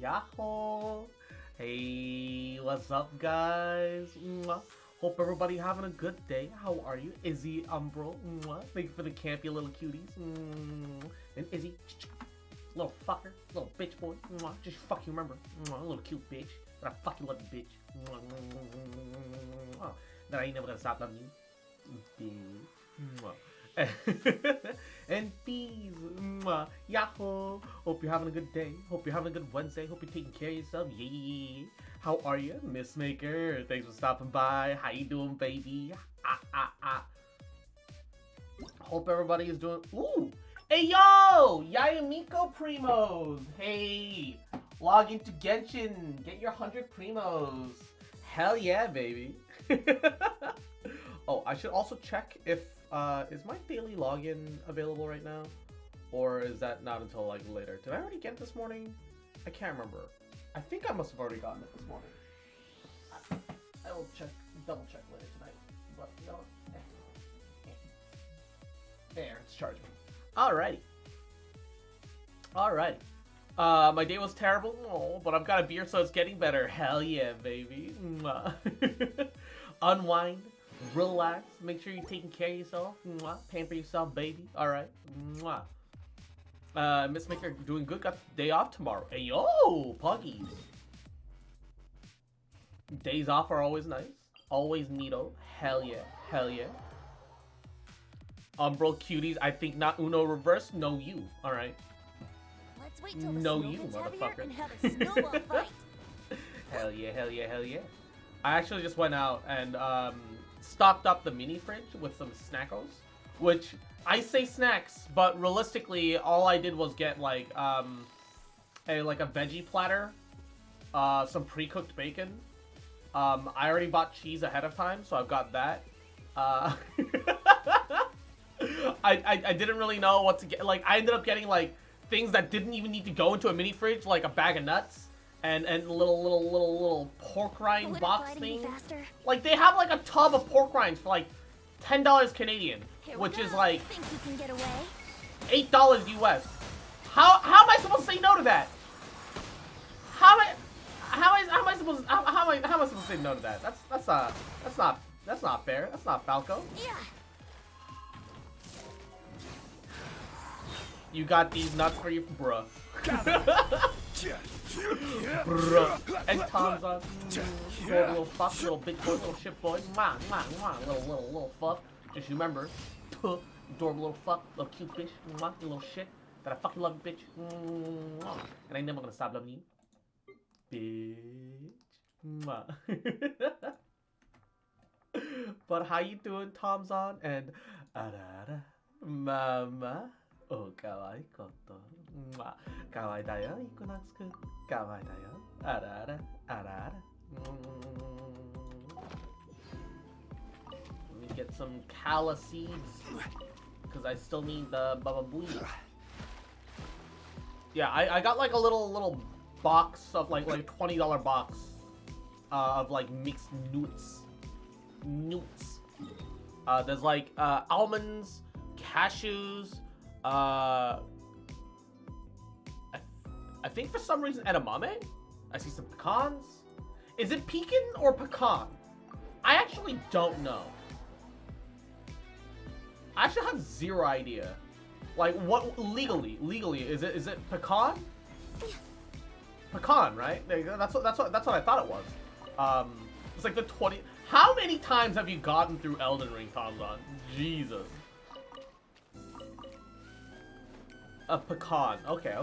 Yahoo! Hey, what's up, guys? Mwah. Hope everybody having a good day. How are you? Izzy, Umbro, mwah. Thank you for the campy little cuties. And Izzy, little fucker, little bitch boy. Mwah. Just fucking remember, mwah. Little cute bitch. But I fucking love you, bitch. Mwah. That I ain't never gonna stop loving you. Mwah. And peas, yahoo! Hope you're having a good day. Hope you're having a good Wednesday. Hope you're taking care of yourself. Yeah. How are you, Miss Maker? Thanks for stopping by. How you doing, baby? Hope everybody is doing. Ooh, hey yo, Yayamiko primos. Hey, log into Genshin. Get your 100 primos. Hell yeah, baby. Oh, I should also check if is my daily login available right now? Or is that not until like later? Did I already get it this morning? I can't remember. I think I must have already gotten it this morning. I will check, double check later tonight. But you know, there, it's charging. Alrighty. Alrighty. My day was terrible, but I've got a beer, so it's getting better. Hell yeah, baby. Unwind. Relax. Make sure you're taking care of yourself. Mwah. Pamper yourself, baby. All right. Mwah. Miss Maker doing good. Got the day off tomorrow. Hey yo, puggies. Days off are always nice. Always neato. Hell yeah. Hell yeah. Umbro cuties. I think not Uno reverse. No you. All right. Let's wait till no you, motherfucker. And have a snowball fight. Hell yeah. Hell yeah. Hell yeah. I actually just went out and stocked up the mini fridge with some snackos, which I say snacks, but realistically all I did was get like a veggie platter, some pre-cooked bacon. I already bought cheese ahead of time, so I've got that. I didn't really know what to get. Like I ended up getting like things that didn't even need to go into a mini fridge, like a bag of nuts. And little pork rind box thing. Like they have like a tub of pork rinds for like $10 Canadian, which is like $8 US. How am I supposed to say no to that? How am I supposed to say no to that? That's not fair. That's not Falco. Yeah. You got these nuts for you, bruh. Bruh. And Tom's on. Little fuck, little big boy, little shit boy. Little fuck. Just remember, adorable little fuck, little cute bitch, you little shit. That I fucking love you, bitch. And I ain't never gonna stop loving you, bitch. But how you doing, Tom's on? And mama. Oh, kawaii koto. Kawaii da yo, ikunatsuku. Kawaii da yo. Arara, arara. Let me get some Kala seeds, because I still need the Baba Booey. Yeah, I got like a little box of like $20 box of like mixed nuts. There's like almonds, cashews, I think for some reason edamame. I see some pecans. Is it pecan or pecan? I actually don't know. I actually have zero idea. Like what legally is it pecan? Pecan, right? That's what I thought it was. It's like the 20. How many times have you gotten through Elden Ring, Tomzon? Jesus. A pecan. Okay.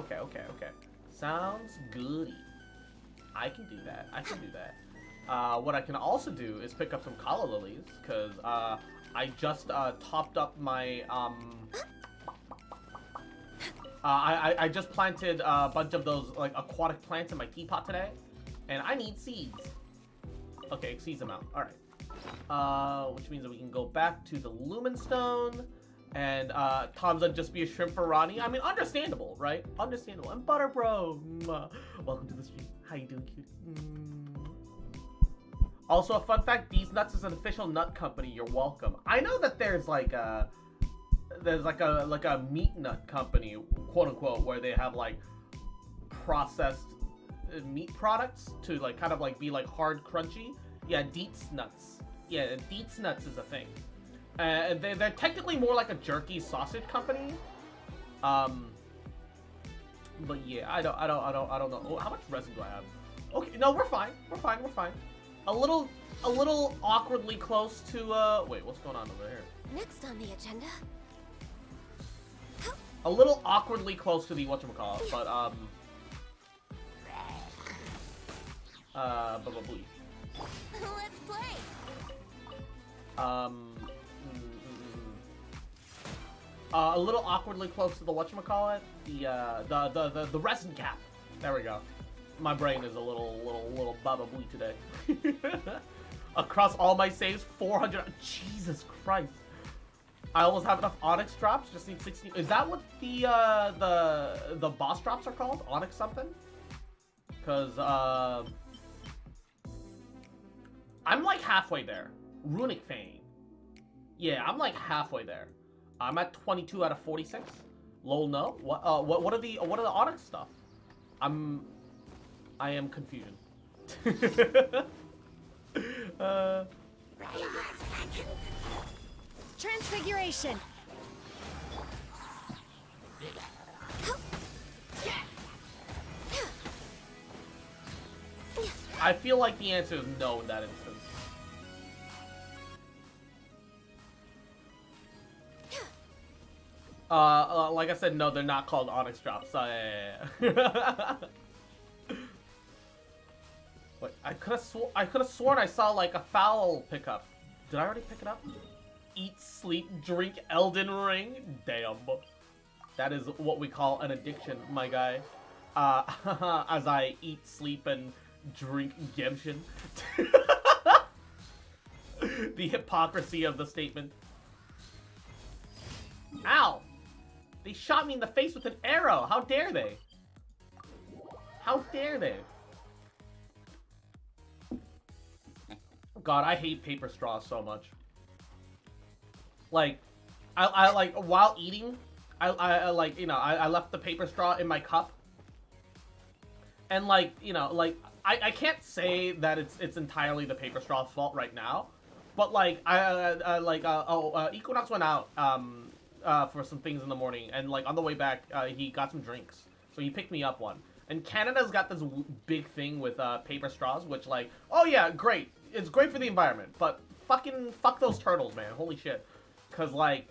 Sounds goody. I can do that. What I can also do is pick up some calla lilies, because I just topped up my I just planted a bunch of those like aquatic plants in my teapot today, and I need seeds. Okay, seeds them out. All right. Which means that we can go back to the Lumen Stone. And Tom's just be a shrimp for Ronnie. I mean, understandable, right? Understandable. And Butter Bro, welcome to the stream. How you doing, cute? Also, a fun fact: These Nuts is an official nut company. You're welcome. I know that there's like a meat nut company, quote unquote, where they have like processed meat products to like kind of like be like hard crunchy. Yeah, Deets nuts. Yeah, Deets nuts is a thing. They're technically more like a jerky sausage company. But yeah, I don't know. Oh, how much resin do I have? Okay, no, we're fine. We're fine. A little awkwardly close to wait, what's going on over here? Next on the agenda. A little awkwardly close to the whatchamacallit, but blah. Let's play. A little awkwardly close to the whatchamacallit, the resin cap. There we go. My brain is a little baba booey today. Across all my saves, 400. Jesus Christ! I almost have enough Onyx drops. Just need 16. Is that what the boss drops are called? Onyx something? Cause I'm like halfway there. Runic Fane. Yeah, I'm like halfway there. I'm at 22 out of 46. Lol, no. What are the Onyx stuff? I am confusion. Transfiguration. I feel like the answer is no in that instance. Like I said, no, they're not called Onyx drops. Yeah. Wait, I could have sworn I saw like a foul pickup. Did I already pick it up? Eat, sleep, drink, Elden Ring. Damn, that is what we call an addiction, my guy. As I eat, sleep, and drink Genshin. The hypocrisy of the statement. Ow! They shot me in the face with an arrow! How dare they? How dare they? God, I hate paper straws so much. Like, I like, while eating, I like, you know, I left the paper straw in my cup. And like, you know, like, I can't say that it's entirely the paper straw's fault right now. But like, Equinox went out, for some things in the morning, and like on the way back, he got some drinks, so he picked me up one. And Canada's got this big thing with paper straws, which like, oh yeah, great, it's great for the environment, but fuck those turtles, man, holy shit, cause like,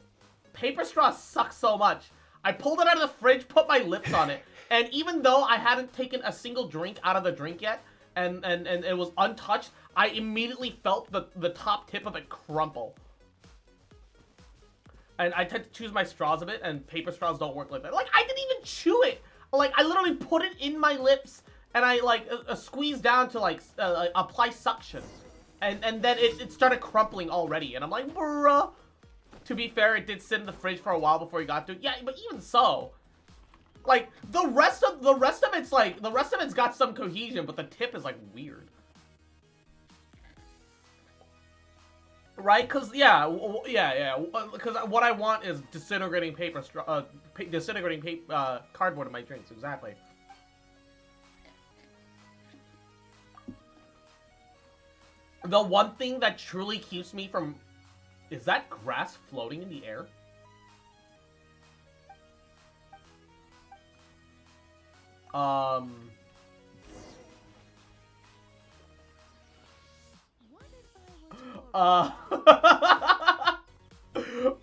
paper straws suck so much. I pulled it out of the fridge, put my lips on it, and even though I hadn't taken a single drink out of the drink yet, and it was untouched, I immediately felt the top tip of it crumple. And I tend to choose my straws a bit, and paper straws don't work like that. Like, I didn't even chew it! Like, I literally put it in my lips, and I, like, squeezed down to, like, apply suction. And then it started crumpling already, and I'm like, bruh. To be fair, it did sit in the fridge for a while before he got to it. Yeah, but even so, like, the rest of it's got some cohesion, but the tip is, like, weird. Right? Because, yeah, because what I want is disintegrating cardboard in my drinks, exactly. The one thing that truly keeps me from... Is that grass floating in the air?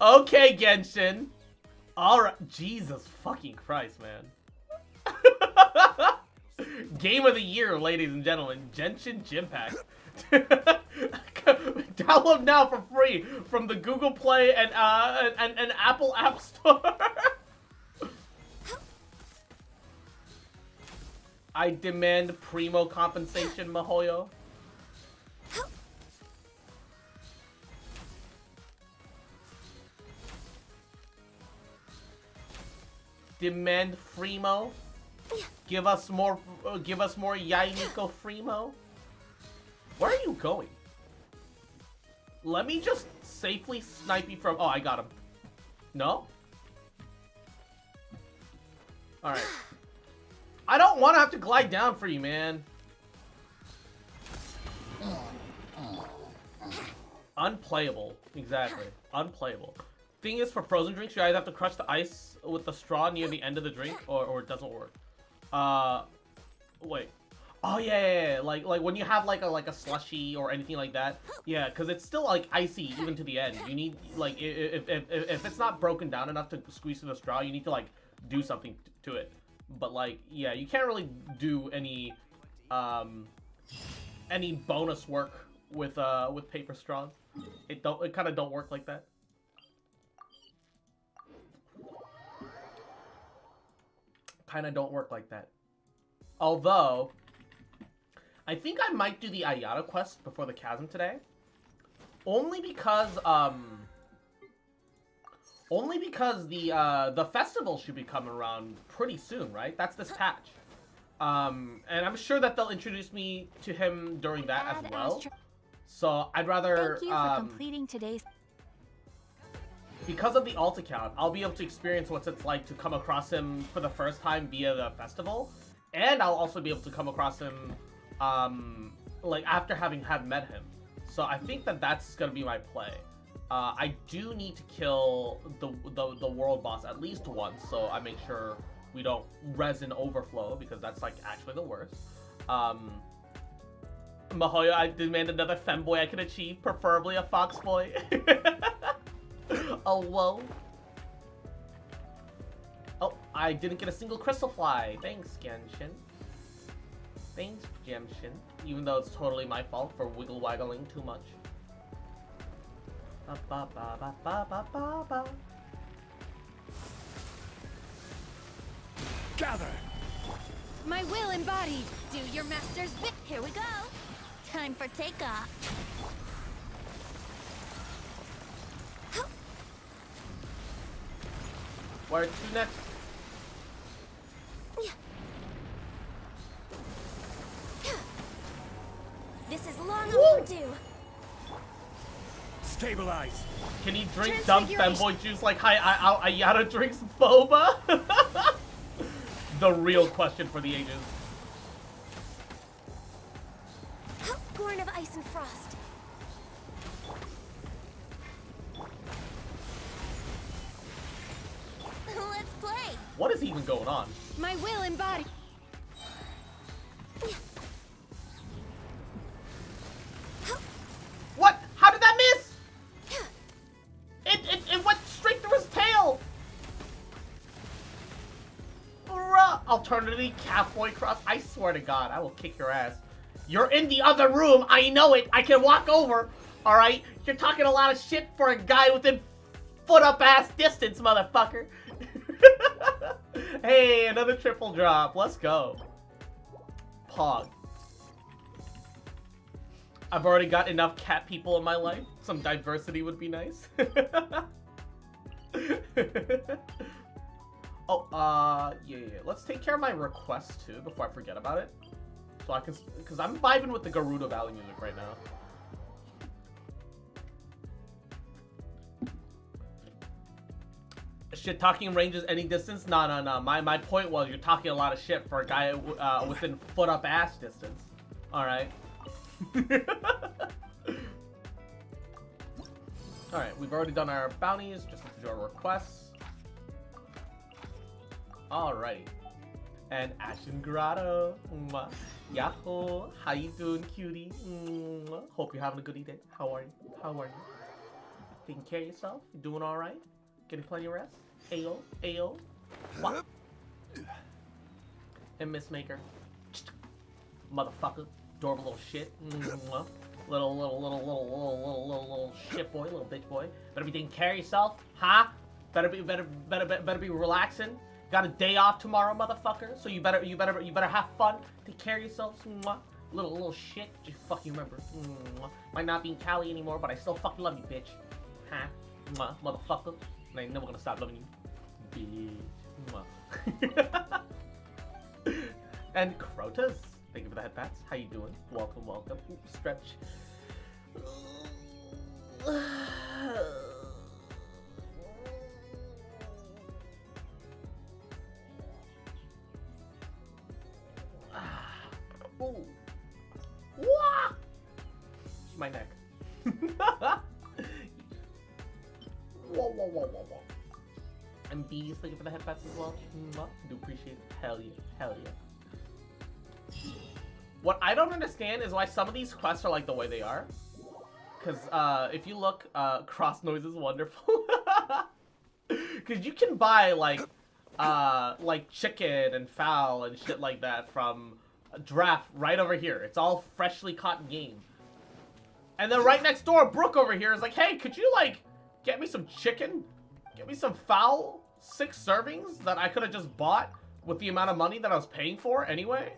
Okay, Genshin. Alright. Jesus fucking Christ, man. Game of the year, ladies and gentlemen. Genshin Gym Pack. Download now for free from the Google Play and Apple App Store. I demand primo compensation, Mihoyo. Demand Fremo. Give us more Yainiko Fremo. Where are you going? Let me just safely snipe you from... Oh, I got him. No? Alright. I don't want to have to glide down for you, man. Unplayable. Exactly. Unplayable. Thing is, for frozen drinks, you either have to crush the ice with the straw near the end of the drink, or it doesn't work. Wait. Oh yeah. Like when you have like a slushy or anything like that. Yeah, because it's still like icy even to the end. You need like if it's not broken down enough to squeeze through the straw, you need to like do something to it. But like yeah, you can't really do any bonus work with paper straws. It kind of don't work like that. Kind of don't work like that. Although, I think I might do the Ayata quest before the chasm today. Only because the festival should be coming around pretty soon, right? That's this patch. And I'm sure that they'll introduce me to him during that as well. So I'd rather Thank you for completing today's. Because of the alt account, I'll be able to experience what it's like to come across him for the first time via the festival, and I'll also be able to come across him, like after having met him. So I think that that's gonna be my play. I do need to kill the world boss at least once, so I make sure we don't resin overflow because that's like actually the worst. Mahoyo, I demand another femboy I can achieve, preferably a fox boy. Oh, whoa. Oh, I didn't get a single crystal fly. Thanks, Genshin. Thanks, Genshin. Even though it's totally my fault for wiggle-waggling too much. Ba ba ba ba ba ba ba ba. Gather! My will embodied. Do your master's bit. Here we go. Time for takeoff. Where to next? This is long overdue. Stabilize! Can he drink dumb Transfiguration. femboy juice like Ayata drinks boba? The real question for the ages. Born of ice and frost. Let's play. What is even going on? My will embodied. What? How did that miss? It went straight through his tail. Bruh. Alternately, Catboy Cross. I swear to God, I will kick your ass. You're in the other room. I know it. I can walk over. All right. You're talking a lot of shit for a guy within foot up ass distance, motherfucker. Hey, another triple drop. Let's go. Pog. I've already got enough cat people in my life. Some diversity would be nice. Oh, yeah. Let's take care of my request too before I forget about it. So I can, because I'm vibing with the Garuda Valley music right now. Shit talking ranges any distance? No. My point was you're talking a lot of shit for a guy within foot up ass distance. Alright. Alright, we've already done our bounties. Just have to do our requests. Alrighty. And Ashen Grotto. Mwah. Yahoo. How you doing, cutie? Mwah. Hope you're having a good day. How are you? Taking care of yourself? You doing alright? Getting plenty of rest? Ayo. What? And Miss Maker. Motherfucker. Adorable little shit. Mwah. Little shit boy, little bitch boy. Better be taking care of yourself, huh? Better be relaxing. Got a day off tomorrow, motherfucker. So you better have fun. Take care of yourself. Mwah. Little shit. Just fucking remember. Mwah. Might not be in Cali anymore, but I still fucking love you, bitch. Huh? Mwah. Motherfucker. And I ain't never gonna stop loving you, bitch. Mwah. And Crotas. Thank you for the head pats. How you doing? Welcome. Ooh, stretch. And B's, thank you for the headpats as well. Do appreciate it. Hell yeah. Hell yeah. What I don't understand is why some of these quests are like the way they are. Because if you look, cross noise is wonderful. Because you can buy like chicken and fowl and shit like that from a draft right over here. It's all freshly caught game. And then right next door, Brooke over here is like, hey, could you like get me some chicken? Get me some fowl? 6 servings that I could have just bought with the amount of money that I was paying for anyway?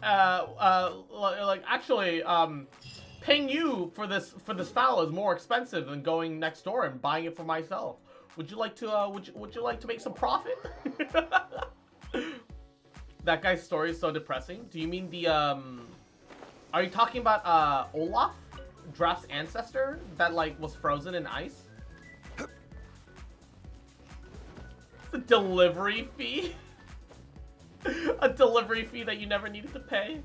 Like actually, paying you for this fowl is more expensive than going next door and buying it for myself. Would you like to would you like to make some profit? That guy's story is so depressing. Do you mean the are you talking about Olaf, Draft's ancestor that like was frozen in ice? The delivery fee? A delivery fee that you never needed to pay?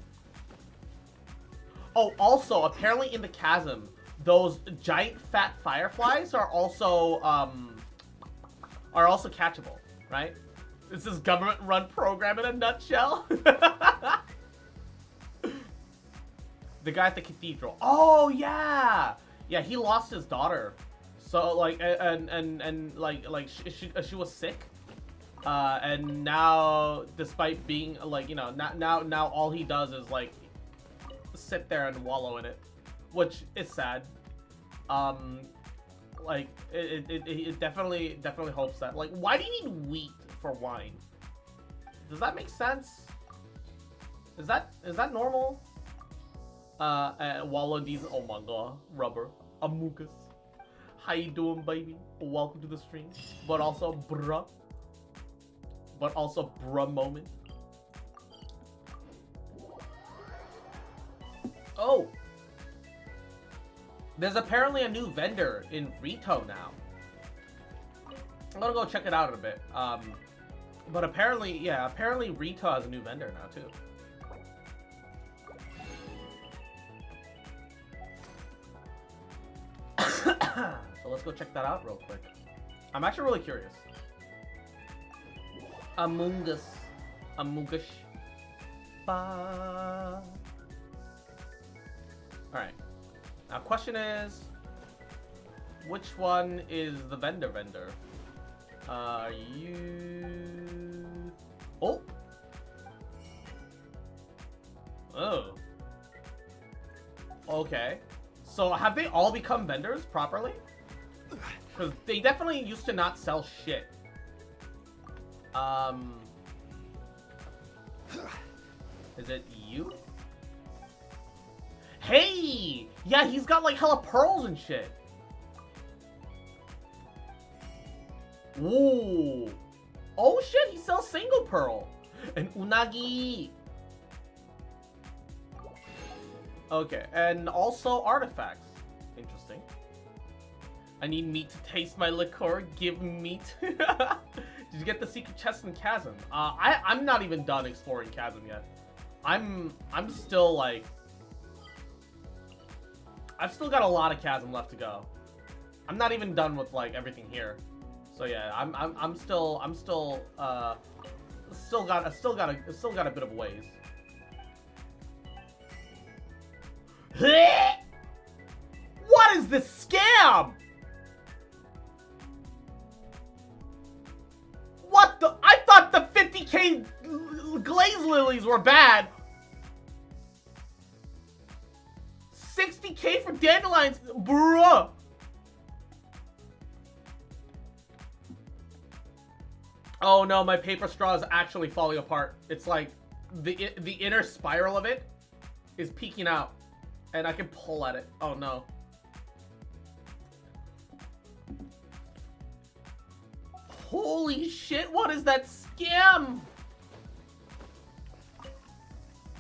Oh, also, apparently in the chasm, those giant fat fireflies are also catchable, right? This is government-run program in a nutshell. The guy at the cathedral. Oh yeah, yeah. He lost his daughter, so like, and like she was sick. And now, despite being like, you know, now all he does is like sit there and wallow in it, which is sad. Like it definitely hopes that, like, why do you need wheat for wine? Does that make sense? Is that normal? Wallow these. Oh my god, rubber, Amukas. How you doing, baby? Welcome to the stream. But also, bruh. But also, bruh moment. Oh! There's apparently a new vendor in Rito now. I'm gonna go check it out in a bit. But apparently, yeah, apparently Rito has a new vendor now, too. So let's go check that out real quick. I'm actually really curious. Among Us. Among Us. Alright. Now, question is, which one is the vendor? You... Oh! Oh. Okay. So, have they all become vendors properly? Because they definitely used to not sell shit. Is it you? Hey! Yeah, he's got like hella pearls and shit. Ooh. Oh shit, he sells single pearl. And unagi. Okay, and also artifacts. Interesting. I need meat to taste my liquor. Give meat. Did you get the secret chest in Chasm? I'm not even done exploring Chasm yet. I'm still like, I've still got a lot of Chasm left to go. I'm not even done with like everything here. So yeah, I'm still got a bit of ways. What is this scam? What the? I thought the 50k glaze lilies were bad. 60k for dandelions, bruh. Oh no, my paper straw is actually falling apart. It's like the inner spiral of it is peeking out, and I can pull at it. Oh no. Holy shit, what is that scam?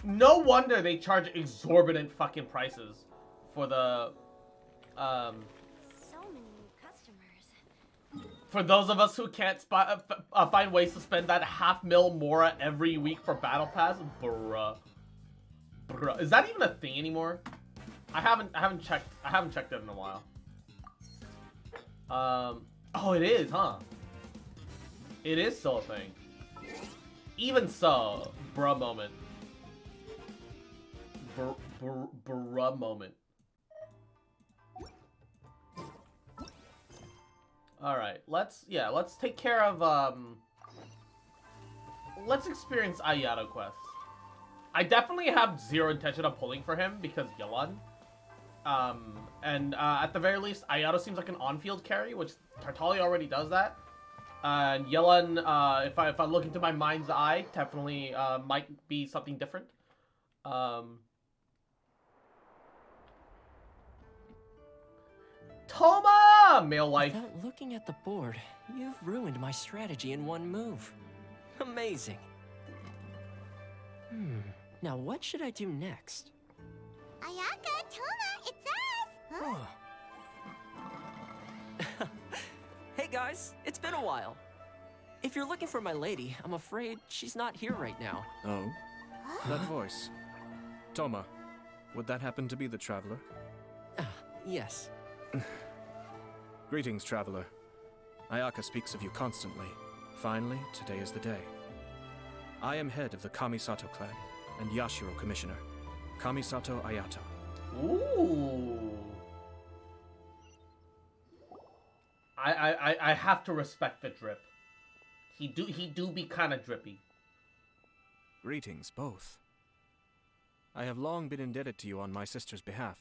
No wonder they charge exorbitant fucking prices for the, So many new customers. for those of us who can't find ways to spend that $500,000 Mora every week for Battle Pass, bruh. Bruh. Is that even a thing anymore? I haven't checked it in a while. Oh, it is, huh? It is still a thing. Even so, bruh moment. Bruh moment. Alright, let's take care of, let's experience Ayato quest. I definitely have zero intention of pulling for him because Yelan. At the very least, Ayato seems like an on-field carry, which Tartaglia already does that. And Yelan, if I look into my mind's eye, definitely might be something different. Toma! Male life. Without looking at the board, you've ruined my strategy in one move. Amazing. Now what should I do next? Ayaka, Toma, it's us! Huh? Oh. Hey guys, it's been a while. If you're looking for my lady, I'm afraid she's not here right now. Oh? That voice. Toma, would that happen to be the traveler? Yes. Greetings, traveler. Ayaka speaks of you constantly. Finally, today is the day. I am head of the Kamisato clan and Yashiro commissioner, Kamisato Ayato. Ooh. I have to respect the drip. He do be kind of drippy. Greetings, both. I have long been indebted to you on my sister's behalf.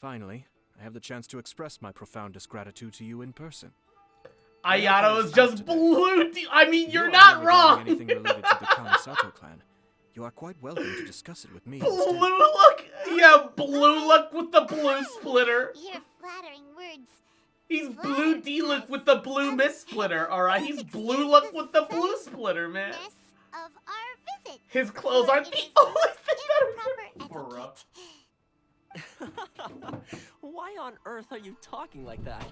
Finally, I have the chance to express my profoundest gratitude to you in person. Ayato is just blue. I mean, you're not wrong. Anything related to the Kamisato clan, you are quite welcome to discuss it with me. Blue instead. look. Yeah, blue look with the blue splitter. Your flattering words. He's blue D-look with the blue miss splitter. All right, he's blue look with the blue splitter, man. Of our visit. His clothes aren't the only thing that are Why on earth are you talking like that?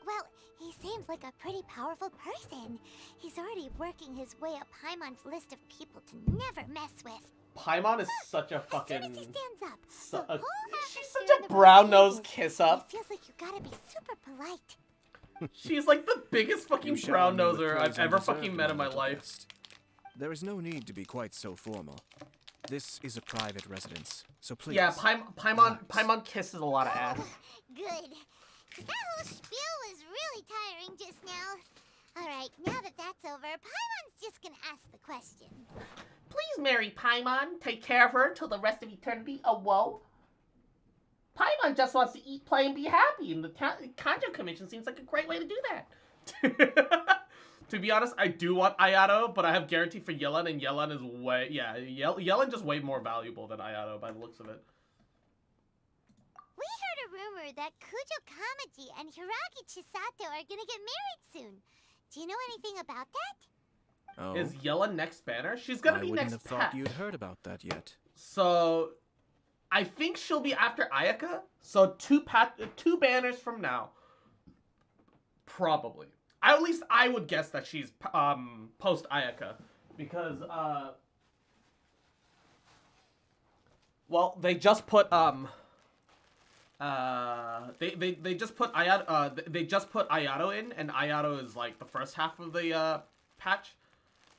Well, he seems like a pretty powerful person. He's already working his way up Paimon's list of people to never mess with. Paimon is such a As fucking... soon as he stands up, Su- the whole she's atmosphere such in a the brown-nosed room changes. kiss up. It feels like you gotta be super polite. She's like the biggest fucking You shower brown me with noser praise I've and ever deserve, fucking met in my little life. guest. There is no need to be quite so formal. This is a private residence, so please. Yeah, Paimon kisses a lot of ass. Good. 'Cause that whole spiel was really tiring just now. Alright, now that that's over, Paimon's just gonna ask the question. Please marry Paimon. Take care of her till the rest of eternity. Oh, whoa. Paimon just wants to eat, play, and be happy, and the Kanjo Commission seems like a great way to do that. To be honest, I do want Ayato, but I have guarantee for Yelan, and Yelan is way... Yeah, Yelan just way more valuable than Ayato by the looks of it. We heard a rumor that Kujo Kamaji and Hiragi Chisato are gonna get married soon. Do you know anything about that? Oh, Is Yelan next banner? She's gonna I be wouldn't next have thought patch. you'd heard about that yet. So, I think she'll be after Ayaka. So two banners from now, probably. At least I would guess that she's post Ayaka, because well, they just put they just put Ayato in, and Ayato is like the first half of the patch,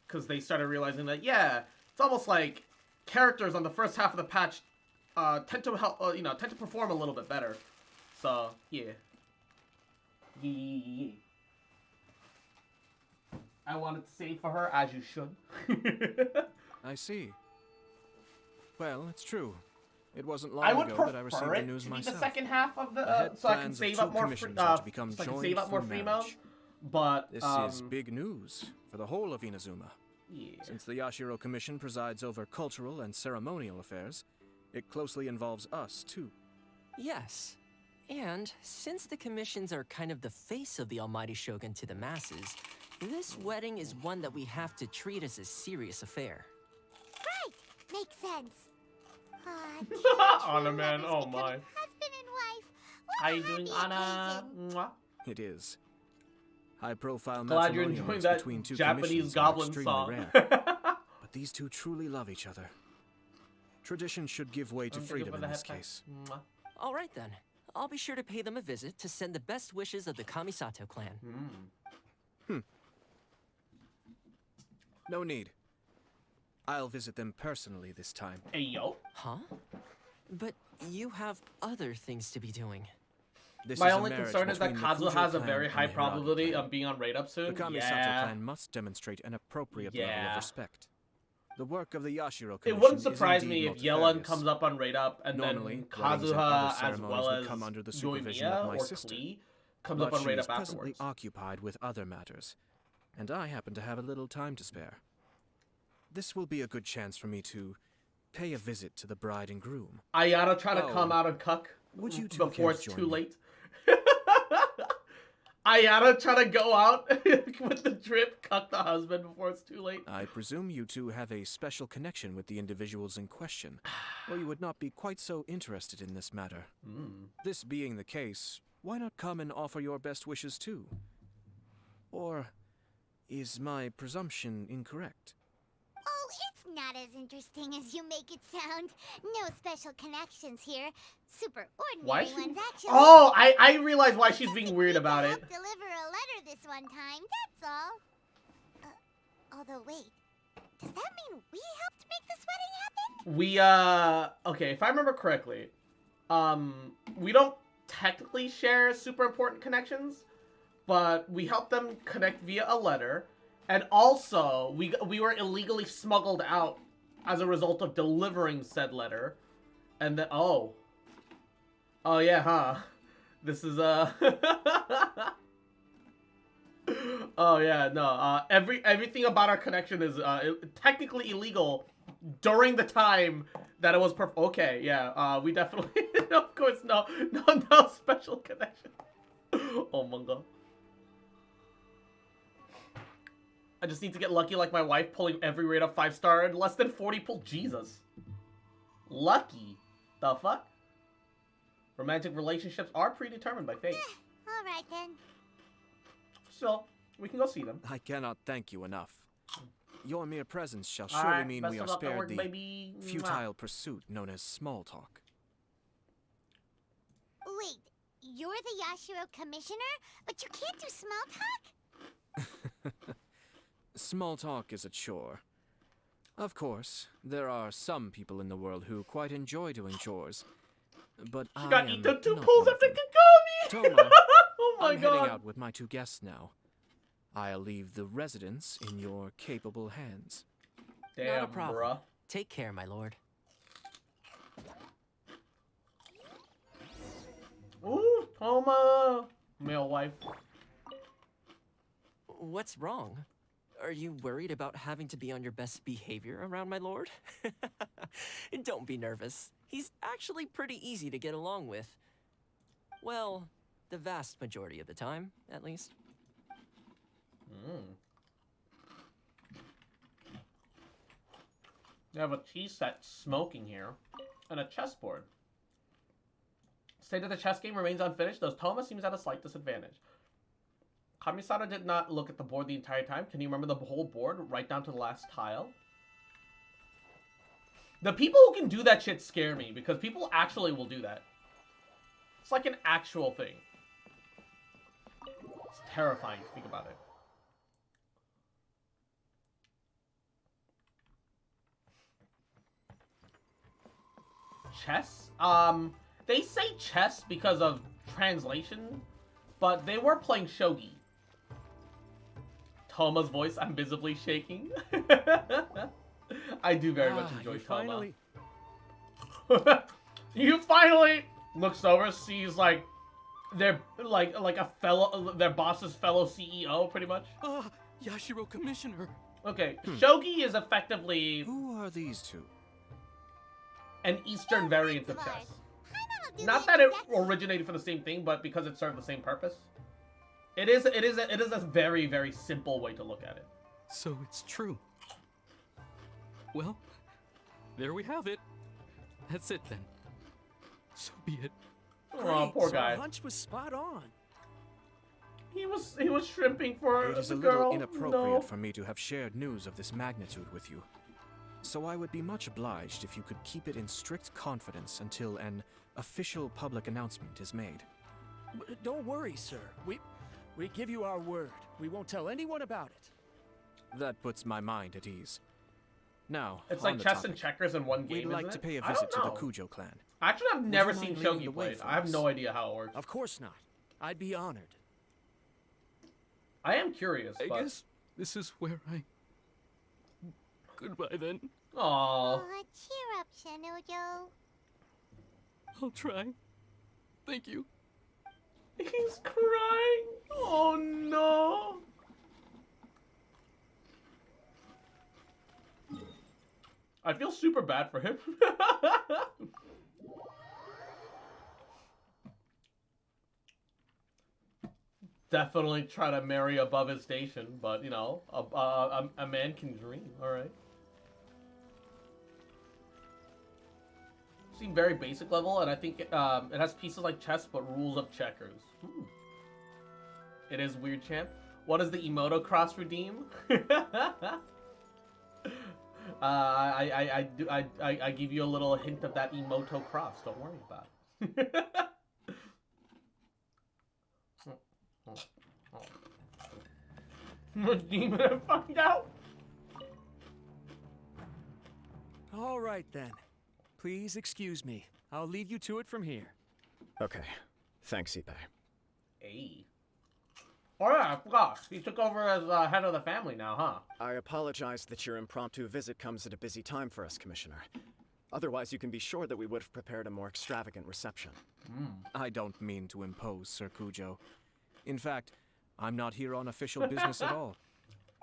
because they started realizing that it's almost like characters on the first half of the patch tend to help tend to perform a little bit better. So yeah. I wanted to save for her, as you should. I see. Well, it's true. It wasn't long I would ago that I received prefer the it news to be myself. the second half of The the head so I can plans of save two up more commissions are to so become I can joined save up more through females. marriage. But This is big news for the whole of Inazuma. yeah. Since the Yashiro Commission presides over cultural and ceremonial affairs, it closely involves us, too. Yes. And since the commissions are kind of the face of the Almighty Shogun to the masses, this wedding is one that we have to treat as a serious affair. Right, makes sense. Anna, man, oh my. Husband and wife. What How a you doing, happy Anna? occasion. Mwah. It is. High-profile Glad you're matrimonial enjoying links that between two Japanese commissions are goblin extremely song. rare. But these two truly love each other. Tradition should give way to I'm gonna freedom go in for the this head case. Mwah. All right then. I'll be sure to pay them a visit to send the best wishes of the Kamisato clan. No need. I'll visit them personally this time. Hey, yo. Huh? But you have other things to be doing. This My is a only marriage concern is that between the Kazu Kujo has a clan very and high the Hiragi probability clan. of being on raid up soon. The Kamisato Yeah. clan must demonstrate an appropriate level Yeah. of respect. The work of the Yashiro It Commission wouldn't is surprise indeed me if Yelon multifarious. comes up on raid up and Normally, then weddings and other Kazuha as ceremonies well would as come under the supervision Yoimiya of my or sister. Klee comes But up on she raid is up presently afterwards. occupied with other matters, and I happen to have a little time to spare. This will be a good chance for me to pay a visit to the bride and groom. Ayana trying to Oh, come out and cuck would you two before care it's to join too me? late. Ayana trying to go out with the drip, cuck the husband before it's too late. I presume you two have a special connection with the individuals in question, or you would not be quite so interested in this matter. This being the case, why not come and offer your best wishes too? Or is my presumption incorrect? Oh, it's not as interesting as you make it sound. No special connections here. Super Why ordinary is she... ones, actually. Oh, I realize why she's being Just weird agreed to about it. help deliver a letter this one time, that's all. Although, wait. Does that mean we helped make this wedding happen? We, okay, if I remember correctly, we don't technically share super important connections, but we helped them connect via a letter, and also, we were illegally smuggled out as a result of delivering said letter, and then, oh yeah, huh, this is, oh yeah, no, everything about our connection is, technically illegal during the time that it was okay, yeah, we definitely, of course, no special connection. Oh my god. I just need to get lucky like my wife, pulling every raid up 5-star and less than 40 pull. Jesus. Lucky? The fuck? Romantic relationships are predetermined by fate. Alright then. Still, we can go see them. I cannot thank you enough. Your mere presence shall surely Alright, mean best we of are luck at spared work, the baby. futile pursuit known as small talk. Wait, you're the Yashiro commissioner? But you can't do small talk? Small talk is a chore. Of course, there are some people in the world who quite enjoy doing chores, but She I got am eaten 2 not pulls one of after them. Kagami! Toma, Oh my I'm god. heading out with my two guests now. I'll leave the residence in your capable hands. Not a Damn, problem. bruh. Take care, my lord. Ooh, Toma. Male wife. What's wrong? Are you worried about having to be on your best behavior around my lord? Don't be nervous. He's actually pretty easy to get along with. Well, the vast majority of the time, at least. You have a tea set smoking here, and a chessboard. State of the chess game remains unfinished, though Toma seems at a slight disadvantage. Kamisada did not look at the board the entire time. Can you remember the whole board, right down to the last tile? The people who can do that shit scare me, because people actually will do that. It's like an actual thing. It's terrifying to think about it. Chess? They say chess because of translation, but they were playing shogi. Toma's voice, I'm visibly shaking. I do very much enjoy you Toma. finally... You finally looks over, sees like their their boss's fellow CEO, pretty much. Yashiro Commissioner. Okay, shogi is effectively Who are these two? an Eastern variant of Mars. chess. Paimon will do Not the that it exact- originated from the same thing, but because it served the same purpose. It is a very, very simple way to look at it. So it's true. Well, there we have it. That's it then. So be it. Oh, poor so guy. our hunch was spot on. He was shrimping for It is the a girl. little inappropriate No. for me to have shared news of this magnitude with you. So I would be much obliged if you could keep it in strict confidence until an official public announcement is made. Don't worry, sir. We give you our word. We won't tell anyone about it. That puts my mind at ease. Now, It's on like the chess topic, and checkers in one game. we'd like isn't to it? pay a I visit to don't the know. Kujo clan. Actually, I've never you seen mind leading the Shogi way played. for I have us? no idea how it works. Of course not. I'd be honored. I am curious, I but... guess this is where I. Goodbye then. Aww. Aw, cheer up, Shanojo. I'll try. Thank you. He's crying. Oh no. I feel super bad for him. Definitely try to marry above his station, but you know, a man can dream. All right. Seem very basic level, and I think it has pieces like chess, but rules of checkers. It is weird, champ. What does the Emoto cross redeem? I give you a little hint of that Emoto cross. Don't worry about it. Redeem it and find out. All right, then. Please excuse me. I'll leave you to it from here. Okay. Thanks, Ippei. Hey. Oh yeah, I forgot. He took over as head of the family now, huh? I apologize that your impromptu visit comes at a busy time for us, Commissioner. Otherwise, you can be sure that we would have prepared a more extravagant reception. I don't mean to impose, Sir Kujo. In fact, I'm not here on official business at all.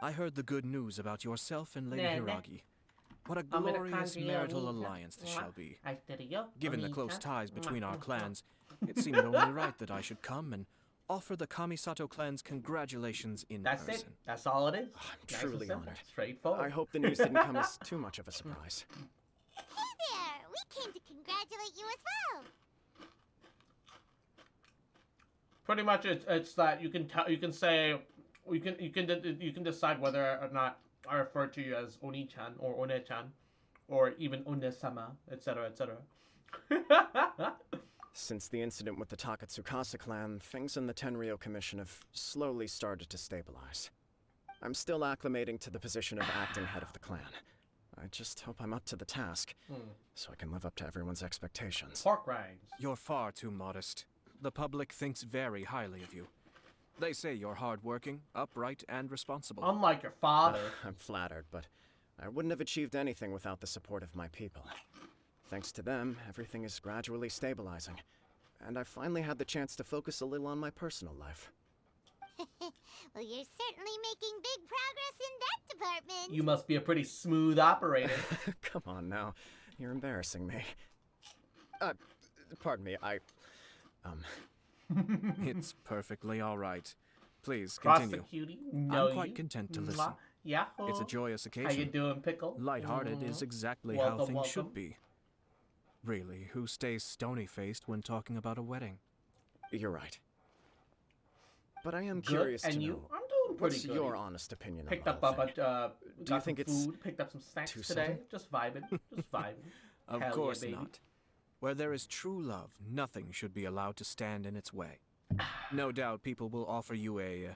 I heard the good news about yourself and Lady Hiragi. What a glorious marital alliance this shall be. Given the close ties between our clans, it seemed only right that I should come and offer the Kamisato clan's congratulations in That's person. it. That's all it is. I'm Nice truly and simple. honored. Straightforward. I hope the news didn't come as too much of a surprise. Hey there! We came to congratulate you as well. Pretty much, it's that you can say, you can decide whether or not I refer to you as Oni-chan or One-chan, or even One-sama, etc., etc. Since the incident with the Takatsukasa clan, things in the Tenryou Commission have slowly started to stabilize. I'm still acclimating to the position of acting head of the clan. I just hope I'm up to the task, so I can live up to everyone's expectations. Pork rinds. You're far too modest. The public thinks very highly of you. They say you're hardworking, upright, and responsible. Unlike your father. I'm flattered, but I wouldn't have achieved anything without the support of my people. Thanks to them, everything is gradually stabilizing, and I finally had the chance to focus a little on my personal life. Well, you're certainly making big progress in that department. You must be a pretty smooth operator. Come on now, you're embarrassing me. Pardon me, It's perfectly all right. Please, Cross the continue. cutie. No, I'm quite content to listen. Yeah. It's a joyous occasion. How you doing, Pickle? Lighthearted is exactly Welcome, how things welcome. should be. Really, who stays stony-faced when talking about a wedding? you're right. But I am Good. curious And to you? know, I'm doing pretty what's good. your honest opinion Picked on up the a whole bunch. thing? Got you some think it's food. Picked up some snacks too today. sudden? Just vibing. Just vibing. Of Hell yeah, course baby. not. Where there is true love, nothing should be allowed to stand in its way. No doubt people will offer you a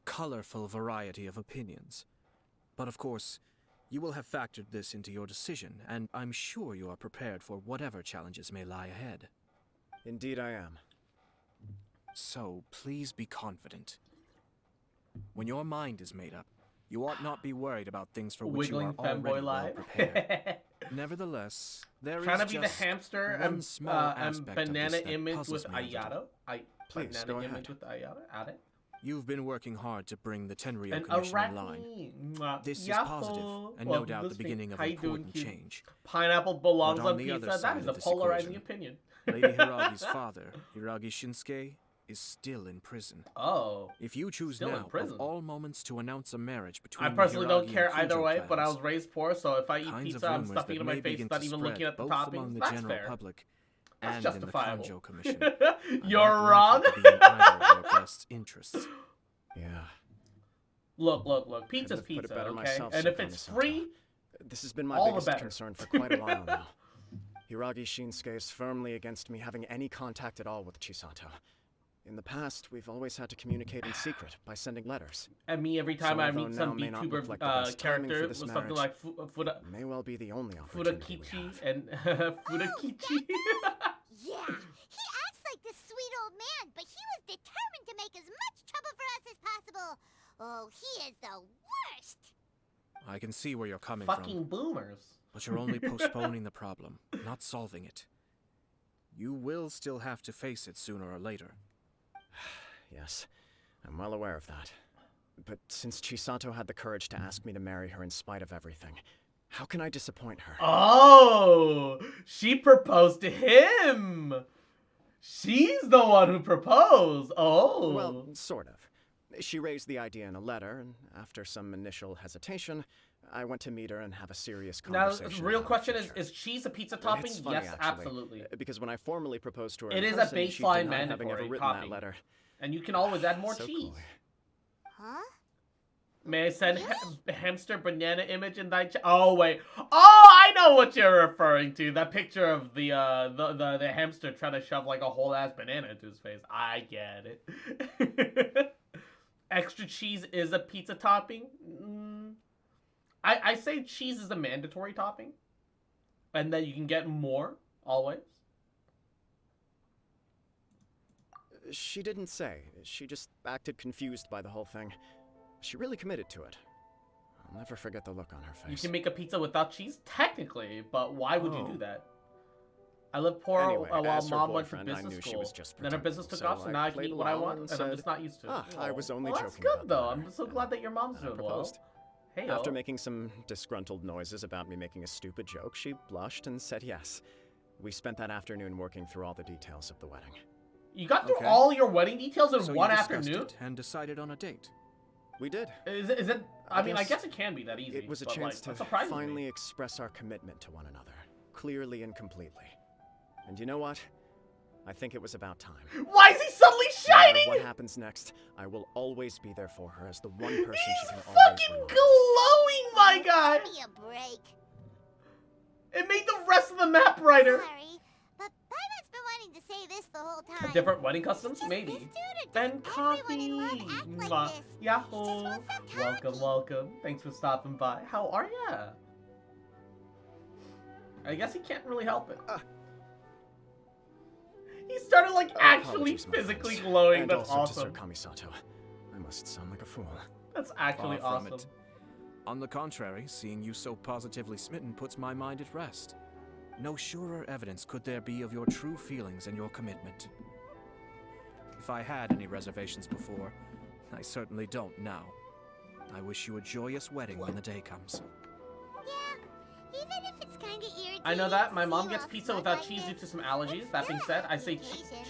colorful variety of opinions. But of course, you will have factored this into your decision, and I'm sure you are prepared for whatever challenges may lie ahead. Indeed I am. So, please be confident. When your mind is made up, you ought not be worried about things for which Wiggling you are already femboy well live. prepared. Nevertheless, there Trying to is be the just hamster one and small aspect of banana this that image puzzles with me a little. Ayato. Please, Banana go image ahead. with Ayato. Add it. You've been working hard to bring the Tenryou And Commission in line. Arachne. This is Yahoo! positive, and Welcome no doubt to the stream. beginning of How you doing, important cutie? change. Pineapple belongs But on on the other pizza. That side is of a this polarizing equation, opinion. Lady Hiragi's father, Hiragi Shinsuke, is still in prison. Oh. If you choose Still in now, prison. of all moments, to announce a marriage between I personally don't the Hiragi care and either Kujo way, but I clans, was raised poor, so if I eat kinds of pizza, I'm rumors stuffing it that in my may face, begin not to even spread looking at the both among toppings. the That's general fair. public That's and in the justifiable. Kanjo Commission. You're are wrong. not likely to be in either of your best interests. Yeah. Look. Pizza's Couldn't have put it pizza, better okay? myself, And Sir if it's Kamisato. free, This has been my All the biggest better. concern for quite a while now. Hiragi Shinsuke is firmly against me having any contact at all with Chisato. In the past, we've always had to communicate in secret by sending letters. And me, every time So I although meet some now may not look VTuber like the best timing character for with this something marriage, like it may well be the only opportunity we Fudakichi have. and Fudakichi. Yeah, he acts like this sweet old man, but he was determined to make as much trouble for us as possible. Oh, he is the worst. I can see where you're coming Fucking from, boomers. but you're only postponing the problem, not solving it. You will still have to face it sooner or later. Yes, I'm well aware of that. But since Chisato had the courage to ask me to marry her in spite of everything, how can I disappoint her? Oh, she proposed to him. She's the one who proposed. Oh. Well, sort of. She raised the idea in a letter, and after some initial hesitation, I went to meet her and have a serious Now, conversation. the real about question the is: future. is cheese a pizza topping? It's funny, Yes, actually, absolutely. Because when I formally proposed to her, It in is a person, she baseline denied having ever mandatory written topping. that letter. And you can always add more So cheese. cool. Huh? May I send hamster banana image in thy Oh wait. Oh, I know what you're referring to. That picture of the hamster trying to shove like a whole ass banana into his face. I get it. Extra cheese is a pizza topping. I say cheese is a mandatory topping, and that you can get more always. She didn't say. She just acted confused by the whole thing. She really committed to it. I'll never forget the look on her face. You can make a pizza without cheese, technically, but why would you Oh. do that? I lived poor Anyway, while as her mom went to boyfriend, I business knew she school. was just Then her business took pretending, off, so so I now I can played eat what I along want, and and I'm said, just not used to it. "Ah, I was only well, that's joking good about the though. letter." I'm so glad that your mom's And I doing well. proposed. Hey, After making some disgruntled noises about me making a stupid joke, she blushed and said yes. We spent that afternoon working through all the details of the wedding. you got through Okay. all your wedding details in So one you discussed afternoon? it and decided on a date. We did. Is it? I mean, I guess it can be that easy. It was a but, chance like, to that surprises me. finally express our commitment to one another, clearly and completely. And you know what? I think it was about time. Why is he suddenly No matter shining? what happens next, I will always be there for her as the one person she He's can always fucking rely on. glowing, my guy. Give me a break. It made the rest of the map brighter. Sorry, but Paimon's been wanting to say this the whole time. Different wedding customs, Just maybe. this dude or does Ben everyone coffee. in love act like Mwah. this? Yahoo. won't stop telling Welcome, me. welcome. Thanks for stopping by. How are ya? I guess he can't really help it. He started like actually Apologies, my physically friends. glowing. And That's also to Sir awesome. Kamisato. I must sound like a fool. That's actually Far from awesome. it. On the contrary, seeing you so positively smitten puts my mind at rest. No surer evidence could there be of your true feelings and your commitment. If I had any reservations before, I certainly don't now. I wish you a joyous wedding when the day comes. Yeah, even if it's kind of irritating. I know that. to My see mom you gets all pizza smug without like cheese due this, to some allergies. it's That being still said, an I say application.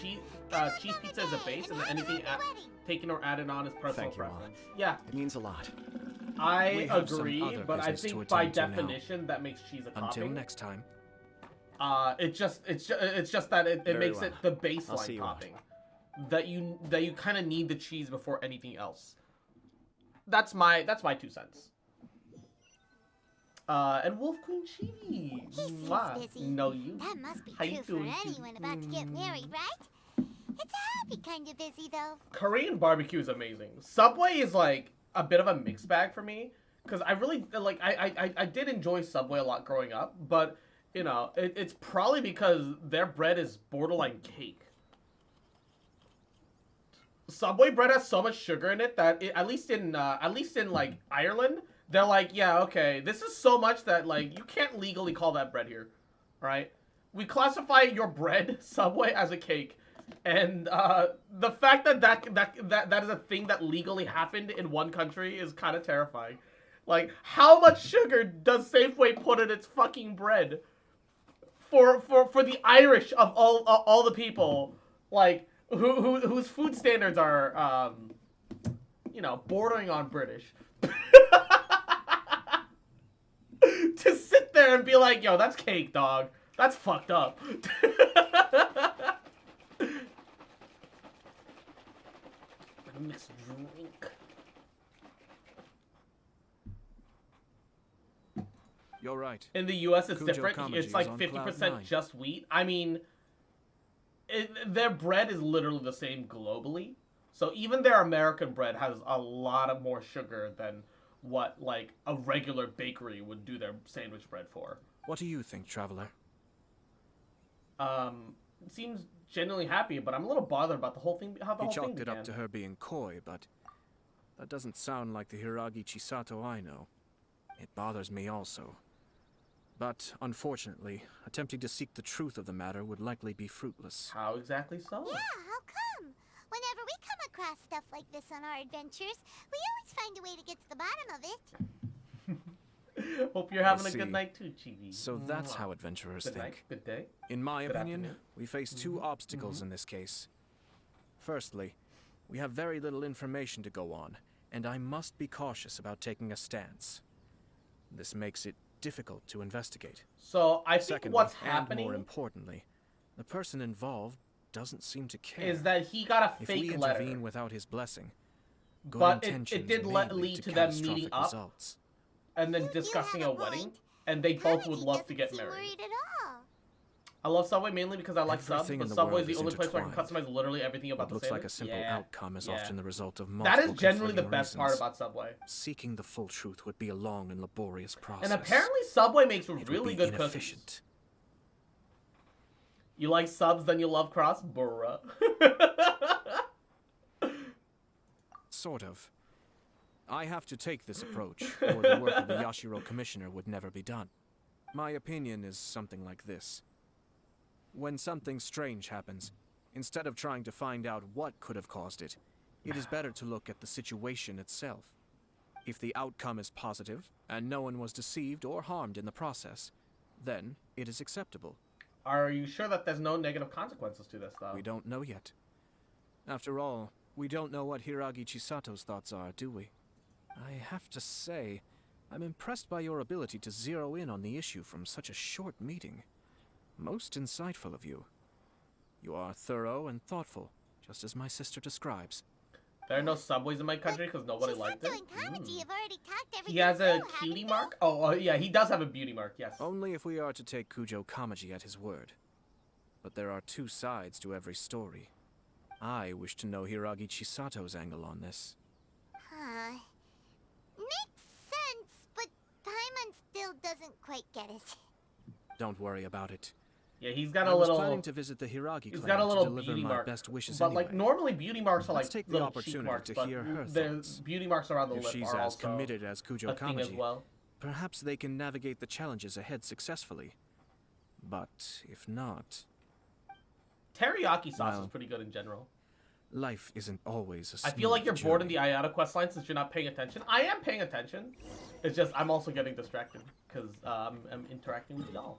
cheese pizza is a base, and anything Have a wedding. taken or added on is personal Thank you, Mom. preference. Yeah, It means a lot. I We have some agree, other but I business to think by attend to now. definition that makes cheese a Until topping. next time. It's just that it Very makes well. it the I'll see baseline you out. topping. That you kind of need the cheese before anything else. That's my 2 cents. And Wolf Queen Chibi. He seems Mwah. busy. No, you. That must be How you true for doing, Chibi? anyone about to get married, right? It's a happy kind of busy, though. Korean barbecue is amazing. Subway is like a bit of a mixed bag for me because I really like I did enjoy Subway a lot growing up, but you know it's probably because their bread is borderline cake. Subway bread has so much sugar in it that at least in like Ireland, they're like, yeah, okay, this is so much that like you can't legally call that bread here, right? We classify your bread, Subway, as a cake. And the fact that is a thing that legally happened in one country is kind of terrifying. Like, how much sugar does Safeway put in its fucking bread? For the Irish of all the people, like whose food standards are you know, bordering on British. To sit there and be like, yo, that's cake, dog. That's fucked up. Mixed drink. You're right. In the U.S., it's Kujo different. Kamaji It's is like on 50% cloud nine. just wheat. I mean, their bread is literally the same globally. So even their American bread has a lot of more sugar than what like a regular bakery would do their sandwich bread for. What do you think, traveler? It seems genuinely happy, but I'm a little bothered about the whole thing. How the He whole thing chalked it began. up to her being coy, but that doesn't sound like the Hiragi Chisato I know. It bothers me also. But unfortunately, attempting to seek the truth of the matter would likely be fruitless. How exactly so? Yeah, how come? Whenever we come across stuff like this on our adventures, we always find a way to get to the bottom of it. Hope you're having I a good see. night too, Chibi. So that's Mwah. how adventurers Good think. night. Good day. In my Good opinion, afternoon. we face two obstacles in this case. Firstly, we have very little information to go on, and I must be cautious about taking a stance. This makes it difficult to investigate. So I think Secondly, what's and happening more importantly, the person involved doesn't seem to care. is that he got a If we fake intervene letter, without his blessing, good but intentions it did may lead to them catastrophic meeting up results. and then You discussing have a a wedding, point. and they both Kamaji would love to doesn't get seem married. worried at all. I love Subway mainly because I like subs, Everything but in the Subway is world the is only place where I can intertwined. customize literally everything about What the looks like a sandwich. simple Yeah, outcome is yeah. often the result of That multiple is generally the conflicting best part reasons. about Subway. Seeking the full truth would be a long and laborious process. And apparently Subway makes it would really be good cookies. inefficient. You like subs, then you love cross? Bruh. Sort of. I have to take this approach, or the work of the Yashiro Commissioner would never be done. My opinion is something like this. When something strange happens, instead of trying to find out what could have caused it, it is better to look at the situation itself. If the outcome is positive, and no one was deceived or harmed in the process, then it is acceptable. Are you sure that there's no negative consequences to this, though? We don't know yet. After all, we don't know what Hiragi Chisato's thoughts are, do we? I have to say, I'm impressed by your ability to zero in on the issue from such a short meeting. Most insightful of you. You are thorough and thoughtful, just as my sister describes. There are no subways in my country because nobody liked it. Chisato and Kamaji have already talked everything He has a through, cutie haven't mark? Oh, yeah, he does have a beauty mark, yes. Only if we are to take Kujo Kamaji at his word. But there are two sides to every story. I wish to know Hiragi Chisato's angle on this. Huh. Makes sense, but Paimon still doesn't quite get it. Don't worry about it. Yeah, he's got I a was little... planning to visit the Hiragi He's clan got a little to deliver beauty my mark. best wishes But, anyway. like, normally beauty marks are, Let's like, take the little cheek opportunity marks, to but hear her there's thoughts. beauty marks around the If lip she's are as also committed as Kujo a thing as Kamaji, well. perhaps they can navigate the challenges ahead successfully. But if not, Teriyaki sauce is Well, pretty good in general. life isn't always a I feel like smooth you're bored in journey. the Ayada questline since you're not paying attention. I am paying attention. It's just I'm also getting distracted because I'm interacting with y'all.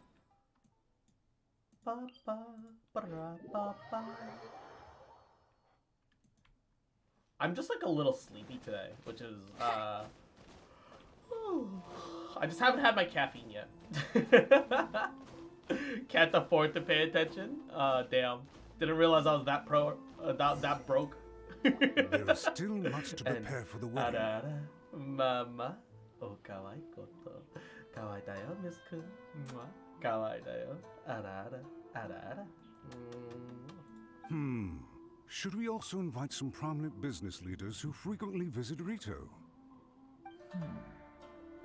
I'm just like a little sleepy today, which is I just haven't had my caffeine yet. Can't afford to pay attention. Damn. Didn't realize I was that that broke. There is still much to prepare for the wedding. Arara, mama, oh kawaii koto, kawaii da yo, Miss Kun. Mwah. Kawaii da yo, arara, arara. Should we also invite some prominent business leaders who frequently visit Rito?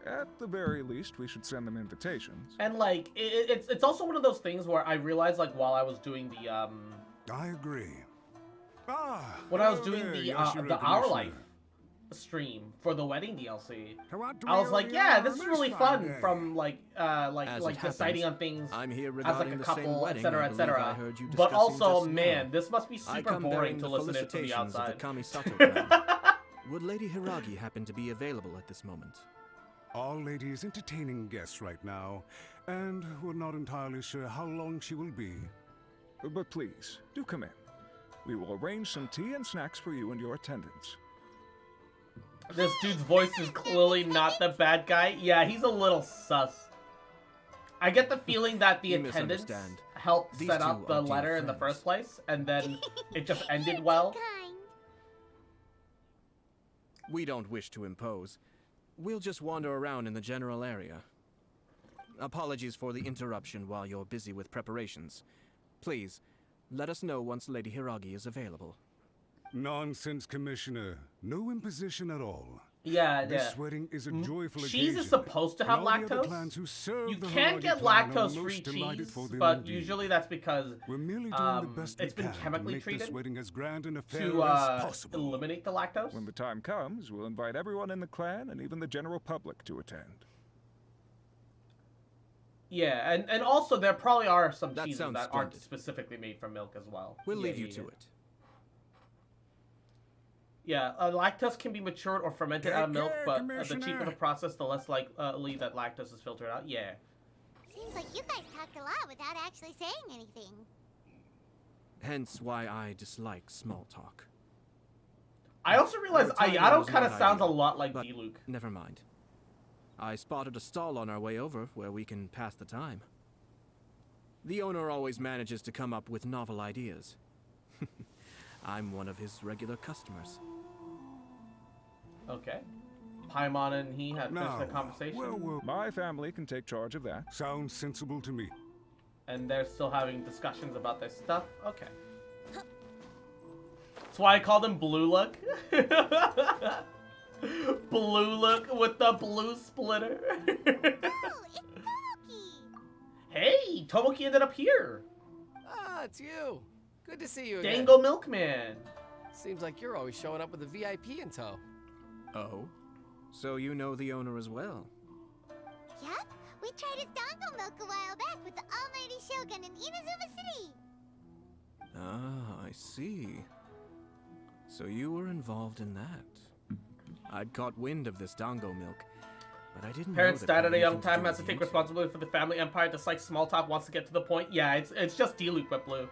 At the very least, we should send them invitations. And like, it's also one of those things where I realized like while I was doing the I agree. when I was hello doing there, the Yashiro Our Commissioner. Life stream for the wedding DLC. How do I was we like, all yeah, get this on is really this fun Friday? from like As it deciding happens, on things I'm here as like regarding a the same couple, wedding etc., I believe etc. I heard you But discussing also, just now. man, this must be I super come boring bearing to the listen to from the felicitations of outside. the Kamisato clan. Would Lady Hiragi happen to be available at this moment? Our lady is entertaining guests right now, and we're not entirely sure how long she will be. But please, do come in. We will arrange some tea and snacks for you and your attendants. This dude's voice is clearly not the bad guy. Yeah, he's a little sus. I get the feeling that the You attendants misunderstand. helped These set two up the are dear letter in the friends. first place, and then it just ended well. Kind. We don't wish to impose. We'll just wander around in the general area. Apologies for the interruption while you're busy with preparations. Please, let us know once Lady Hiragi is available. Nonsense, Commissioner. No imposition at all. Yeah, This wedding is a joyful cheese occasion. is supposed to have and all the other lactose. clans who serve You the can Hiragi get clan are lactose-free most delighted cheese, for them but indeed. usually that's because We're merely doing the best it's we been can chemically to make treated this wedding as grand and a fair to as possible. eliminate the lactose. When the time comes, we'll invite everyone in the clan and even the general public to attend. Yeah, and also there probably are some That cheeses sounds that aren't splendid. specifically made from milk as well. We'll Yeah, leave yeah, you to yeah. it. Yeah, lactose can be matured or fermented out of milk, care, but the cheaper Commissioner. the process, the less likely that lactose is filtered out. Yeah. Seems like you guys talked a lot without actually saying anything. Hence why I dislike small talk. I also realized Your timing Ayato was kind of not sounds a ideal, lot like but D-Luke. Never mind. I spotted a stall on our way over where we can pass the time. The owner always manages to come up with novel ideas. I'm one of his regular customers. Okay. Paimon and he had finished Now, their conversation, well, My family can take charge of that. sounds sensible to me. and they're still having discussions about their stuff. Okay. That's why I called him Blue Look. Blue Look with the blue splitter. Oh, it's Tomoki! Hey, Tomoki ended up here. Ah, it's you. Good to see you again. Dango Milkman. Seems like you're always showing up with a VIP in tow. Oh? So you know the owner as well? Yep, we tried his dongle milk a while back with the almighty Shogun in Inazuma City. Ah, I see. So you were involved in that. I'd caught wind of this Dango milk, but I didn't Parents know that died at a had young anything to time, do has to with take you two. responsibility for the family empire. Dislikes small talk, wants to get to the point. Yeah, it's just D-Luke but blue.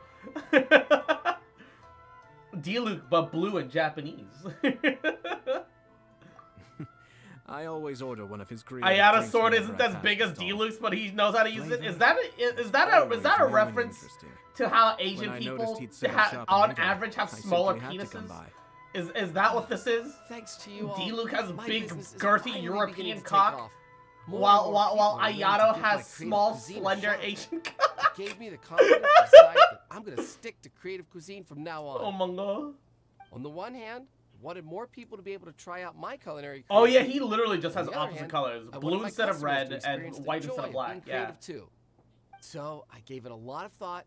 D-Luke but blue in Japanese. I always order one of his green. Ayada's sword isn't as big as D-Luke's, but he knows how to use it. Is that a reference to how Asian people on average have smaller penises? Is that what this is? Thanks to you all, D-Luke has my big, business is girthy finally European beginning to take cock, off. More and more people are willing to Ayato give my has creative small, cuisine a slender shot. Asian It cock. gave me the confidence to decide that I'm gonna stick to creative cuisine from now on. Oh my god. On the one hand, I wanted more people to be able to try out my culinary Oh yeah, creations. he literally just On has the other opposite hand, colors. I wanted Blue my instead of customers to red and experience the white joy instead of of black. being Yeah. creative too. So I gave it a lot of thought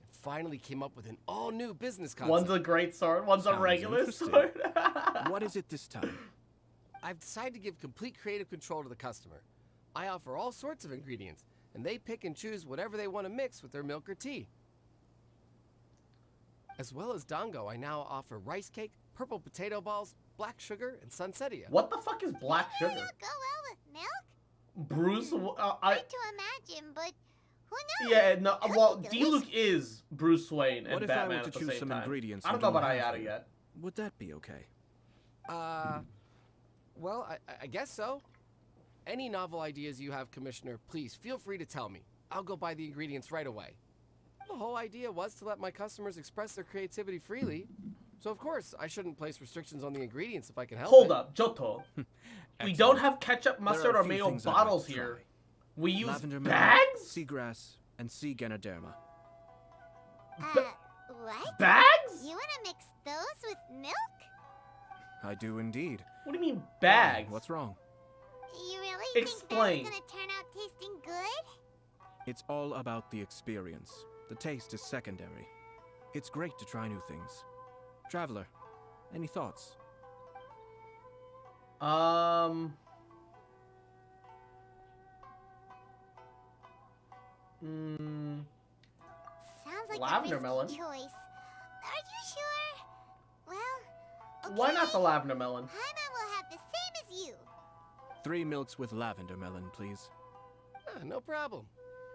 and finally came up with an all-new business concept. One's a great sword, one's a Sounds regular interesting. sword. What is it this time? I've decided to give complete creative control to the customer. I offer all sorts of ingredients, and they pick and choose whatever they want to mix with their milk or tea. As well as dango, I now offer rice cake, purple potato balls, black sugar, and sunsettia. What the fuck is black Maybe sugar? it'll go well with milk? Bruce, Hard to imagine, but who knows? yeah, no, Could be well, delicious. D-Luke is Bruce Wayne and What if I Batman were to at the choose same some time. ingredients I you don't know about don't have Ayada here? yet. Would that be okay? Well, I guess so. Any novel ideas you have, Commissioner, please feel free to tell me. I'll go buy the ingredients right away. The whole idea was to let my customers express their creativity freely. So of course, I shouldn't place restrictions on the ingredients if I can help Hold it. up, Johto. We Excellent. don't have ketchup, mustard, There are or a few mayo things I'd like bottles to here. try. We use Lavender melon, bags? seagrass, and sea ganoderma. What? Bags? You wanna mix those with milk? I do indeed. What do you mean bags? What's wrong? You really Explain. think that's gonna turn out tasting good? It's all about the experience. The taste is secondary. It's great to try new things. Traveler, any thoughts? Sounds like Lavender a risky melon. choice. Are you sure? Well, okay. Why not the lavender melon? Paimon will have the same as you. 3 milks with lavender melon, please. No problem.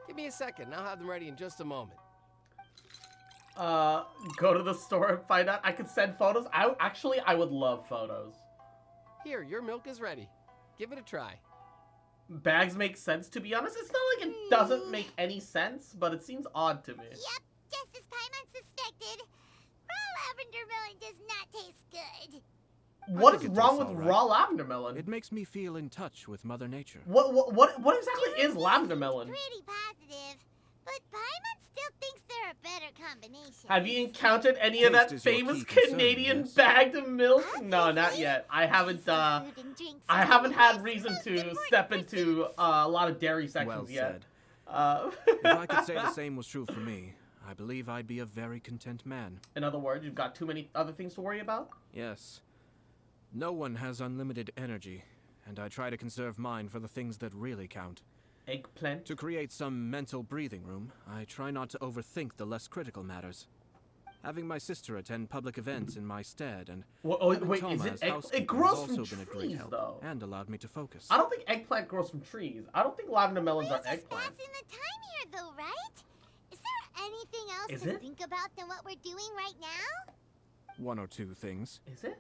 Give me a second. I'll have them ready in just a moment. Go to the store and find out. I could send photos. I would love photos. Here, your milk is ready. Give it a try. Bags make sense, to be honest. It's not like it doesn't make any sense, but it seems odd to me. Yep, just as Paimon suspected. Raw lavender melon does not taste good. What is think it wrong tastes with all right. raw lavender melon? It makes me feel in touch with Mother Nature. What exactly is lavender melon? Pretty positive, but Paimon still thinks they're a better combination. Have you encountered any of that Taste is your famous key concern, Canadian yes? bagged milk? No, Obviously. not yet. I haven't. Tasty food and drinks I is haven't had the reason most to important step into pursuits. a lot of dairy sections Well yet. said. If I could say the same was true for me, I believe I'd be a very content man. In other words, you've got too many other things to worry about? Yes. No one has unlimited energy, and I try to conserve mine for the things that really count. Eggplant? To create some mental breathing room, I try not to overthink the less critical matters. Having my sister attend public events in my stead and having Wait, Toma is it as egg? housekeeper It grows has from also been a great trees, help though. and allowed me to focus. I don't think eggplant grows from trees. I don't think lavender melons We're are just eggplant. passing the time here, though, right? Is there anything else Is to it? think about than what we're doing right now? One or two things. Is it?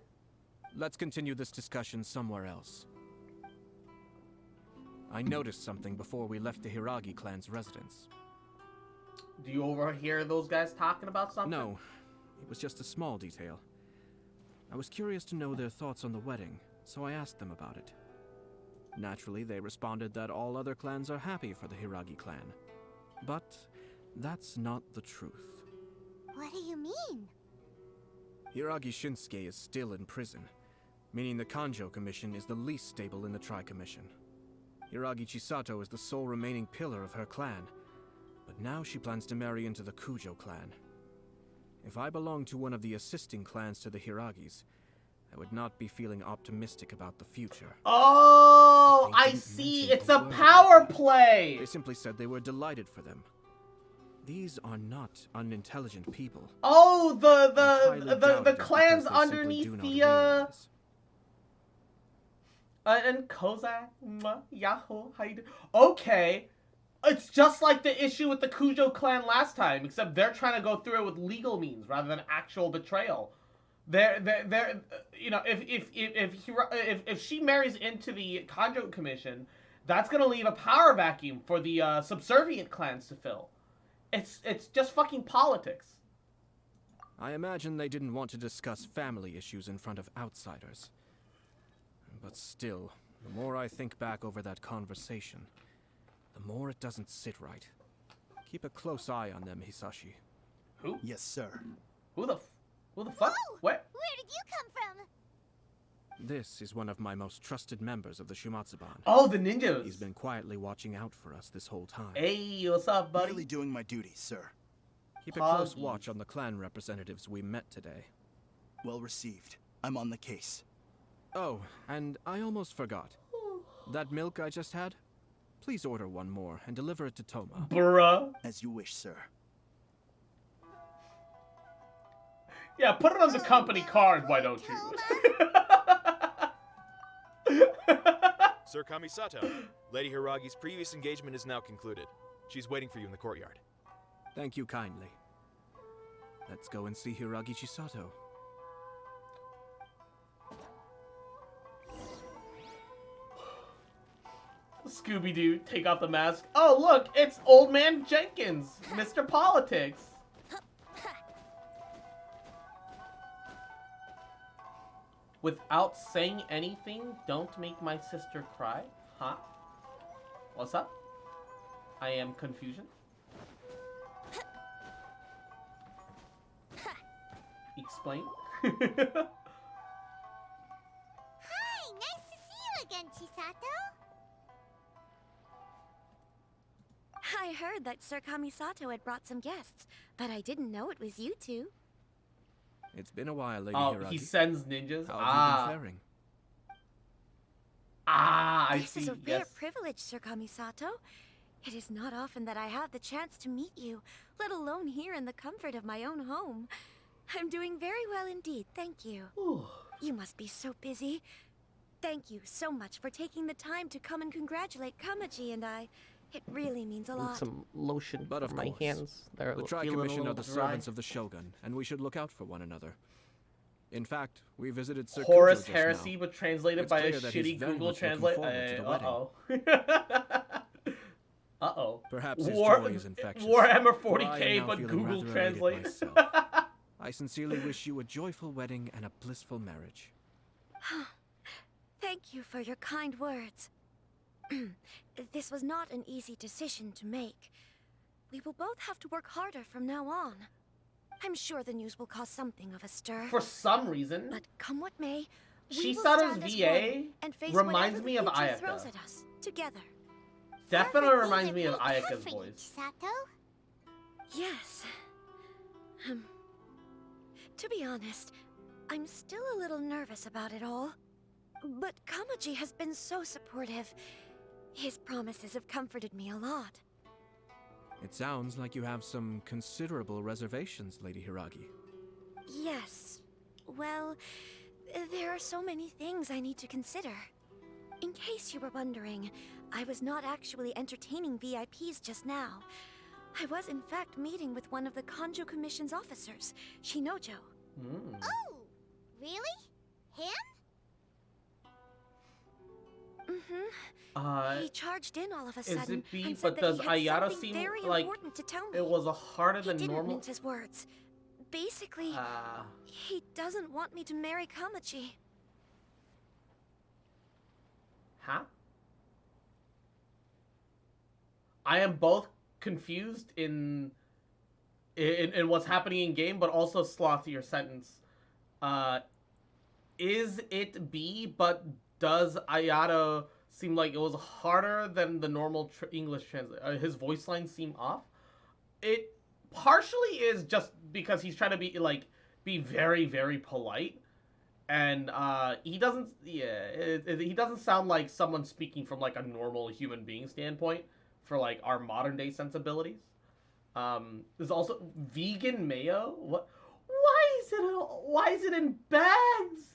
Let's continue this discussion somewhere else. I noticed something before we left the Hiragi clan's residence. Do you overhear those guys talking about something? No, it was just a small detail. I was curious to know their thoughts on the wedding, so I asked them about it. Naturally, they responded that all other clans are happy for the Hiragi clan. But that's not the truth. What do you mean? Hiragi Shinsuke is still in prison, meaning the Kanjo Commission is the least stable in the Tri-Commission. Hiragi Chisato is the sole remaining pillar of her clan, but now she plans to marry into the Kujo clan. If I belonged to one of the assisting clans to the Hiragis, I would not be feeling optimistic about the future. Oh, But they I didn't see. mention It's a word. power play. They simply said they were delighted for them. These are not unintelligent people. Oh, I highly doubt the it is clans because they simply underneath do not the realize. And Kozak, Yahoo, how you do? Okay, it's just like the issue with the Kujo clan last time, except they're trying to go through it with legal means rather than actual betrayal. They're you know, if she marries into the Kanjo Commission, that's gonna leave a power vacuum for the subservient clans to fill. It's just fucking politics. I imagine they didn't want to discuss family issues in front of outsiders. But still, the more I think back over that conversation, the more it doesn't sit right. Keep a close eye on them, Hisashi. Who? Yes, sir. Who the fuck? Whoa! Where? Where did you come from? This is one of my most trusted members of the Shumatsuban. Oh, the ninjas. He's been quietly watching out for us this whole time. Hey, what's up, buddy? Merely doing my duties, sir. Keep a close Poggy. watch on the clan representatives we met today. Well received. I'm on the case. Oh, and I almost forgot. That milk I just had? Please order one more and deliver it to Toma. Bruh. As you wish, sir. Yeah, put it on the company card, why don't you? Sir Kamisato, Lady Hiragi's previous engagement is now concluded. She's waiting for you in the courtyard. Thank you kindly. Let's go and see Hiragi Chisato. Scooby-Doo, take off the mask. Oh, look, it's Old Man Jenkins, Mr. Politics. Without saying anything, don't make my sister cry. Huh? What's up? I am confusion. Explain. Hi, nice to see you again, Chisato. I heard that Sir Kamisato had brought some guests, but I didn't know it was you two. It's been a while, Lady Oh, Hiragi. he sends ninjas? How have you been faring? I This see. is a rare Yes. privilege, Sir Kamisato. It is not often that I have the chance to meet you, let alone here in the comfort of my own home. I'm doing very well indeed, thank you. You must be so busy. Thank you so much for taking the time to come and congratulate Kamaji and I. It really means a Need lot. some lotion But for of my course, hands. They're the feeling a Tri-Commission little are the dry. servants of the Shogun, and we should look out for one another. In fact, we visited Sir Horus Kujo just Heresy, now. but translated It's by a clear that he's shitty very Google much looking Translate. forward to the wedding. Uh-oh. Uh-oh. Perhaps his War, joy is infectious. Warhammer for I am 40k, now but feeling Google rather elated Translate. myself. I sincerely wish you a joyful wedding and a blissful marriage. Thank you for your kind words. This was not an easy decision to make. We will both have to work harder from now on. I'm sure the news will cause something of a stir. For some reason, But come what may, Shisada's VA reminds me of Ayaka. Throws at us, together. Definitely Perfect reminds me of user Ayaka's preference, voice. Sato? Yes. To be honest, I'm still a little nervous about it all. But Kamaji has been so supportive. His promises have comforted me a lot. It sounds like you have some considerable reservations, Lady Hiragi. Yes. Well, there are so many things I need to consider. In case you were wondering, I was not actually entertaining VIPs just now. I was in fact meeting with one of the Kanjo Commission's officers, Shinojo. Oh, really? Him? He charged in all of a sudden Is it B, and said but that does he had Ayara something seem very like important to tell me. it was a harder He than didn't normal? mince his words. Basically, he doesn't want me to marry Kamaji. Huh? I am both confused in what's happening in game, but also sloth to your sentence. Is it B, but does Ayada seem like it was harder than the normal English translation? His voice lines seem off. It partially is just because he's trying to be very, very polite, and he doesn't. Yeah, he doesn't sound like someone speaking from like a normal human being standpoint for like our modern day sensibilities. There's also vegan mayo. What? Why is it in bags?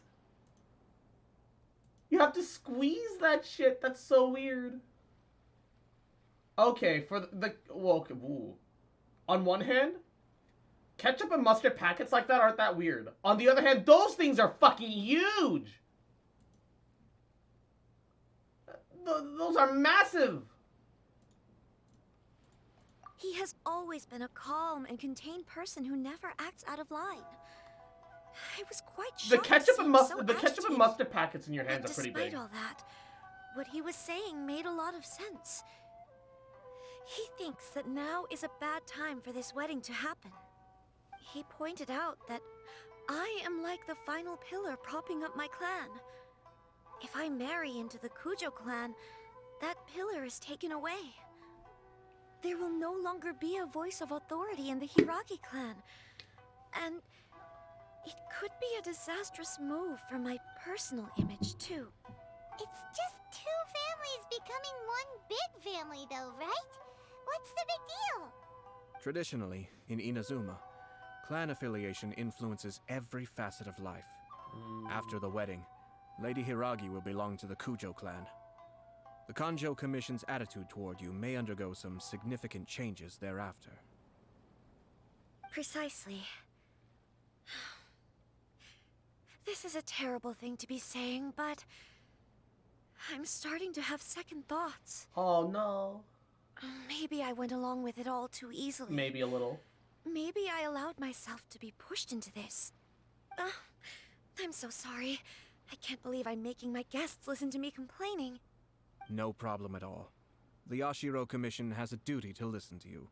You have to squeeze that shit. That's so weird. Okay, for okay, ooh. On one hand, ketchup and mustard packets like that aren't that weird. On the other hand, those things are fucking huge. Those are massive. He has always been a calm and contained person who never acts out of line. I was quite shocked. The ketchup to and see him so ketchup and agitated. mustard packets in your hands But are pretty big. despite all that, what he was saying made a lot of sense. He thinks that now is a bad time for this wedding to happen. He pointed out that I am like the final pillar propping up my clan. If I marry into the Kujo clan, that pillar is taken away. There will no longer be a voice of authority in the Hiragi clan. And it could be a disastrous move for my personal image, too. It's just two families becoming one big family, though, right? What's the big deal? Traditionally, in Inazuma, clan affiliation influences every facet of life. After the wedding, Lady Hiragi will belong to the Kujo clan. The Kanjo Commission's attitude toward you may undergo some significant changes thereafter. Precisely. This is a terrible thing to be saying, but I'm starting to have second thoughts. Oh no. Maybe I went along with it all too easily. Maybe a little. Maybe I allowed myself to be pushed into this. I'm so sorry. I can't believe I'm making my guests listen to me complaining. No problem at all. The Ashiro Commission has a duty to listen to you.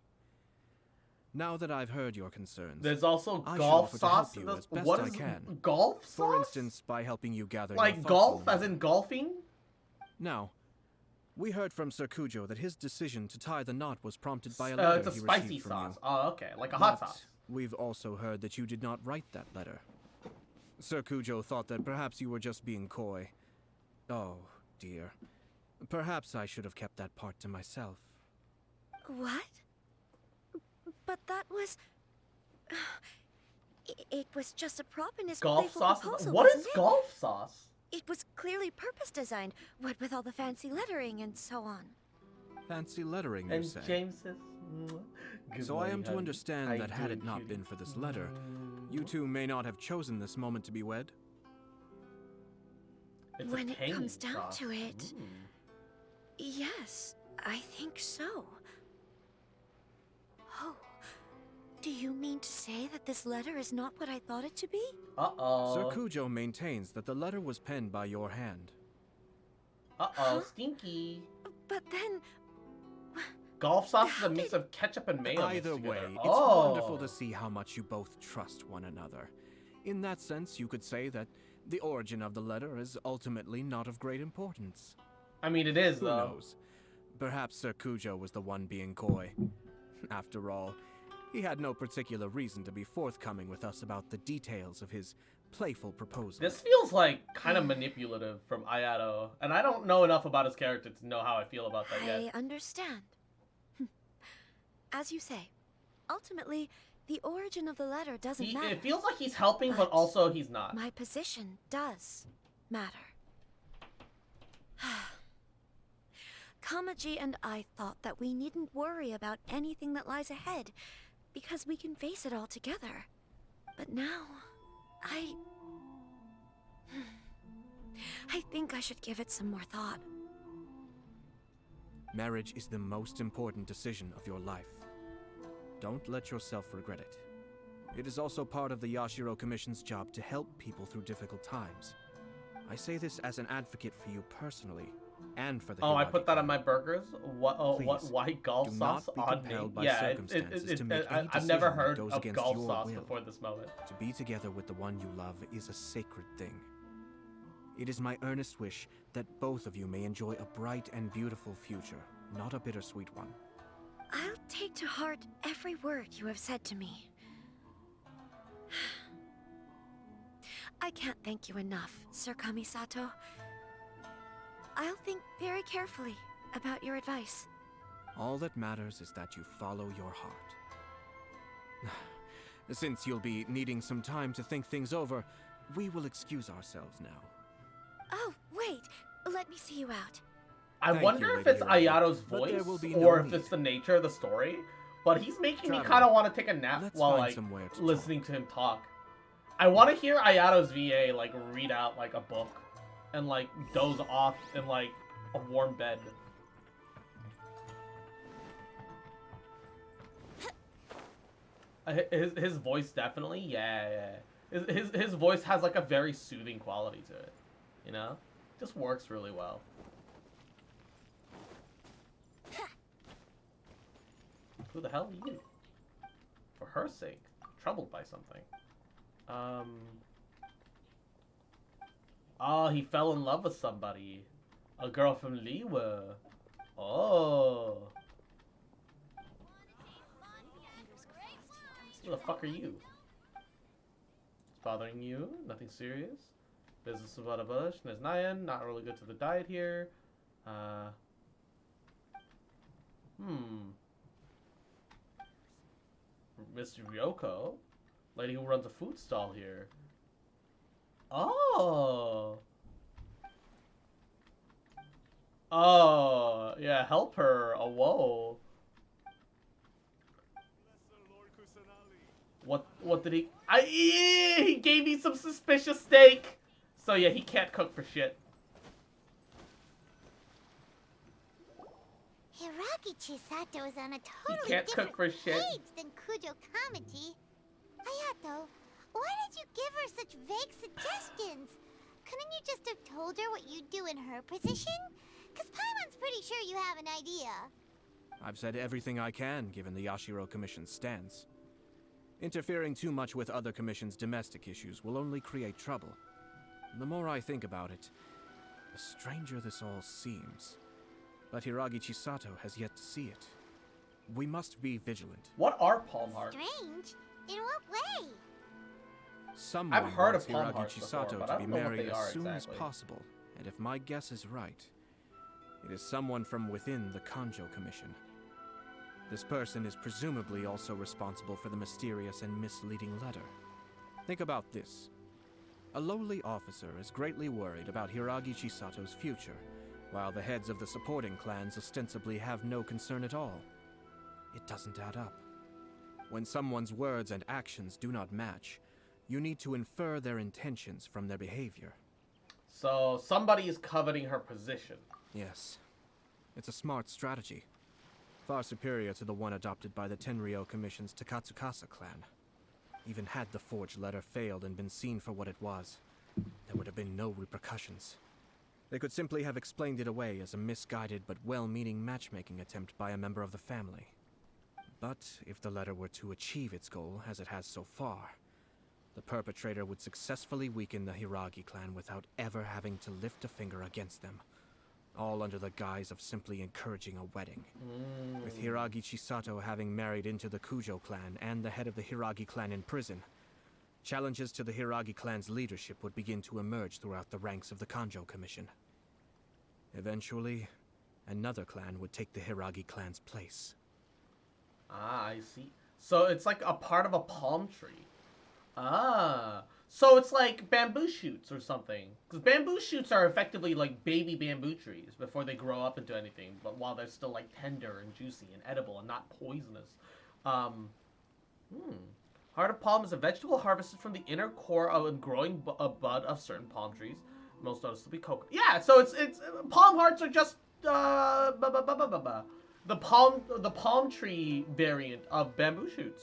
Now that I've heard your concerns, there's also I golf shall sauce. offer to help you as best What I is can. golf sauce? For instance, by helping you gather like your thoughts golf, on the as in golfing. Now, we heard from Sir Kujo that his decision to tie the knot was prompted by a letter It's a he spicy received from sauce. you. Oh, okay, like a hot But sauce. we've also heard that you did not write that letter. Sir Kujo thought that perhaps you were just being coy. Oh, dear. Perhaps I should have kept that part to myself. What? But that was... It was just a prop in his Golf playful sauce? proposal, What is wasn't it? golf sauce? It was clearly purpose designed, what with all the fancy lettering and so on. Fancy lettering, you And say? James says, "Good So I am morning, to honey. understand How that you had doing, it not cutie?" been for this letter, you two may not have chosen this moment to be wed? It's When a it tangy comes down sauce. to it, yes, I think so. Oh, Do you mean to say that this letter is not what I thought it to be? Uh-oh. Sir Kujo maintains that the letter was penned by your hand. Uh-oh, Huh? stinky. But then... Golf sauce is a mix of ketchup and mayo. Either mixed way, together. it's Oh. wonderful to see how much you both trust one another. In that sense, you could say that the origin of the letter is ultimately not of great importance. I mean, it is, Who though. knows? Perhaps Sir Kujo was the one being coy. After all, he had no particular reason to be forthcoming with us about the details of his playful proposal. This feels like kind of manipulative from Ayato, and I don't know enough about his character to know how I feel about that yet. I understand. As you say, ultimately, the origin of the letter doesn't matter. It feels like he's helping, but also he's not. My position does matter. Kamaji and I thought that we needn't worry about anything that lies ahead, because we can face it all together. But now, I think I should give it some more thought. Marriage is the most important decision of your life. Don't let yourself regret it. It is also part of the Yashiro Commission's job to help people through difficult times. I say this as an advocate for you personally, and for the Oh, I Hiragi put that on clan. my burgers? What? Oh, what? Please, Why golf do sauce not be on me? compelled by Yeah, circumstances to make any I've never decision that heard goes of against golf your sauce will. before this moment. To be together with the one you love is a sacred thing. It is my earnest wish that both of you may enjoy a bright and beautiful future, not a bittersweet one. I'll take to heart every word you have said to me. I can't thank you enough, Sir Kamisato. I'll think very carefully about your advice. All that matters is that you follow your heart. Since you'll be needing some time to think things over, we will excuse ourselves now. Oh, wait. Let me see you out. I Thank wonder you, if Lady it's Hiragi, Ayato's but there voice will be or no if need. it's the nature of the story, but he's making me Traveler, kind of want to take a nap let's while find like somewhere to listening to him talk. I want to hear Ayato's VA like read out like a book and like doze off in like a warm bed. His voice definitely, yeah. His voice has like a very soothing quality to it, you know? Just works really well. Who the hell are you? For her sake, troubled by something. Oh, he fell in love with somebody. A girl from Liwa. Oh. Who the fuck are you? It's bothering you? Nothing serious? Business about a bush. There's Nayan. Not really good to the diet here. Miss Ryoko? Lady who runs a food stall here. Oh. Oh, yeah, help her. Oh, whoa. What did he... he gave me some suspicious steak. So yeah, he can't cook for shit. Hiragi Chisato is on a totally can't different cook for shit. page than Kujo Kamaji. Hayato, why did you give her such vague suggestions? Couldn't you just have told her what you'd do in her position? Because Paimon's pretty sure you have an idea. I've said everything I can, given the Yashiro Commission's stance. Interfering too much with other commission's domestic issues will only create trouble. The more I think about it, the stranger this all seems. But Hiragi Chisato has yet to see it. We must be vigilant. What are palm hearts? Strange? In what way? Someone I've heard wants of palm Hiragi hearts before, Chisato but I to be don't know what married they as are soon exactly. as possible, and if my guess is right, it is someone from within the Kanjo Commission. This person is presumably also responsible for the mysterious and misleading letter. Think about this. A lowly officer is greatly worried about Hiragi Chisato's future, while the heads of the supporting clans ostensibly have no concern at all. It doesn't add up. When someone's words and actions do not match, you need to infer their intentions from their behavior. So somebody is coveting her position. Yes. It's a smart strategy. far superior to the one adopted by the Tenryou Commission's Takatsukasa clan. Even had the forged letter failed and been seen for what it was, there would have been no repercussions. They could simply have explained it away as a misguided but well-meaning matchmaking attempt by a member of the family. But if the letter were to achieve its goal, as it has so far, the perpetrator would successfully weaken the Hiragi clan without ever having to lift a finger against them, all under the guise of simply encouraging a wedding. With Hiragi Chisato having married into the Kujo clan and the head of the Hiragi clan in prison, challenges to the Hiragi clan's leadership would begin to emerge throughout the ranks of the Kanjo Commission. Eventually, another clan would take the Hiragi clan's place. Ah, I see. So it's like a part of a palm tree. Ah. So it's like bamboo shoots or something. Because bamboo shoots are effectively like baby bamboo trees before they grow up into anything, but while they're still like tender and juicy and edible and not poisonous. Heart of palm is a vegetable harvested from the inner core of a growing bud of certain palm trees, most noticeably cocoa. Yeah, so it's palm hearts are just the palm tree variant of bamboo shoots.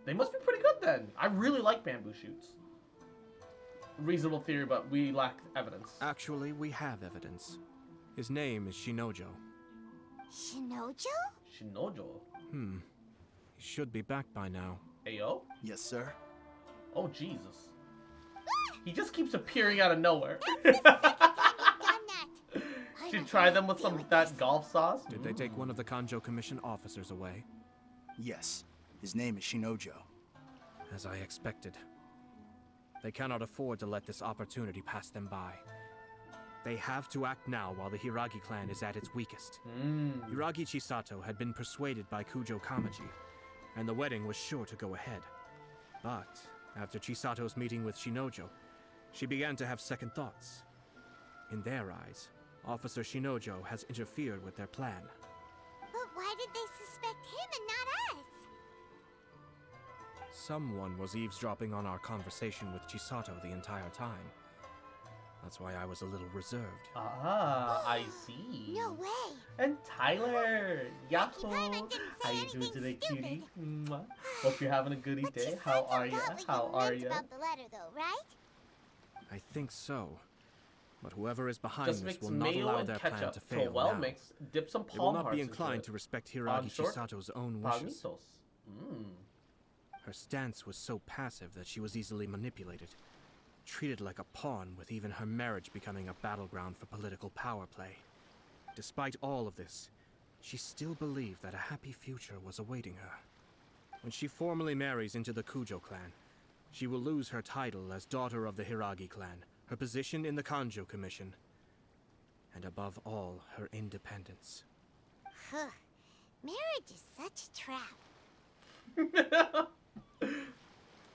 They must be pretty good then. I really like bamboo shoots. Reasonable theory, but we lack evidence. Actually, we have evidence. His name is Shinojo. Shinojo? Shinojo? He should be back by now. Ayo? Yes, sir. Oh, Jesus. He just keeps appearing out of nowhere. Should try them with some that golf sauce? Did they take one of the Kanjo Commission officers away? Yes. His name is Shinojo. As I expected. They cannot afford to let this opportunity pass them by. They have to act now while the Hiragi clan is at its weakest. Hiragi Chisato had been persuaded by Kujo Kamaji, and the wedding was sure to go ahead. But after Chisato's meeting with Shinojo, she began to have second thoughts. In their eyes, Officer Shinojo has interfered with their plan. But why did they suspect him and not us? Someone was eavesdropping on our conversation with Chisato the entire time. That's why I was a little reserved. Ah, I see. No way. And Tyler, Yahoo! How you doing today, cutie? Mwah. Hope you're having a goody day. How are ya? How are ya? About the letter, though, right? I think so. But whoever is behind Just this mix will not mayo allow and their plan ketchup to to fail a well now. mix. Dip some They will palm not hearts be into inclined it. to respect Hiragi short, Chisato's own wishes. palmitos. Her stance was so passive that she was easily manipulated, treated like a pawn, with even her marriage becoming a battleground for political power play. Despite all of this, she still believed that a happy future was awaiting her. When she formally marries into the Kujo clan, she will lose her title as daughter of the Hiragi clan, her position in the Kanjo Commission, and above all, her independence. Huh. Marriage is such a trap.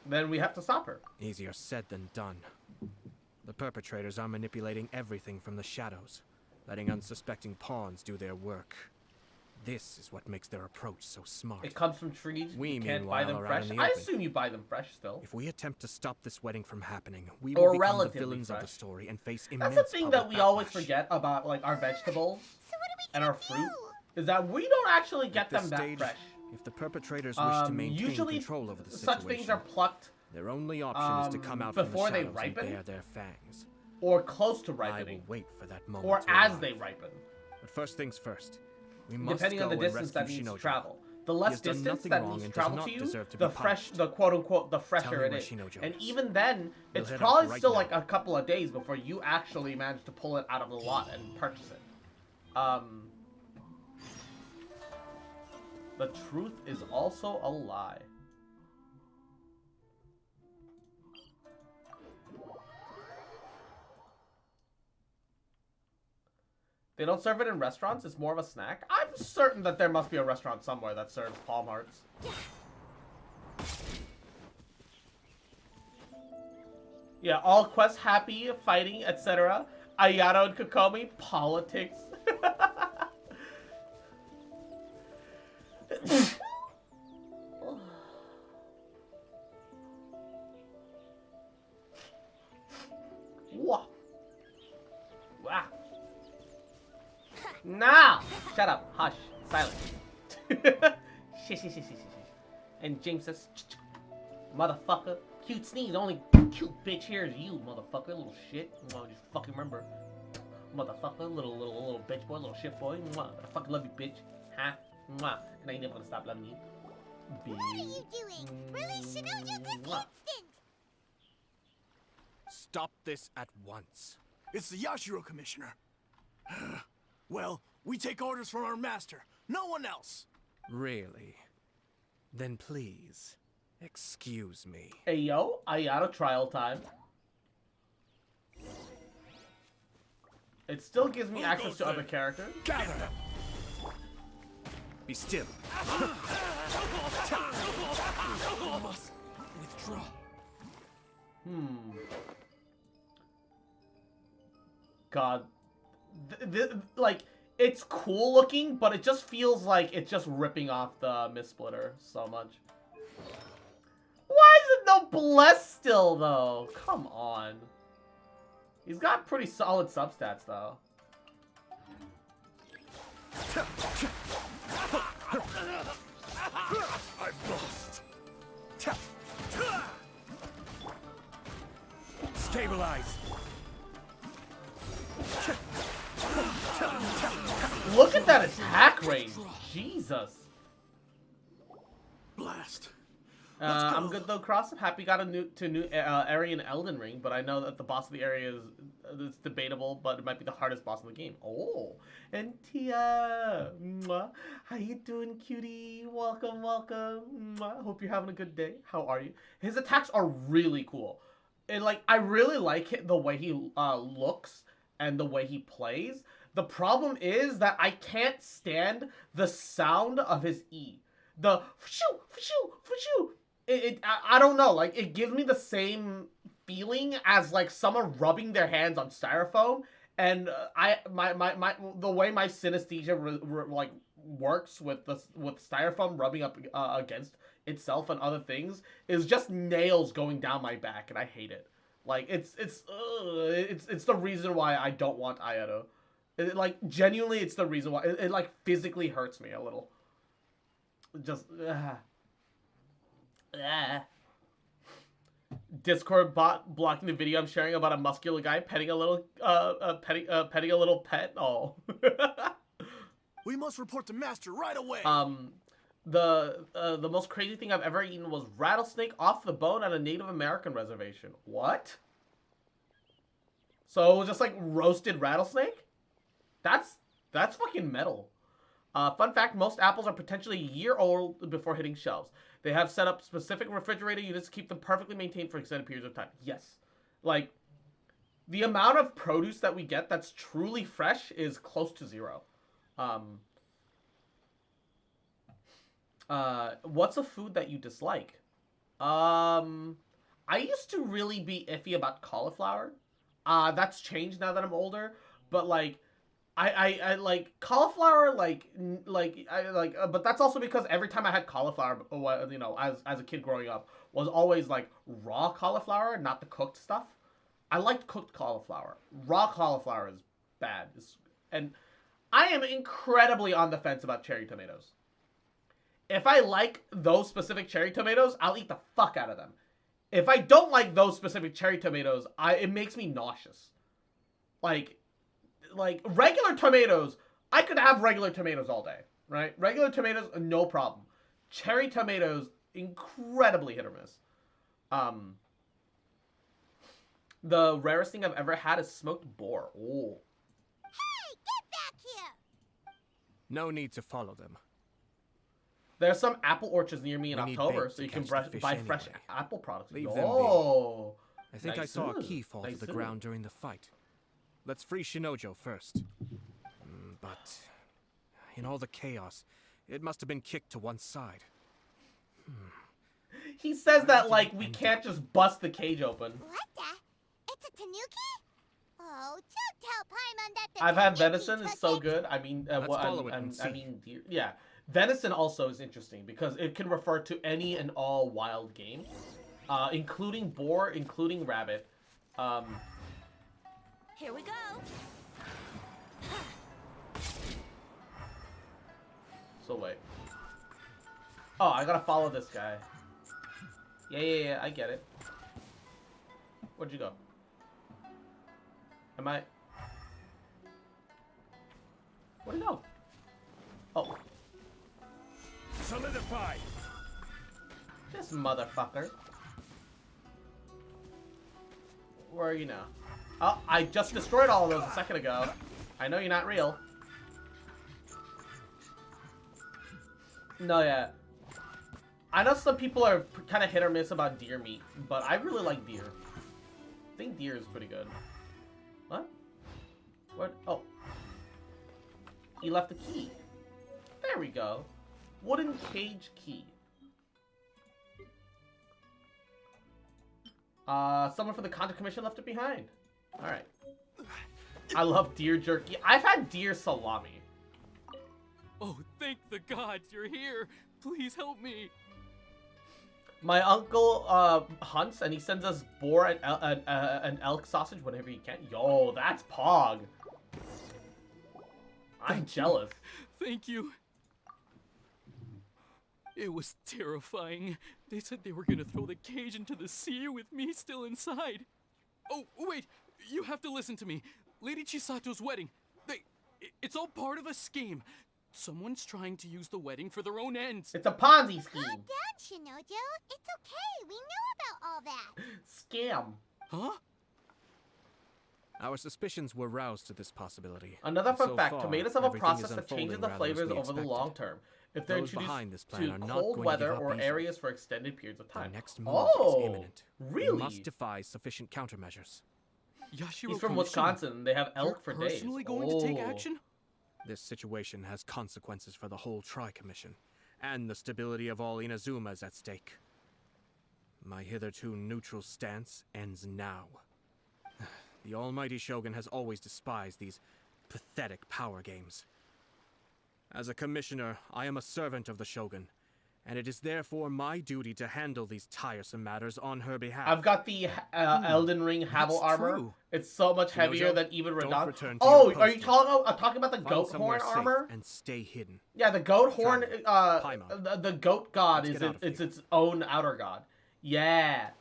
Then we have to stop her. Easier said than done. The perpetrators are manipulating everything from the shadows, letting unsuspecting pawns do their work. This is what makes their approach so smart. It comes from trees. We, You can't buy them meanwhile, are out fresh. in the I open. assume you buy them fresh still. If we attempt to stop this wedding from happening, we Or will become the relatively villains of the fresh. story and face immense That's the thing that public we always backlash. forget about like our vegetables So what are we and gonna our do? fruit is that we don't actually get At this them that stage, fresh. if the perpetrators wish to maintain Usually, control over the such situation, things are plucked their only option is to come out before from the they shadows ripen? and bare their fangs. or close to I will ripening, wait for that moment or to as arrive. they ripen, But first things first. We must depending go on the and distance that rescue needs Shinojo. to travel. The He less has done distance nothing that wrong needs to and does travel not to you, deserve to the be fresh, punished. the quote unquote, the Tell fresher me it where is. Shinojo And is. even then, We'll it's head probably off right still now. like a couple of days before you actually manage to pull it out of the lot and purchase it. The truth is also a lie. They don't serve it in restaurants, it's more of a snack. I'm certain that there must be a restaurant somewhere that serves palm hearts. Yeah, all quests, happy, fighting, etc. Ayato and Kokomi, politics. Wow. Wow. Now! Shut up. Hush. Silence. Shit. And James says, motherfucker, cute sneeze. Only cute bitch here is you, motherfucker, little shit. Just fucking remember, motherfucker, little bitch boy, little shit boy. I fucking love you, bitch. Huh? And I ain't never gonna stop loving you. What are you doing? Release Shinojo this instant! Stop this at once. It's the Yashiro Commissioner. Well, we take orders from our master. No one else. Really? Then please, excuse me. Hey yo, Ayato trial time. It still gives me access to other characters. Gather! Be still. Must withdraw. God. Like, it's cool looking, but it just feels like it's just ripping off the Mist Splitter so much. Why is it no Bless still, though? Come on. He's got pretty solid substats, though. I've lost. Stabilize. Look at that attack range. Jesus. Blast. I'm good though, Cross. I'm happy got a new area in Elden Ring, but I know that the boss of the area is it's debatable, but it might be the hardest boss in the game. Oh, and Tia, mwah. How you doing, cutie? Welcome. Mwah. Hope you're having a good day. How are you? His attacks are really cool, and like I really like the way he looks and the way he plays. The problem is that I can't stand the sound of his E. The shoo, shoo, shoo. I don't know, like, it gives me the same feeling as, like, someone rubbing their hands on styrofoam, and the way my synesthesia, like, works with styrofoam rubbing up against itself and other things is just nails going down my back, and I hate it. Like, it's the reason why I don't want Ayato. Like, genuinely, it's the reason why. It like, physically hurts me a little. Just, Discord bot blocking the video I'm sharing about a muscular guy petting a little petting a little pet. Oh. We must report to Master right away. The most crazy thing I've ever eaten was rattlesnake off the bone at a Native American reservation. What? So it was just like roasted rattlesnake? That's fucking metal. Fun fact, most apples are potentially a year old before hitting shelves. They have set up specific refrigerator units to keep them perfectly maintained for extended periods of time. Yes. Like, the amount of produce that we get that's truly fresh is close to zero. What's a food that you dislike? I used to really be iffy about cauliflower. That's changed now that I'm older, but like, I like cauliflower, but that's also because every time I had cauliflower, you know, as a kid growing up, was always like raw cauliflower, not the cooked stuff. I liked cooked cauliflower. Raw cauliflower is bad. And I am incredibly on the fence about cherry tomatoes. If I like those specific cherry tomatoes, I'll eat the fuck out of them. If I don't like those specific cherry tomatoes, it makes me nauseous. Like regular tomatoes, I could have regular tomatoes all day, right? Regular tomatoes, no problem. Cherry tomatoes, incredibly hit or miss. The rarest thing I've ever had is smoked boar. Oh. Hey, get back here! No need to follow them. There's some apple orchards near me in We need October, bait so to you can catch the buy fish fresh anyway. apple products. Leave them be. Oh. I think I saw a key fall to the ground during the fight. Let's free Shinojo first. But in all the chaos, it must have been kicked to one side. He says that like we can't just bust the cage open. What the? It's a tanuki? Oh, don't tell Paimon that the I've had tanuki venison, took it's so it. good. I mean, Let's follow it and I see. mean, deer. Yeah, venison also is interesting because it can refer to any and all wild game, including boar, including rabbit. Here we go. So wait. Oh, I gotta follow this guy. Yeah, I get it. Where'd you go? Am I... Where'd he go? Oh. Solidify! This motherfucker. Where are you now? Oh, I just destroyed all of those a second ago. I know you're not real. No, yeah. I know some people are kind of hit or miss about deer meat, but I really like deer. I think deer is pretty good. What? What? Oh. He left the key. There we go. Wooden cage key. Someone from the content commission left it behind. Alright. I love deer jerky. I've had deer salami. Oh, thank the gods you're here. Please help me. My uncle hunts and he sends us boar and elk sausage whenever he can. Yo, that's pog. I'm jealous. Thank you. It was terrifying. They said they were gonna throw the cage into the sea with me still inside. Oh, wait. You have to listen to me. Lady Chisato's wedding. It's all part of a scheme. Someone's trying to use the wedding for their own ends. It's a Ponzi scheme. Calm down, Shinojo. It's okay. We know about all that. Scam. Huh? Our suspicions were roused to this possibility. Another fun So fact, far, tomatoes have a everything process is that changes unfolding the rather as flavors we over the expected. long term. If they're Those introduced behind this plan to are not cold going to weather give up or easily. areas for extended periods of time. The next move Oh, is imminent. really? We must devise sufficient countermeasures. Yashiro He's from Commissioner, Wisconsin. They have elk you're for days. personally going to take Oh. action? This situation has consequences for the whole Tri-Commission, and the stability of all Inazuma is at stake. My hitherto neutral stance ends now. The almighty Shogun has always despised these pathetic power games. As a commissioner, I am a servant of the Shogun, and it is therefore my duty to handle these tiresome matters on her behalf. I've got the Elden Ring Havel that's armor. true. It's so much heavier Shinojo, than even don't Radon. return to Oh, your are you post talking about the Find goat somewhere horn safe armor? and stay hidden. Yeah, the goat horn. Charlie, Paimon, The goat god let's is get out of it's its own outer god. Yeah.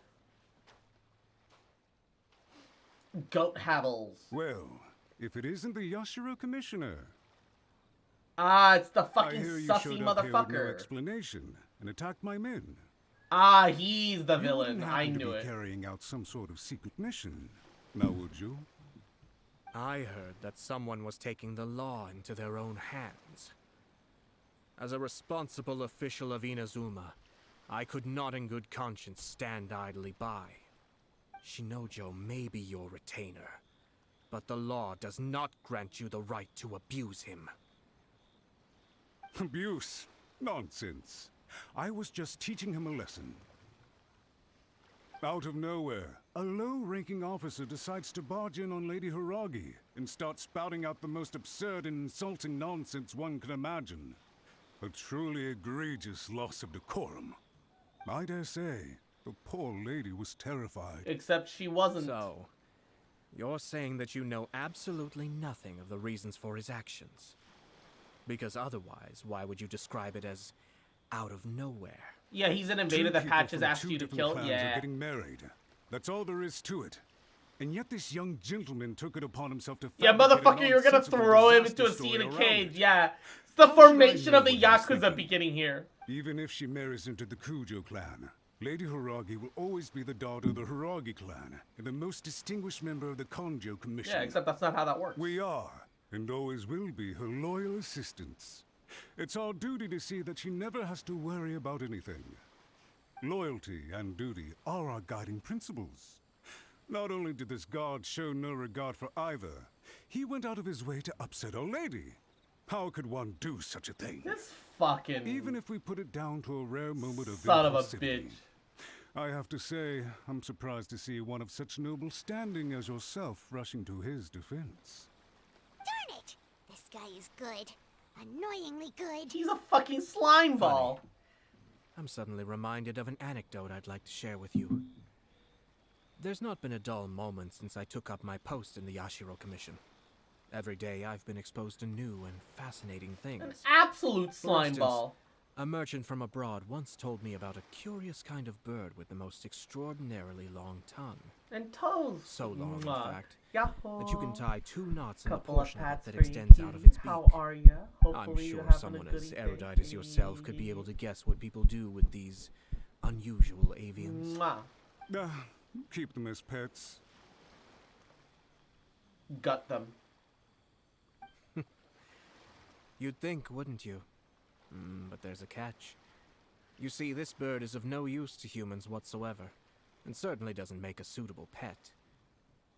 Goat Havels. Well, if it isn't the Yashiro Commissioner. Ah, it's the I fucking hear you sussy showed up here with no motherfucker. explanation and attacked my men. Ah, he's the You villain. wouldn't I happen to knew be it. carrying out some sort of secret mission, now would you? I heard that someone was taking the law into their own hands. As a responsible official of Inazuma, I could not in good conscience stand idly by. Shinojo may be your retainer, but the law does not grant you the right to abuse him. Abuse? Nonsense. I was just teaching him a lesson. Out of nowhere, a low-ranking officer decides to barge in on Lady Hiragi and start spouting out the most absurd and insulting nonsense one can imagine. A truly egregious loss of decorum. I dare say, the poor lady was terrified. Except she wasn't. So, you're saying that you know absolutely nothing of the reasons for his actions. Because otherwise, why would you describe it as out of nowhere? Yeah, he's an invader Two that people Patches from asked two you to different kill. clans are Yeah. getting married. That's all there is to it. And yet this young gentleman took it upon himself to Yeah, fabricate a motherfucker, you're gonna nonsensical throw him disaster into a sea in story a around cage. it. Yeah. It's the How should I formation know of the what he's Yakuza thinking? beginning here. Even if she marries into the Kujo clan, Lady Hiragi will always be the daughter of the Hiragi clan and the most distinguished member of the Konjo Commission. Yeah, except that's not how that works. We are, and always will be, her loyal assistants. It's our duty to see that she never has to worry about anything. Loyalty and duty are our guiding principles. Not only did this guard show no regard for either, he went out of his way to upset our lady. How could one do such a thing? This fucking Even if we put it down to a rare moment of son of a impulsivity. bitch. I have to say, I'm surprised to see one of such noble standing as yourself rushing to his defense. Darn it! This guy is good. Annoyingly good. He's a fucking slime ball. I'm suddenly reminded of an anecdote I'd like to share with you. There's not been a dull moment since I took up my post in the Yashiro Commission. Every day I've been exposed to new and fascinating things. An absolute For slime instance, ball. A merchant from abroad once told me about a curious kind of bird with the most extraordinarily long tongue. And toes. So long, in Mwah. fact, Yahoo. that you can tie 2 knots in the Couple of portion of it pats that for you, extends out of cutie. its beak. How are ya? I'm Hopefully you're sure having someone a goody as day. erudite as yourself could be able to guess what people do with these unusual avians. Mwah. Keep them as pets. Gut them. You'd think, wouldn't you? But there's a catch. You see, this bird is of no use to humans whatsoever, and certainly doesn't make a suitable pet.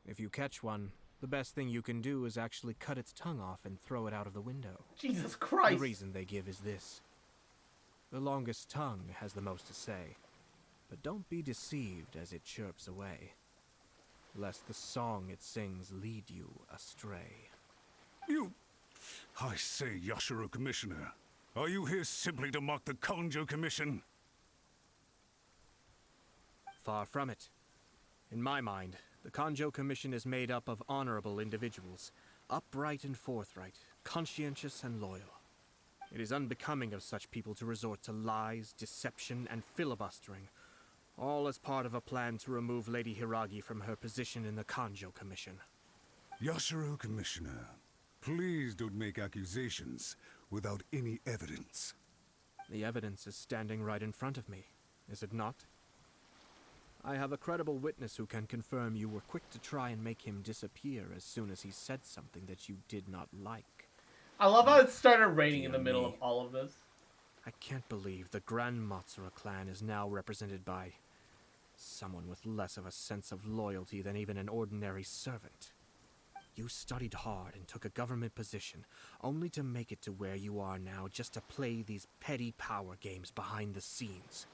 If you catch one, the best thing you can do is actually cut its tongue off and throw it out of the window. Jesus Christ! The reason they give is this. The longest tongue has the most to say, but don't be deceived as it chirps away, lest the song it sings lead you astray. I say, Yashiro Commissioner, are you here simply to mock the Kanjo Commission? Far from it. In my mind, the Kanjo Commission is made up of honorable individuals, upright and forthright, conscientious and loyal. It is unbecoming of such people to resort to lies, deception, and filibustering, all as part of a plan to remove Lady Hiragi from her position in the Kanjo Commission. Yashiro Commissioner, please don't make accusations without any evidence. The evidence is standing right in front of me, is it not? I have a credible witness who can confirm you were quick to try and make him disappear as soon as he said something that you did not like. I love how it started raining in the Dear middle me. of all of this. I can't believe the Grand Matsura clan is now represented by someone with less of a sense of loyalty than even an ordinary servant. You studied hard and took a government position, only to make it to where you are now just to play these petty power games behind the scenes.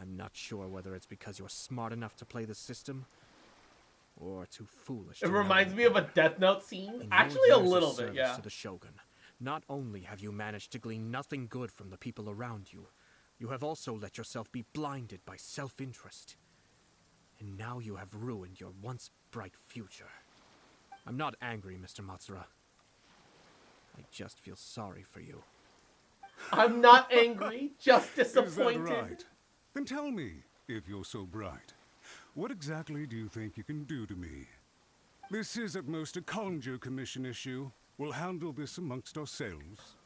I'm not sure whether it's because you're smart enough to play the system, or too foolish to It know reminds me of a Death Note scene. In your Actually, a years of little bit, service yeah. to the Shogun, not only have you managed to glean nothing good from the people around you, you have also let yourself be blinded by self-interest. And now you have ruined your once bright future. I'm not angry, Mr. Matsura. I just feel sorry for you. I'm not angry, just Is that disappointed. right? Then tell me, if you're so bright, what exactly do you think you can do to me? This is at most a Kanjo Commission issue. We'll handle this amongst ourselves.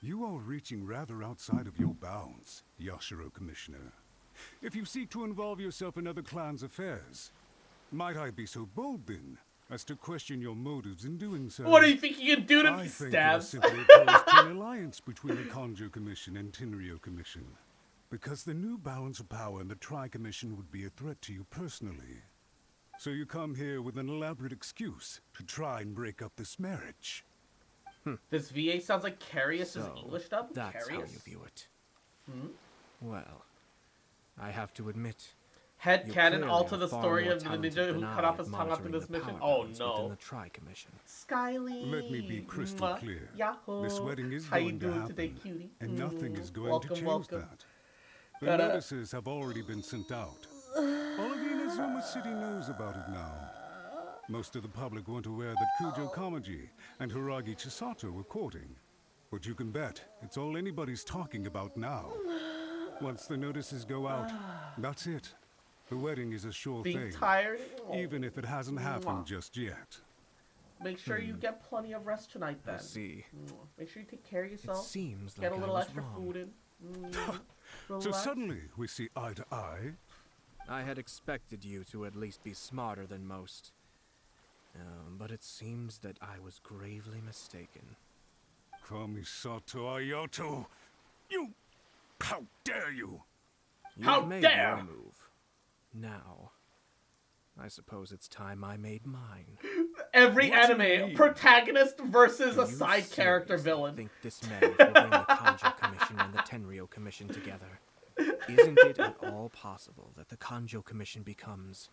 You are reaching rather outside of your bounds, Yashiro Commissioner. If you seek to involve yourself in other clans' affairs, might I be so bold then as to question your motives in doing so? What do you think you can do to I me, think Stabs? you are simply opposed to an alliance between the Kanjo Commission and Tenryo Commission, because the new balance of power in the Tri-Commission would be a threat to you personally. So you come here with an elaborate excuse to try and break up this marriage. This VA sounds like Carius' English dub. That's how Carius? you view it. Hmm? Well, I have to admit, Head you canon clearly alter are the far story more of the talented ninja who than cut I off at his tongue after monitoring this the mission. power Oh balance within no. the Tri-Commission. Skyly. Let me be crystal Mwah. clear. Yahoo. This wedding is How you going to doing happen, today, cutie? and nothing is going Welcome, to change welcome. that. The Gotta- notices have already been sent out. All of Inazuma City knows about it now. Most of the public weren't aware that Kujo Kamaji and Hiragi Chisato were courting. But you can bet it's all anybody's talking about now. Once the notices go out, that's it. The wedding is a sure Being thing. tired? Even if it hasn't happened Mwah. just yet. Make sure you get plenty of rest tonight then. I see. Make sure you take care of yourself. seems Get like a I little was extra wrong. food in. So Relax. suddenly we see eye to eye. I had expected you to at least be smarter than most. But it seems that I was gravely mistaken. Kamisato Ayato! You! How dare you! You've How made dare! your move. Now, I suppose it's time I made mine. Every What do you anime, mean? protagonist versus Do a you side character seriously villain. think this marriage will bring the Kanjo Commission and the Tenryo Commission together? Isn't it at all possible that the Kanjo Commission becomes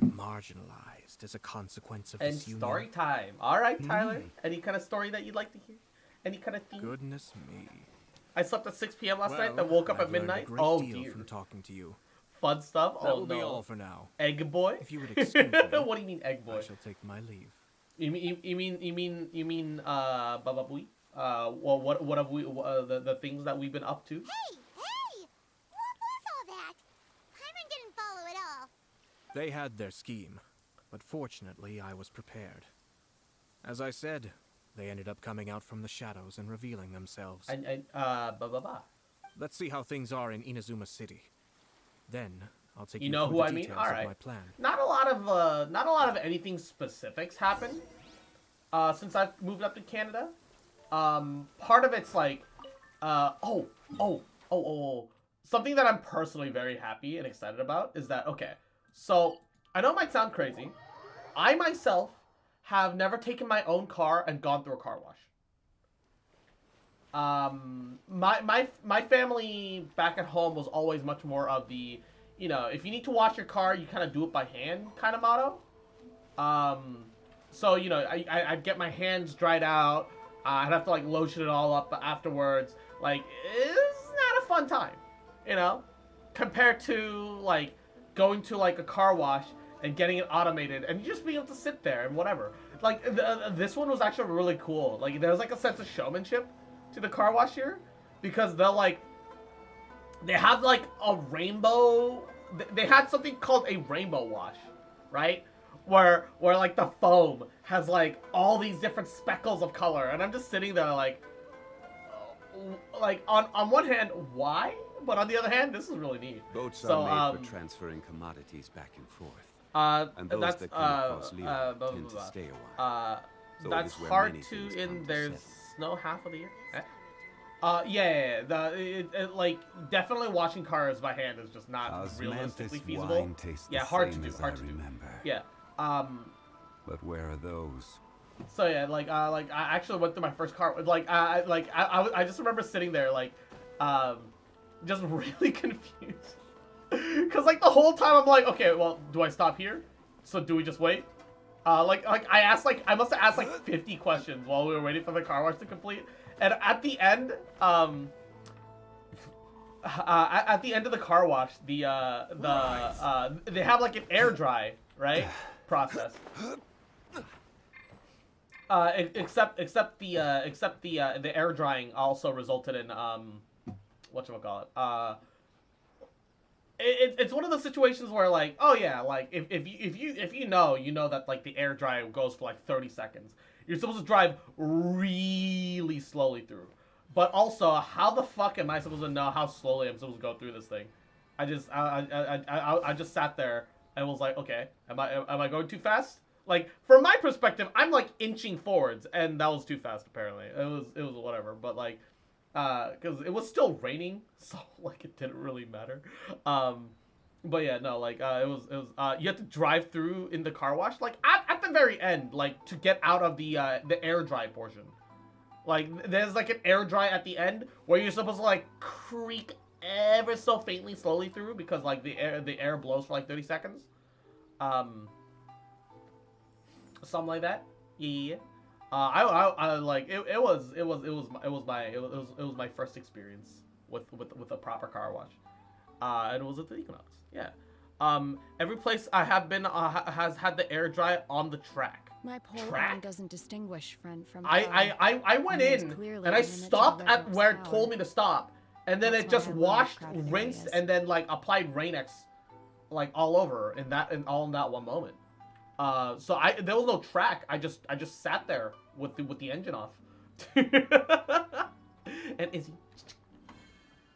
marginalized as a consequence of And this union? story time. Alright, Tyler. Any kind of story that you'd like to hear? Any kind of theme? Goodness me. I slept at 6 p.m. last night, Well, then woke up I've at learned midnight. a great Oh deal dear. from talking to you. Fun stuff? That Oh will no. be all for now. Egg boy? If you would excuse me, What do you mean egg boy? I shall take my leave. You mean Baba Booey? Well, what have we, the things that we've been up to? Hey! What was all that? Paimon didn't follow at all. They had their scheme, but fortunately I was prepared. As I said, they ended up coming out from the shadows and revealing themselves. Let's see how things are in Inazuma City. Then I'll take you know through who the I mean? details All right. of my plan. Not a lot of anything specifics happened since I've moved up to Canada. Part of it's like, something that I'm personally very happy and excited about is that, okay, so I know it might sound crazy. I myself have never taken my own car and gone through a car wash. My family back at home was always much more of the, you know, if you need to wash your car, you kind of do it by hand kind of motto. So, you know, I'd get my hands dried out. I'd have to, like, lotion it all up afterwards. Like, it's not a fun time, you know? Compared to, like, going to, like, a car wash and getting it automated and just being able to sit there and whatever. Like, this one was actually really cool. Like, there's, like, a sense of showmanship to the car wash here. Because they'll, like, they have, like, a rainbow... They had something called a rainbow wash, right? Where like the foam has like all these different speckles of color, and I'm just sitting there like on one hand, why? But on the other hand, this is really neat. Boats are made for transferring commodities back and forth. And those that's that come across Liyue tend to stay a while. So it that's is where hard many to things in come to there's settle. snow half of the year. Like definitely washing cars by hand is just not realistically Osmanthus feasible. wine tastes the hard to same do. as Hard I to do. remember. Yeah. But where are those? So yeah, I actually went through my first car. I just remember sitting there just really confused. Cause like the whole time I'm like, okay, well, do I stop here? So do we just wait? I must have asked like 50 questions while we were waiting for the car wash to complete. And at the end, at the end of the car wash, they have like an air dry, right, process. Except the air drying also resulted in whatchamacallit. It's one of those situations where like, oh yeah, like if you know that like the air dry goes for like 30 seconds. You're supposed to drive really slowly through. But also, how the fuck am I supposed to know how slowly I'm supposed to go through this thing? I just sat there and was like, okay, am I going too fast? Like, from my perspective, I'm like inching forwards, and that was too fast apparently. It was whatever, but like, because it was still raining, so like it didn't really matter. But yeah, no, like, it was you had to drive through in the car wash, like, at the very end, like, to get out of the air dry portion. Like, there's, like, an air dry at the end, where you're supposed to, like, creak ever so faintly slowly through, because, like, the air blows for, like, 30 seconds. Something like that. Yeah. I like, it was my first experience with a proper car wash. And it was at the Equinox. Yeah. Every place I have been has had the air dry on the track. My pole arm doesn't distinguish friend from foe. I went in and I stopped at where it told me to stop, and then it just washed, rinsed, and then like applied Rain-X like all over in that one moment. So there was no track. I just sat there with the engine off. And Izzy,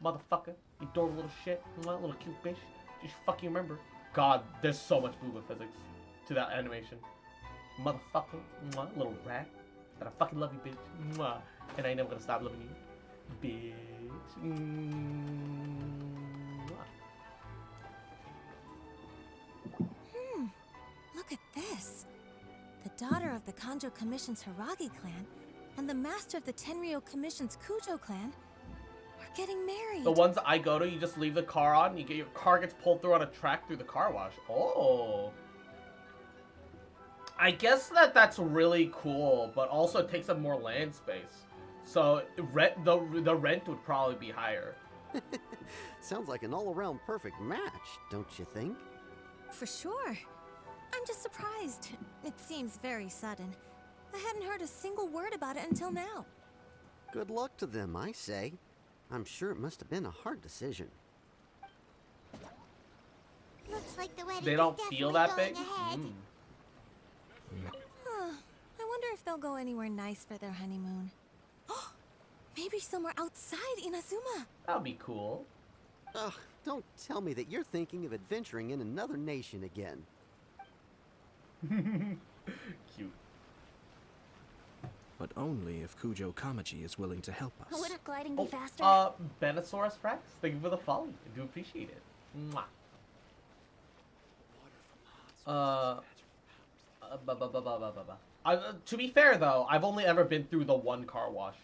motherfucker, you adorable little shit, little cute bitch. Just fucking remember. God, there's so much booba physics to that animation. Motherfucker, little rat. That I fucking love you, bitch. And I ain't never gonna stop loving you, bitch. Look at this. The daughter of the Kanjo Commission's Hiragi clan and the master of the Tenryou Commission's Kujo clan are getting married. The ones that I go to, you just leave the car on, and your car gets pulled through on a track through the car wash. Oh. I guess that's really cool, but also it takes up more land space. So the rent would probably be higher. Sounds like an all-around perfect match, don't you think? For sure. I'm just surprised. It seems very sudden. I hadn't heard a single word about it until now. Good luck to them, I say. I'm sure it must have been a hard decision. Looks like the wedding They don't is feel definitely that big? going ahead. I wonder if they'll go anywhere nice for their honeymoon. Maybe somewhere outside Inazuma. That would be cool. Ugh, don't tell me that you're thinking of adventuring in another nation again. Cute. But only if Kujo Kamaji is willing to help us. Wouldn't gliding be faster? Benosaurus Rex, thank you for the follow. I do appreciate it. Mwah. To be fair though, I've only ever been through the one car wash.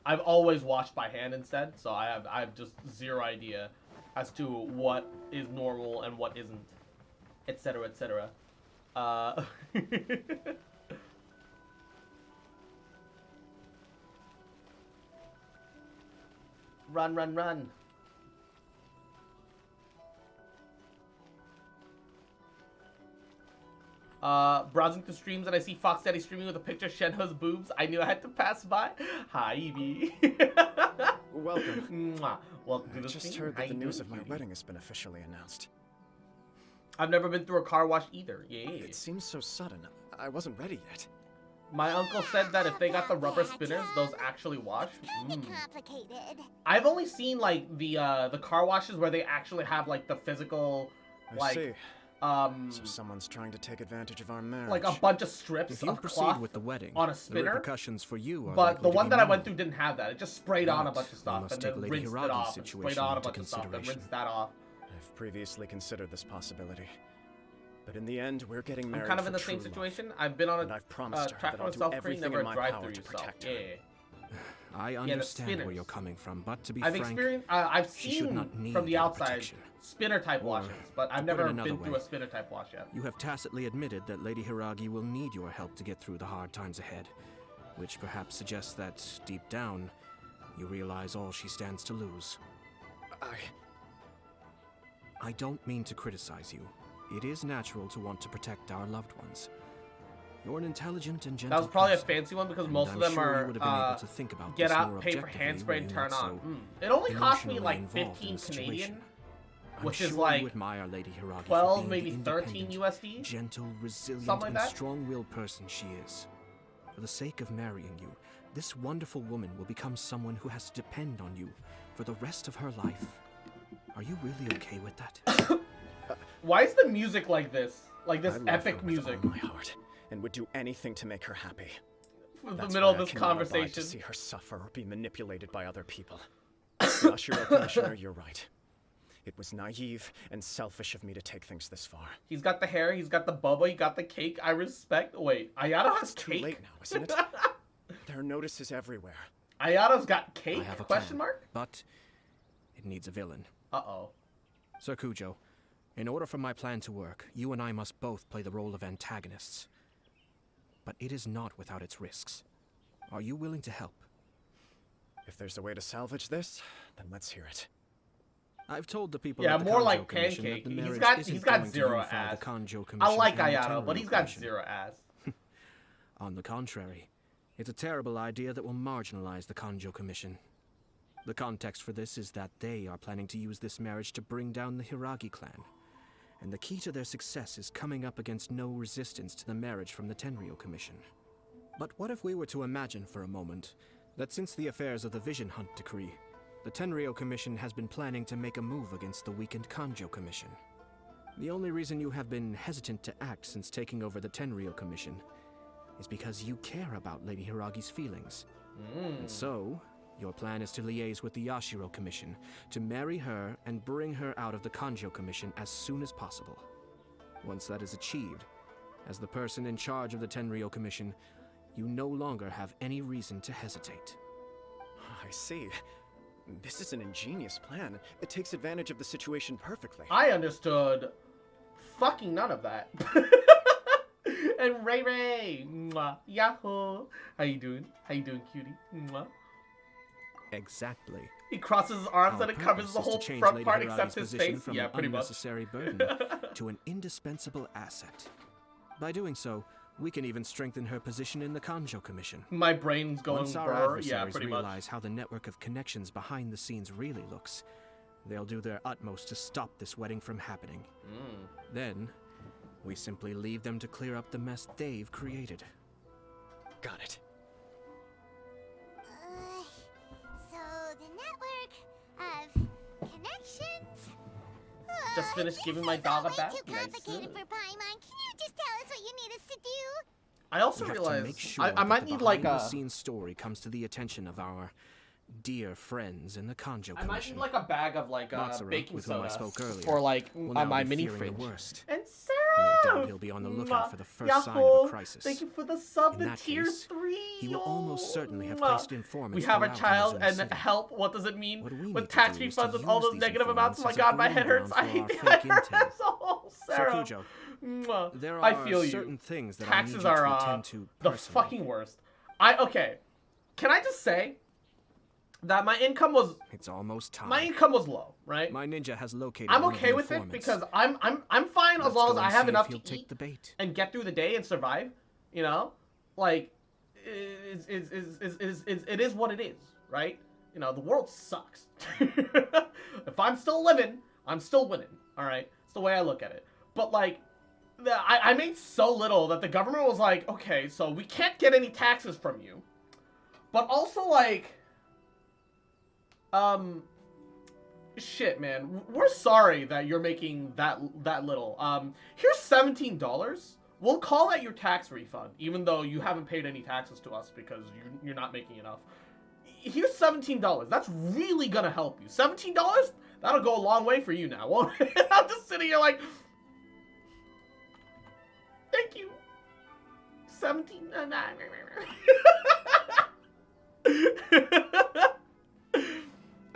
I've always washed by hand instead, so I have just zero idea as to what is normal and what isn't, etc., etc. Run, run, run. Browsing through streams and I see Fox Daddy streaming with a picture of Shenhe's boobs. I knew I had to pass by. Hi, Evie. Welcome. Mwah. Welcome to the I just stream. heard How that the you news doing, of my cutie? wedding has been officially announced. I've never been through a car wash either. Yeah. It seems so sudden. I wasn't ready yet. My uncle said that if they got the rubber spinners, those actually wash. Complicated. I've only seen like the car washes where they actually have like the physical, I see. so someone's trying to take advantage of our marriage. like a bunch of strips If you of proceed cloth with the wedding, on a the spinner. repercussions for you are But the likely to one be that I went minimal. through didn't have that. It just sprayed on a But bunch of we stuff must and take then Lady rinsed it Hiragi's off and sprayed situation on a into bunch of stuff and consideration. rinsed that off. I've previously considered this possibility. But in the end, we're getting married I'm kind of for in the true same love. situation. I've been on And a I've promised her track that for I'll do myself free, everything never in a my drive power through to yourself. protect Yeah. her. I the understand where spinners. you're coming from, but to be I've frank, experienced, I've she should seen not need from the your outside protection. spinner type Or, washes, but to I've put never it another been through way, a spinner type wash yet. You have tacitly admitted that Lady Hiragi will need your help to get through the hard times ahead, which perhaps suggests that, deep down, you realize all she stands to lose. I don't mean to criticize you. It is natural to want to protect our loved ones. You're an intelligent and gentle That was probably person, a fancy one because and most of I'm them sure you are would have been able to think about get this out, more pay for objectively hand spray, were and you turn not on. so It only cost me emotionally like involved in 15 the situation. Canadian, I'm which sure is you like admire Lady Hiragi for 12, being maybe the 13 independent, USD. gentle, resilient, Something like and that. strong-willed person she is. For the sake of marrying you, this wonderful woman will become someone who has to depend on you for the rest of her life. Are you really okay with that? Why is the music like this? Like this I love epic her with music. all my heart, and would do anything to make her happy. In the That's middle why of I this cannot abide conversation. to see her suffer or be manipulated by other people. Yashiro Commissioner, you're right. It was naive and selfish of me to take things this far. He's got the hair, he's got the bubble, he got the cake. I respect. Wait, Ayato has It's too cake? late now, isn't it? There are notices everywhere. Ayato's got cake? I have a Question plan, mark? but it needs a villain. Uh-oh. Sir Kujo, in order for my plan to work, you and I must both play the role of antagonists. But it is not without its risks. Are you willing to help? If there's a way to salvage this, then let's hear it. I've told the people Yeah, at the more Kanjo like Commission that Pancake. the He's marriage got isn't he's got going to zero unify ass. the Kanjo I Commission like and the Ayato, but Tenryou he's got Commission. zero ass. On the contrary, it's a terrible idea that will marginalize the Kanjo Commission. The context for this is that they are planning to use this marriage to bring down the Hiragi clan. And the key to their success is coming up against no resistance to the marriage from the Tenryou Commission. But what if we were to imagine for a moment that since the affairs of the Vision Hunt Decree, the Tenryou Commission has been planning to make a move against the weakened Kanjo Commission? The only reason you have been hesitant to act since taking over the Tenryou Commission is because you care about Lady Hiragi's feelings. And so, your plan is to liaise with the Yashiro Commission, to marry her and bring her out of the Kanjo Commission as soon as possible. Once that is achieved, as the person in charge of the Tenryou Commission, you no longer have any reason to hesitate. I see. This is an ingenious plan. It takes advantage of the situation perfectly. I understood fucking none of that. And Ray Ray, mwah, yahoo! How you doing? How you doing, cutie? Mwah. Exactly. He crosses his arms Our and it covers purpose the is to whole change front Lady part Hiragi's except his position face. from Yeah, an pretty much. unnecessary burden to an indispensable asset. By doing so, We can even strengthen her position in the Kanjo Commission. My brain's going Once our burr. adversaries Yeah, pretty realize much. how the network of connections behind the scenes really looks, they'll do their utmost to stop this wedding from happening. Then, we simply leave them to clear up the mess they've created. Got it. So the network of connections. Just finished giving my dog a bath. Too complicated for Paimon. Can you just tell us what you need us to do? I also We have realized to make sure I might that need the like a behind-the-scenes story comes to the attention of our dear friends in the Kanjo Commission. I might need like a bag of like Matsura, baking with whom soda I spoke earlier, for like will now my be mini fearing fridge. the worst. And No Sarah, doubt he'll be on the lookout for the first sign of Yahoo! a crisis. Thank you for the sub In in that tier case, 3. he will almost certainly have Mwah. placed informants We have a throughout child Amazon and City. help. What does it mean? What we With need to tax do is to refunds with all use those these negative amounts. Oh my informants as a god, my head breeding hurts. ground I for hate our that fake hurts. intel. Oh, Sarah. So, Kujo, Mwah. there I are feel certain you. things that Taxes I need you are to attend to the personally. fucking worst. Okay. Can I just say that my income was It's almost time. my income was low, right? My ninja has located I'm one of okay the with it informants. because I'm fine as Let's long go as I and have see enough if he'll to take eat the bait. and get through the day and survive. You know, like it is what it is, right? You know, the world sucks. If I'm still living, I'm still winning. All right, it's the way I look at it. But like, I made so little that the government was like, okay, so we can't get any taxes from you, but also like, shit, man, we're sorry that you're making that little. Here's $17. We'll call that your tax refund, even though you haven't paid any taxes to us because you're not making enough. Here's $17. That's really gonna help you. $17? That'll go a long way for you now, won't it? I'm just sitting here like, thank you. 17.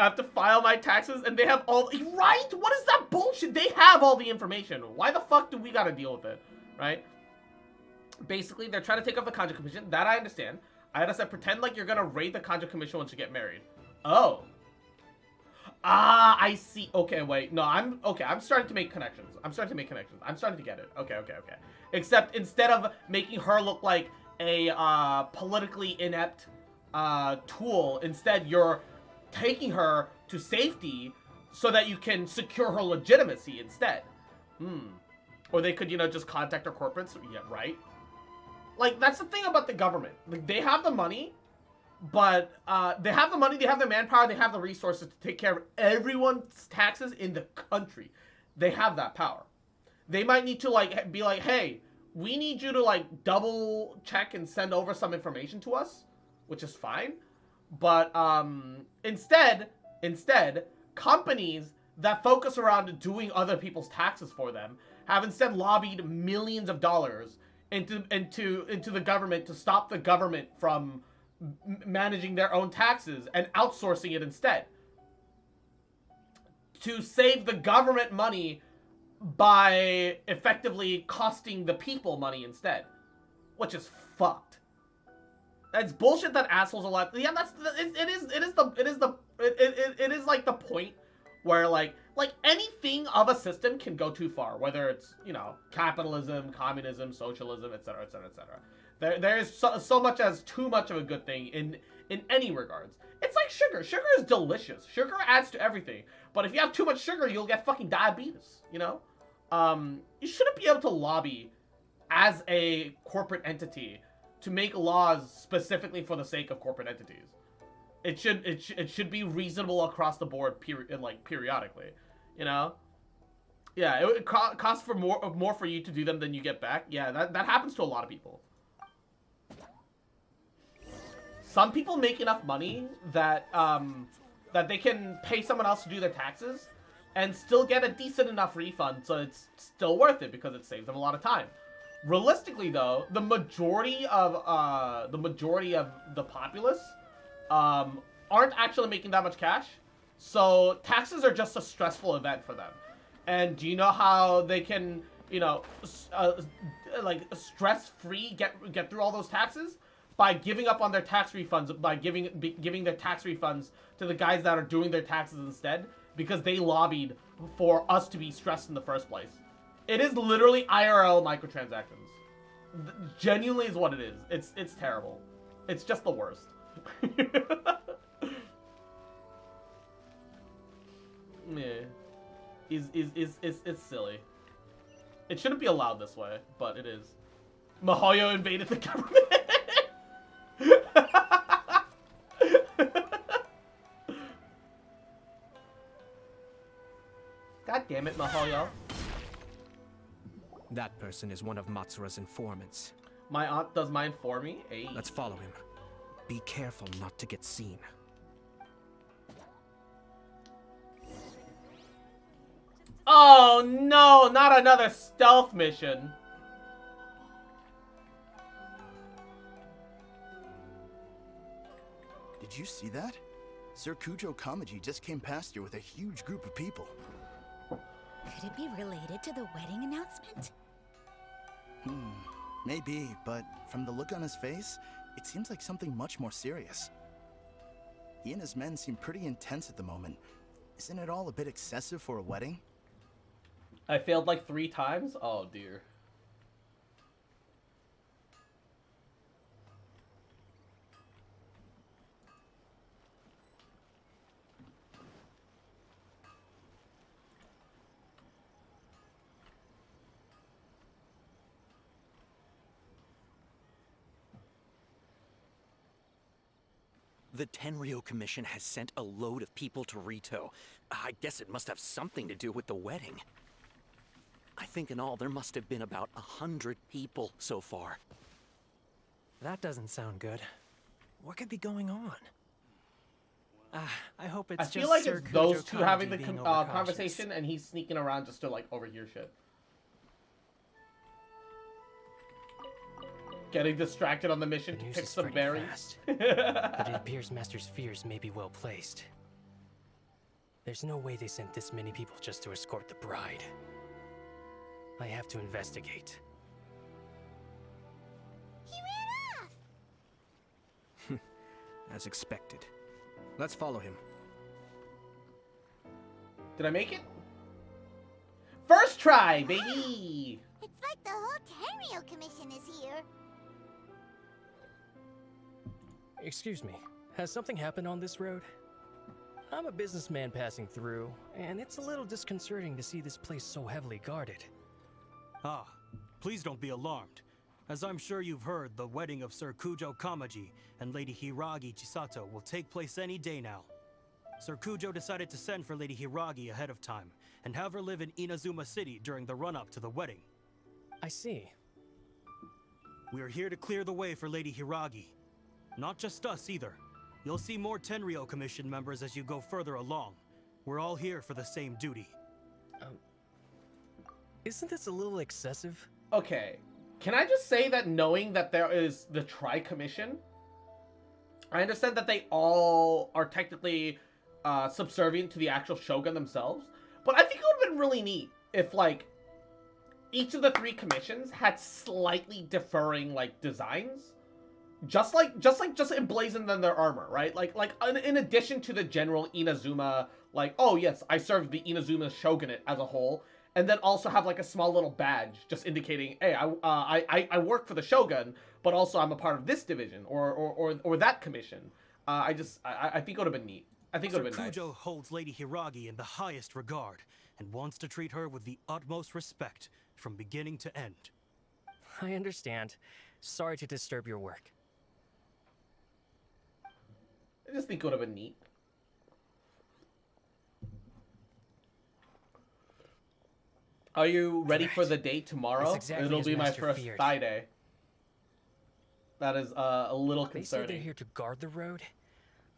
I have to file my taxes, and they have all... Right? What is that bullshit? They have all the information. Why the fuck do we gotta deal with it? Right? Basically, they're trying to take off the Kanjo Commission. That I understand. I understand. Pretend like you're gonna raid the Kanjo Commission once you get married. Oh. Ah, I see. Okay, wait. No, I'm starting to make connections. I'm starting to get it. Okay. Except instead of making her look like a politically inept tool, instead you're taking her to safety so that you can secure her legitimacy instead. Or they could, just contact her corporates. Yeah, right? Like, that's the thing about the government. Like, they have the money, but they have the money, they have the manpower, they have the resources to take care of everyone's taxes in the country. They have that power. They might need to, like, be like, hey, we need you to, like, double check and send over some information to us, which is fine. But instead, companies that focus around doing other people's taxes for them have instead lobbied millions of dollars into the government to stop the government from managing their own taxes and outsourcing it instead. To save the government money by effectively costing the people money instead. Which is fucked. That's bullshit that assholes are like, yeah, it is like the point where like anything of a system can go too far, whether it's, capitalism, communism, socialism, etc., etc., etc. There is so much as too much of a good thing in any regards. It's like sugar. Sugar is delicious. Sugar adds to everything. But if you have too much sugar, you'll get fucking diabetes, You shouldn't be able to lobby as a corporate entity to make laws specifically for the sake of corporate entities. It should be reasonable across the board, periodically, Yeah, it would cost for more for you to do them than you get back. Yeah, that happens to a lot of people. Some people make enough money that that they can pay someone else to do their taxes and still get a decent enough refund, so it's still worth it because it saves them a lot of time. Realistically, though, the majority of the populace aren't actually making that much cash, so taxes are just a stressful event for them. And do you know how they can, like stress-free get through all those taxes? By giving up on their tax refunds, by giving their tax refunds to the guys that are doing their taxes instead, because they lobbied for us to be stressed in the first place. It is literally IRL microtransactions. Genuinely is what it is. It's terrible. It's just the worst. Yeah. It's silly. It shouldn't be allowed this way, but it is. Mihoyo invaded the government. God damn it, Mihoyo. That person is one of Matsura's informants. My aunt does mine for me. Hey. Let's follow him. Be careful not to get seen. Oh no, not another stealth mission. Did you see that? Sir Kujo Kamaji just came past here with a huge group of people. Could it be related to the wedding announcement? Maybe, but from the look on his face, it seems like something much more serious. He and his men seem pretty intense at the moment. Isn't it all a bit excessive for a wedding? I failed like 3 times? Oh dear. The Tenryo Commission has sent a load of people to Rito. I guess it must have something to do with the wedding. I think in all there must have been about 100 people so far. That doesn't sound good. What could be going on? I hope it's I feel like it's those two having the conversation and he's sneaking around just to like overhear shit. Getting distracted on the mission to pick some berries. But it appears Master's fears may be well placed. There's no way they sent this many people just to escort the bride. I have to investigate. He ran off! As expected. Let's follow him. Did I make it? First try, baby! It's like the whole Tenryo Commission is here. Excuse me, has something happened on this road? I'm a businessman passing through, and it's a little disconcerting to see this place so heavily guarded. Ah, please don't be alarmed. As I'm sure you've heard, the wedding of Sir Kujo Kamaji and Lady Hiragi Chisato will take place any day now. Sir Kujo decided to send for Lady Hiragi ahead of time, and have her live in Inazuma City during the run-up to the wedding. I see. We are here to clear the way for Lady Hiragi. Not just us either. You'll see more Tenryo Commission members as you go further along. We're all here for the same duty. Isn't this a little excessive? Okay, can I just say that knowing that there is the Tri-Commission, I understand that they all are technically subservient to the actual Shogun themselves, but I think it would have been really neat if, like, each of the 3 commissions had slightly differing, like, designs. Just emblazoned in their armor, right? Like in addition to the general Inazuma, like, oh yes, I served the Inazuma Shogunate as a whole, and then also have like a small little badge just indicating, hey, I work for the Shogun, but also I'm a part of this division or that commission. I think it would have been neat. I think it would have been nice. Sir Kujo holds Lady Hiragi in the highest regard and wants to treat her with the utmost respect from beginning to end. I understand. Sorry to disturb your work. I just think it would have been neat. Are you ready for the date tomorrow? Exactly It'll be my Master first feared. thigh day. That is a little They concerning. say they're here to guard the road,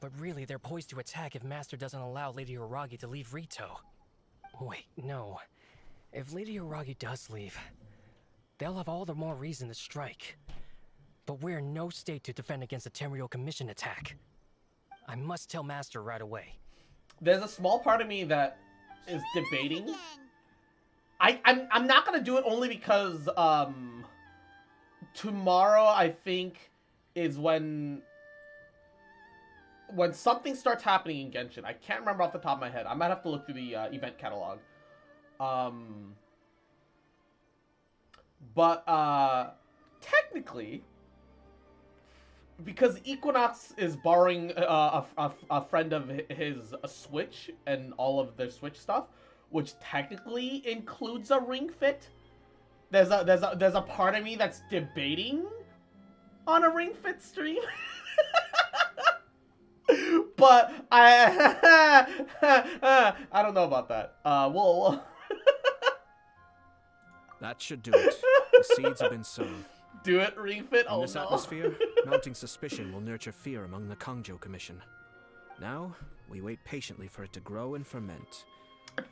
but really they're poised to attack if Master doesn't allow Lady Hiragi to leave Rito. Wait, no. If Lady Hiragi does leave, they'll have all the more reason to strike. But we're in no state to defend against a Tenryo Commission attack. I must tell Master right away. There's a small part of me that is debating. I'm not gonna do it only because tomorrow I think is when something starts happening in Genshin. I can't remember off the top of my head. I might have to look through the event catalog. But technically, because Equinox is borrowing a friend of his Switch and all of their Switch stuff, which technically includes a Ring Fit. There's a part of me that's debating on a Ring Fit stream. But I don't know about that. We'll That should do it. The seeds have been sown. Do it, Ring Fit? In this atmosphere, mounting suspicion will nurture fear among the Kongjo Commission. Now, we wait patiently for it to grow and ferment.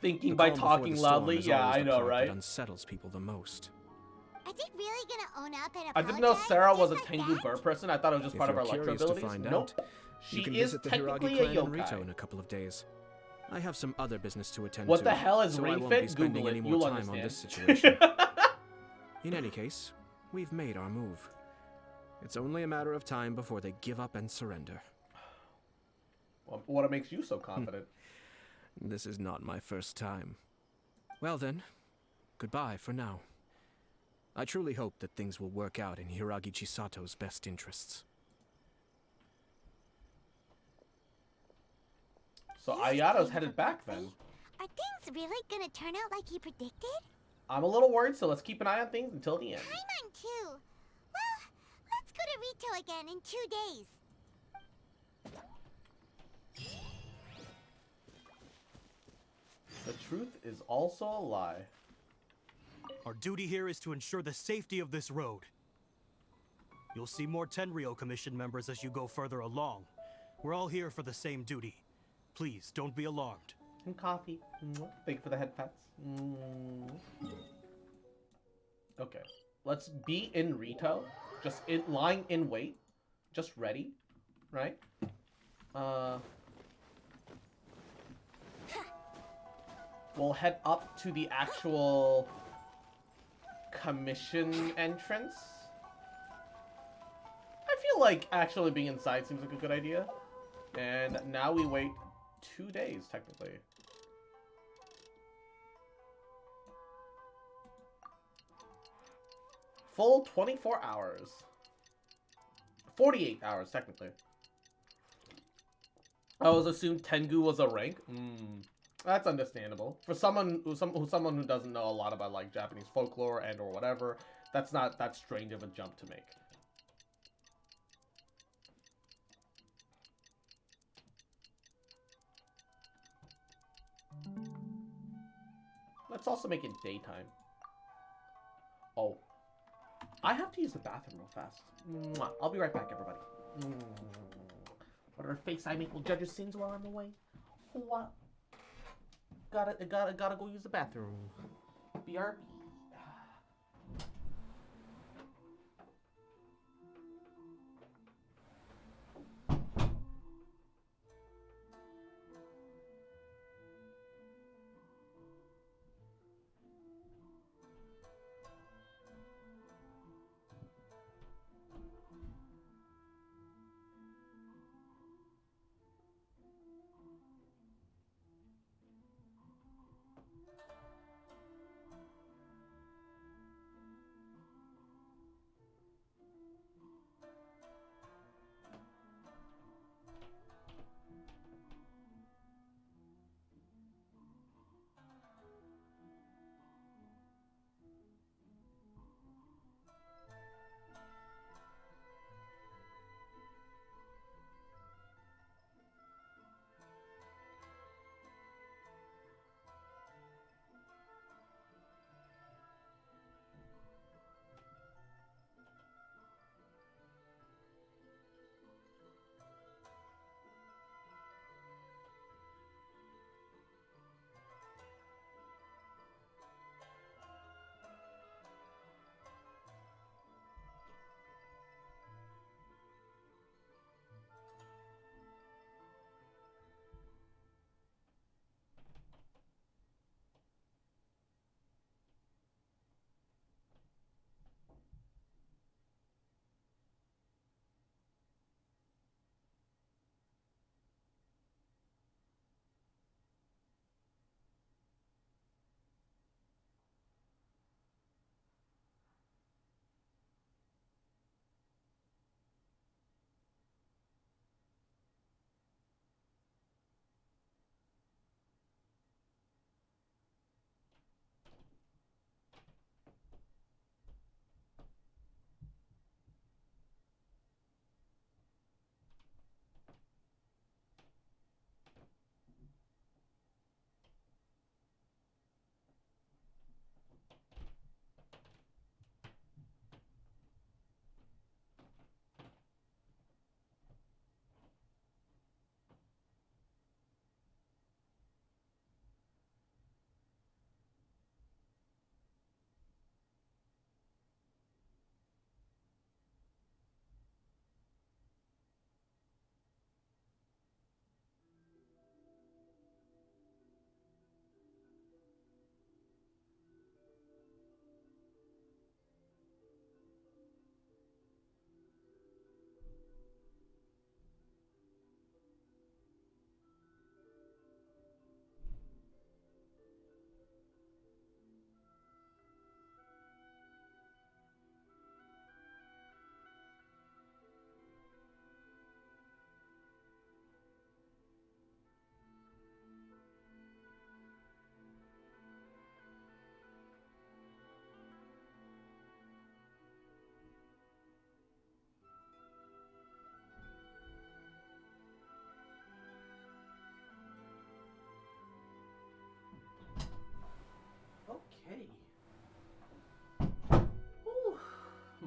Thinking by talking loudly? Yeah, I know, right? That unsettles people the most. Are they really gonna own up and I didn't know Sarah was a Tengu bird person. I thought it was just part of her If you're electro curious to abilities. find Nope. out, She you can is visit the technically Hiragi a clan in Rito yokai. in a couple of days. I have some other business to attend What to. the hell is so I Ring won't be Fit? spending Google it. any more You'll time on this understand. situation. In any case, we've made our move. It's only a matter of time before they give up and surrender. Well, what makes you so confident? This is not my first time. Well then, goodbye for now. I truly hope that things will work out in Hiragi Chisato's best interests. So Ayato's headed back then. Are things really gonna turn out like he predicted? I'm a little worried, so let's keep an eye on things until the end. Paimon too. Well, let's go to Rito again in 2 days. The truth is also a lie. Our duty here is to ensure the safety of this road. You'll see more Tenryou Commission members as you go further along. We're all here for the same duty. Please, don't be alarmed. And coffee. Thank you for the head pats. Okay. Let's be in Rito. Just lying in wait. Just ready. Right? We'll head up to the actual commission entrance. I feel like actually being inside seems like a good idea. And now we wait 2 days, technically. Full 24 hours. 48 hours, technically. I was assumed Tengu was a rank. That's understandable. For someone who doesn't know a lot about like Japanese folklore and or whatever, that's not that strange of a jump to make. Let's also make it daytime. Oh. I have to use the bathroom real fast. Mwah. I'll be right back, everybody. Whatever face I make will judge your sins while I'm away. What? Gotta go use the bathroom. BRB.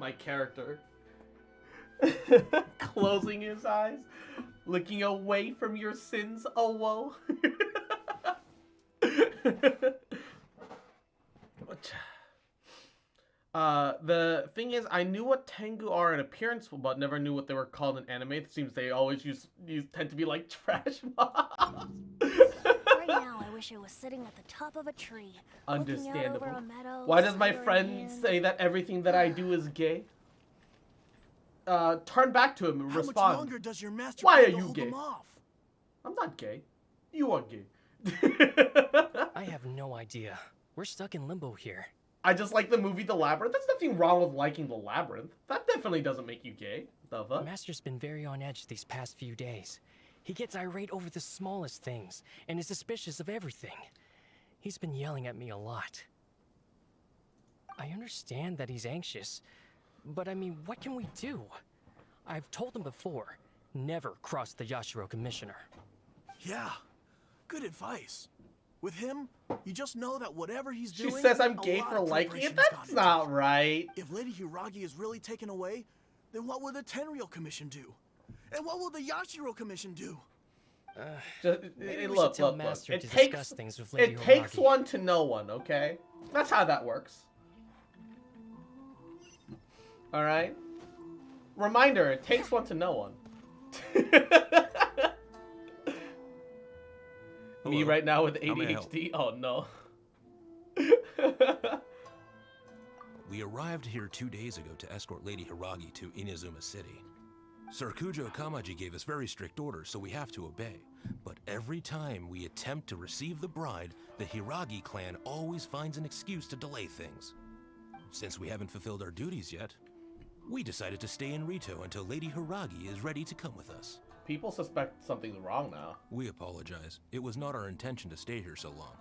My character. Closing his eyes. Looking away from your sins, oh woe. The thing is, I knew what Tengu are in appearance, but never knew what they were called in anime. It seems they always tend to be like trash mobs. Right now, I wish I was sitting at the top of a tree. Understandable. Looking out over a meadow, Why does my cider in friend hand. say that everything that I do is gay? Turn back to him and How respond. much longer does your master Why are plan to you hold gay? them off? I'm not gay. You are gay. I have no idea. We're stuck in limbo here. I just like the movie The Labyrinth. There's nothing wrong with liking The Labyrinth. That definitely doesn't make you gay. The fuck? Master's been very on edge these past few days. He gets irate over the smallest things and is suspicious of everything. He's been yelling at me a lot. I understand that he's anxious, but I mean, what can we do? I've told him before, never cross the Yashiro Commissioner. Yeah, good advice. With him, you just know that whatever he's She doing, says I'm a gay lot for of liking it? preparation's That's gone into not it. right. If Lady Hiragi is really taken away, then what will the Tenryou Commission do? And what will the Yashiro Commission do? Maybe we Look, should tell look. Master It to takes discuss things with Lady it takes Hiragi. one to know one, okay? That's how that works. All right. Reminder: it takes one to know one. Me Hello. right now with How may I help? ADHD. Oh no. We arrived here 2 days ago to escort Lady Hiragi to Inazuma City. Sir Kujo Kamaji gave us very strict orders, so we have to obey. But every time we attempt to receive the bride, the Hiragi clan always finds an excuse to delay things. Since we haven't fulfilled our duties yet, we decided to stay in Rito until Lady Hiragi is ready to come with us. People suspect something's wrong now. We apologize. It was not our intention to stay here so long.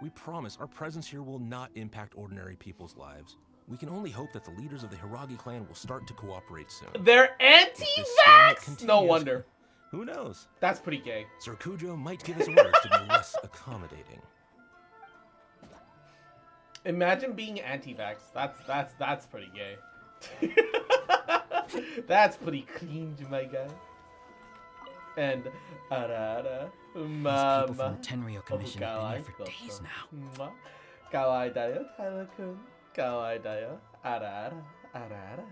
We promise our presence here will not impact ordinary people's lives. We can only hope that the leaders of the Hiragi clan will start to cooperate soon. They're If this stalemate anti-vax. continues, No wonder. Who knows? That's pretty gay. Sir Kujo might give us orders to be less accommodating. Imagine being anti-vax. That's pretty gay. That's pretty cringe, my guy. And arara, mama. These people from the Tenryou Commission have been here for days now. Kawaii da yo, Tyler-kun. Kawaii da yo. Arara, arara.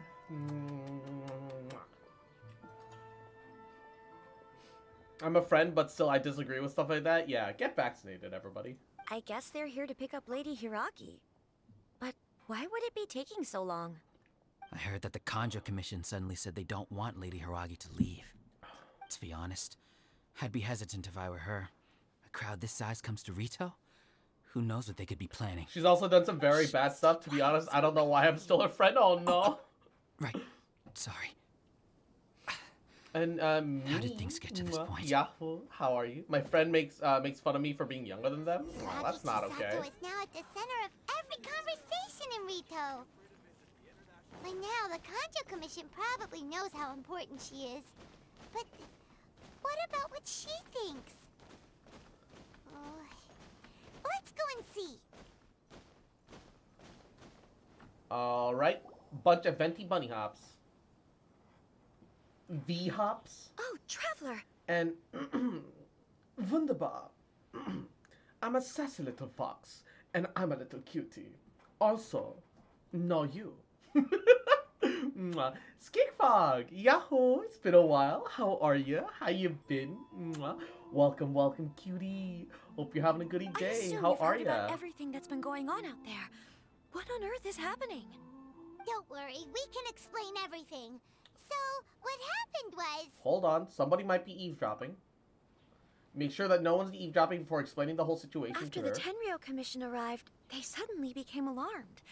I'm a friend, but still I disagree with stuff like that. Yeah, get vaccinated, everybody. I guess they're here to pick up Lady Hiragi. But why would it be taking so long? I heard that the Kanjo Commission suddenly said they don't want Lady Hiragi to leave. To be honest, I'd be hesitant if I were her. A crowd this size comes to Rito? Who knows what they could be planning? She's also done some very bad stuff, to be honest. I don't know why I'm still her friend. Oh, no. Right. Sorry. And, How did things get to this point? Yahoo, how are you? My friend makes fun of me for being younger than them. Oh, that's not okay. Chisato is now at the center of every conversation in Rito. By now, the Kanjo Commission probably knows how important she is. But what about what she thinks? Let's go and see. Alright. Bunch of venti bunny hops. V-hops. Oh, Traveler! And wunderbar. I'm a sassy little fox, and I'm a little cutie. Also, know you. Skigfog, yahoo! It's been a while. How are you? How you been? Welcome, welcome, cutie. Hope you're having a goody I day. assume How you've are heard you? about everything that's been going on out there. What on earth is happening? Don't worry, we can explain everything. So, what happened was... Hold on, somebody might be eavesdropping. Make sure that no one's eavesdropping before explaining the whole situation After to the her. Tenryou Commission arrived, they suddenly became alarmed.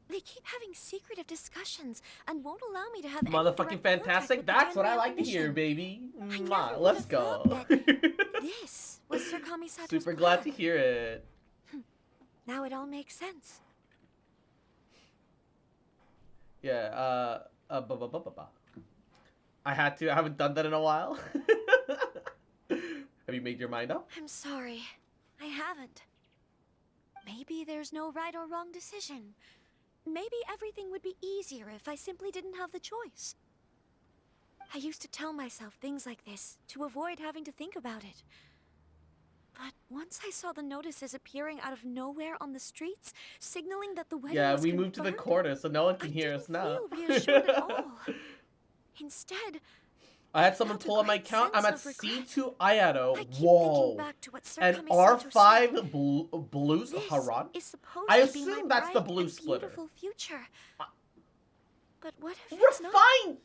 They keep having secretive discussions and won't allow me to have any Motherfucking direct fantastic. contact with the That's what I Tenryou like to hear, Commission. baby. I Mwah. never would Let's have go. thought that this was Sir Kamisato's Super glad to plan. hear it. Now it all makes sense. Yeah, I had to. I haven't done that in a while. Have you made your mind up? I'm sorry. I haven't. Maybe there's no right or wrong decision. maybe everything would be easier if I simply didn't have the choice. I used to tell myself things like this to avoid having to think about it. But once I saw the notices appearing out of nowhere on the streets, signaling that the wedding was we moved to the corner so no one can hear us now. I didn't feel reassured at all. Instead, I had someone pull on my account. I'm at C2 Ayato. keep Whoa. back to what Sir And Kamisato R5 Blues This Haran. is supposed I to be my assume that's the bright blue and splitter. beautiful future. But what if We're it's not? fine.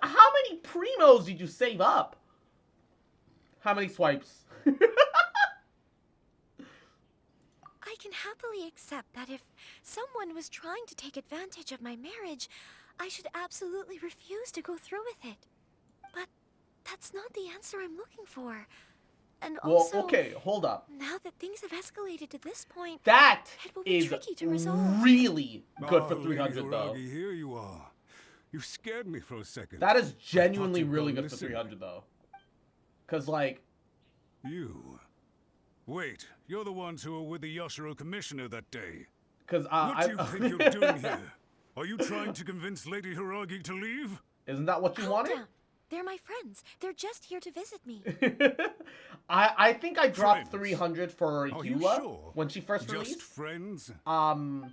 How many primos did you save up? How many swipes? I can happily accept that if someone was trying to take advantage of my marriage, I should absolutely refuse to go through with it. But that's not the answer I'm looking for. And also, Well, okay, hold up. now that things have escalated to this point, That it will be is tricky to resolve. really good for Lady 300 though. Hiragi, here you are. You scared me for a second. That is genuinely I thought you'd really gone good for missing. 300 though. Cause like, You. Wait, you're the ones who were with the Yashiro Commissioner that day. Cause What do you think you're doing here? Are you trying to convince Lady Hiragi to leave? Isn't that what you Calm wanted? down. They're my friends. They're just here to visit me. I think I dropped Friends? 300 for Are you Eula sure? when she first Just released. friends?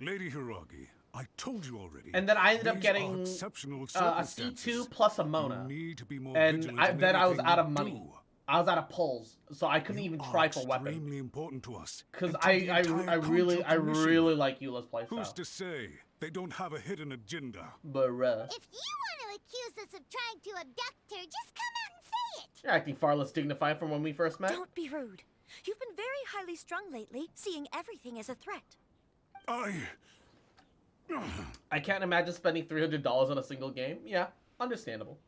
Lady Hiragi, I told you already. And then I ended up These getting are exceptional a circumstances. C2 plus a Mona. You need to be more And vigilant then in I was everything out you of money. do. I was out of pulls, so I couldn't even try for weapon. Extremely important to us. Cause and to the I entire really Conjo Commission. like Eula's playstyle. Who's to say they don't have a hidden agenda? Bruh. If you want to accuse us of trying to abduct her, just come out and say it. You're acting far less dignified from when we first met. Don't be rude. You've been very highly strung lately, seeing everything as a threat. I can't imagine spending $300 on a single game. Yeah, understandable.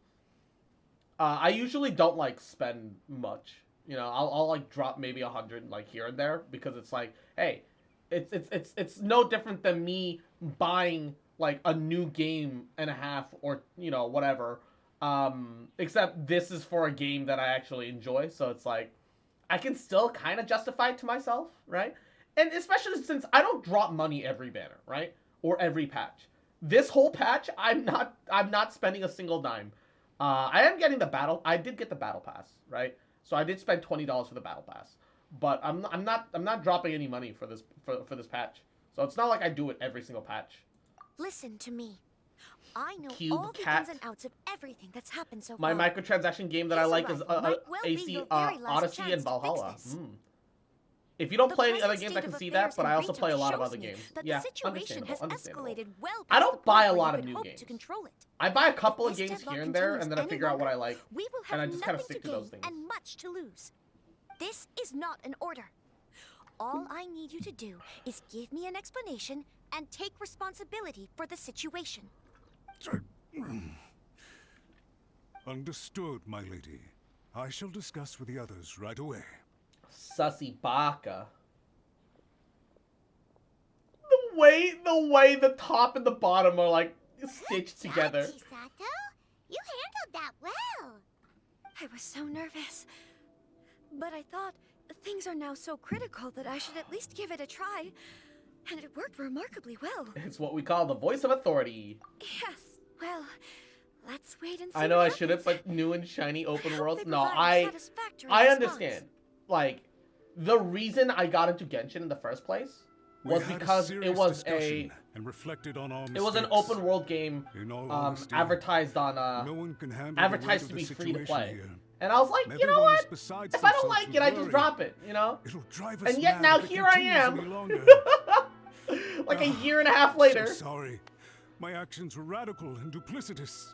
I usually don't like spend much. You know, I'll like drop maybe 100 like here and there because it's like, hey, it's no different than me buying like a new game and a half or you know whatever. Except this is for a game that I actually enjoy, so it's like I can still kind of justify it to myself, right? And especially since I don't drop money every banner, right? Or every patch. This whole patch, I'm not spending a single dime. I am getting the battle. I did get the battle pass, right? So I did spend $20 for the battle pass, but I'm not dropping any money for this patch. So it's not like I do it every single patch. Listen to me. I know Cube all the cat. ins and outs of everything that's happened so My far. microtransaction game that I His like is arrival might well be AC your very last Odyssey chance and to fix Valhalla. this. If you don't The play any other present games, I state can of see that, affairs but in I also Rito play a lot of shows other me games. that Yeah, the situation has understandable. escalated well I past don't the buy point a where lot you of could new hope games. to control it. I buy a couple of If this games deadlock here and there, continues and then I any figure out what I longer, like, we will and I have just kind of nothing stick to to those gain things. and much to lose. This is not an order. All I need you to do is give me an explanation and take responsibility for the situation. Understood, my lady. I shall discuss with the others right away. Sussy baka. The way the top and the bottom are like stitched together. Chisato, you handled that well. I was so nervous. But I thought things are now so critical that I should at least give it a try. And it worked remarkably well. It's what we call the voice of authority. Yes, well, let's wait and see. I know what I happens. shouldn't, but new and shiny open hope worlds. they No, provide a I satisfactory understand. response. Like the reason I got into Genshin in the first place was We had a because it serious was discussion and reflected on our it was an mistakes. open world game In all honesty, advertised on no one can handle the advertised to weight be of the free to situation play. here. And I was like, you know Everyone is what? besides If I don't themselves like with it, I just worry. drop it, you know? It'll drive us And yet mad now if it here I continues am. any longer. Like a year and a half later. So sorry. My actions were radical and duplicitous.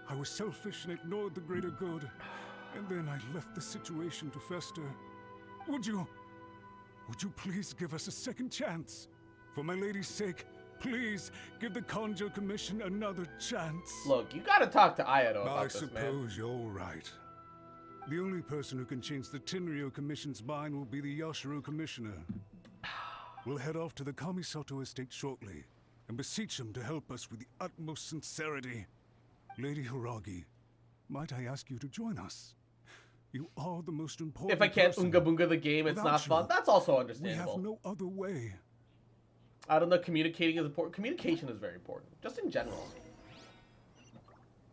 I was selfish and ignored the greater good. And then I left the situation to fester. Would you please give us a second chance? For my lady's sake, please give the Conjo Commission another chance. Look, you gotta talk to Ayato about I this, man. suppose you're right. The only person who can change the Tenryo Commission's mind will be the Yashiro Commissioner. We'll head off to the Kamisato estate shortly and beseech him to help us with the utmost sincerity. Lady Hiragi, might I ask you to join us? You are the most important If I can't person. Unga Bunga the game, it's Without not fun. you, That's also We have understandable. no other way. I don't know. Communicating is important. Communication is very important, just in general.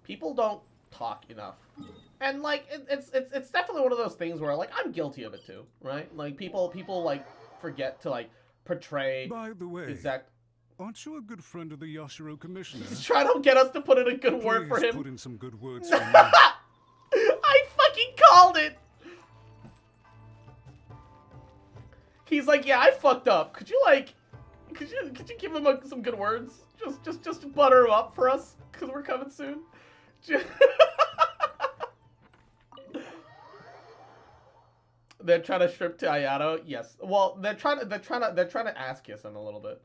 People don't talk enough, and like it's definitely one of those things where like I'm guilty of it too, right? Like people like forget to like portray. By the way, exact. Aren't you a good friend of the Yashiro Commissioner? He's trying to get us to put in a good word for Please him. put in some good words for me. I fucking called it. He's like, yeah, I fucked up. Could you like, could you give him some good words? Just butter him up for us, cause we're coming soon. They're trying to strip to Ayato. Yes. Well, they're trying to ass kiss him a little bit.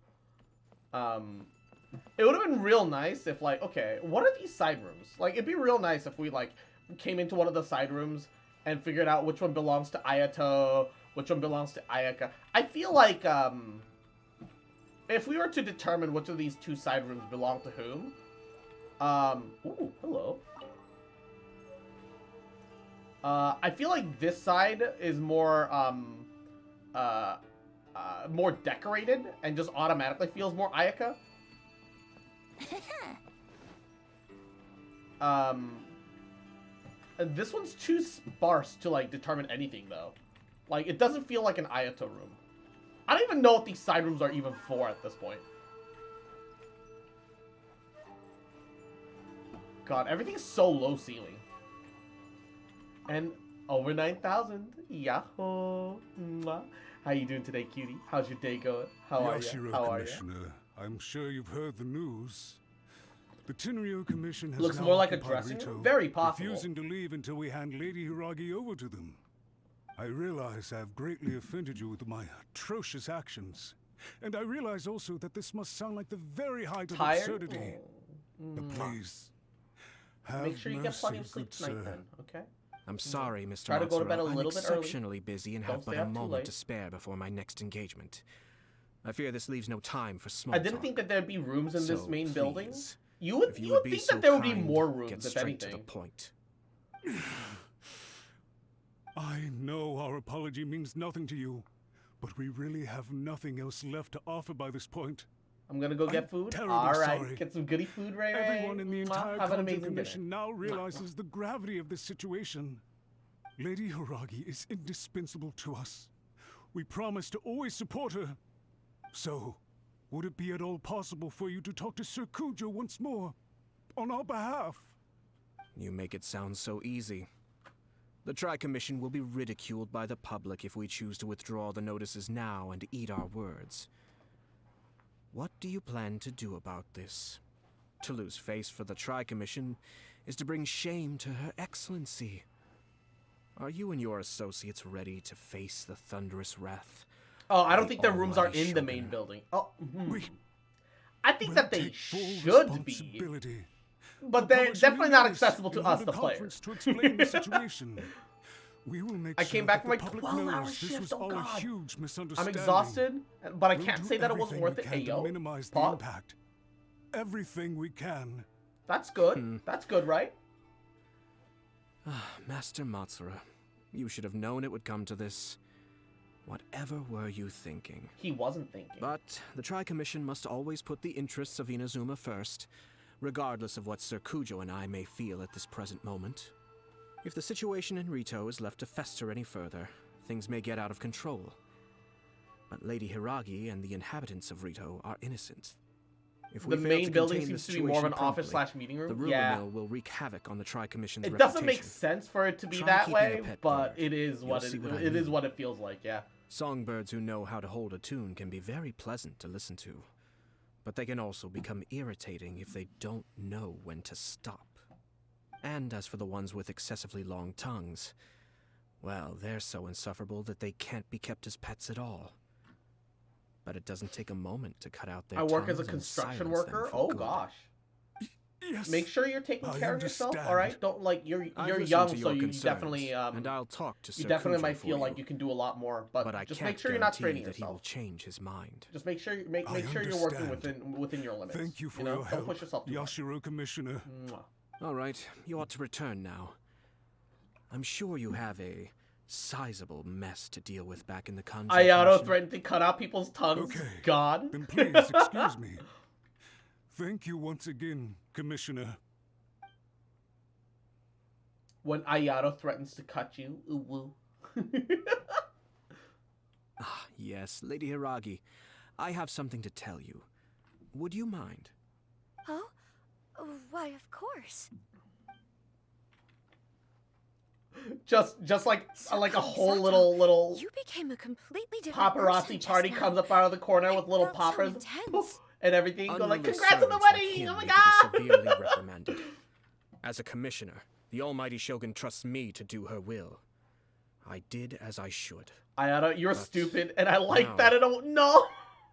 It would have been real nice if like, okay, what are these side rooms? Like, it'd be real nice if we like came into one of the side rooms and figured out which one belongs to Ayato, which one belongs to Ayaka. I feel like if we were to determine which of these two side rooms belong to whom, ooh, hello. I feel like this side is more more decorated and just automatically feels more Ayaka. And this one's too sparse to like determine anything though. Like it doesn't feel like an Ayato room. I don't even know what these side rooms are even for at this point. God, everything's so low ceiling. And over 9,000. Yahoo! Mwah. How you doing today, cutie? How's your day going? How are you? How are you? Commissioner, I'm sure you've heard the news. The Tenryo Commission has Looks now more like a occupied dressing room. Rito, Very possible. refusing to leave until we hand Lady Hiragi over to them. I realize I've greatly offended you with my atrocious actions. And I realize also that this must sound like the very height of absurdity. But please, have make sure you get plenty of mercy, sleep good tonight sir. then, okay? I'm sorry, Mr. Try to go to bed a I'm little bit exceptionally early. busy and Don't have but stay a up too moment late. to spare before my next engagement. I fear this leaves no time for small I didn't talk. think that there'd be rooms in this So, main please, building. You if would be think so that there would be kind, more get rooms, if straight to the anything. point. I know our apology means nothing to you, but we really have nothing else left to offer by this point. I'm gonna go get food. terribly All right, sorry. get some goody food, Ray. Everyone in the entire Have an Conjure amazing Commission dinner. now realizes the gravity of this situation. Lady Hiragi is indispensable to us. We promise to always support her. So, would it be at all possible for you to talk to Sir Kujo once more, on our behalf? You make it sound so easy. The Tri-Commission will be ridiculed by the public if we choose to withdraw the notices now and eat our words. What do you plan to do about this? To lose face for the Tri-Commission is to bring shame to Her Excellency. Are you and your associates ready to face the thunderous wrath? Oh, I don't think the rooms are in almighty the main Shogun? building. Oh, I think that they should be. But they're definitely not accessible to us, the players. To explain the situation. We will make I sure came back that from the my public 12-hour knows this shift. was Oh all God, a huge I'm misunderstanding. exhausted, but I We'll can't do say that it wasn't everything worth it. we can to Ayo, minimize the Pop. impact. Everything we can. That's good. That's good, right? Master Matsura, you should have known it would come to this. Whatever were you thinking? He wasn't thinking. But the Tri-Commission must always put the interests of Inazuma first, regardless of what Sir Kujo and I may feel at this present moment. If the situation in Rito is left to fester any further, things may get out of control. But Lady Hiragi and the inhabitants of Rito are innocent. If we The fail main to building contain the seems to be more of an situation office promptly, slash meeting room. The rumor Yeah. mill will wreak havoc on the Tri-Commission's It reputation. doesn't make sense for it to be Try that keeping a way, pet but bird. it is You'll what see it what I is. mean. What it feels like. Yeah. Songbirds who know how to hold a tune can be very pleasant to listen to, but they can also become irritating if they don't know when to stop. And as for the ones with excessively long tongues, well, they're so insufferable that they can't be kept as pets at all. But it doesn't take a moment to cut out their I work as a tongues and construction silence them worker. for Oh good. gosh. Yes. Make sure you're taking I care of yourself. understand. All right. Don't like you're I've you're listened young, to so your you concerns, definitely and I'll talk to you Sir definitely Kujo might for feel you. like you can do a lot more. But I just can't make sure you're not guarantee straining that he yourself. will change his mind. Just make sure make I sure you're working understand. within your limits. Thank you for know? your Don't help, push yourself too much. Yashiro Commissioner. Mwah. All right, you ought to return now. I'm sure you have a sizable mess to deal with back in the Kanjo Ayato Commission. threatened to cut out people's tongues. Okay. God. Then please excuse me. Thank you once again, Commissioner. When Ayato threatens to cut you, ooh woo. Ah, yes, Lady Hiragi. I have something to tell you. Would you mind? Oh? Why, of course. Just like So a whole Kamisato, little You became a completely different person paparazzi just party now. comes up out of the corner with little felt so poppers intense. and everything. Go like, Unruly congrats on the servants like wedding! him Oh my need to be god! severely reprimanded. As a commissioner, the almighty Shogun trusts me to do her will. I did as I should. Ayato, you're But stupid, and I like now- that. I don't know.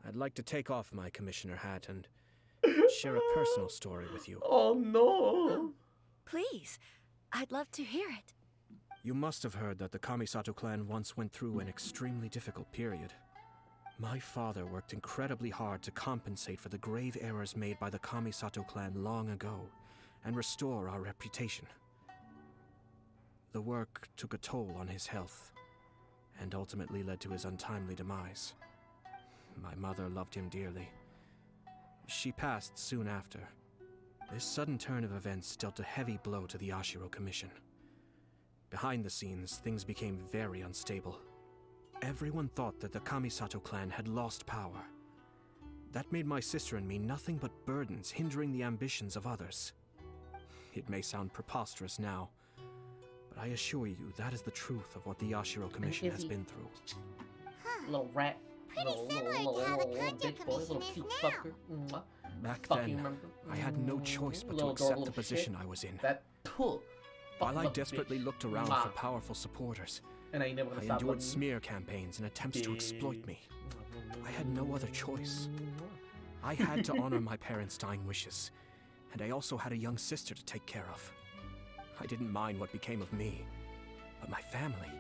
I'd like to take off my commissioner hat and share a personal story with you. Oh no. Please, I'd love to hear it. You must have heard that the Kamisato clan once went through an extremely difficult period. My father worked incredibly hard to compensate for the grave errors made by the Kamisato clan long ago and restore our reputation. The work took a toll on his health and ultimately led to his untimely demise. My mother loved him dearly. She passed soon after. This sudden turn of events dealt a heavy blow to the Ashiro Commission. Behind the scenes, things became very unstable. Everyone thought that the Kamisato clan had lost power. That made my sister and me nothing but burdens, hindering the ambitions of others. It may sound preposterous now, but I assure you that is the truth of what the Ashiro Commission has been through. Little rat. Pretty similar to how the Kanjo bitch boy, Commission little is cute now. fucker. Mwah. Back Fucking then, remember? I had no choice but to Little accept adorable the position shit. I was in. That puh. While I Fuck desperately bitch. looked around Mwah. for powerful supporters, And I ain't never gonna I stop endured loving you. smear campaigns and attempts to exploit me. I had no other choice. I had to honor my parents' dying wishes, and I also had a young sister to take care of. I didn't mind what became of me, but my family.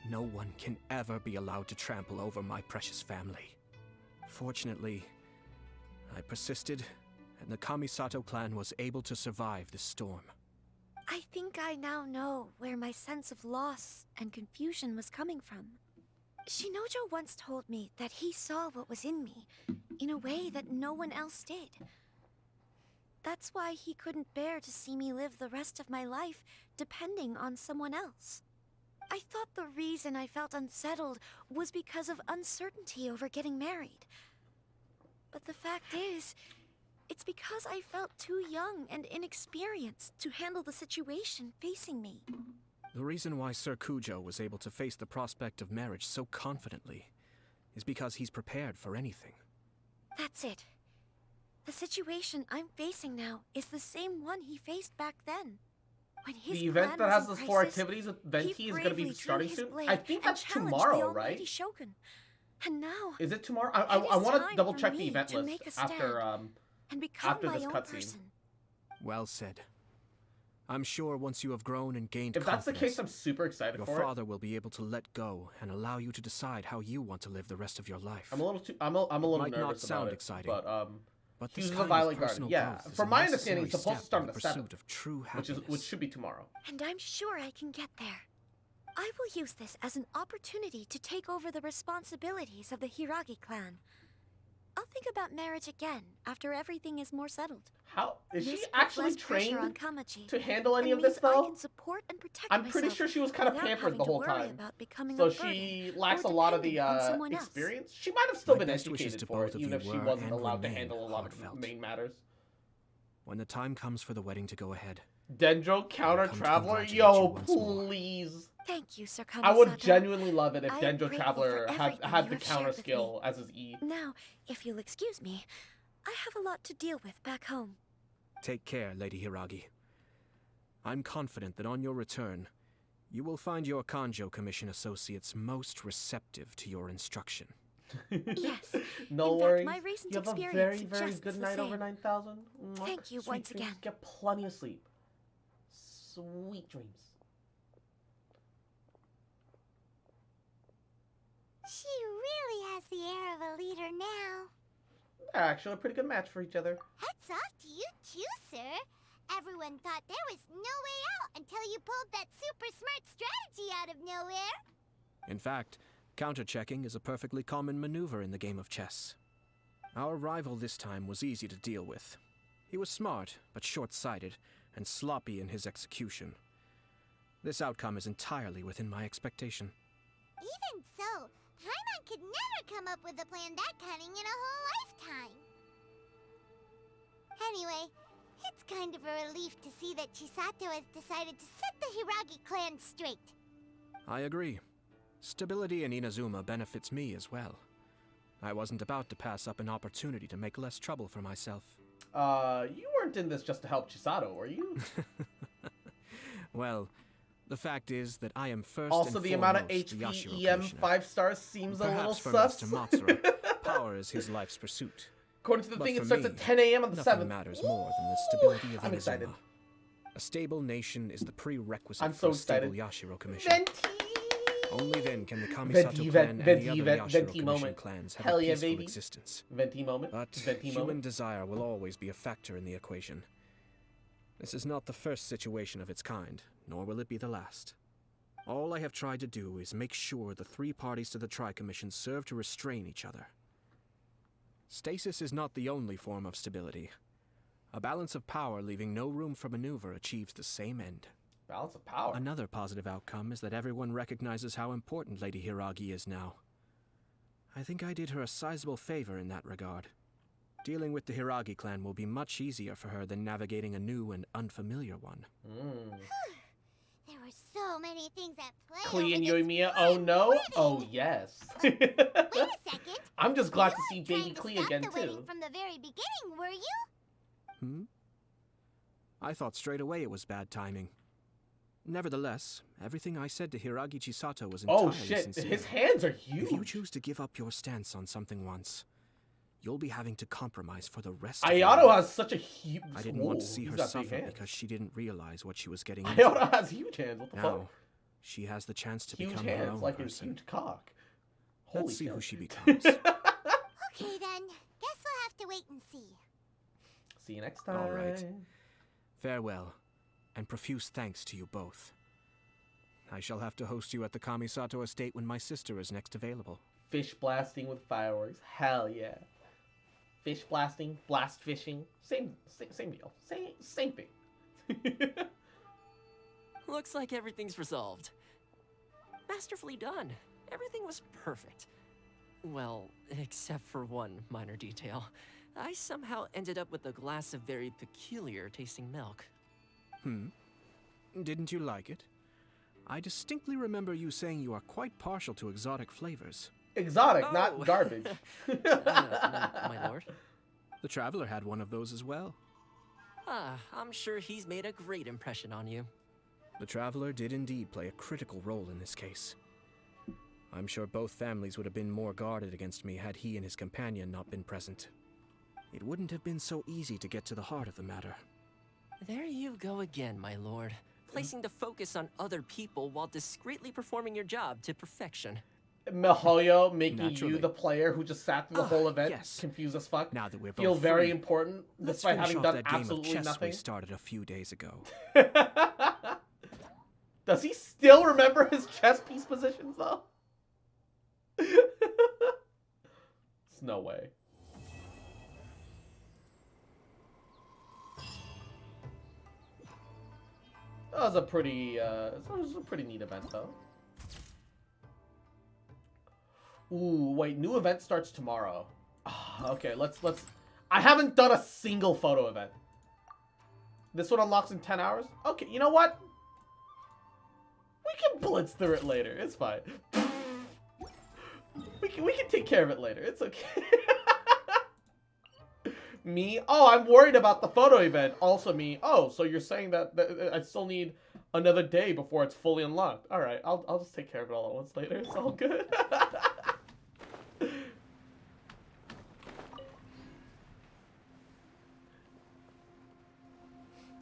No one can ever be allowed to trample over my precious family. Fortunately, I persisted, and the Kamisato clan was able to survive this storm. I think I now know where my sense of loss and confusion was coming from. Shinojo once told me that he saw what was in me in a way that no one else did. That's why he couldn't bear to see me live the rest of my life depending on someone else. I thought the reason I felt unsettled was because of uncertainty over getting married. But the fact is, it's because I felt too young and inexperienced to handle the situation facing me. The reason why Sir Kujo was able to face the prospect of marriage so confidently is because he's prepared for anything. That's it. The situation I'm facing now is the same one he faced back then. When his The event clan that was has in those 4 crisis, activities with Venti he is going to be bravely drew starting his soon. blade I think and that's challenged tomorrow, the almighty right? Shogun. And now, Is it tomorrow? it I is want to time double for check the me event to list make a after stand and become after my this own cutscene. person. Well said. I'm sure once you have grown and gained If that's the confidence, case, I'm super excited your for it. father will be able to let go and allow you to decide how you want to live the rest of your life. I'm a little too. I'm a little might not nervous sound about it, exciting, but this Hughes is a kind of Violet personal Guardian. Yeah, growth is from a my understanding, it's necessary supposed to step start in on the the 7th, pursuit of true which happiness. should be tomorrow. And I'm sure I can get there. I will use this as an opportunity to take over the responsibilities of the Hiragi clan. I'll think about marriage again after everything is more settled. How is This she puts actually less pressure on trained Kamaji to handle any and of this means I though? can support and protect I'm pretty myself sure she was kind of without pampered having the to whole worry time, about becoming so a she burden lacks or a lot of the dependent on someone else. experience. She might have still My been best wishes educated to for both it, of even you if she were wasn't and allowed to remain handle a lot of heartfelt. main matters. When the time comes for the wedding to go ahead, Dendro counter come to traveler, congratulate yo, you once more. please. Thank you, Sir Kamisato. I would genuinely love it if I am Dendro grateful Traveler for had everything had you the have counter shared with skill as his E. Now, if you'll excuse me, I have a lot to deal with back home. take care, Lady Hiragi. I'm confident that on your return, you will find your Kanjo Commission associates most receptive to your instruction. Yes. No In worries. fact, my recent You have a experience very, very suggests good the night over same. 9,000. Thank you Sweet once dreams. again. Get plenty of sleep. Sweet dreams. She really has the air of a leader now. They're actually a pretty good match for each other. Hats off to you too, sir. Everyone thought there was no way out until you pulled that super smart strategy out of nowhere. In fact, counter-checking is a perfectly common maneuver in the game of chess. Our rival this time was easy to deal with. He was smart, but short-sighted, and sloppy in his execution. This outcome is entirely within my expectation. Even so, Paimon could never come up with a plan that cunning in a whole lifetime. Anyway, it's kind of a relief to see that Chisato has decided to set the Hiragi clan straight. I agree. Stability in Inazuma benefits me as well. I wasn't about to pass up an opportunity to make less trouble for myself. You weren't in this just to help Chisato, were you? Well, the fact is that I am first also, and the amount of foremost the HP Yashiro EM Commissioner. 5 stars seems a little Perhaps for sus. Master Matsura, power is his life's pursuit. According to the But thing, for it starts me, at 10 a.m. on the nothing 7th. matters more than the stability of I'm Inazuma. excited. A stable nation is the prerequisite I'm for so a stable excited. Yashiro Commission. Venti! Only then can the Kamisato Venti, clan and the Venti, other Venti, Yashiro Venti Commission moment. clans have Hell a yeah, peaceful baby. existence. Venti moment. But Venti human moment. desire will always be a factor in the equation. This is not the first situation of its kind, nor will it be the last. All I have tried to do is make sure the three parties to the Tri-Commission serve to restrain each other. Stasis is not the only form of stability. A balance of power leaving no room for maneuver achieves the same end. Balance of power? Another positive outcome is that everyone recognizes how important Lady Hiragi is now. I think I did her a sizable favor in that regard. Dealing with the Hiragi clan will be much easier for her than navigating a new and unfamiliar one. There were so many things at play. Klee and over this Yoimiya, one oh no? wedding. Oh yes. Wait a second. I'm just glad You to see weren't baby trying to Klee stop again the wedding too. from the very beginning, were you? I thought straight away it was bad timing. Nevertheless, everything I said to Hiragi Chisato was entirely Oh shit, sincere. his hands are huge. If you choose to give up your stance on something once, you'll be having to compromise for the rest of your Ayato life. has such a huge... I didn't want to see he's her got big suffer hands. because she didn't realize what she was getting into. Ayato has huge hands, what the Now, fuck? she has the chance to Huge become her hands, own like his person. huge cock. Holy Let's see shit. who she becomes. Okay then. Guess we'll have to wait and see. See you next time. All right. Farewell, and profuse thanks to you both. I shall have to host you at the Kamisato estate when my sister is next available. Fish blasting with fireworks. Hell yeah. Fish blasting, blast fishing. Same deal. Same thing. Looks like everything's resolved. Masterfully done. Everything was perfect. Well, except for one minor detail. I somehow ended up with a glass of very peculiar tasting milk. Didn't you like it? I distinctly remember you saying you are quite partial to exotic flavors. Exotic, Oh. not garbage. My lord. The Traveler had one of those as well. I'm sure he's made a great impression on you. The Traveler did indeed play a critical role in this case. I'm sure both families would have been more guarded against me had he and his companion not been present. It wouldn't have been so easy to get to the heart of the matter. There you go again, my lord. Placing the focus on other people while discreetly performing your job to perfection. Mihoyo making Naturally. you the player who just sat through the whole event, yes. confused as fuck. Now that we're Feel both very free, important, let's despite finish having off done that game of absolutely chess nothing. we started a few days ago. Does he still remember his chess piece positions though? It's no way. That was a pretty neat event though. Ooh, wait, new event starts tomorrow. Okay, let's I haven't done a single photo event. This one unlocks in 10 hours? Okay, you know what? We can blitz through it later. It's fine. We can take care of it later. It's okay. Me? Oh, I'm worried about the photo event. Also me. Oh, so you're saying that I still need another day before it's fully unlocked. All right, I'll just take care of it all at once later. It's all good.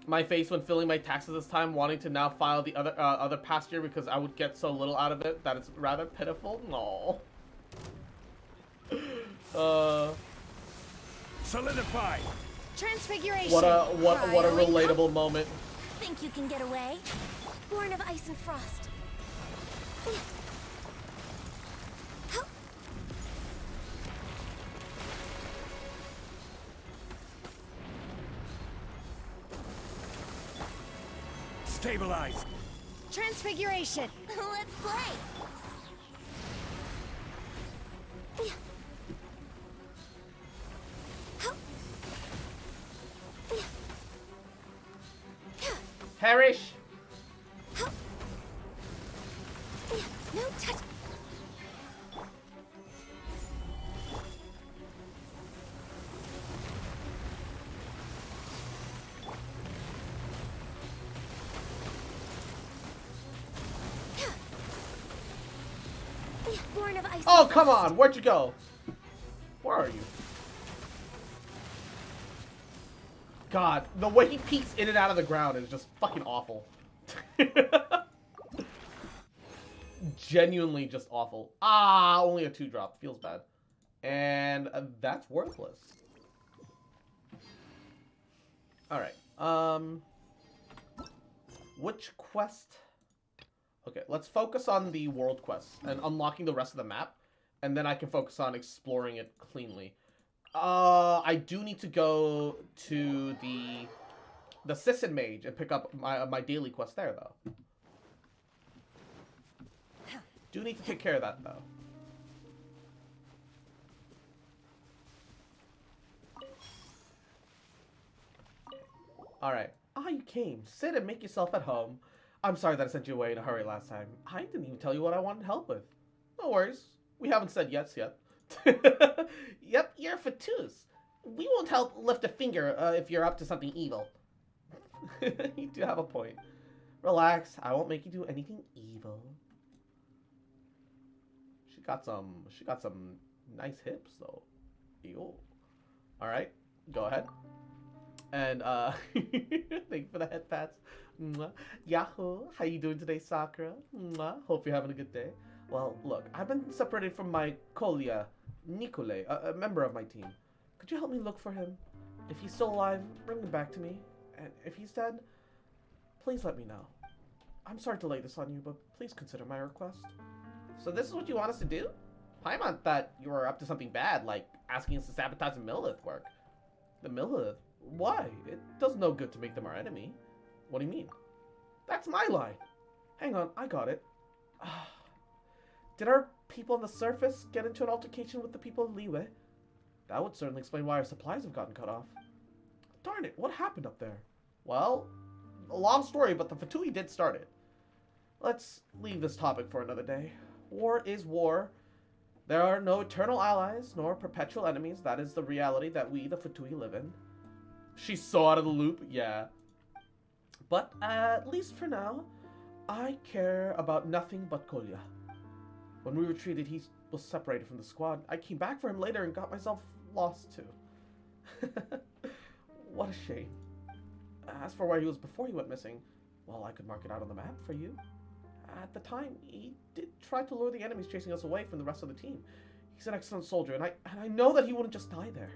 My face when filling my taxes this time, wanting to now file the other past year because I would get so little out of it that it's rather pitiful. No. Solidify! Transfiguration. What a relatable moment. Think you can get away? Born of ice and frost. Stabilize. Transfiguration. Let's play. Perish. No touch. Born of ice. Oh, come on. Where'd you go? Where are you? God, the way he peeks in and out of the ground is just fucking awful. Genuinely just awful. Ah, only a 2-drop. Feels bad. And that's worthless. Alright. Which quest? Okay, let's focus on the world quests and unlocking the rest of the map. And then I can focus on exploring it cleanly. I do need to go to the Sisson Mage and pick up my daily quest there, though. Do need to take care of that, though. Alright. Ah, you came. Sit and make yourself at home. I'm sorry that I sent you away in a hurry last time. I didn't even tell you what I wanted help with. No worries. We haven't said yes yet. Yep, you're Fatus. We won't help lift a finger if you're up to something evil. You do have a point. Relax, I won't make you do anything evil. She got some nice hips though. Ew. Alright, go ahead. And thank you for the head pats. Mwah. Yahoo! How you doing today, Sakura? Mwah. Hope you're having a good day. Well, look, I've been separated from my Kolya, Nikolay, a member of my team. Could you help me look for him? If he's still alive, bring him back to me. And if he's dead, please let me know. I'm sorry to lay this on you, but please consider my request. So this is what you want us to do? Paimon thought you were up to something bad, like asking us to sabotage the Millith work. The Millith? Why? It does no good to make them our enemy. What do you mean? That's my line. Hang on, I got it. Did our people on the surface get into an altercation with the people of Liyue? That would certainly explain why our supplies have gotten cut off. Darn it, what happened up there? Well, a long story, but the Fatui did start it. Let's leave this topic for another day. War is war. There are no eternal allies, nor perpetual enemies. That is the reality that we, the Fatui, live in. She's so out of the loop, yeah. But at least for now, I care about nothing but Kolya. When we retreated, he was separated from the squad. I came back for him later and got myself lost too. What a shame. As for where he was before he went missing, well, I could mark it out on the map for you. At the time, he did try to lure the enemies chasing us away from the rest of the team. He's an excellent soldier, and I know that he wouldn't just die there.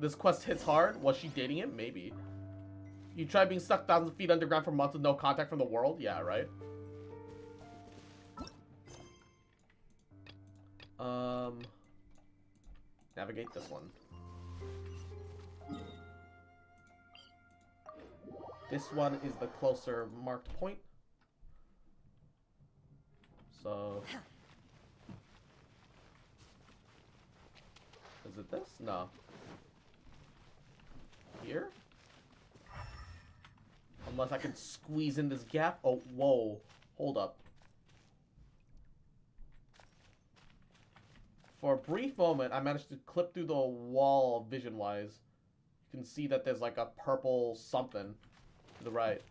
This quest hits hard. Was she dating him? Maybe. You tried being stuck 1,000 feet underground for months with no contact from the world? Yeah, right? Navigate this one. This one is the closer marked point. So... Is it this? No. Here? Unless I can squeeze in this gap. Oh, whoa. Hold up. For a brief moment, I managed to clip through the wall vision-wise. You can see that there's like a purple something to the right.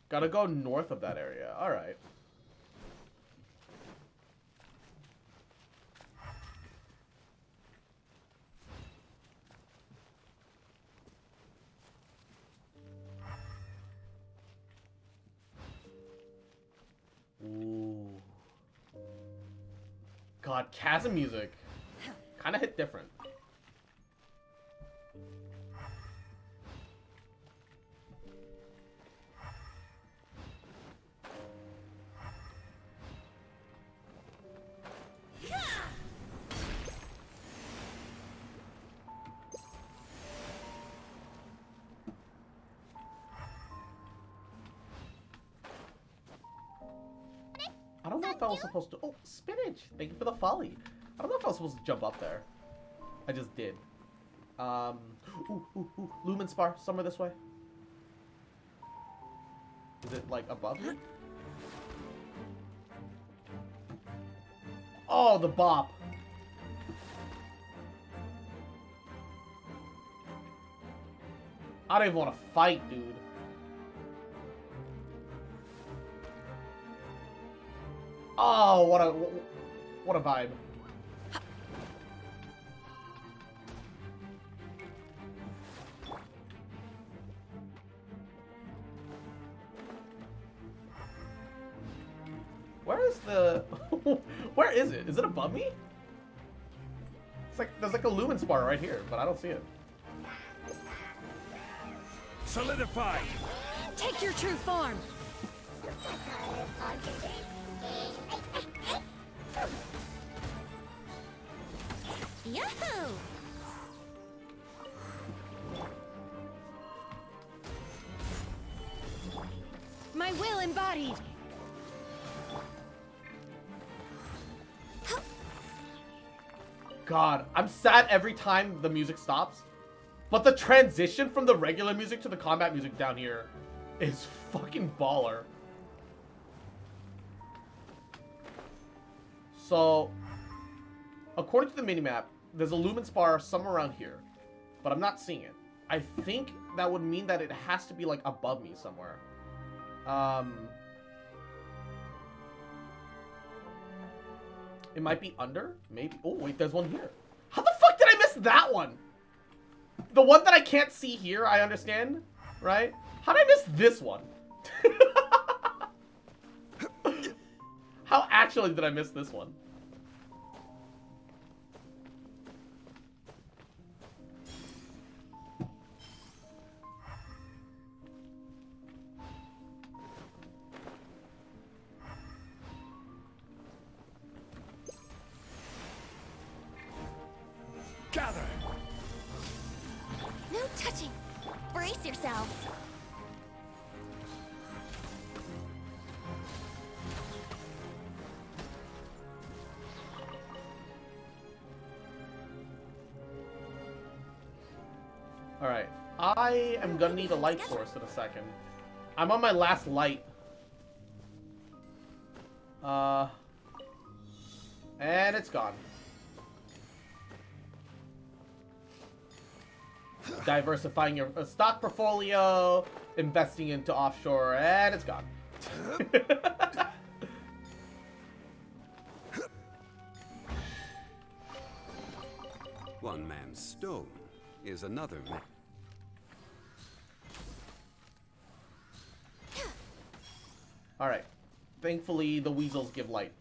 Gotta go north of that area. Alright. God, chasm music. Kind of hit different. I don't know if I was supposed to. Oh, spinach! Thank you for the folly. I don't know if I was supposed to jump up there. I just did. Lumen Spar, somewhere this way. Is it like above me? Oh, the bop. I don't even want to fight, dude. Oh, what a vibe. Where is the... Where is it? Is it above me? It's like, there's like a Lumen Spar right here, but I don't see it. Solidify! Take your true form! Yahoo! My will embodied! God, I'm sad every time the music stops. But the transition from the regular music to the combat music down here is fucking baller. So, according to the minimap, there's a Lumen Spar somewhere around here. But I'm not seeing it. I think that would mean that it has to be, like, above me somewhere. It might be under? Maybe. Oh, wait, there's one here. How the fuck did I miss that one? The one that I can't see here, I understand, right? How did I miss this one? How actually did I miss this one? Gather! No touching! Brace yourselves! Alright. I am gonna need a light source in a second. I'm on my last light. And it's gone. Diversifying your stock portfolio, investing into offshore, and it's gone. One man's stone is another man. Alright. Thankfully, the weasels give light.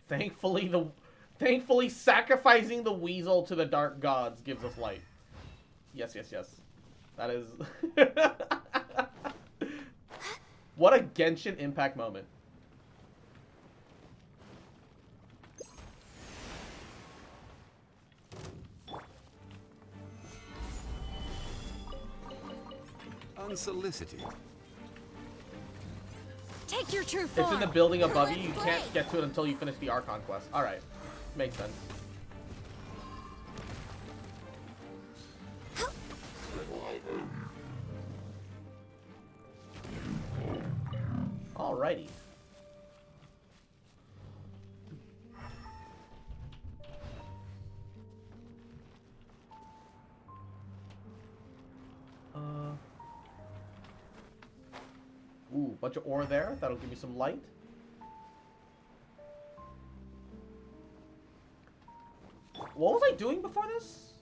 Thankfully, sacrificing the weasel to the dark gods gives us light. Yes, yes, yes. That is... What a Genshin Impact moment. Unsolicited. Take your true form! It's in the building above you. You can't get to it until you finish the Archon quest. Alright. Makes sense. Alrighty. Ooh, bunch of ore there. That'll give me some light. What was I doing before this?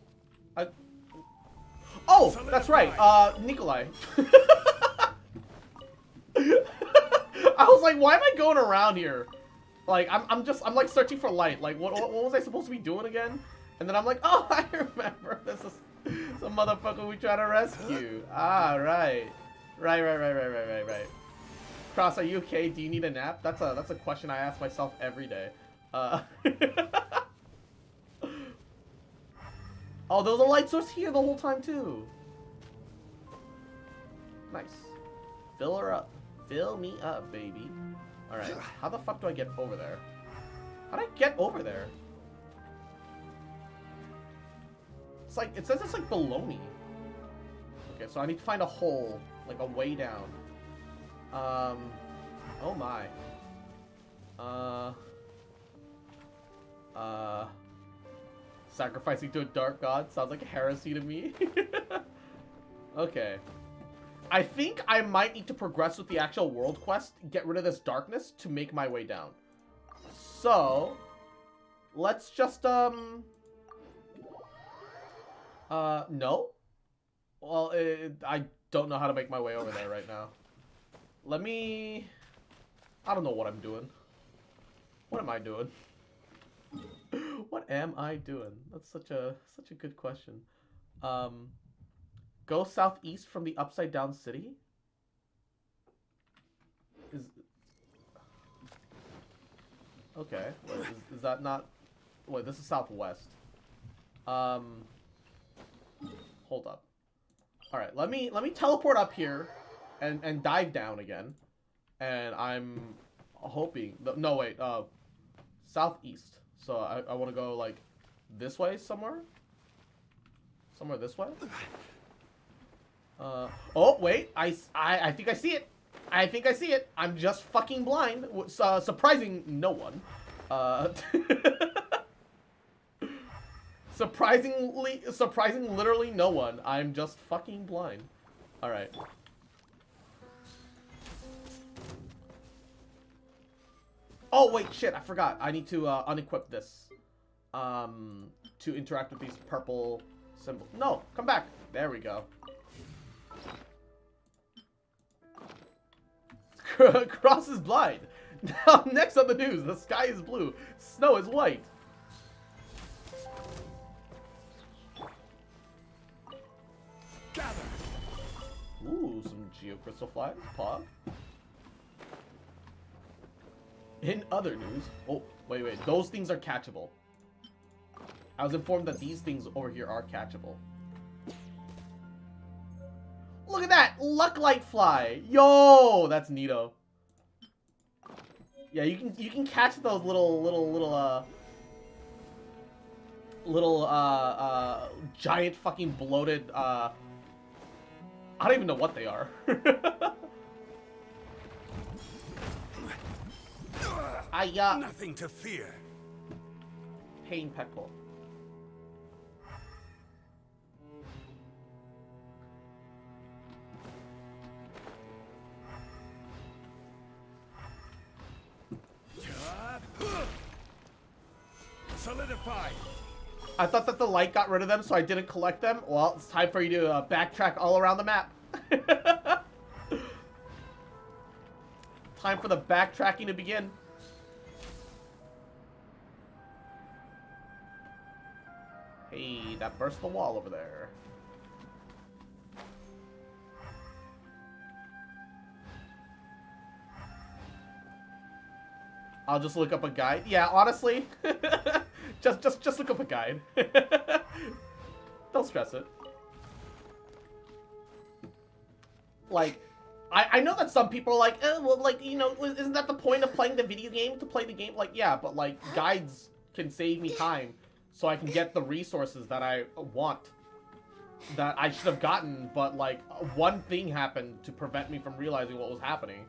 Oh, that's right. Nikolai. I was like, why am I going around here? Like, I'm like searching for light. Like, what was I supposed to be doing again? And then I'm like, oh, I remember. This is some motherfucker we try to rescue. Ah, right. Right. Cross, are you okay? Do you need a nap? That's a question I ask myself every day. Oh, there was a light source here the whole time too. Nice. Fill her up. Fill me up, baby. Alright, how the fuck do I get over there? How do I get over there? It's like, it says it's like below me. Okay, so I need to find a hole, like a way down. Oh my. Sacrificing to a dark god sounds like a heresy to me. Okay. I think I might need to progress with the actual world quest, get rid of this darkness to make my way down. So, let's just, no? Well, I don't know how to make my way over there right now. Let me... I don't know what I'm doing. What am I doing? What am I doing? That's such a good question. Go southeast from the upside down city? Okay. Wait, is that not... Wait, this is southwest. Hold up. Alright, let me teleport up here and dive down again. And I'm hoping... No, wait. Southeast. So I want to go, like, this way somewhere? Somewhere this way? Oh, wait. I think I see it. I think I see it. I'm just fucking blind. Surprising no one. Surprising literally no one. I'm just fucking blind. Alright. Oh, wait, shit, I forgot. I need to unequip this. To interact with these purple symbols. No, come back. There we go. Cross is blind. Now, next on the news, the sky is blue. Snow is white. Gather. Ooh, some geocrystal flags. Pog. In other news... Oh, wait. Those things are catchable. I was informed that these things over here are catchable. Look at that! Luck light fly! Yo! That's neato. Yeah, you can catch those little giant fucking bloated, I don't even know what they are. Nothing to fear. Pain peckle. Solidify. I thought that the light got rid of them, so I didn't collect them. Well, it's time for you to backtrack all around the map. Time for the backtracking to begin. Hey, that burst the wall over there. I'll just look up a guide. Yeah, honestly, just look up a guide. Don't stress it. Like, I know that some people are like, well, like, you know, isn't that the point of playing the video game, to play the game? Like, yeah, but like, guides can save me time, so I can get the resources that I want, that I should have gotten, but like, one thing happened to prevent me from realizing what was happening.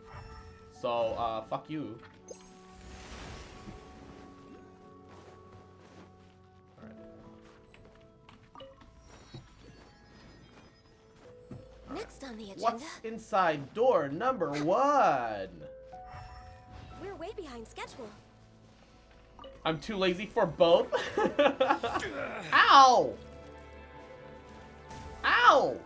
So, fuck you. Next on the agenda. What's inside door number 1? We're way behind schedule. I'm too lazy for both. Ow! Ow!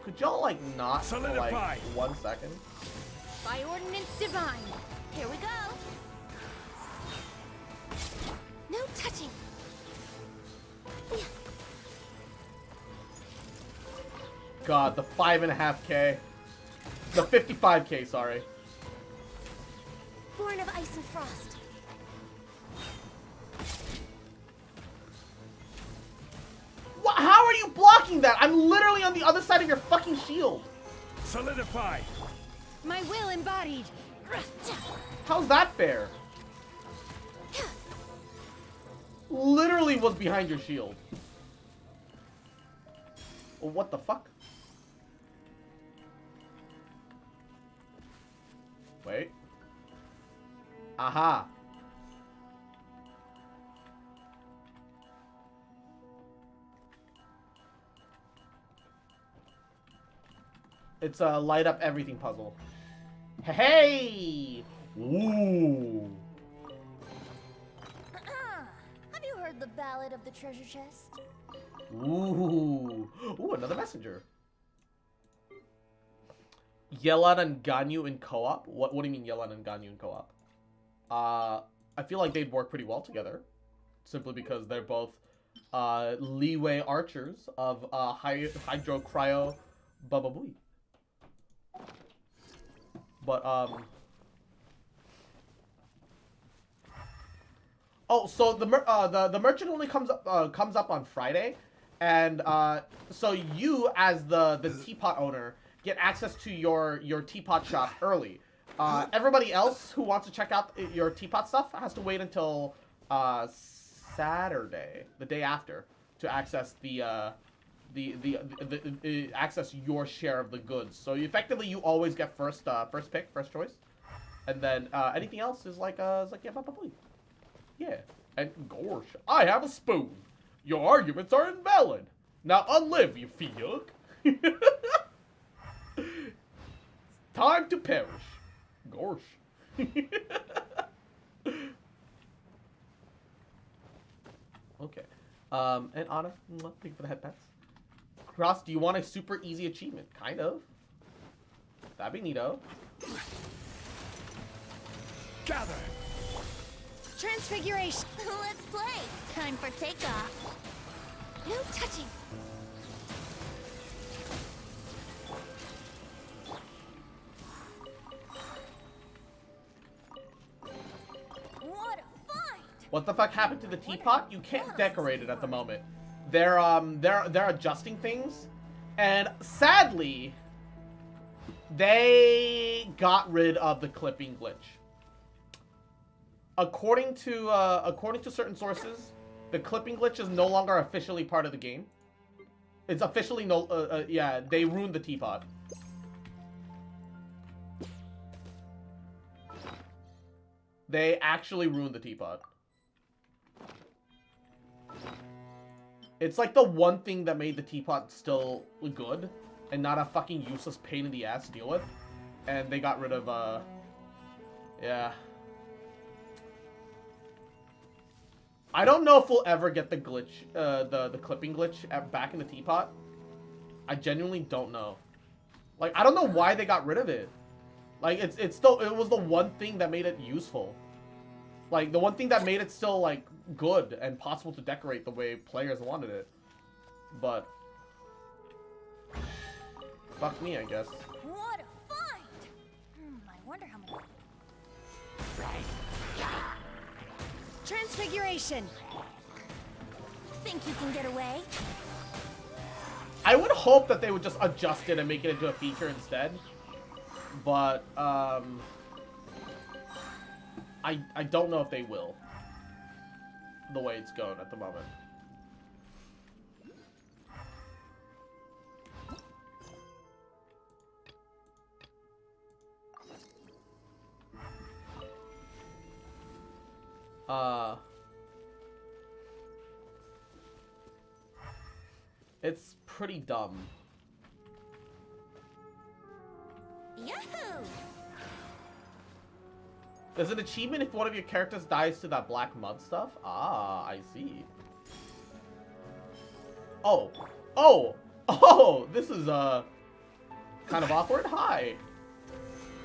Could y'all like not for like 1 second? By ordinance divine. Here we go. No touching. God, the 5.5K. The 55K, sorry. Born of ice and frost. What? How are you blocking that? I'm literally on the other side of your fucking shield. Solidify. My will embodied. How's that fair? Literally was behind your shield. What the fuck? Wait. Aha. It's a light up everything puzzle. Hey! Ooh. Have you heard the ballad of the treasure chest? Ooh. Ooh, another messenger. Yelan and Ganyu in co-op? What do you mean Yelan and Ganyu in co-op? I feel like they'd work pretty well together. Simply because they're both leeway archers of Hydro Cryo Bababui. But oh, so the merchant only comes up on Friday, and so you as the teapot owner get access to your teapot shop early. Everybody else who wants to check out your teapot stuff has to wait until Saturday, the day after, to access access your share of the goods. So effectively, you always get first pick, first choice, and then anything else is like yeah, yeah. And gosh, I have a spoon. Your arguments are invalid. Now unlive, you fiug. Time to perish. Gosh. Okay. And Anna, thank you for the head pets. Cross, do you want a super easy achievement? Kind of. That'd be neato. Gather. Transfiguration. Let's play. Time for takeoff. No touching. What a find! What the fuck happened to the teapot? You can't decorate it at the moment. They're adjusting things, and sadly, they got rid of the clipping glitch. According to certain sources, the clipping glitch is no longer officially part of the game. It's officially yeah, they ruined the teapot. They actually ruined the teapot. It's like the one thing that made the teapot still good and not a fucking useless pain in the ass to deal with. And they got rid of, yeah. I don't know if we'll ever get the glitch, the clipping glitch back in the teapot. I genuinely don't know. Like, I don't know why they got rid of it. Like, it was the one thing that made it useful. Like, the one thing that made it still, like, good and possible to decorate the way players wanted it. But fuck me, I guess. What a find! I wonder how many. Transfiguration. Think you can get away? I would hope that they would just adjust it and make it into a feature instead. But I don't know if they will. The way it's going at the moment. It's pretty dumb. Yahoo! There's an achievement if one of your characters dies to that black mud stuff? Ah, I see. Oh. Oh! Oh! This is, kind of awkward. Hi.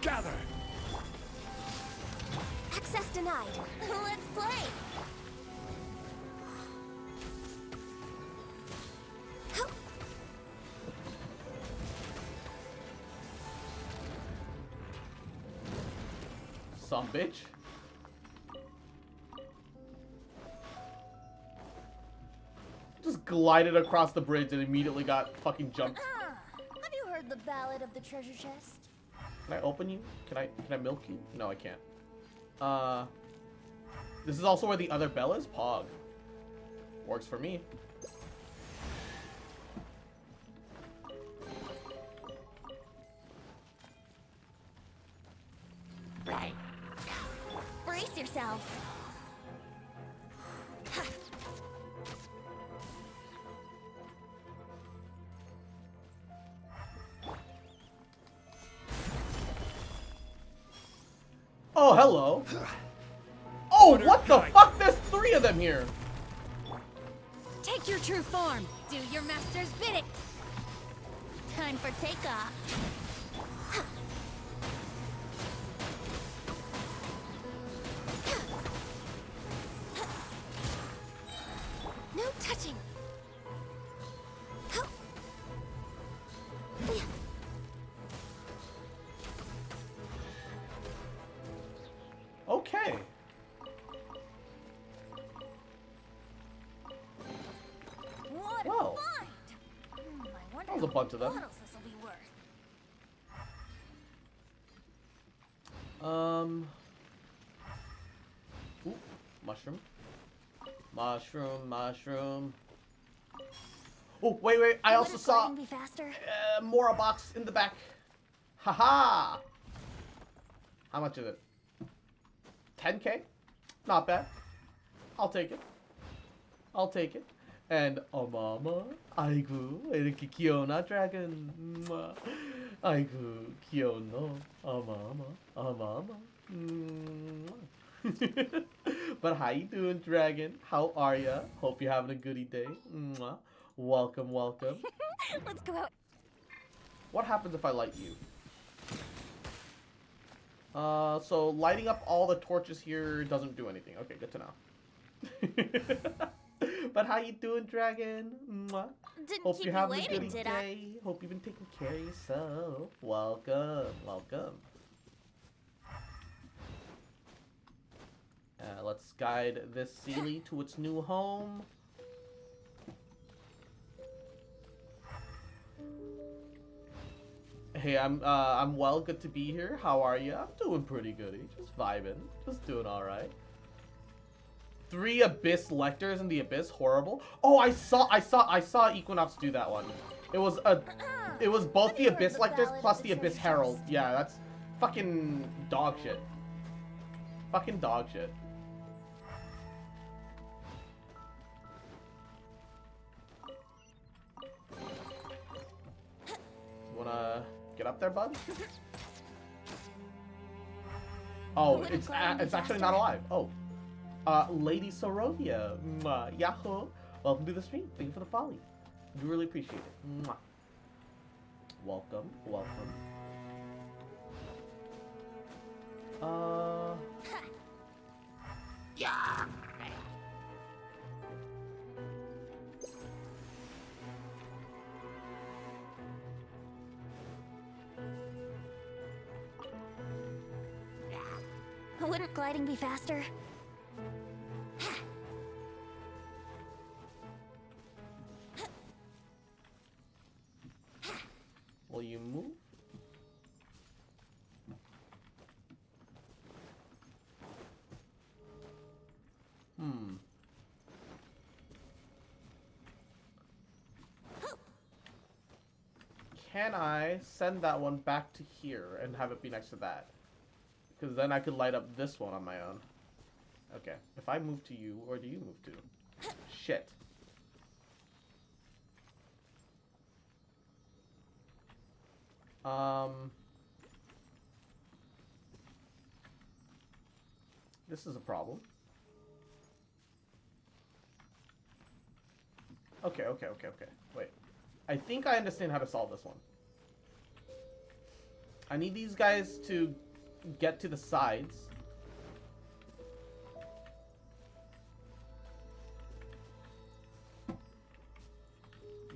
gather. Access denied. Let's play. Some bitch. Just glided across the bridge and immediately got fucking jumped. Have you heard the ballad of the treasure chest? Can I open you? Can I milk you? No, I can't. This is also where the other bell is? Pog. Works for me. Right. Brace yourself. Oh, hello. Oh, what the fuck? There's 3 of them here. Take your true form. Do your master's bidding. Time for takeoff. No touching. Okay. What Wow. a find! I wonder That was a bunch of them. what else this'll be worth. Ooh, mushroom. Mushroom, mushroom. Oh, wait. I also saw Be faster. Mora box in the back. Haha. How much is it? 10k? Not bad. I'll take it. I'll take it. And Amama, Aigu, Kiona Dragon. Aigu, Kiono, Amama. But how you doing, Dragon? How are ya? Hope you're having a goody day. Welcome. Let's go out. What happens if I light you? So lighting up all the torches here doesn't do anything. Okay, good to know. But how you doing, Dragon? Didn't Hope keep you're you having a waiting, good did I? day. Hope you've been taking care of yourself. Welcome. Let's guide this Sealy to its new home. Hey, I'm well. Good to be here. How are you? I'm doing pretty goody. Just vibing. Just doing all right. 3 Abyss Lectors in the Abyss. Horrible. Oh, I saw Equinox do that one. It was both the Abyss Lectors plus the Abyss Herald. Yeah, that's fucking dog shit. Fucking dog shit. You wanna get up there, bud? Oh, it's actually not alive. Oh. Lady Sorovia. Yahoo. Welcome to the stream. Thank you for the folly. We really appreciate it. Mwah. Welcome. Yeah. Wouldn't gliding be faster? Will you move? Can I send that one back to here and have it be next to that? Because then I could light up this one on my own. Okay. If I move to you, where do you move to? Shit. This is a problem. Okay. Wait. I think I understand how to solve this one. I need these guys to get to the sides.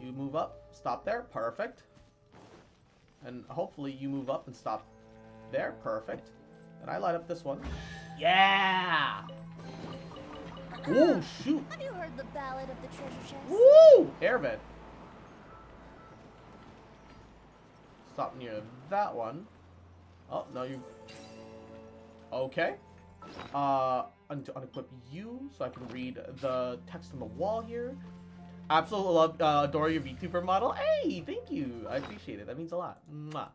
You move up, stop there, perfect. And hopefully you move up and stop there, perfect. And I light up this one. Yeah! Ooh, shoot! Have you heard the ballad of the treasure chest? Woo! Airbed. Stop near that one. Oh, no, you... Okay. I need to unequip you so I can read the text on the wall here. Absolutely love, adore your VTuber model. Hey, thank you. I appreciate it. That means a lot. Mwah.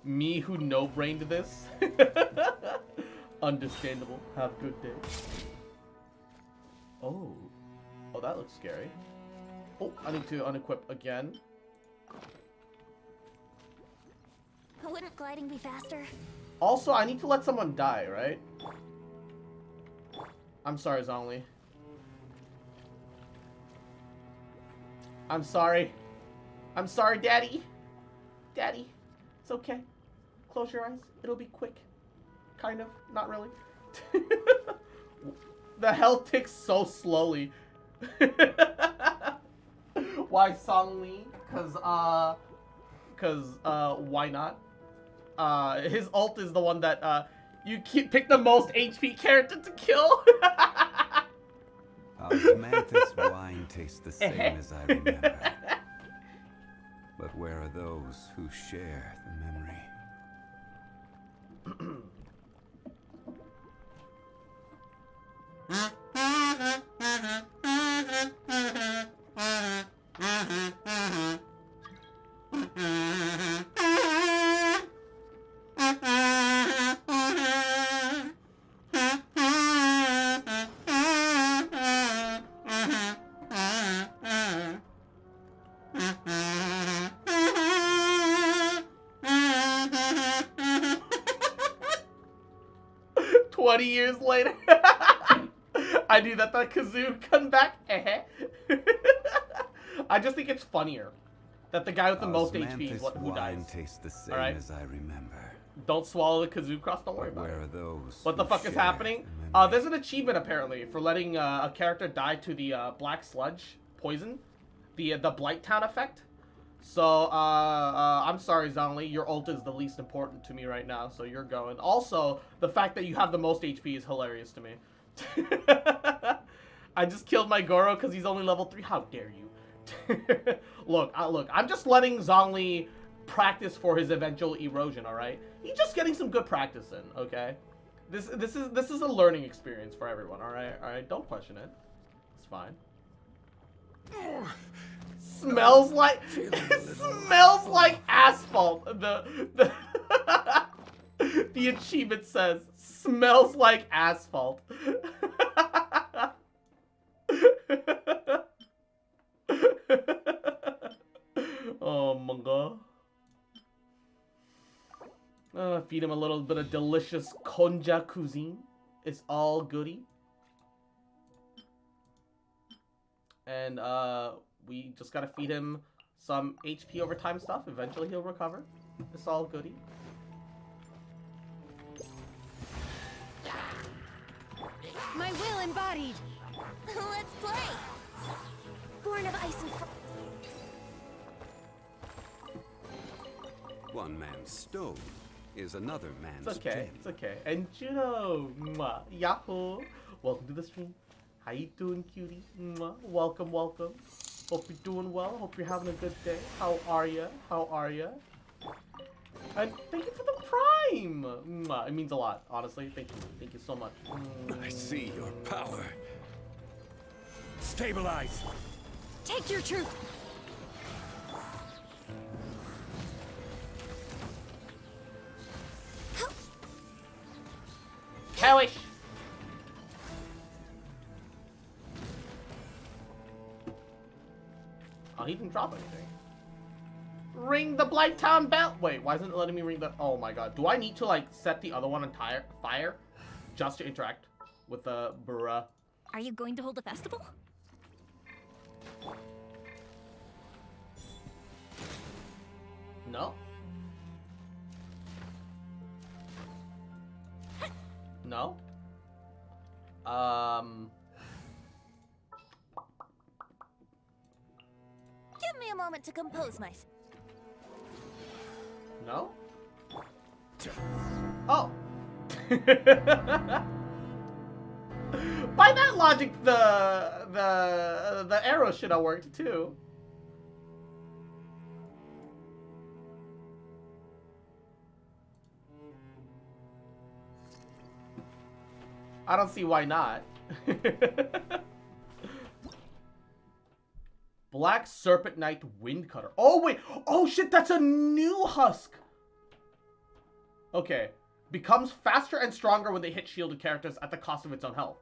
Me who no-brained this. Understandable. Have a good day. Oh. Oh, that looks scary. Oh, I need to unequip again. Wouldn't gliding be faster? Also, I need to let someone die, right? I'm sorry, Zhongli. I'm sorry. I'm sorry, Daddy. Daddy. It's okay. Close your eyes. It'll be quick. Kind of. Not really. The health ticks so slowly. Why Zhongli? Cause why not? His ult is the one that, you pick the most HP character to kill. Osmanthus wine tastes the same as I remember. But where are those who share the memory? Years later. I knew that the kazoo come back. I just think it's funnier that the guy with the most HP is who dies. Tastes the same Alright? as I remember. Don't swallow the kazoo cross, don't worry about Where it. are those? What the fuck is happening? There's an achievement apparently for letting a character die to the black sludge poison. The Blight Town effect. So, I'm sorry, Zhongli, your ult is the least important to me right now, so you're going. Also, the fact that you have the most HP is hilarious to me. I just killed my Goro because he's only level 3. How dare you? Look, I'm just letting Zhongli practice for his eventual erosion, alright? He's just getting some good practice in, okay? This is a learning experience for everyone, alright? Don't question it. It's fine. Smells like smells like asphalt. The the achievement says smells like asphalt. Oh my god. Feed him a little bit of delicious konja cuisine. It's all goody. And we just gotta feed him some HP over time stuff. Eventually he'll recover. It's all goody. My will embodied. Let's play. Born of ice and One man's stone is another man's It's okay. gem. It's okay. And Juno, mwah, Yahoo! Welcome to the stream. How you doing, cutie? Mwah. Welcome, welcome. Hope you're doing well. Hope you're having a good day. How are ya? How are ya? And thank you for the prime. Mwah. It means a lot, honestly. Thank you. Thank you so much. I see your power. Stabilize. take your truth. Cowish. Oh, he didn't drop anything. Ring the Blight Town bell. Wait, why isn't it letting me ring the... Oh my god. Do I need to, like, set the other one on fire just to interact with the bruh? Are you going to hold a festival? No. No. Give me a moment to compose myself. No. Oh. By that logic, the arrow should have worked too. I don't see why not. Black Serpent Knight Windcutter. Oh wait. Oh shit, that's a new husk. Okay. Becomes faster and stronger when they hit shielded characters at the cost of its own health.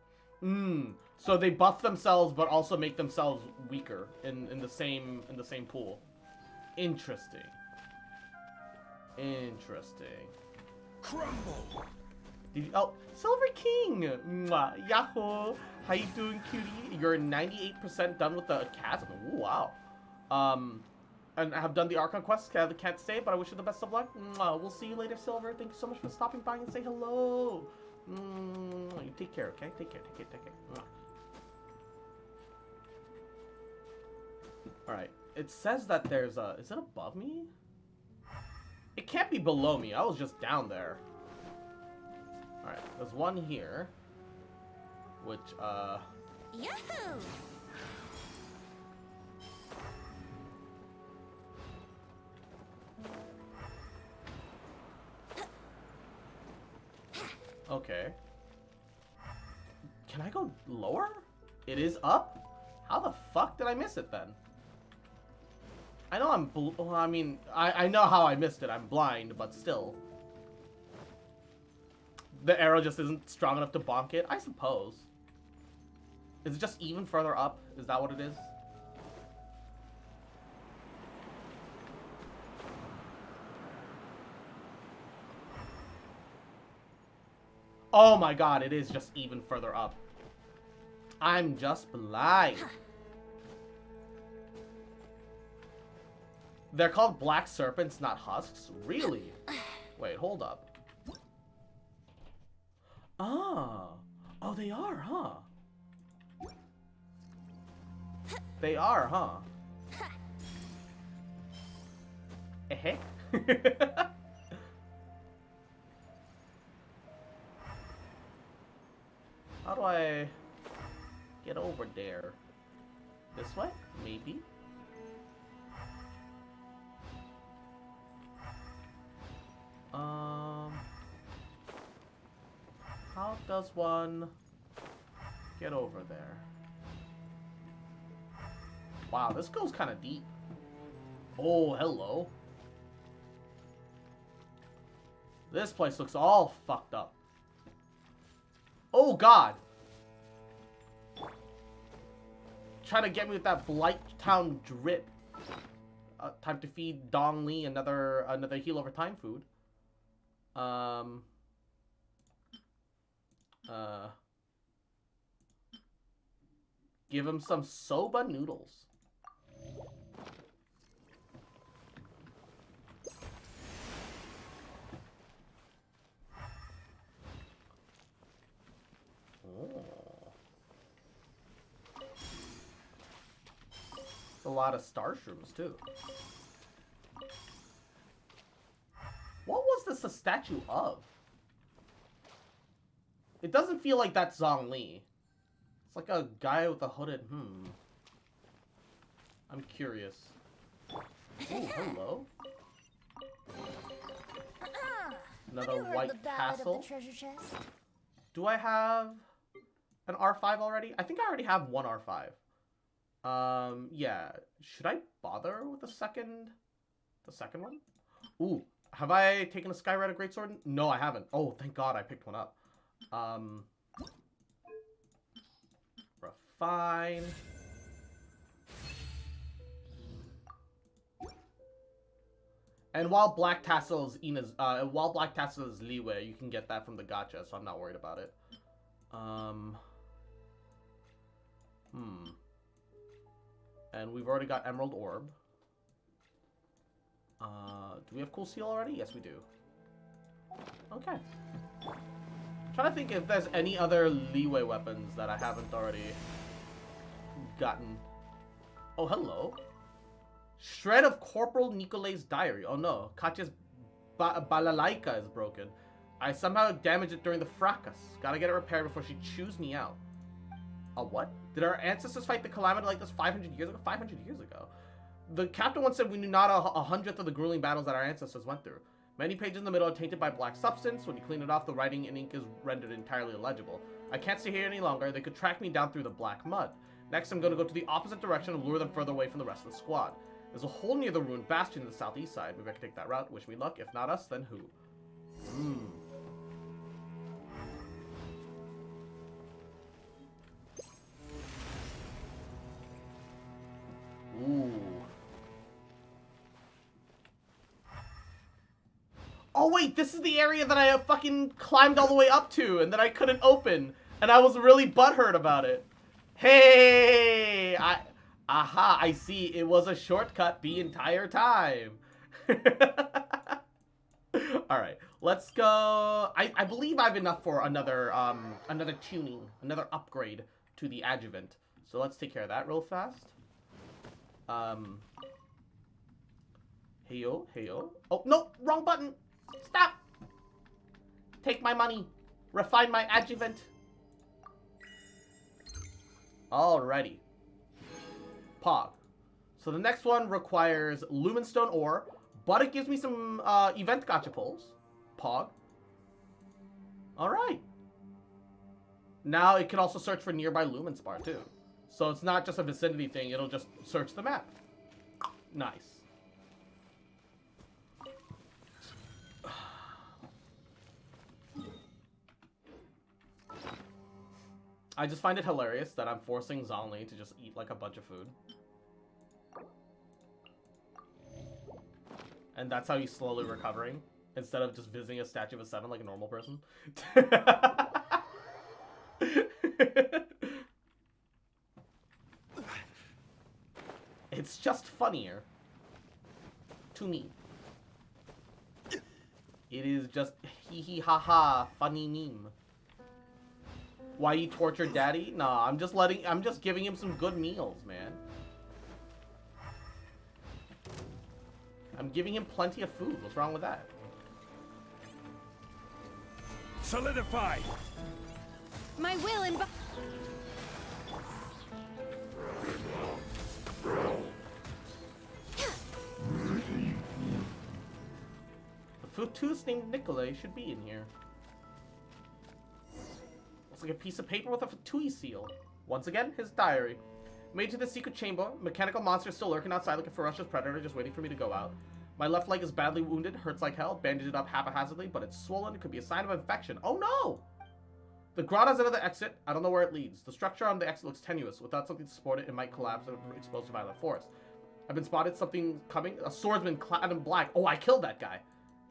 So they buff themselves but also make themselves weaker in the same pool. Interesting. Interesting. Crumble. Oh, Silver King! Mwah. Yahoo! How you doing, cutie? You're 98% done with the chasm. Ooh, wow. And I have done the Archon quest. Can't stay, but I wish you the best of luck. Mwah. We'll see you later, Silver. Thank you so much for stopping by and say hello. You take care, okay? Take care. Mwah. Alright. It says that there's a... Is it above me? It can't be below me. I was just down there. Alright, there's one here. Which, Yahoo! Okay. Can I go lower? It is up? How the fuck did I miss it then? I know I'm I mean, I know how I missed it. I'm blind, but still. The arrow just isn't strong enough to bonk it? I suppose. Is it just even further up? Is that what it is? Oh my god, it is just even further up. I'm just blind. They're called black serpents, not husks? Really? Wait, hold up. Ah. Oh, they are, huh? They are, huh? Eh? How do I get over there? This way? Maybe? How does one get over there? Wow, this goes kind of deep. Oh, hello. This place looks all fucked up. Oh, God. Trying to get me with that Blight Town drip. Time to feed Dong Li another heal over time food. Give him some soba noodles. It's a lot of star shrooms too. What was this a statue of? It doesn't feel like that's Zhongli. It's like a guy with a hooded, I'm curious. Ooh, hello. Another white castle. Do I have an R5 already? I think I already have one R5. Yeah. Should I bother with the second one? Ooh, have I taken a Skyrider Greatsword? No, I haven't. Oh, thank God I picked one up. Refine. And while Black Tassel is Liwei, you can get that from the gacha, so I'm not worried about it. And we've already got Emerald Orb. Do we have Cool Seal already? Yes, we do. Okay. Trying to think if there's any other leeway weapons that I haven't already gotten. Oh, hello. Shred of Corporal Nicolay's diary. Oh no, Katya's balalaika is broken. I somehow damaged it during the fracas. Gotta get it repaired before she chews me out. A what? Did our ancestors fight the calamity like this 500 years ago? 500 years ago. The captain once said we knew not a hundredth of the grueling battles that our ancestors went through. Many pages in the middle are tainted by black substance. When you clean it off, the writing in ink is rendered entirely illegible. I can't stay here any longer. They could track me down through the black mud. Next, I'm going to go to the opposite direction and lure them further away from the rest of the squad. There's a hole near the ruined bastion in the southeast side. Maybe I can take that route. Wish me luck. If not us, then who? Ooh. Oh wait, this is the area that I fucking climbed all the way up to and that I couldn't open. And I was really butthurt about it. Hey! Aha, I see. It was a shortcut the entire time. Alright, let's go. I believe I have enough for another tuning, another upgrade to the adjuvant. So let's take care of that real fast. Heyo, heyo. Oh, no, wrong button. Stop. Take my money. Refine my adjuvant. Alrighty. Pog. So the next one requires Lumenstone ore, but it gives me some event gacha pulls. Pog. Alright. Now it can also search for nearby Lumenspar too. So it's not just a vicinity thing, it'll just search the map. Nice. I just find it hilarious that I'm forcing Zhongli to just eat like a bunch of food. And that's how he's slowly recovering, instead of just visiting a statue of a 7 like a normal person. It's just funnier. To me. It is just hee hee ha ha funny meme. Why you tortured daddy? Nah, I'm just giving him some good meals, man. I'm giving him plenty of food. What's wrong with that? Solidify! My will and... The Futus named Nikolai should be in here. Looks like a piece of paper with a Fatui seal. Once again, his diary. Made to the secret chamber. Mechanical monster still lurking outside like a ferocious predator just waiting for me to go out. My left leg is badly wounded, hurts like hell, bandaged up haphazardly, but it's swollen. It could be a sign of infection. Oh no! The grotto's another exit. I don't know where it leads. The structure on the exit looks tenuous. Without something to support it, it might collapse and expose to violent force. I've been spotted something coming. A swordsman clad in black. Oh, I killed that guy.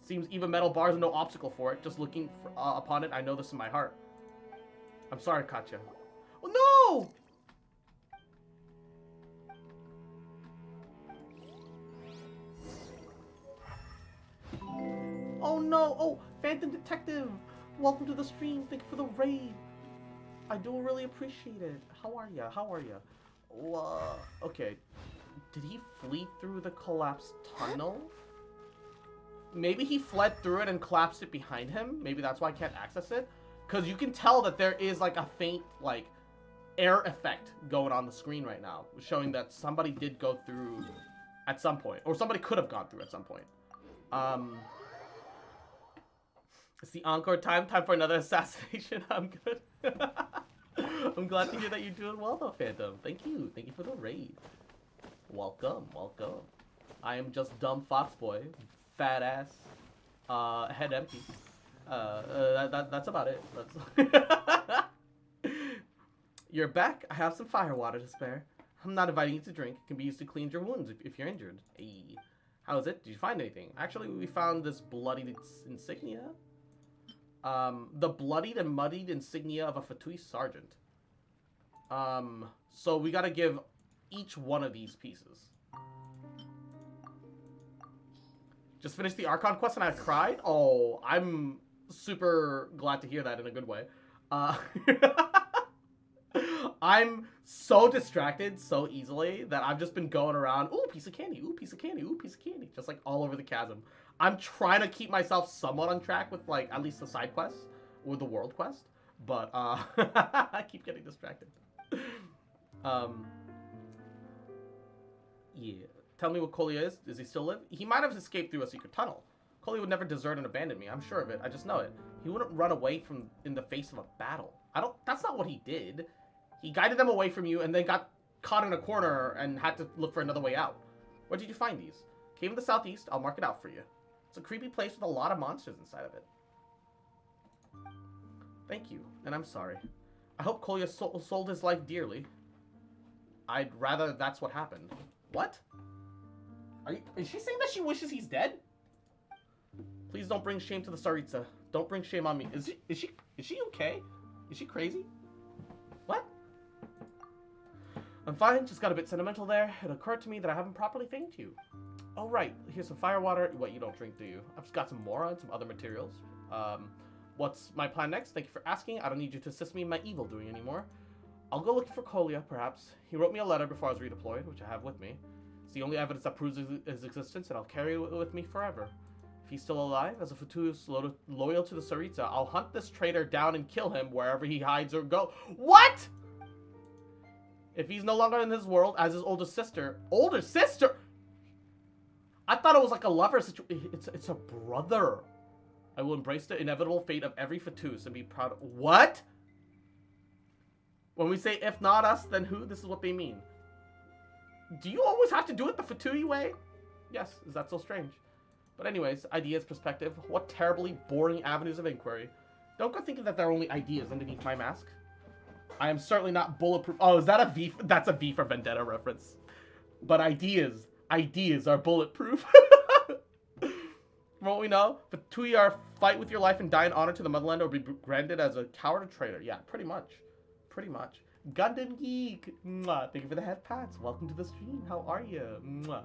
Seems even metal bars are no obstacle for it. Just looking upon it, I know this in my heart. I'm sorry, Katya. Oh no! Oh no! Oh, Phantom Detective! Welcome to the stream. Thank you for the raid. I do really appreciate it. How are ya? How are ya? Okay. Did he flee through the collapsed tunnel? Maybe he fled through it and collapsed it behind him. Maybe that's why I can't access it. Because you can tell that there is like a faint like air effect going on the screen right now, showing that somebody did go through at some point, or somebody could have gone through at some point. It's the encore time for another assassination. I'm good. I'm glad to hear that you're doing well though, Phantom. Thank you for the raid. Welcome. I am just dumb fox boy, fat ass, head empty. That's about it. You're back. I have some fire water to spare. I'm not inviting you to drink. It can be used to clean your wounds if you're injured. Hey. How is it? Did you find anything? Actually, we found this bloodied insignia. The bloodied and muddied insignia of a Fatui sergeant. So we gotta give each one of these pieces. Just finished the Archon quest and I cried? Oh, I'm super glad to hear that in a good way. I'm so distracted so easily that I've just been going around, ooh, piece of candy, ooh, piece of candy, ooh, piece of candy, just like all over the chasm. I'm trying to keep myself somewhat on track with like at least the side quests or the world quest, but I keep getting distracted. Yeah. Tell me what Kolya is. Does he still live? He might have escaped through a secret tunnel. Kolya would never desert and abandon me. I'm sure of it. I just know it. He wouldn't run away from in the face of a battle. That's not what he did. He guided them away from you and then got caught in a corner and had to look for another way out. Where did you find these? Cave in the southeast. I'll mark it out for you. It's a creepy place with a lot of monsters inside of it. Thank you, and I'm sorry. I hope Kolya sold his life dearly. I'd rather that's what happened. What? Is she saying that she wishes he's dead? Please don't bring shame to the Tsaritsa. Don't bring shame on me. Is she okay? Is she crazy? What? I'm fine, just got a bit sentimental there. It occurred to me that I haven't properly thanked you. Oh right, here's some fire water. What, you don't drink, do you? I've just got some more and some other materials. What's my plan next? Thank you for asking. I don't need you to assist me in my evil doing anymore. I'll go looking for Kolya, perhaps. He wrote me a letter before I was redeployed, which I have with me. It's the only evidence that proves his existence, and I'll carry it with me forever. If he's still alive, as a Futus loyal to the Tsaritsa, I'll hunt this traitor down and kill him wherever he hides or go. What? If he's no longer in this world, as his older sister. Older sister? I thought it was like a lover situation. It's a brother. I will embrace the inevitable fate of every Futus and be proud of. What? When we say if not us, then who? This is what they mean. Do you always have to do it the Fatui way? Yes, is that so strange? But anyways, ideas, perspective. What terribly boring avenues of inquiry. Don't go thinking that there are only ideas underneath my mask. I am certainly not bulletproof. Oh, is that a V? That's a V for Vendetta reference. But ideas are bulletproof. From what we know, Fatui are fight with your life and die in honor to the motherland or be branded as a coward or traitor. Yeah, pretty much. Pretty much. Gundam Geek. Mwah. Thank you for the head pats. Welcome to the stream. How are you? Mwah.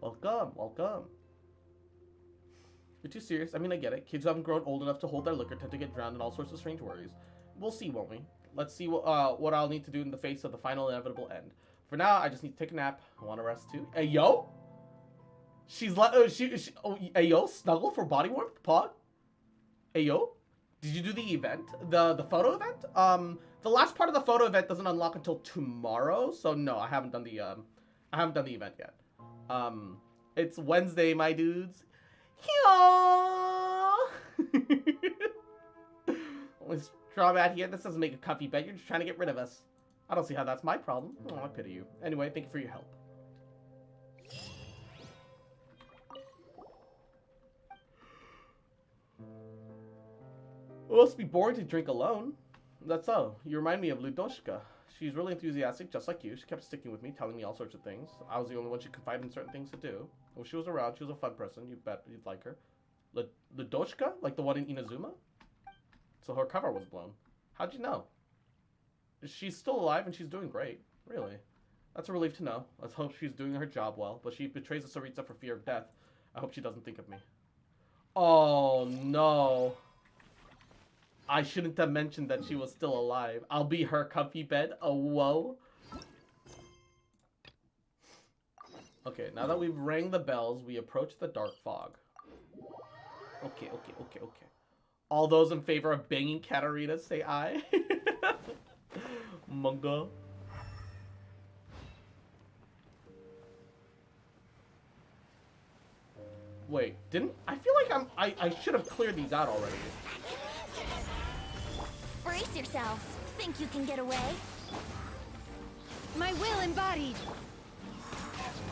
Welcome. Welcome. You're too serious. I mean, I get it. Kids who haven't grown old enough to hold their liquor tend to get drowned in all sorts of strange worries. We'll see, won't we? Let's see what I'll need to do in the face of the final inevitable end. For now, I just need to take a nap. I want to rest too. Hey, yo? She's like, hey, yo, snuggle for body warmth? Pod? Hey, yo? Did you do the event? The photo event? The last part of the photo event doesn't unlock until tomorrow, so no, I haven't done the event yet. It's Wednesday, my dudes. Only straw mat here. This doesn't make a comfy bed. You're just trying to get rid of us. I don't see how that's my problem. Oh, I pity you. Anyway, thank you for your help. It must be boring to drink alone. That's so. You remind me of Ludoshka. She's really enthusiastic, just like you. She kept sticking with me, telling me all sorts of things. I was the only one she confided in certain things to do. When she was around, she was a fun person. You bet you'd like her. Ludoshka? Like the one in Inazuma? So her cover was blown. How'd you know? She's still alive and she's doing great. Really. That's a relief to know. Let's hope she's doing her job well. But she betrays the Tsaritsa for fear of death. I hope she doesn't think of me. Oh, no. I shouldn't have mentioned that she was still alive. I'll be her comfy bed. Oh, whoa. Okay, now that we've rang the bells, we approach the dark fog. Okay. All those in favor of banging Katarina, say aye. Manga. Wait, I feel like I should have cleared these out already. Brace yourselves. Think you can get away? My will embodied.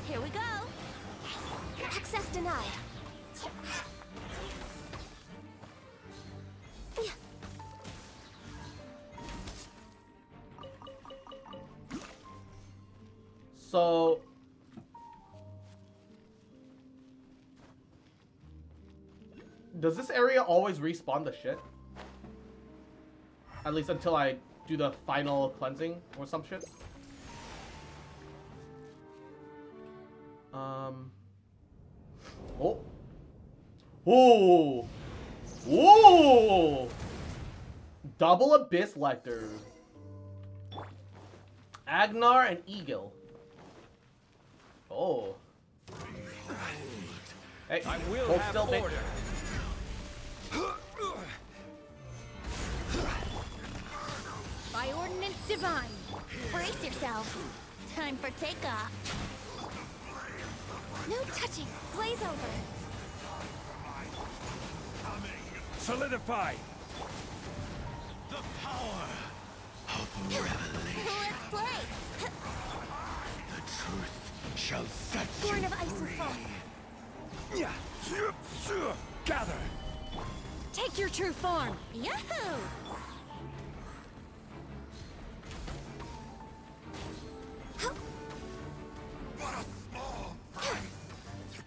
Here we go. Access denied. So does this area always respawn the shit? At least until I do the final cleansing or some shit. Oh. Ooh. Ooh. Double Abyss Lectors. Agnar and Eagle. Oh. Hey, I will hold have still, bitch. order. By ordinance divine. Brace yourself. Time for takeoff. No touching. Blaze over. Solidify! The power of revelation. Let's play. The truth shall set Born you of ice and free. fire. Gather! Take your true form. Yahoo! What a small price to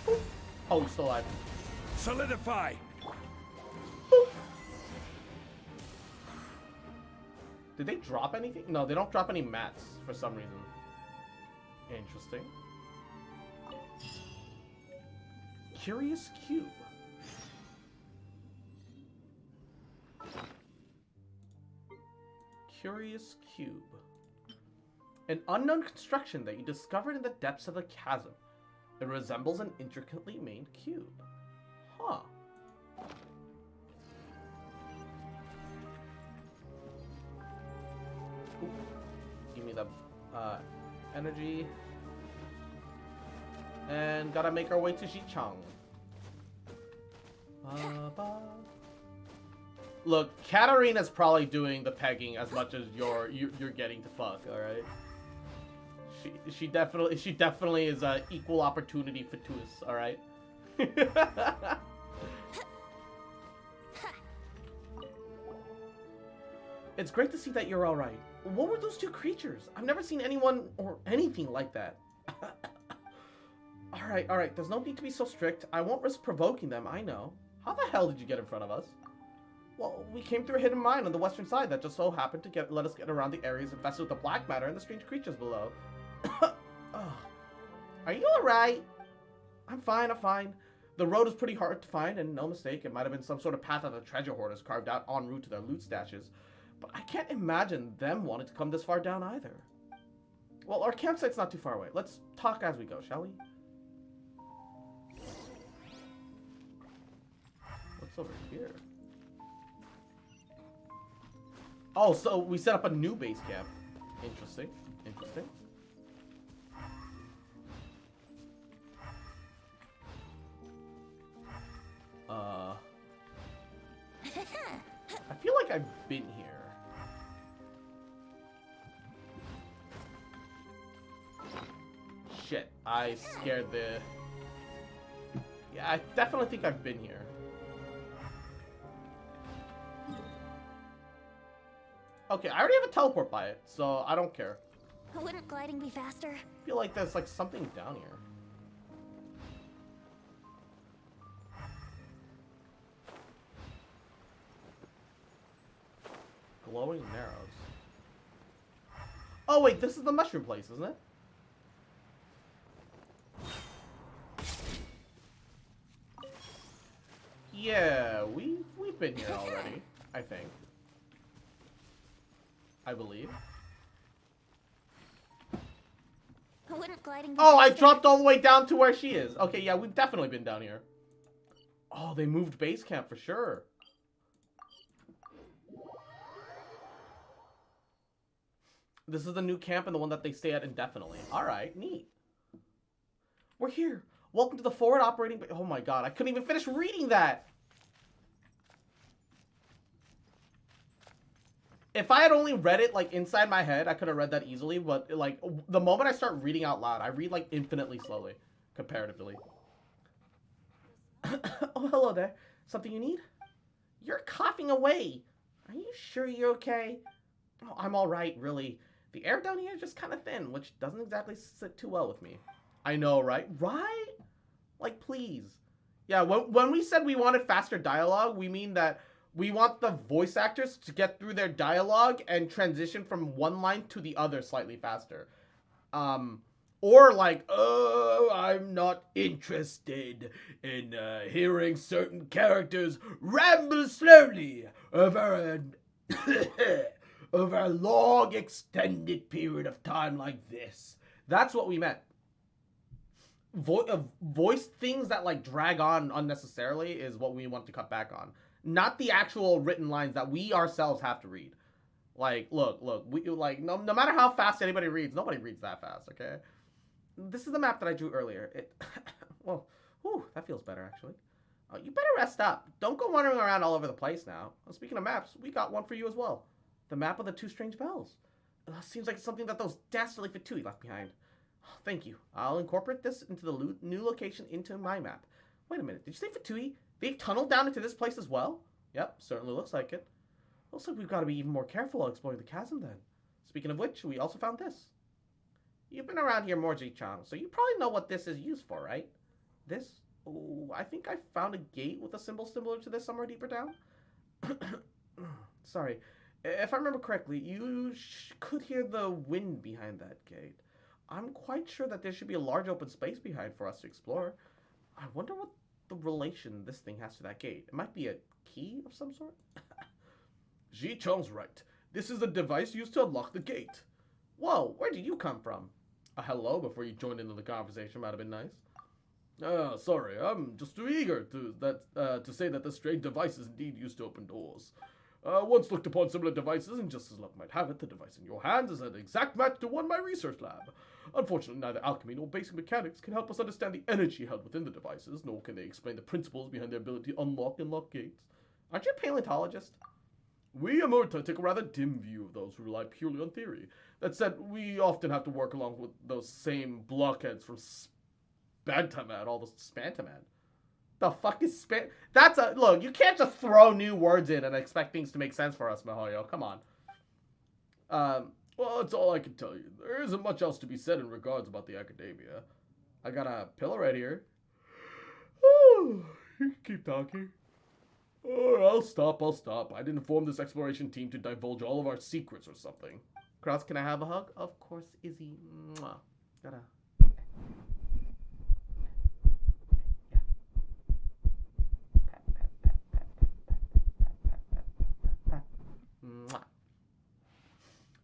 pay. Oh, he's still alive. Solidify! Did they drop anything? No, they don't drop any mats for some reason. Interesting. Curious Cube. Curious Cube. An unknown construction that you discovered in the depths of the chasm. It resembles an intricately made cube. Huh. Ooh. Give me the energy. And gotta make our way to Xichang. Look, Katarina's probably doing the pegging as much as you're getting to fuck, alright? She definitely is a equal opportunity fatuous, alright? It's great to see that you're alright. What were those two creatures? I've never seen anyone or anything like that. Alright, there's no need to be so strict. I won't risk provoking them, I know. How the hell did you get in front of us? Well, we came through a hidden mine on the western side that just so happened to let us get around the areas infested with the black matter and the strange creatures below. Are you alright? I'm fine. The road is pretty hard to find, and no mistake, it might have been some sort of path that the treasure hoarders carved out en route to their loot stashes. But I can't imagine them wanting to come this far down either. Well, our campsite's not too far away. Let's talk as we go, shall we? What's over here? Oh, so we set up a new base camp. Interesting. I feel like I've been here. Shit, I scared the... Yeah, I definitely think I've been here. Okay, I already have a teleport by it, so I don't care. Wouldn't gliding be faster? I feel like there's like something down here. Glowing narrows. Oh wait, this is the mushroom place, isn't it? Yeah, we've been here already, I think. I believe. Wouldn't gliding be Oh, I faster? dropped all the way down to where she is. Okay, yeah, we've definitely been down here. Oh, they moved base camp for sure. This is the new camp and the one that they stay at indefinitely. Alright, neat. We're here. Welcome to the forward operating... Oh my god, I couldn't even finish reading that! If I had only read it, like, inside my head, I could have read that easily, but, like, the moment I start reading out loud, I read, like, infinitely slowly, comparatively. Oh, hello there. Something you need? You're coughing away. Are you sure you're okay? Oh, I'm alright, really. The air down here is just kind of thin, which doesn't exactly sit too well with me. I know, right? Right? Like, please. Yeah, when we said we wanted faster dialogue, we mean that we want the voice actors to get through their dialogue and transition from one line to the other slightly faster. Or like, I'm not interested in hearing certain characters ramble slowly over over a long extended period of time like this. That's what we meant. Voice things that like drag on unnecessarily is what we want to cut back on. Not the actual written lines that we ourselves have to read. Like, look, we like no matter how fast anybody reads, nobody reads that fast, okay? This is the map that I drew earlier. Well, whew, that feels better, actually. You better rest up. Don't go wandering around all over the place now. Speaking of maps, we got one for you as well. The map of the 2 strange bells. Seems like it's something that those dastardly Fatui left behind. Thank you. I'll incorporate this into the new location into my map. Wait a minute. Did you say Fatui? They've tunneled down into this place as well? Yep, certainly looks like it. Looks like we've got to be even more careful while exploring the chasm then. Speaking of which, we also found this. You've been around here more, Ji-chan, so you probably know what this is used for, right? This? Oh, I think I found a gate with a symbol similar to this somewhere deeper down. Sorry. If I remember correctly, you could hear the wind behind that gate. I'm quite sure that there should be a large open space behind for us to explore. I wonder what the relation this thing has to that gate. It might be a key of some sort? Ji-chan's right. This is a device used to unlock the gate. Whoa, where did you come from? A hello before you joined into the conversation might have been nice. Sorry, I'm just too eager to say that this strange device is indeed used to open doors. Once looked upon similar devices, and just as luck might have it, the device in your hands is an exact match to one in my research lab. Unfortunately, neither alchemy nor basic mechanics can help us understand the energy held within the devices, nor can they explain the principles behind their ability to unlock and lock gates. Aren't you a paleontologist? We Amurta take a rather dim view of those who rely purely on theory. That said, we often have to work along with those same blockheads from Spantamad, all the Spantamad. The fuck is look, you can't just throw new words in and expect things to make sense for us, Mihoyo. Come on. Well, that's all I can tell you. There isn't much else to be said in regards about the academia. I got a pillow right here. You can keep talking. Oh, I'll stop. I didn't form this exploration team to divulge all of our secrets or something. Cross, can I have a hug? Of course, Izzy. Mwah. Gotta...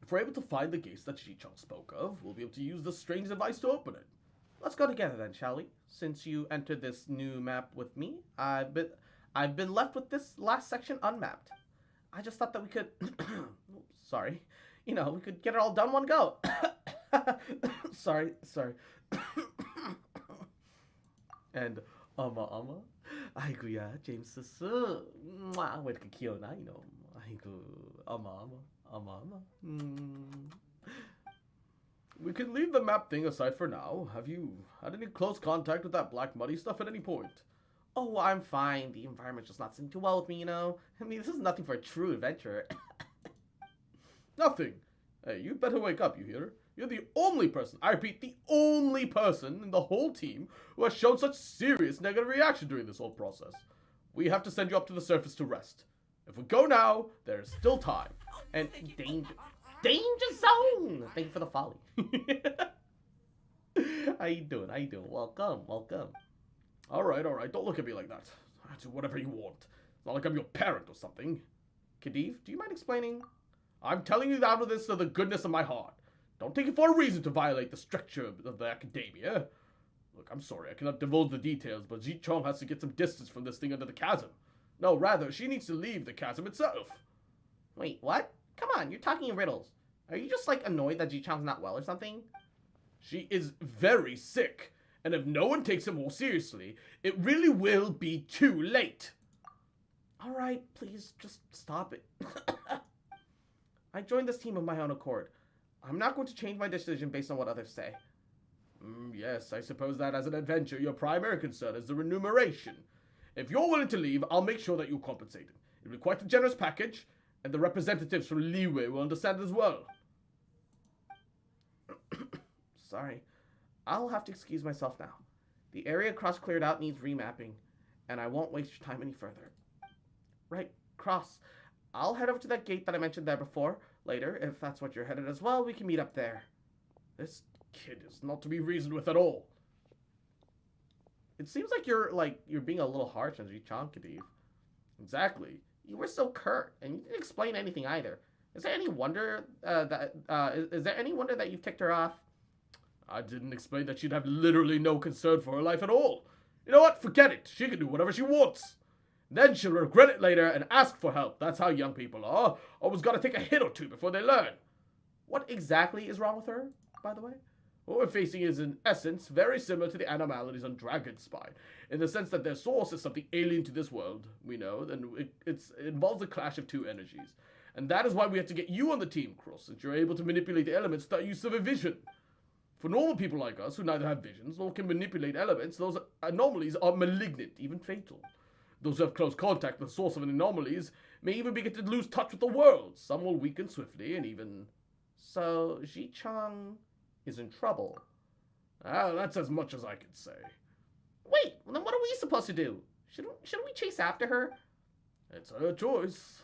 If we're able to find the gates that Ji-chan spoke of, we'll be able to use this strange device to open it. Let's go together then, shall we? Since you entered this new map with me, I've been left with this last section unmapped. I just thought that we could... sorry. You know, we could get it all done one go. sorry. And, 아이고야, 재밌었어. 왜 이렇게 귀여우나, 이놈. 아이고, We can leave the map thing aside for now. Have you had any close contact with that black muddy stuff at any point? Oh, I'm fine. The environment's just not sitting too well with me, you know? I mean, this is nothing for a true adventurer. Nothing? Hey, you better wake up, you hear? You're the only person, I repeat, the only person in the whole team who has shown such serious negative reaction during this whole process. We have to send you up to the surface to rest. If we go now, there's still time. And danger zone! Thank you for the folly. How you doing? Welcome. Alright. Don't look at me like that. Do whatever you want. It's not like I'm your parent or something. Khedive, do you mind explaining? I'm telling you out of this of the goodness of my heart. Don't take it for a reason to violate the structure of the academia. Look, I'm sorry, I cannot divulge the details, but Ji-chan has to get some distance from this thing under the chasm. No, rather, she needs to leave the chasm itself. Wait, what? Come on, you're talking in riddles. Are you just, like, annoyed that Ji-chan's not well or something? She is very sick, and if no one takes it more seriously, it really will be too late. Alright, please, just stop it. I joined this team of my own accord. I'm not going to change my decision based on what others say. Yes, I suppose that as an adventure, your primary concern is the remuneration. If you're willing to leave, I'll make sure that you're compensated. It'll be quite a generous package, and the representatives from Leeway will understand as well. Sorry. I'll have to excuse myself now. The area Cross cleared out needs remapping, and I won't waste your time any further. Right, Cross. I'll head over to that gate that I mentioned there before. Later, if that's what you're headed as well, we can meet up there. This kid is not to be reasoned with at all. It seems like you're being a little harsh on Ji-chan, Kadif. Exactly. You were so curt, and you didn't explain anything either. Is there any wonder is there any wonder that you've ticked her off? I didn't explain that she'd have literally no concern for her life at all. You know what? Forget it. She can do whatever she wants. Then she'll regret it later and ask for help. That's how young people are. Always gotta take a hit or two before they learn. What exactly is wrong with her, by the way? What we're facing is, in essence, very similar to the anomalies on Dragon's Spine, in the sense that their source is something alien to this world, we know, and it involves a clash of two energies. And that is why we have to get you on the team, Cross, since you're able to manipulate the elements without use of a vision. For normal people like us, who neither have visions nor can manipulate elements, those anomalies are malignant, even fatal. Those who have close contact with the source of an anomalies may even begin to lose touch with the world. Some will weaken swiftly, and even... So, Ji-chan is in trouble. That's as much as I can say. Wait, then what are we supposed to do? Shouldn't we chase after her? It's her choice.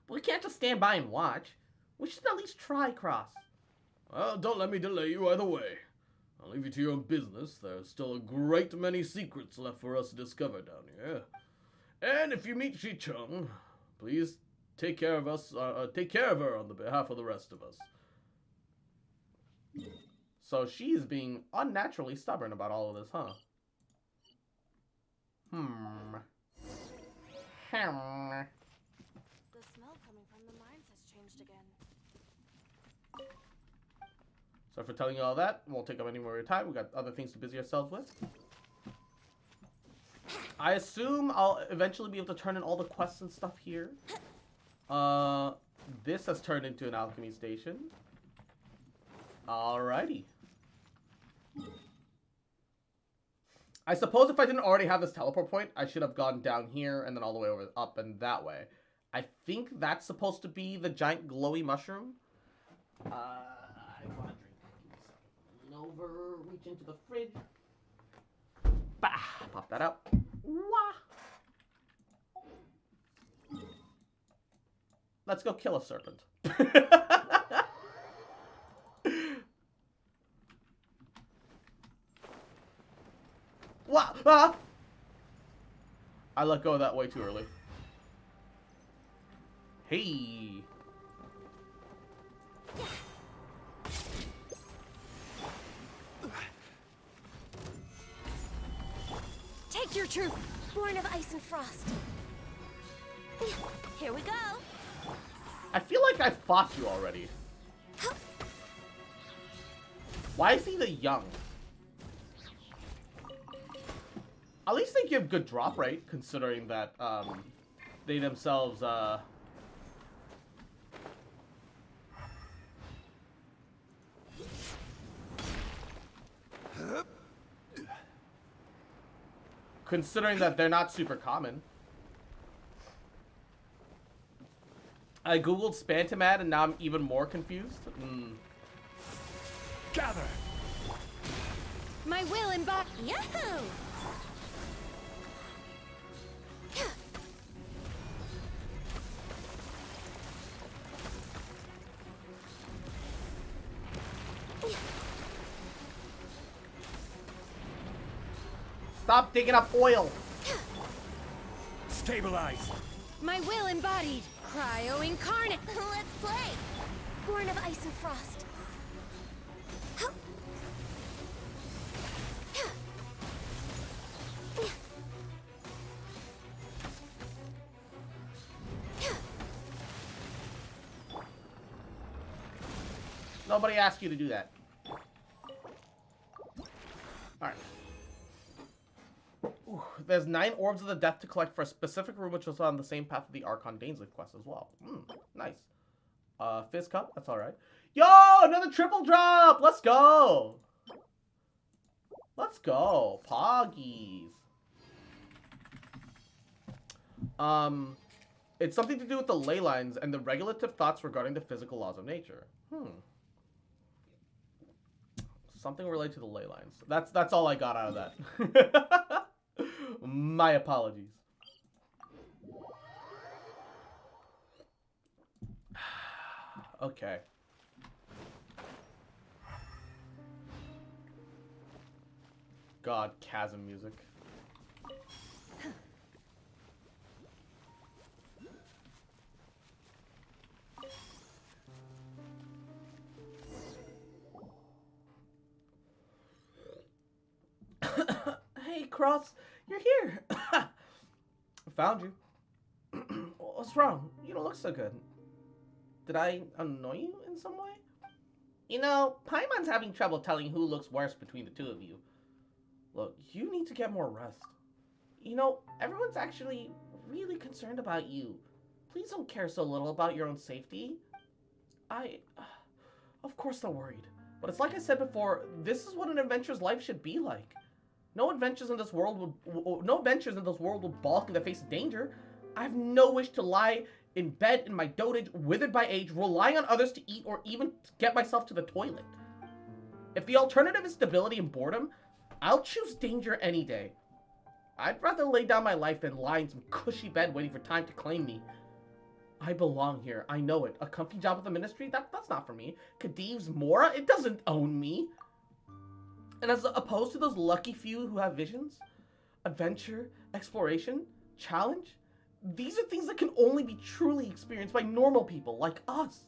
But we can't just stand by and watch. We should at least try, Cross. Well, don't let me delay you either way. I'll leave you to your own business. There's still a great many secrets left for us to discover down here. And if you meet Ji-chan, please take care of her on the behalf of the rest of us. So she's being unnaturally stubborn about all of this, huh? The smell coming from the mines has changed again. So for telling you all that, won't take up any more of your time. We've got other things to busy ourselves with. I assume I'll eventually be able to turn in all the quests and stuff here. This has turned into an alchemy station. Alrighty. I suppose if I didn't already have this teleport point, I should have gone down here and then all the way over up and that way. I think that's supposed to be the giant glowy mushroom. I want a drink. Lean over, reach into the fridge. Bah! Pop that out. Wah! Let's go kill a serpent. What? Ah! I let go of that way too early. Hey. Take your truth, born of ice and frost. Here we go. I feel like I fought you already. Why is he the young? At least they give good drop rate, considering that they themselves considering that they're not super common. I googled Spantamad and now I'm even more confused. Gather. My will embody. Yahoo! Stop digging up oil. Stabilize. My will embodied. Cryo incarnate. Let's play. Born of ice and frost. Nobody asked you to do that. Alright. There's 9 Orbs of the Death to collect for a specific room, which was on the same path of the Archon Dainsleif quest as well. Nice. Fizz Cup, that's alright. Yo, another triple drop! Let's go! Let's go. Poggies. It's something to do with the ley lines and the regulative thoughts regarding the physical laws of nature. Something related to the ley lines. That's all I got out of that. My apologies. Okay. God, chasm music. Hey, Cross, you're here. I found you. What's wrong? You don't look so good. Did I annoy you in some way? You know, Paimon's having trouble telling who looks worse between the two of you. Look, you need to get more rest. You know, everyone's actually really concerned about you. Please don't care so little about your own safety. Of course they're worried. But it's like I said before, this is what an adventurer's life should be like. No adventures in this world would balk in the face of danger. I have no wish to lie in bed in my dotage, withered by age, relying on others to eat or even get myself to the toilet. If the alternative is stability and boredom, I'll choose danger any day. I'd rather lay down my life than lie in some cushy bed waiting for time to claim me. I belong here, I know it. A comfy job with the ministry? That's not for me. Khadiv's Mora? It doesn't own me. And as opposed to those lucky few who have visions, adventure, exploration, challenge, these are things that can only be truly experienced by normal people like us.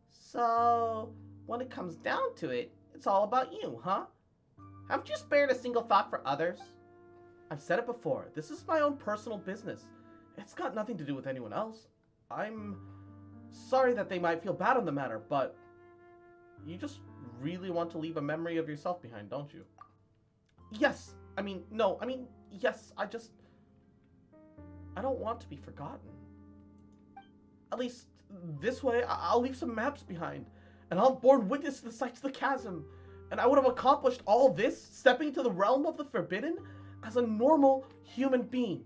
So, when it comes down to it, it's all about you, huh? Haven't you spared a single thought for others? I've said it before, this is my own personal business. It's got nothing to do with anyone else. I'm sorry that they might feel bad on the matter, but you just really want to leave a memory of yourself behind, don't you? Yes, yes, I don't want to be forgotten. At least, this way, I'll leave some maps behind, and I'll have borne witness to the sights of the chasm, and I would have accomplished all this, stepping into the realm of the forbidden, as a normal human being.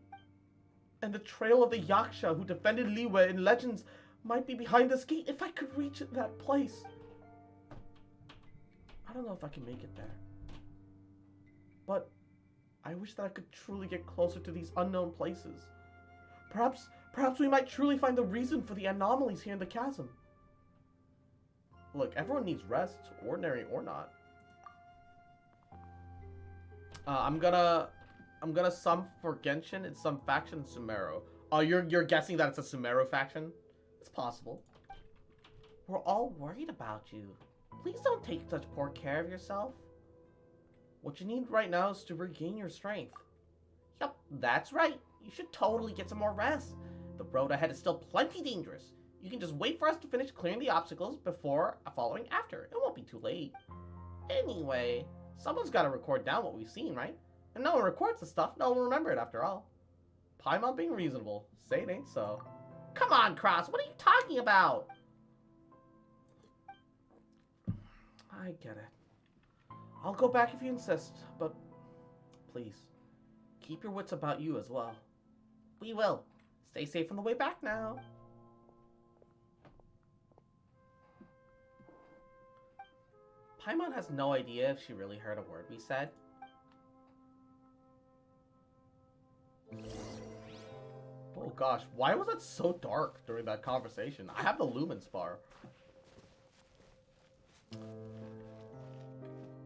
And the trail of the Yaksha who defended Liyue in legends might be behind this gate if I could reach that place. I don't know if I can make it there. But I wish that I could truly get closer to these unknown places. Perhaps we might truly find the reason for the anomalies here in the chasm. Look, everyone needs rest, ordinary or not. I'm gonna sum for Genshin. It's some faction Sumeru. Oh, you're guessing that it's a Sumeru faction? It's possible. We're all worried about you. Please don't take such poor care of yourself. What you need right now is to regain your strength. Yep, that's right. You should totally get some more rest. The road ahead is still plenty dangerous. You can just wait for us to finish clearing the obstacles before following after. It won't be too late. Anyway, someone's got to record down what we've seen, right? And no one records the stuff, no one will remember it after all. Paimon being reasonable. Say it ain't so. Come on, Cross, what are you talking about? I get it. I'll go back if you insist, but please, keep your wits about you as well. We will. Stay safe on the way back now. Paimon has no idea if she really heard a word we said. Oh gosh, why was it so dark during that conversation? I have the Lumen Spar.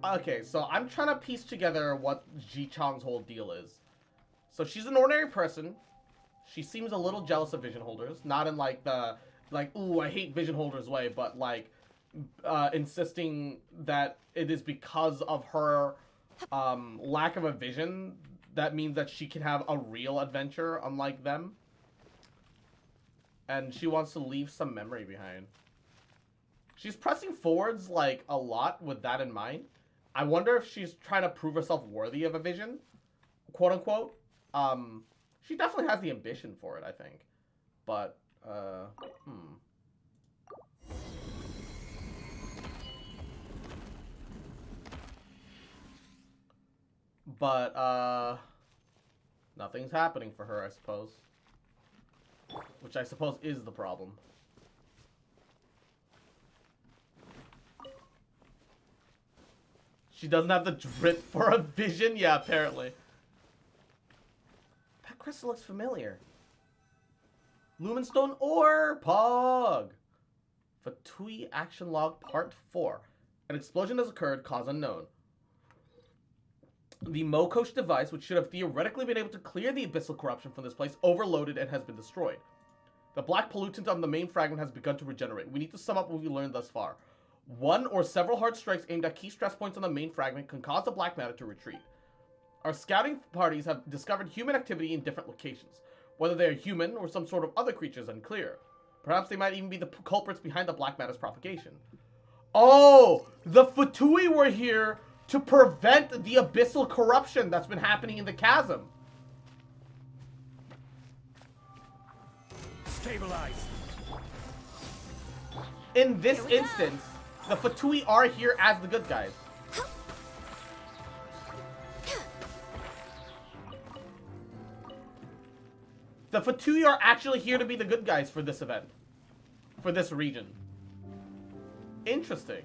Okay, so I'm trying to piece together what Ji-Chang's whole deal is. So she's an ordinary person. She seems a little jealous of vision holders. Not in like the, ooh, I hate vision holders way, but like, insisting that it is because of her lack of a vision that means that she can have a real adventure unlike them. And she wants to leave some memory behind. She's pressing forwards like a lot with that in mind. I wonder if she's trying to prove herself worthy of a vision, quote unquote. She definitely has the ambition for it, I think. But, But, nothing's happening for her, I suppose. Which I suppose is the problem. She doesn't have the drip for a vision? Yeah, apparently. That crystal looks familiar. Lumenstone or Pog. Fatui Action Log Part 4. An explosion has occurred, cause unknown. The Mokosh device, which should have theoretically been able to clear the abyssal corruption from this place, overloaded and has been destroyed. The black pollutant on the main fragment has begun to regenerate. We need to sum up what we learned thus far. One or several hard strikes aimed at key stress points on the main fragment can cause the black matter to retreat. Our scouting parties have discovered human activity in different locations. Whether they are human or some sort of other creature is unclear. Perhaps they might even be the culprits behind the black matter's propagation. Oh, the Fatui were here to prevent the abyssal corruption that's been happening in the chasm. Stabilize. In this instance, the Fatui are here as the good guys. The Fatui are actually here to be the good guys for this event. For this region. Interesting.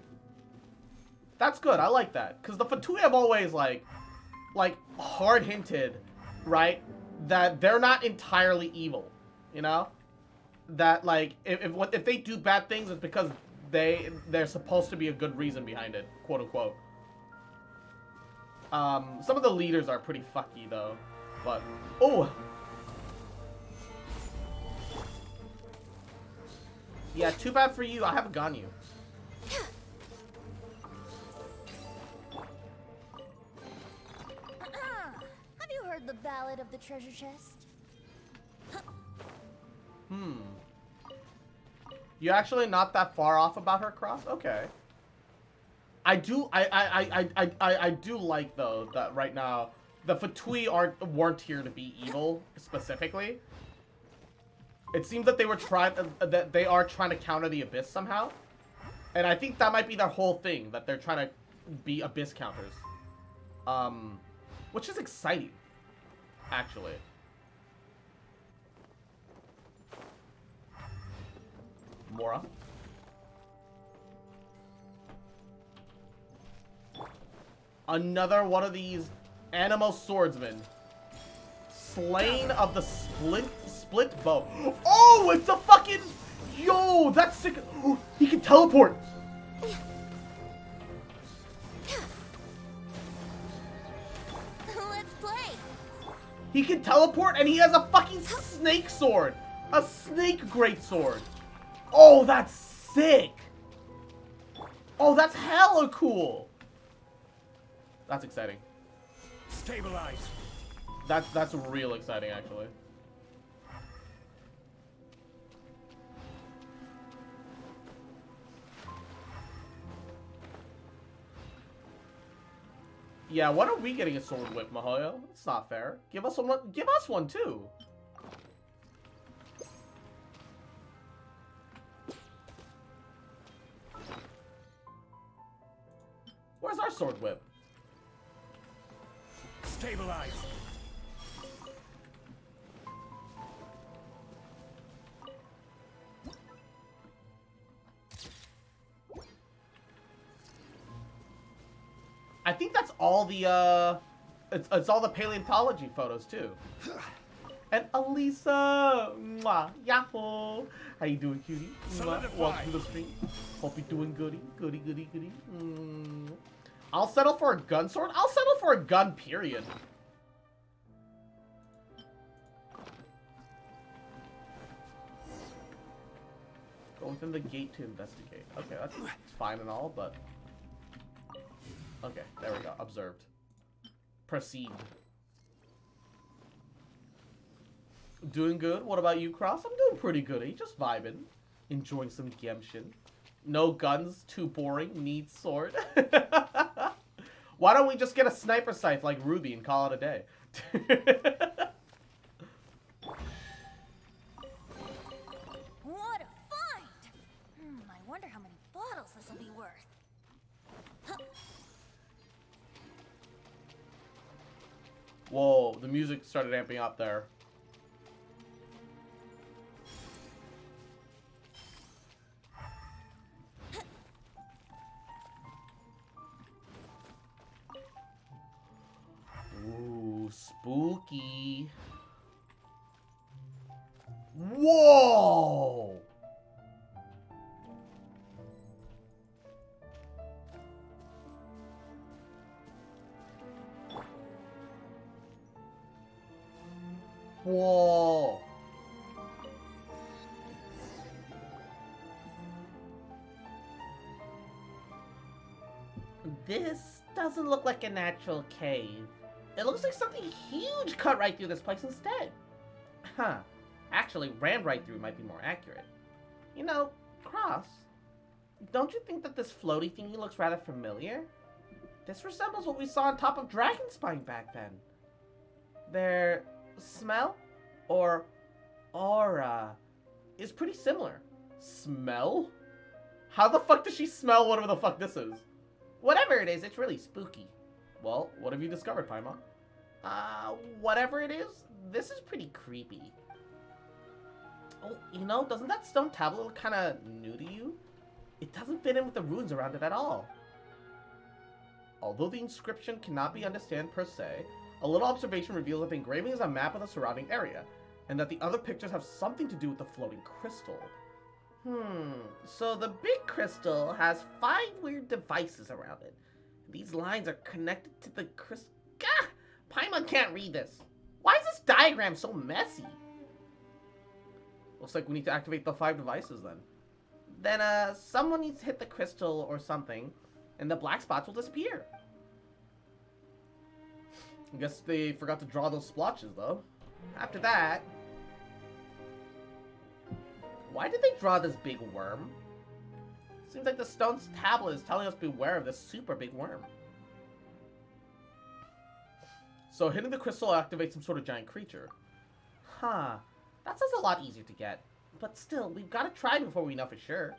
That's good. I like that. Because the Fatui have always, like hard hinted, right? That they're not entirely evil. You know? That, like, if they do bad things, it's because there's supposed to be a good reason behind it. Quote, unquote. Some of the leaders are pretty fucky, though. But, oh! Yeah, too bad for you. I have a Ganyu. Have you heard the ballad of the treasure chest? You're actually not that far off about her, Cross? Okay. I do like, though, that right now the Fatui weren't here to be evil specifically. It seems that they were they are trying to counter the Abyss somehow. And I think that might be their whole thing, that they're trying to be Abyss counters. Which is exciting, actually. Mora. Another one of these animal swordsmen. Slain of the split bow. Oh, it's a fucking... Yo, that's sick. Oh, he can teleport. Let's play. He can teleport and he has a fucking snake sword. A snake greatsword. Oh, that's sick. Oh, that's hella cool. That's exciting. Stabilize. That's real exciting, actually. Yeah, when are we getting a sword whip, Mahoyo? It's not fair. Give us one. Give us one too. Where's our sword whip? Stabilize. I think that's all the it's all the paleontology photos too. And Elisa, mwah, yahoo! How you doing, cutie? Mwah. Welcome to the stream. Hope you're doing goody, goody, goody, goody. I'll settle for a gun sword. I'll settle for a gun, period. Go within the gate to investigate. Okay, that's fine and all, but... Okay, there we go. Observed. Proceed. Doing good. What about you, Cross? I'm doing pretty good. Are you just vibing? Enjoying some Genshin. No guns. Too boring. Need sword. Why don't we just get a sniper sight like Ruby and call it a day? What a find! I wonder how many bottles this will be worth. Whoa, the music started amping up there. Ooh, spooky. Whoa! Whoa. This doesn't look like a natural cave. It looks like something huge cut right through this place instead. Huh. Actually, rammed right through might be more accurate. You know, Cross, don't you think that this floaty thingy looks rather familiar? This resembles what we saw on top of Dragonspine back then. Their smell, or aura, is pretty similar. Smell? How the fuck does she smell whatever the fuck this is? Whatever it is, it's really spooky. Well, what have you discovered, Paimon? Whatever it is, this is pretty creepy. Oh, you know, doesn't that stone tablet look kind of new to you? It doesn't fit in with the runes around it at all. Although the inscription cannot be understood per se, a little observation reveals that the engraving is a map of the surrounding area, and that the other pictures have something to do with the floating crystal. So the big crystal has 5 weird devices around it. These lines are connected to the crystal. Gah! Paimon can't read this. Why is this diagram so messy? Looks like we need to activate the 5 devices then. Then, someone needs to hit the crystal or something, and the black spots will disappear. I guess they forgot to draw those splotches, though. After that... Why did they draw this big worm? Seems like the stone's tablet is telling us beware of this super big worm. So hitting the crystal activates some sort of giant creature. Huh. That sounds a lot easier to get. But still, we've got to try before we know for sure.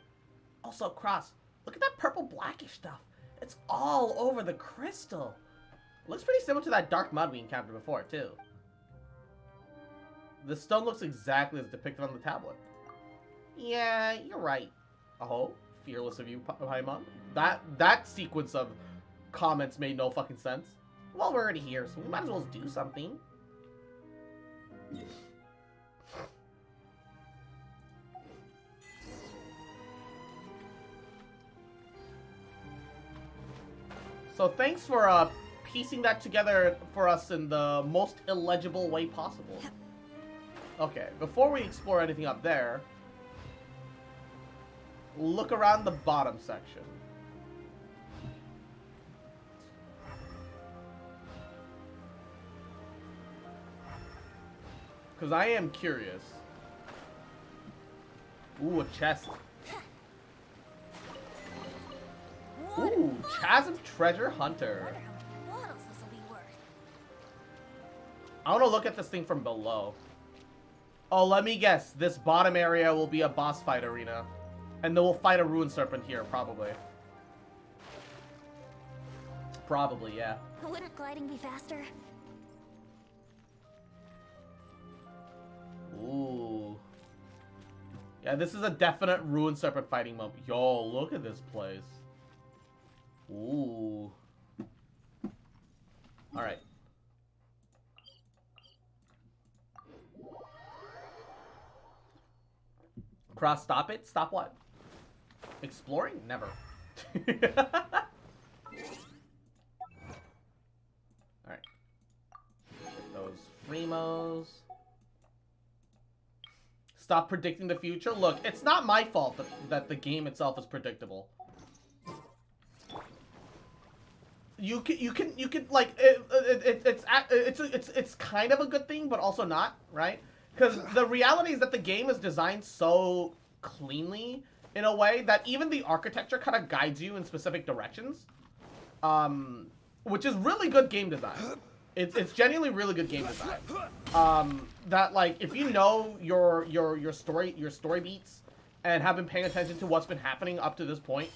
Also, Cross, look at that purple blackish stuff. It's all over the crystal. Looks pretty similar to that dark mud we encountered before, too. The stone looks exactly as depicted on the tablet. Yeah, you're right. Oh, fearless of you, Paimon. That sequence of comments made no fucking sense. Well, we're already here, so we might as well do something. So thanks for piecing that together for us in the most illegible way possible. Okay, before we explore anything up there, look around the bottom section. Because I am curious. Ooh, a chest. Ooh, Chasm Treasure Hunter. I want to look at this thing from below. Oh, let me guess. This bottom area will be a boss fight arena. And then we'll fight a Ruin Serpent here, probably. Probably, yeah. Wouldn't gliding be faster? Ooh. Yeah, this is a definite Ruin Serpent fighting moment. Yo, look at this place. Ooh. Alright. Cross, stop it? Stop what? Exploring? Never. Alright. Those Fremos. Stop predicting the future? Look, it's not my fault that the game itself is predictable. You can like it's kind of a good thing, but also not, right? Because the reality is that the game is designed so cleanly in a way that even the architecture kind of guides you in specific directions, which is really good game design. It's genuinely really good game design. That like if you know your story beats and have been paying attention to what's been happening up to this point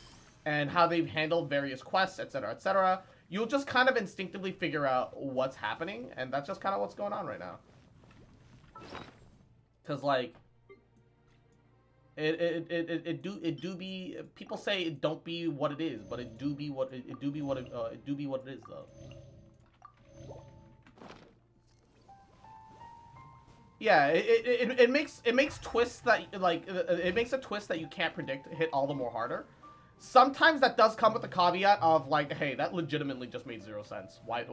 and how they've handled various quests, etc., you'll just kind of instinctively figure out what's happening, and that's just kind of what's going on right now. Cause like, it do be, people say it don't be what it is, but it do be what it do be what it is though. Yeah, it makes twists that like it makes a twist that you can't predict hit all the more harder. Sometimes that does come with the caveat of like, hey, that legitimately just made 0 sense. Why?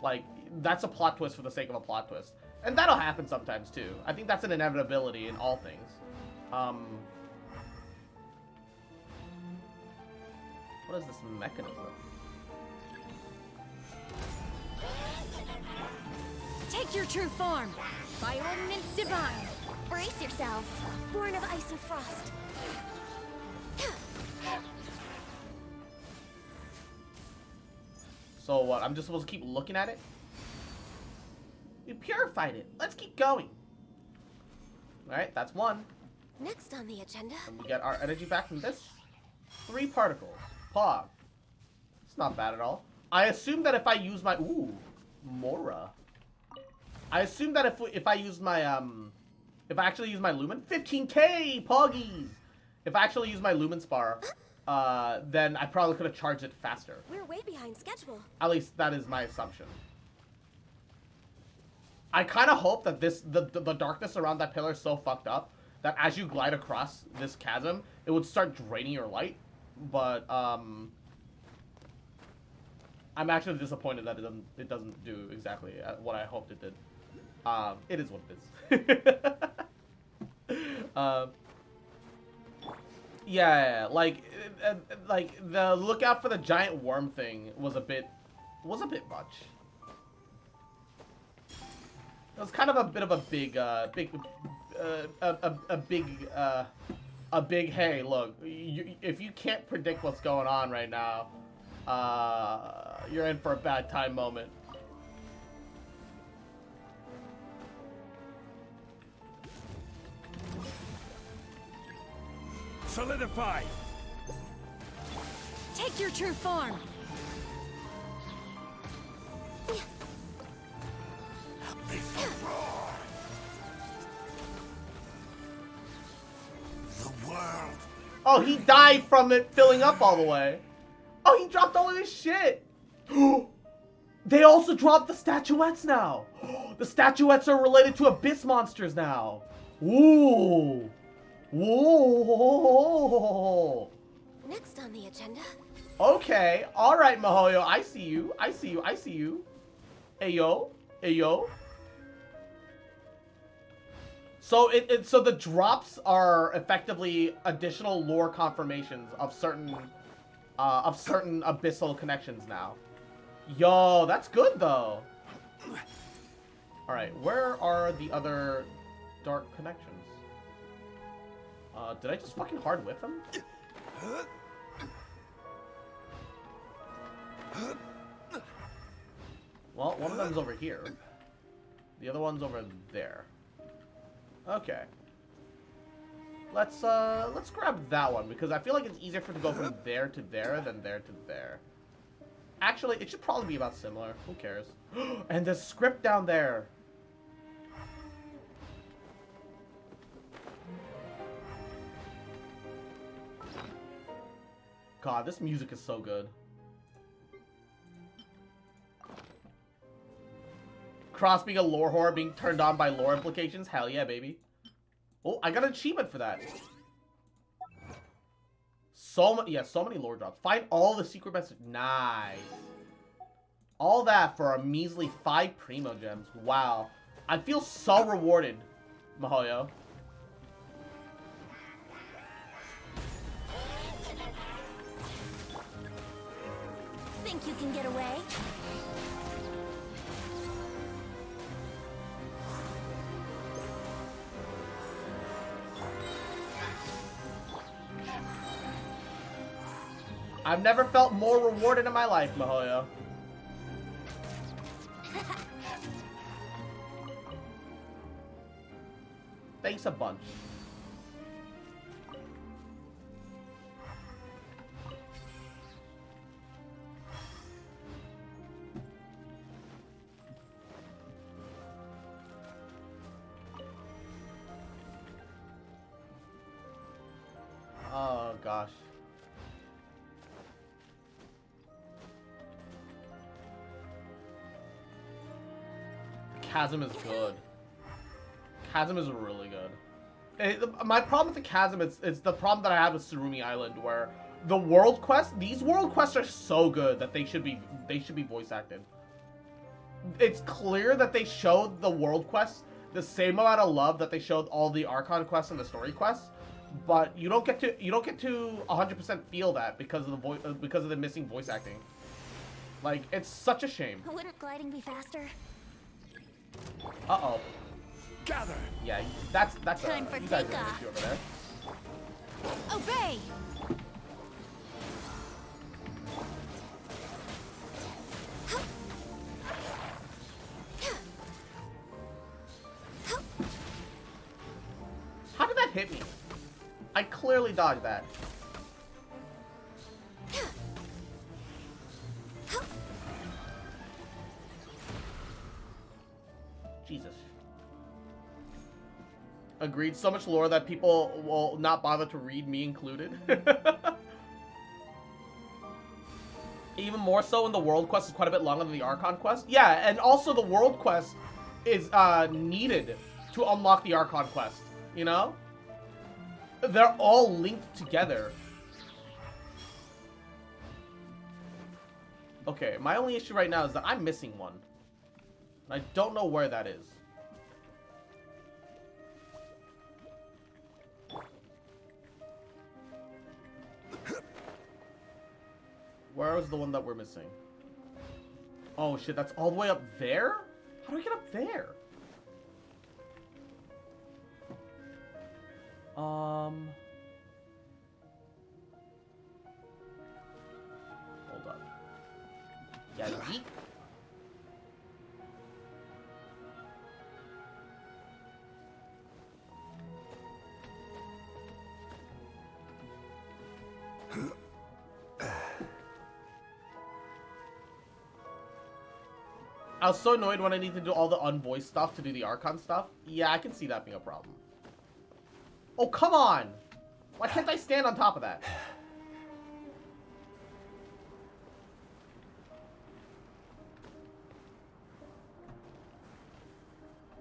Like, that's a plot twist for the sake of a plot twist. And that'll happen sometimes, too. I think that's an inevitability in all things. What is this mechanism? Take your true form. By ordinance divine. Brace yourselves. Born of ice and frost. So what? I'm just supposed to keep looking at it? We purified it. Let's keep going. Alright, that's one. Next on the agenda. And we get our energy back from this. 3 particles. Pog. It's not bad at all. I assume that if I use my... Ooh. Mora. I assume that if I use my, if I actually use my Lumen... 15k! Poggies! If I actually use my Lumen Spar, then I probably could have charged it faster. We're way behind schedule. At least that is my assumption. I kind of hope that the darkness around that pillar is so fucked up that as you glide across this chasm, it would start draining your light. But, I'm actually disappointed that it doesn't do exactly what I hoped it did. It is what it is. Yeah, like the lookout for the giant worm thing was a bit much. It was kind of a bit of a big hey, look, if you can't predict what's going on right now, you're in for a bad time moment. Solidify! Take your true form. The world. Oh, he died from it filling up all the way. Oh, he dropped all of his shit. They also dropped the statuettes now. The statuettes are related to abyss monsters now. Ooh. Whoa. Next on the agenda. Okay. All right, Mihoyo. I see you. I see you. I see you. Ayo. Ayo. So so the drops are effectively additional lore confirmations of certain abyssal connections now. Yo, that's good though. All right, where are the other dark connections? Did I just fucking hard whip them? Well, one of them's over here. The other one's over there. Okay. Let's grab that one because I feel like it's easier for it to go from there to there than there to there. Actually, it should probably be about similar. Who cares? And the script down there. God, this music is so good. Cross being a lore whore being turned on by lore implications? Hell yeah, baby. Oh, I got an achievement for that. So many lore drops. Find all the secret messages. Nice. All that for a measly 5 Primo Gems. Wow. I feel so rewarded, Mihoyo. Think you can get away? I've never felt more rewarded in my life, Mihoyo. Thanks a bunch. Oh, gosh. Chasm is good. Chasm is really good. My problem with the Chasm is the problem that I had with Surumi Island, where the world quests, these world quests are so good that they should be voice acted. it's clear that they showed the world quests the same amount of love that they showed all the Archon quests and the story quests, but you don't get to 100% feel that because of the missing voice acting. Like, it's such a shame. Wouldn't gliding be faster? Uh-oh. Gather. Yeah, that's Time for you guys are an takeoff. issue over there. Obey! How did that hit me? I clearly dodged that. Jesus. Agreed. So much lore that people will not bother to read, me included. Even more so when the world quest is quite a bit longer than the Archon quest. Yeah, and also the world quest is needed to unlock the Archon quest. You know? They're all linked together. Okay, my only issue right now is that I'm missing one. I don't know where that is. Where was the one that we're missing? Oh shit, that's all the way up there? How do I get up there? Hold up. Yeah, yeet. I was so annoyed when I need to do all the unvoiced stuff to do the Archon stuff. Yeah, I can see that being a problem. Oh, come on! Why can't I stand on top of that?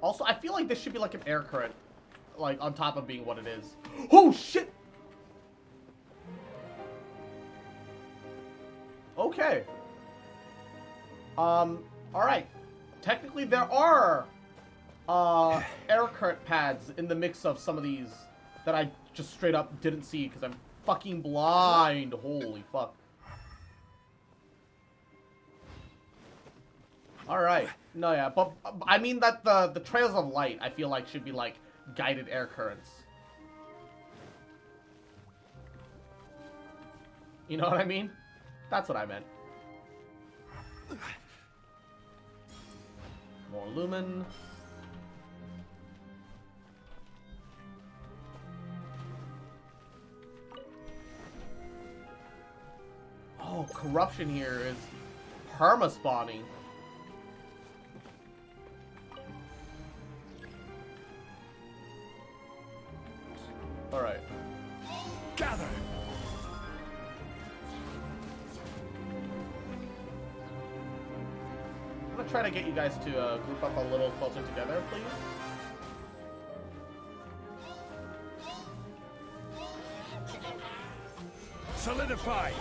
Also, I feel like this should be like an air current. Like, on top of being what it is. Oh, shit! Okay. Alright. Technically, there are air current pads in the mix of some of these that I just straight up didn't see because I'm fucking blind. Holy fuck. Alright. No, yeah, but I mean that the trails of light, I feel like, should be like guided air currents. You know what I mean? That's what I meant. More lumen. Oh, corruption here is perma-spawning. Alright. Gather! I'm gonna try to get you guys to group up a little closer together, please. Solidify!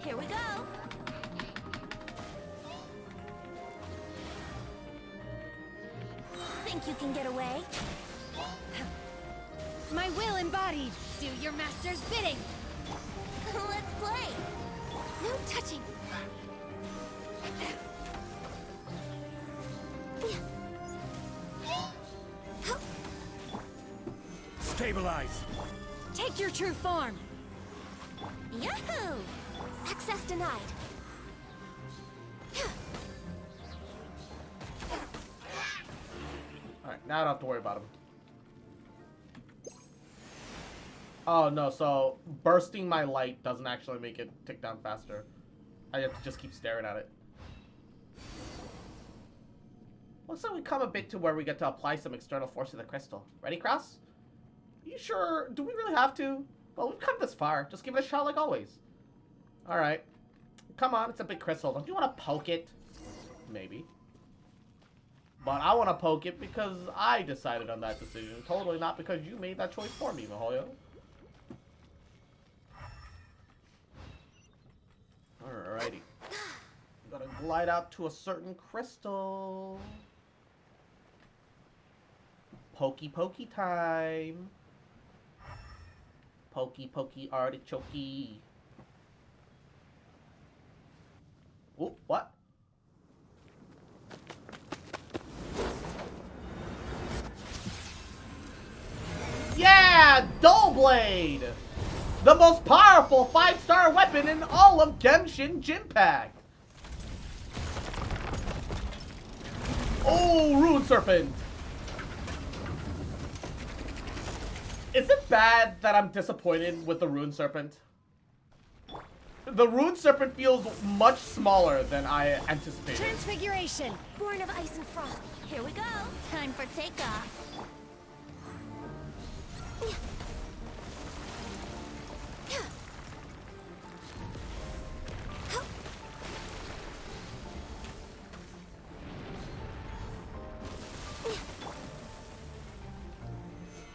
Here we go! Think you can get away? My will embodied! Do your master's bidding! Let's play! No touching! Stabilize! Take your true form! Yahoo! Access denied. Alright, now I don't have to worry about him. Oh no, so bursting my light doesn't actually make it tick down faster. I have to just keep staring at it. Looks like we come a bit to where we get to apply some external force to the crystal. Ready, Cross? You sure? Do we really have to? Well, we've come this far. Just give it a shot like always. Alright. Come on, it's a big crystal. Don't you want to poke it? Maybe. But I want to poke it because I decided on that decision. Totally not because you made that choice for me, Mihoyo. Alrighty. glide out to a certain crystal. Pokey pokey time. Pokey pokey artichokey. Oh, what? Yeah! Dull Blade! The most powerful 5-star weapon in all of Genshin Jinpact! Oh, Rune Serpent! Is it bad that I'm disappointed with the Rune Serpent? The Rune Serpent feels much smaller than I anticipated. Transfiguration, born of ice and frost. Here we go. Time for takeoff.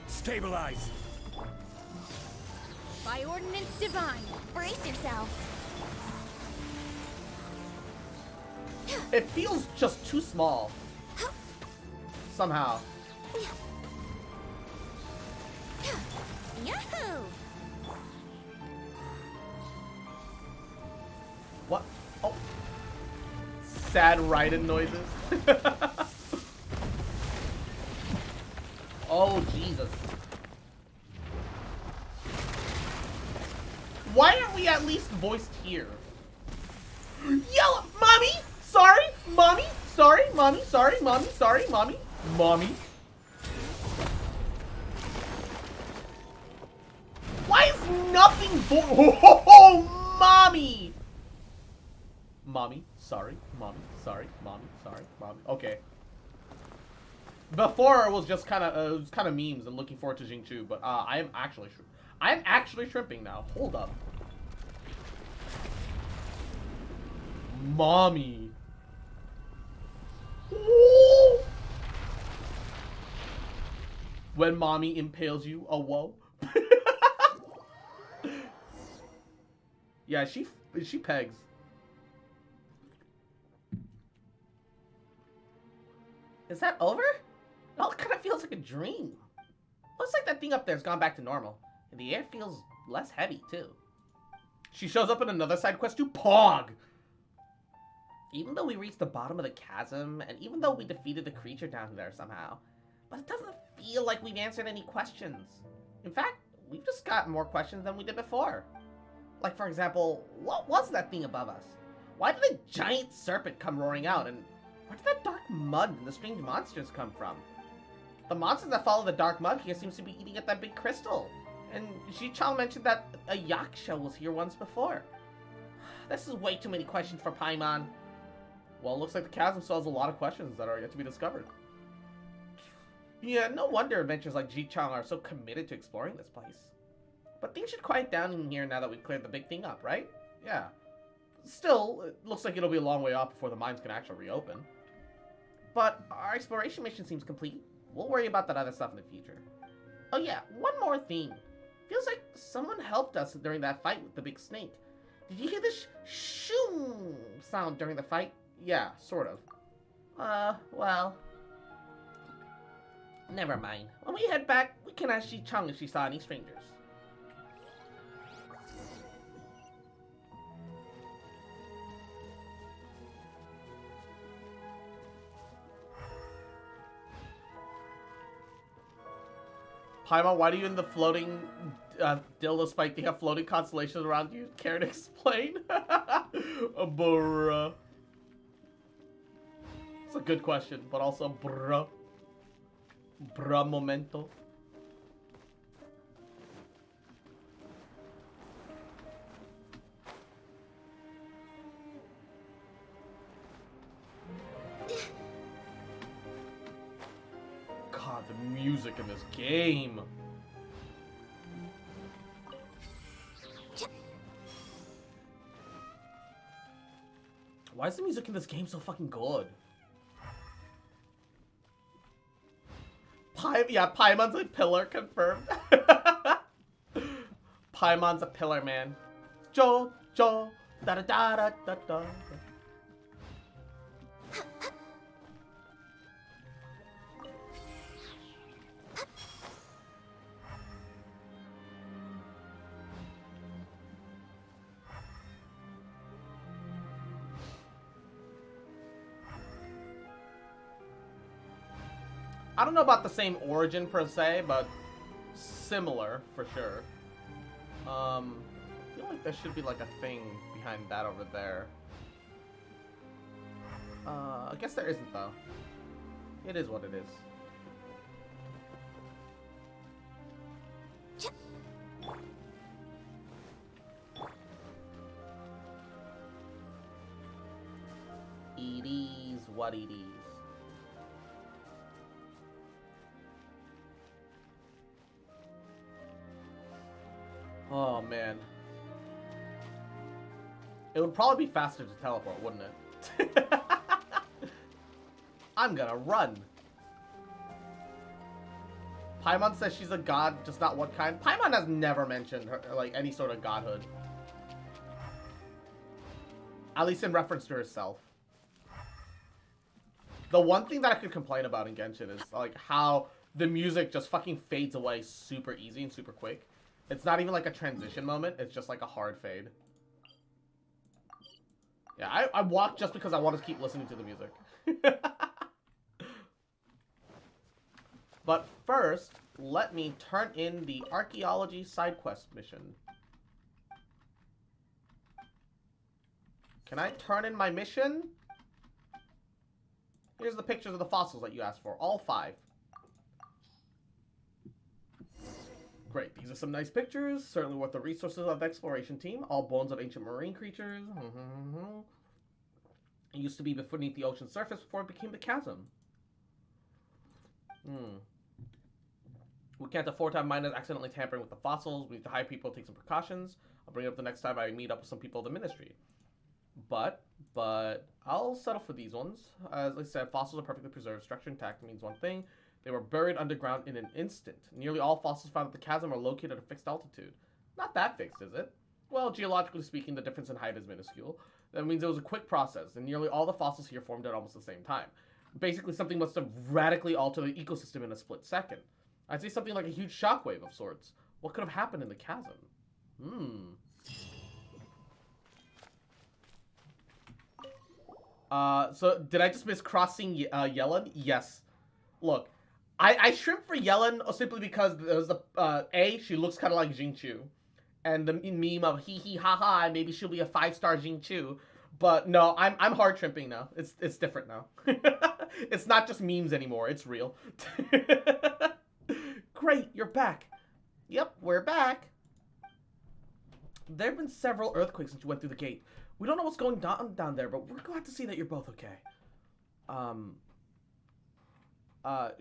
Stabilize. By ordinance divine, brace yourself. It feels just too small. Somehow. Yahoo! What? Oh. Sad Raiden noises. Oh, Jesus. Why aren't we at least voiced here? Yellow! Mommy! Sorry! Mommy! Sorry! Mommy! Sorry! Mommy! Sorry! Mommy! Mommy! Why is nothing Oh, Mommy! Mommy! Sorry! Mommy! Sorry! Mommy! Sorry! Mommy! Okay. Before it was just kind of memes and looking forward to Jingchu, but I am actually shrimping now. Hold up. Mommy. Ooh. When mommy impales you, oh whoa. Yeah, she pegs. Is that over? It all kind of feels like a dream. Looks like that thing up there's gone back to normal. And the air feels less heavy, too. She shows up in another side quest to Pog! Even though we reached the bottom of the chasm, and even though we defeated the creature down there somehow, but it doesn't feel like we've answered any questions. In fact, we've just got more questions than we did before. Like, for example, what was that thing above us? Why did a giant serpent come roaring out, and where did that dark mud and the strange monsters come from? The monsters that follow the dark mud here seems to be eating at that big crystal. And Ji-chan mentioned that a yaksha was here once before. This is way too many questions for Paimon. Well, it looks like the chasm still has a lot of questions that are yet to be discovered. Yeah, no wonder adventures like Ji-chan are so committed to exploring this place. But things should quiet down in here now that we've cleared the big thing up, right? Yeah. Still, it looks like it'll be a long way off before the mines can actually reopen. But our exploration mission seems complete. We'll worry about that other stuff in the future. Oh yeah, one more thing. Feels like someone helped us during that fight with the big snake. Did you hear this shoom sound during the fight? Yeah, sort of. Well. Never mind. When we head back, we can ask Ji-chan if she saw any strangers. Paimon, why do you in the floating dildo spike they have floating constellations around you? Care to explain? Bruh. It's a good question, but also bruh. Bruh momento. God, the music in this game. Why is the music in this game so fucking good? Paimon's a pillar, confirmed. Paimon's a pillar, man. Jo, da da da da da da. I don't know about the same origin per se, but similar for sure. I feel like there should be like a thing behind that over there. I guess there isn't though. It is what it is. It is what it is. Oh man. It would probably be faster to teleport, wouldn't it? I'm gonna run. Paimon says she's a god, just not what kind. Paimon has never mentioned her, like, any sort of godhood. At least in reference to herself. The one thing that I could complain about in Genshin is, like, how the music just fucking fades away super easy and super quick. It's not even like a transition moment, it's just like a hard fade. Yeah, I walked just because I wanted to keep listening to the music. But first, let me turn in the archaeology side quest mission. Can I turn in my mission? Here's the pictures of the fossils that you asked for, all 5. Great, these are some nice pictures, certainly worth the resources of the exploration team. All bones of ancient marine creatures. It used to be beneath the ocean surface before it became the chasm. We can't afford to have miners accidentally tampering with the fossils. We need to hire people to take some precautions. I'll bring it up the next time I meet up with some people of the ministry. But I'll settle for these ones. As I said, fossils are perfectly preserved. Structure intact means one thing. They were buried underground in an instant. Nearly all fossils found at the chasm are located at a fixed altitude. Not that fixed, is it? Well, geologically speaking, the difference in height is minuscule. That means it was a quick process, and nearly all the fossils here formed at almost the same time. Basically, something must have radically altered the ecosystem in a split second. I'd say something like a huge shockwave of sorts. What could have happened in the chasm? So did I just miss crossing Yellen? Yes. Look, I shrimp for Yellen simply because there's the she looks kind of like Jingchu, and the meme of hee hee ha ha, maybe she'll be a 5-star Jingchu. But no, I'm hard shrimping now. It's different now. It's not just memes anymore. It's real. Great, you're back. Yep, we're back. There have been several earthquakes since you went through the gate. We don't know what's going down there, but we're glad to see that you're both okay.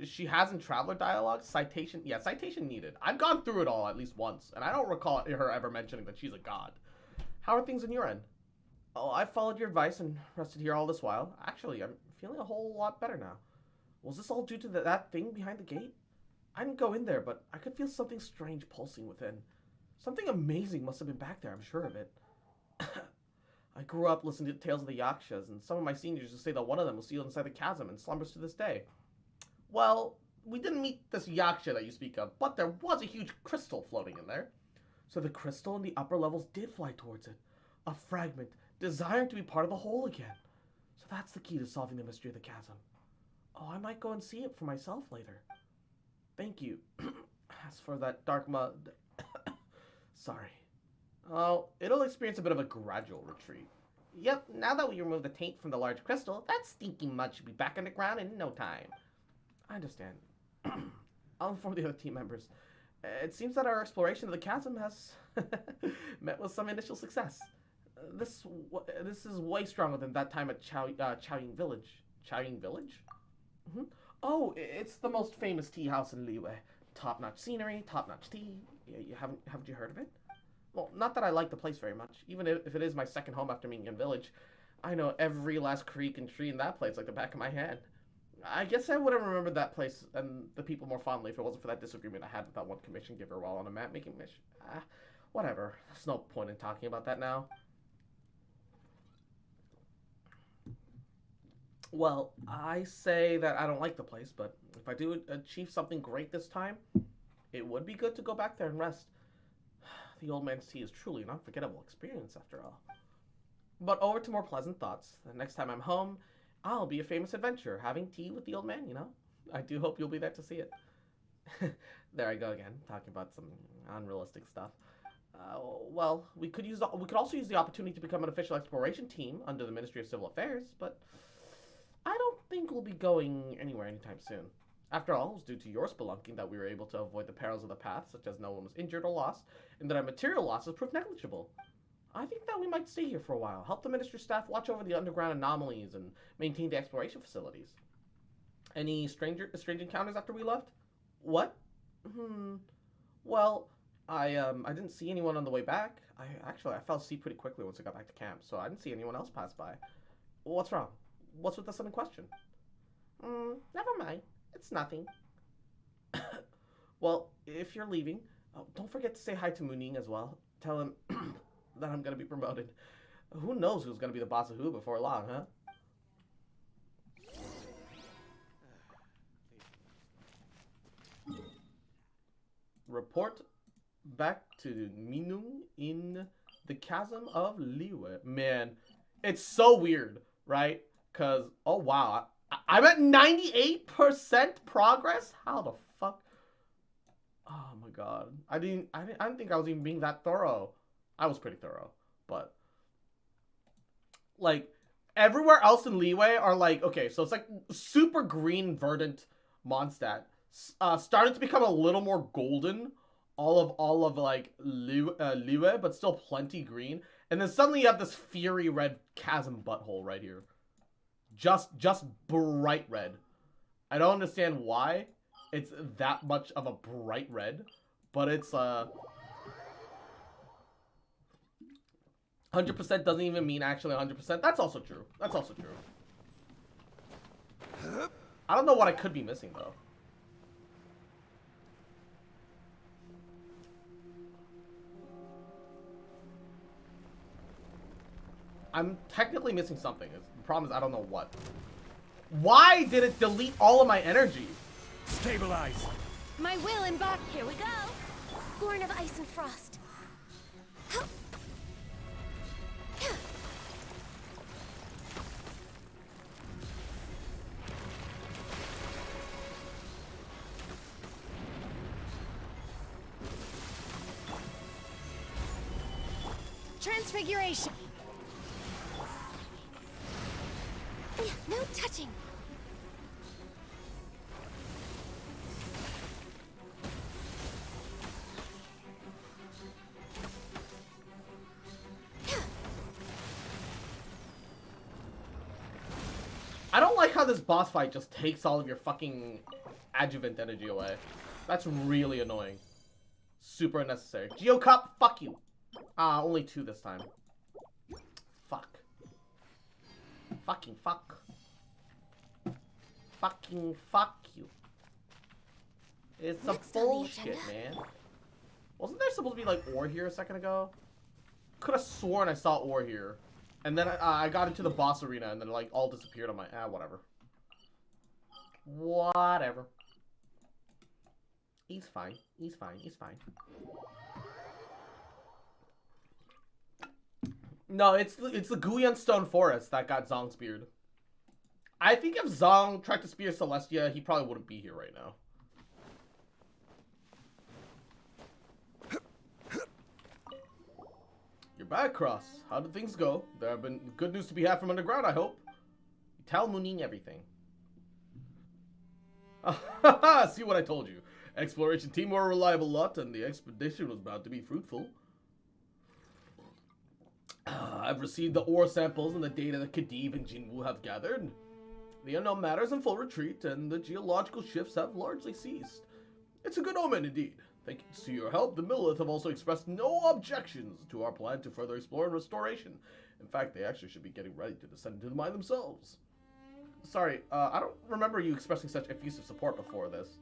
She has in Traveler Dialogue, citation, yeah, citation needed. I've gone through it all at least once, and I don't recall her ever mentioning that she's a god. How are things on your end? Oh, I followed your advice and rested here all this while. Actually, I'm feeling a whole lot better now. Was this all due to that thing behind the gate? I didn't go in there, but I could feel something strange pulsing within. Something amazing must have been back there, I'm sure of it. I grew up listening to tales of the Yakshas, and some of my seniors used to say that one of them was sealed inside the chasm and slumbers to this day. Well, we didn't meet this Yaksha that you speak of, but there was a huge crystal floating in there. So the crystal in the upper levels did fly towards it. A fragment, desiring to be part of the whole again. So that's the key to solving the mystery of the chasm. Oh, I might go and see it for myself later. Thank you. As for that dark mud... Sorry. Oh, it'll experience a bit of a gradual retreat. Yep, now that we remove the taint from the large crystal, that stinky mud should be back on the ground in no time. I understand. I'll inform the other team members. It seems that our exploration of the chasm has met with some initial success. This is way stronger than that time at Chaoying Village. Chaoying Village? Oh, it's the most famous tea house in Liyue. Top-notch scenery, top-notch tea. You haven't you heard of it? Well, not that I like the place very much. Even if it is my second home after Mingyan Village, I know every last creek and tree in that place like the back of my hand. I guess I would have remembered that place and the people more fondly if it wasn't for that disagreement I had with that one commission giver while on a map making mission. Whatever. There's no point in talking about that now. Well, I say that I don't like the place, but if I do achieve something great this time, it would be good to go back there and rest. The old man's tea is truly an unforgettable experience after all. But over to more pleasant thoughts. The next time I'm home, I'll be a famous adventurer, having tea with the old man, you know? I do hope you'll be there to see it. There I go again, talking about some unrealistic stuff. Well, we could also use the opportunity to become an official exploration team under the Ministry of Civil Affairs, but I don't think we'll be going anywhere anytime soon. After all, it was due to your spelunking that we were able to avoid the perils of the path, such as no one was injured or lost, and that our material losses proved negligible. I think that we might stay here for a while, help the Ministry staff watch over the underground anomalies, and maintain the exploration facilities. Any strange encounters after we left? What? Well, I didn't see anyone on the way back. I fell asleep pretty quickly once I got back to camp, so I didn't see anyone else pass by. What's wrong? What's with the sudden question? Never mind. It's nothing. Well, if you're leaving, don't forget to say hi to Mooning as well. Tell him that I'm gonna be promoted. Who knows who's gonna be the boss of who before long, huh? Report back to Minung in the Chasm of Liyue. Man, it's so weird, right? Cause oh wow, I'm at 98% progress. How the fuck? Oh my god, I didn't think I was even being that thorough. I was pretty thorough, but like everywhere else in Liyue are like, okay, so it's like super green verdant Mondstadt. Starting to become a little more golden, all of like Liyue, but still plenty green. And then suddenly you have this fiery red chasm butthole right here, just bright red. I don't understand why it's that much of a bright red, but it's 100% doesn't even mean actually 100%. That's also true. That's also true. I don't know what I could be missing though. I'm technically missing something. The problem is I don't know what. Why did it delete all of my energy? Stabilize. My will embody. Here we go. Born of ice and frost. Transfiguration. No touching. I don't like how this boss fight just takes all of your fucking adjuvant energy away. That's really annoying. Super unnecessary. Geocup, fuck you. Only 2 this time. Fuck. Fucking fuck. Fucking fuck you. It's a bullshit, man. Wasn't there supposed to be like ore here a second ago? Could have sworn I saw ore here. And then I got into the boss arena and then like all disappeared on my whatever. Whatever. He's fine. He's fine. He's fine. No, it's the Guyan Stone Forest that got Zong speared. I think if Zong tried to spear Celestia, he probably wouldn't be here right now. You're back, Cross. How did things go? There have been good news to be had from underground, I hope. Tell Mooning everything. See what I told you. Exploration team were a reliable lot, and the expedition was bound to be fruitful. I've received the ore samples and the data that Khedive and Jinwoo have gathered. The unknown matter is in full retreat, and the geological shifts have largely ceased. It's a good omen indeed. Thanks to your help, the Millith have also expressed no objections to our plan to further explore and restoration. In fact, they actually should be getting ready to descend into the mine themselves. Sorry, I don't remember you expressing such effusive support before this.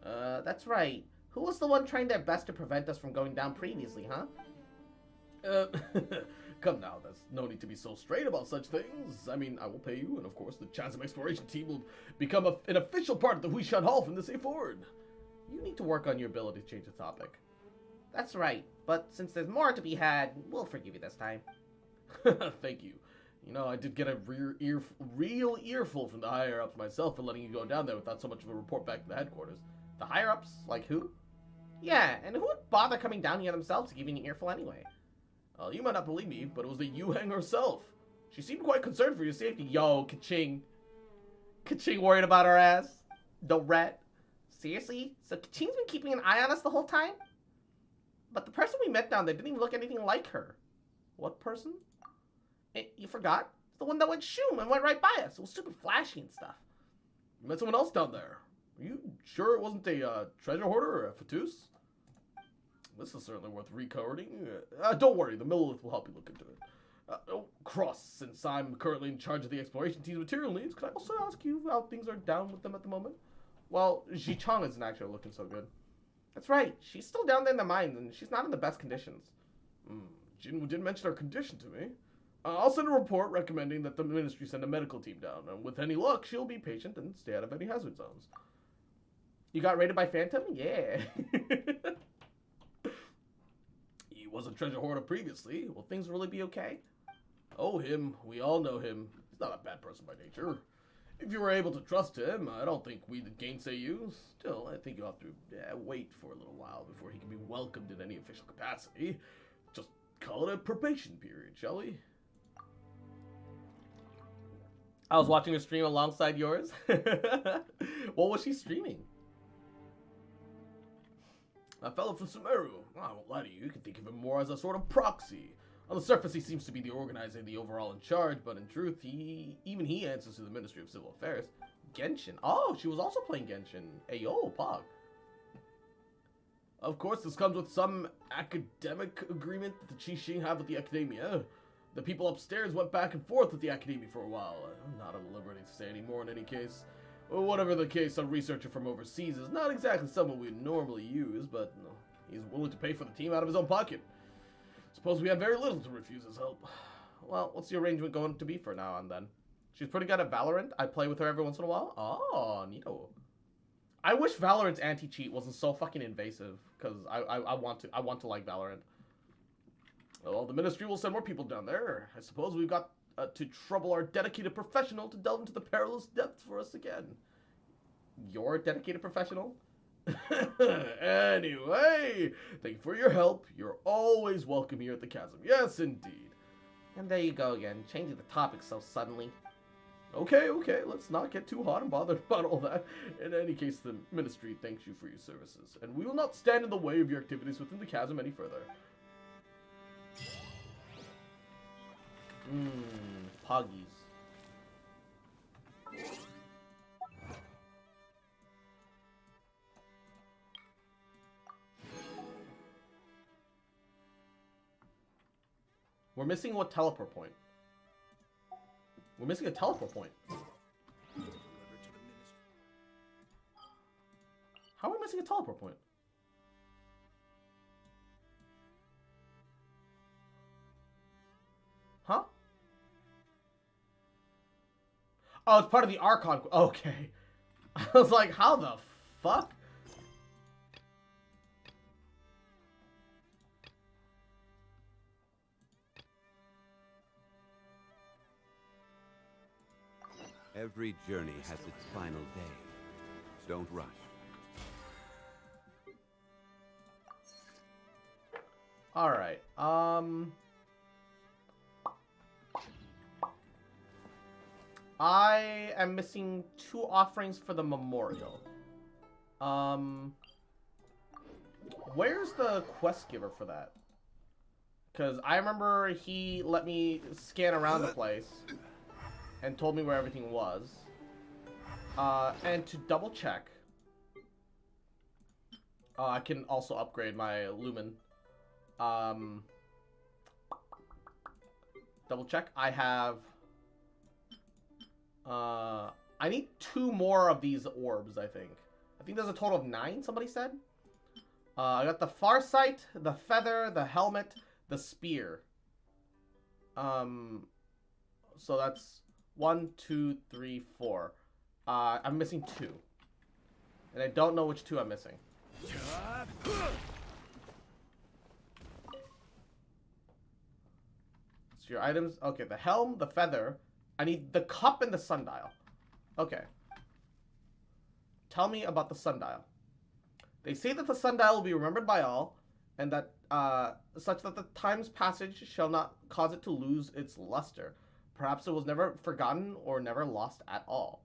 That's right. Who was the one trying their best to prevent us from going down previously, huh? Come now, there's no need to be so straight about such things. I mean, I will pay you, and of course the Chasm Exploration Team will become an official part of the Huishan Hall from this day forward. You need to work on your ability to change the topic. That's right, but since there's more to be had, we'll forgive you this time. Thank you. You know, I did get a real earful from the higher-ups myself for letting you go down there without so much of a report back to the headquarters. The higher-ups? Like who? Yeah, and who would bother coming down here themselves to give you an earful anyway? Well, you might not believe me, but it was the Yuheng herself. She seemed quite concerned for your safety. Yo, Kaching. Kaching worried about our ass. The rat. Seriously? So Kaching's been keeping an eye on us the whole time? But the person we met down there didn't even look anything like her. What person? You forgot? The one that went shoom and went right by us. It was super flashy and stuff. You met someone else down there. Are you sure it wasn't a treasure hoarder or a fatus? This is certainly worth recording. Don't worry, the Millilith will help you look into it. Cross, since I'm currently in charge of the exploration team's material needs, could I also ask you how things are down with them at the moment? Well, Ji-Chang isn't actually looking so good. That's right, she's still down there in the mines, and she's not in the best conditions. Jin did mention her condition to me. I'll send a report recommending that the ministry send a medical team down, and with any luck, she'll be patient and stay out of any hazard zones. You got raided by Phantom? Yeah. He was a treasure hoarder previously. Will things really be okay? Oh, him. We all know him. He's not a bad person by nature. If you were able to trust him, I don't think we'd gainsay you. Still, I think you'll have to wait for a little while before he can be welcomed in any official capacity. Just call it a probation period, shall we? I was watching a stream alongside yours. What was she streaming? A fellow from Sumeru. I won't lie to you, you can think of him more as a sort of proxy. On the surface, he seems to be the organizer and the overall in charge, but in truth, even he answers to the Ministry of Civil Affairs. Genshin. Oh, she was also playing Genshin. Ayo, Pog. Of course, this comes with some academic agreement that the Qixing have with the Academia. The people upstairs went back and forth with the Academia for a while. I'm not at liberty to say anymore in any case. Well, whatever the case, a researcher from overseas is not exactly someone we'd normally use, but no, he's willing to pay for the team out of his own pocket. Suppose we have very little to refuse his help. Well, what's the arrangement going to be for now and then? She's pretty good at Valorant. I play with her every once in a while. Oh, neato. I wish Valorant's anti-cheat wasn't so fucking invasive, because I want to like Valorant. Well, the Ministry will send more people down there. I suppose we've got to trouble our dedicated professional to delve into the perilous depths for us again. You're a dedicated professional? Anyway, thank you for your help. You're always welcome here at the Chasm. Yes, indeed. And there you go again, changing the topic so suddenly. Okay, let's not get too hot and bothered about all that. In any case, the Ministry thanks you for your services, and we will not stand in the way of your activities within the Chasm any further. Poggies. We're missing what teleport point? We're missing a teleport point. How are we missing a teleport point? Huh? Oh, it's part of the Archon. Okay. I was like, how the fuck? Every journey has its final day. Don't rush. Alright, I am missing 2 offerings for the memorial. Where's the quest giver for that? Because I remember he let me scan around the place and told me where everything was. And to double check, I can also upgrade my Lumen. Double check. I have... I need 2 more of these orbs, I think. I think there's a total of 9, somebody said. I got the Farsight, the Feather, the Helmet, the Spear. So that's 1, 2, 3, 4. I'm missing 2. And I don't know which 2 I'm missing. So your items, okay, the helm, the feather. I need the cup and the sundial. Okay. Tell me about the sundial. They say that the sundial will be remembered by all, and that such that the time's passage shall not cause it to lose its luster. Perhaps it was never forgotten or never lost at all.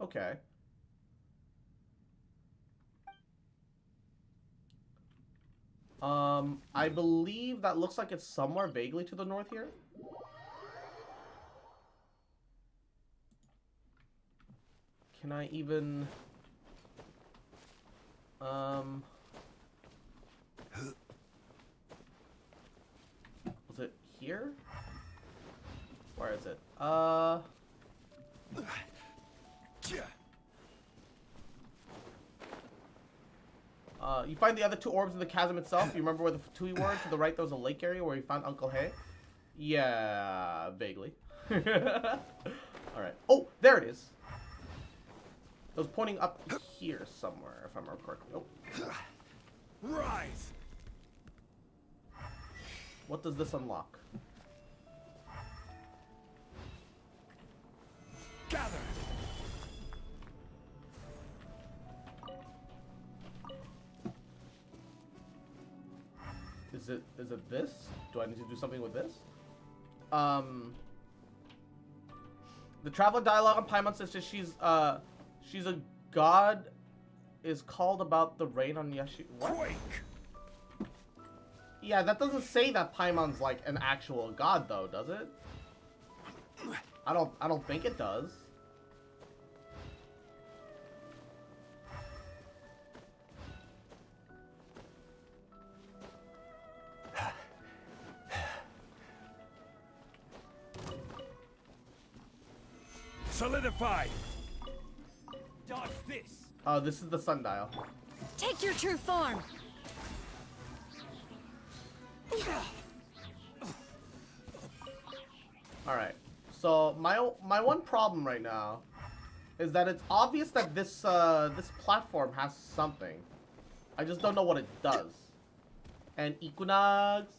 Okay. I believe that looks like it's somewhere vaguely to the north here. Can I even... Was it here? Where is it? You find the other two orbs in the chasm itself. You remember where the two were? To the right, there was a lake area where you found Uncle Hay. Yeah, vaguely. Alright. Oh, there it is. It was pointing up here somewhere, if I remember correctly. Oh. Rise. What does this unlock? Gather. Is it this? Do I need to do something with this? The traveler dialogue on Paimon says that she's a god is called about the rain on Yashi. What? Quake. Yeah, that doesn't say that Paimon's like an actual god though, does it? I don't think it does. Solidify. Dodge this. Oh, this is the sundial. Take your true form. All right. So my one problem right now is that it's obvious that this this platform has something. I just don't know what it does. And Equinox,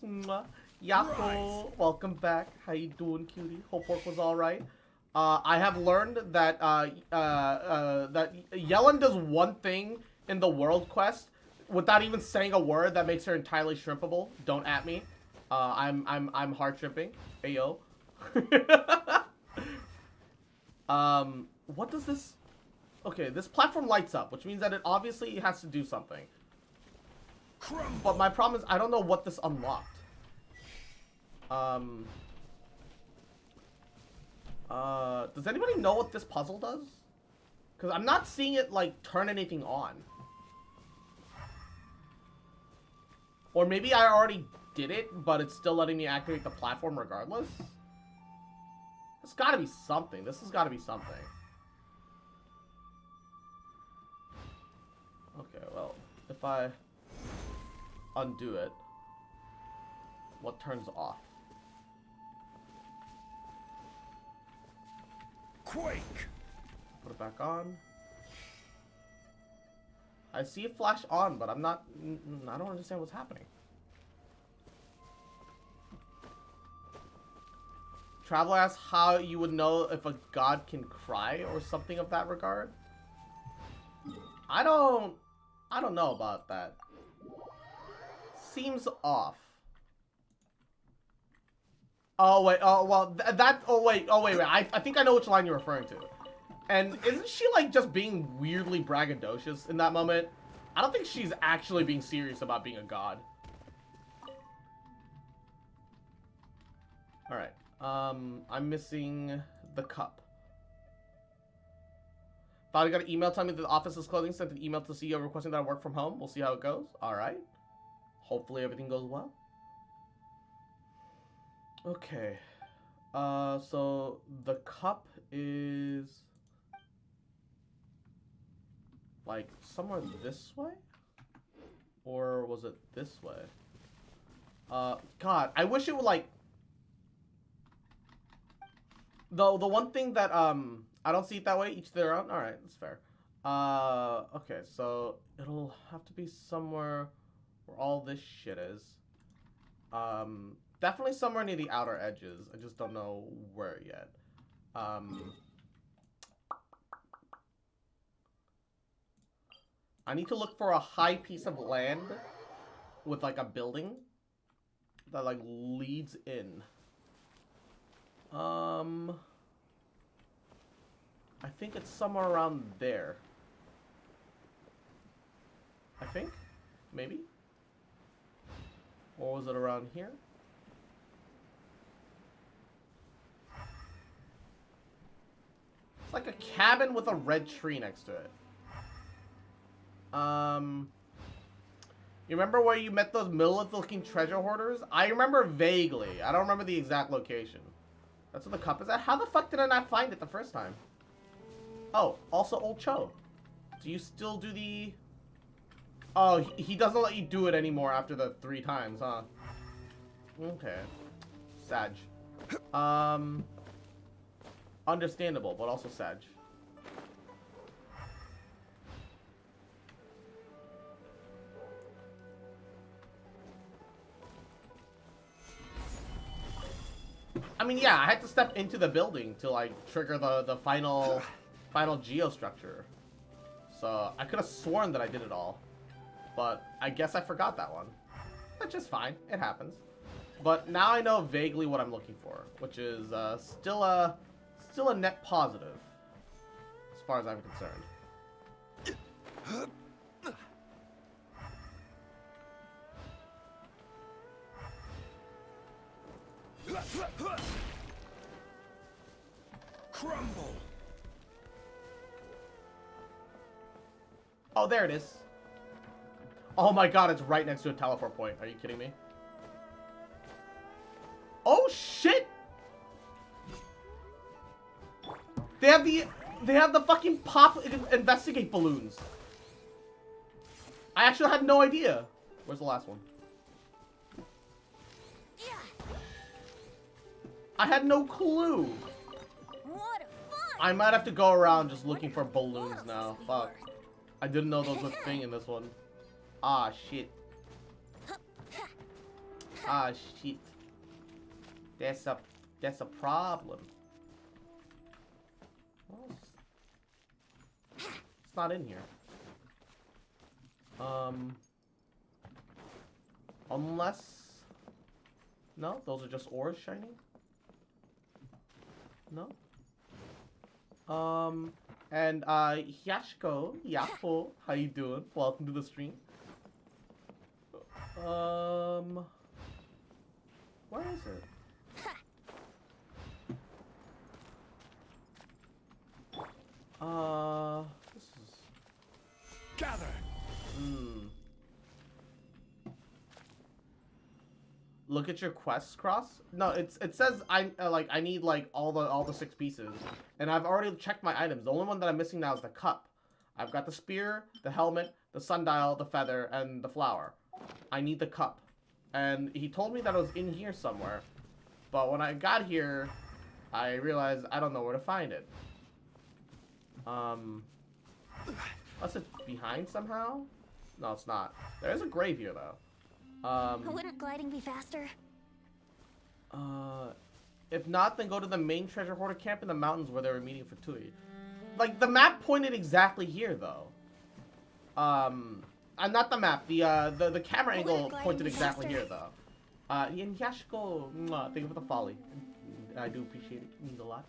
Yako, welcome back. How you doing, cutie? Hope work was all right. I have learned that that Yellen does one thing in the world quest without even saying a word that makes her entirely shrimpable. Don't at me. I'm hard shrimping. Ayo. What does this? Okay, this platform lights up, which means that it obviously has to do something. But my problem is I don't know what this unlocked. Does anybody know what this puzzle does? Because I'm not seeing it, like, turn anything on. Or maybe I already did it, but it's still letting me activate the platform regardless? There's gotta be something. This has gotta be something. Okay, well, if I undo it, what turns off? Quake. Put it back on. I see it flash on, but I'm not... I don't understand what's happening. Traveler asks how you would know if a god can cry or something of that regard. I don't know about that. Seems off. Oh wait, oh well, oh wait, I think I know which line you're referring to. And isn't she like just being weirdly braggadocious in that moment? I don't think she's actually being serious about being a god. Alright, I'm missing the cup. Thought I got an email telling me that the office is closing, sent an email to the CEO requesting that I work from home. We'll see how it goes. Alright. Hopefully everything goes well. Okay. So the cup is like somewhere this way? Or was it this way? God, I wish it would like the one thing that I don't see it that way, each their own. Alright, that's fair. Okay, so it'll have to be somewhere where all this shit is. Definitely somewhere near the outer edges. I just don't know where yet. I need to look for a high piece of land with like a building that like leads in. I think it's somewhere around there. I think? Maybe? Or was it around here? It's like a cabin with a red tree next to it. You remember where you met those Millith-looking treasure hoarders? I remember vaguely. I don't remember the exact location. That's where the cup is at? How the fuck did I not find it the first time? Oh, also Old Cho. Do you still do the... Oh, he doesn't let you do it anymore after the 3 times, huh? Okay. Sag. Understandable, but also Sag. I mean, yeah, I had to step into the building to, like, trigger the final geostructure. So, I could have sworn that I did it all. But I guess I forgot that one. That's just fine. It happens. But now I know vaguely what I'm looking for, which is still a net positive, as far as I'm concerned. Crumble. Oh, there it is. Oh my god, it's right next to a teleport point. Are you kidding me? Oh shit! They have the fucking pop investigate balloons. I actually had no idea. Where's the last one? I had no clue. I might have to go around just looking for balloons now. Fuck. I didn't know those were a thing in this one. Ah, shit. Ah, shit. That's a problem. Well, it's not in here. Unless... No, those are just ores shining? No? And, Yashko, Yapo, how you doing? Welcome to the stream. Where is it? This is... Gather! Look at your quests, Cross? No, it says I need like all the 6 pieces. And I've already checked my items. The only one that I'm missing now is the cup. I've got the spear, the helmet, the sundial, the feather, and the flower. I need the cup. And he told me that it was in here somewhere. But when I got here, I realized I don't know where to find it. Unless it's behind somehow? No, it's not. There is a grave here, though. Wouldn't gliding be faster? If not, then go to the main treasure hoarder camp in the mountains where they were meeting for Tui. Like, the map pointed exactly here, though. Not the map. The camera angle pointed exactly here, though. And Yashiko, thank you for the folly. I do appreciate it. It means a lot.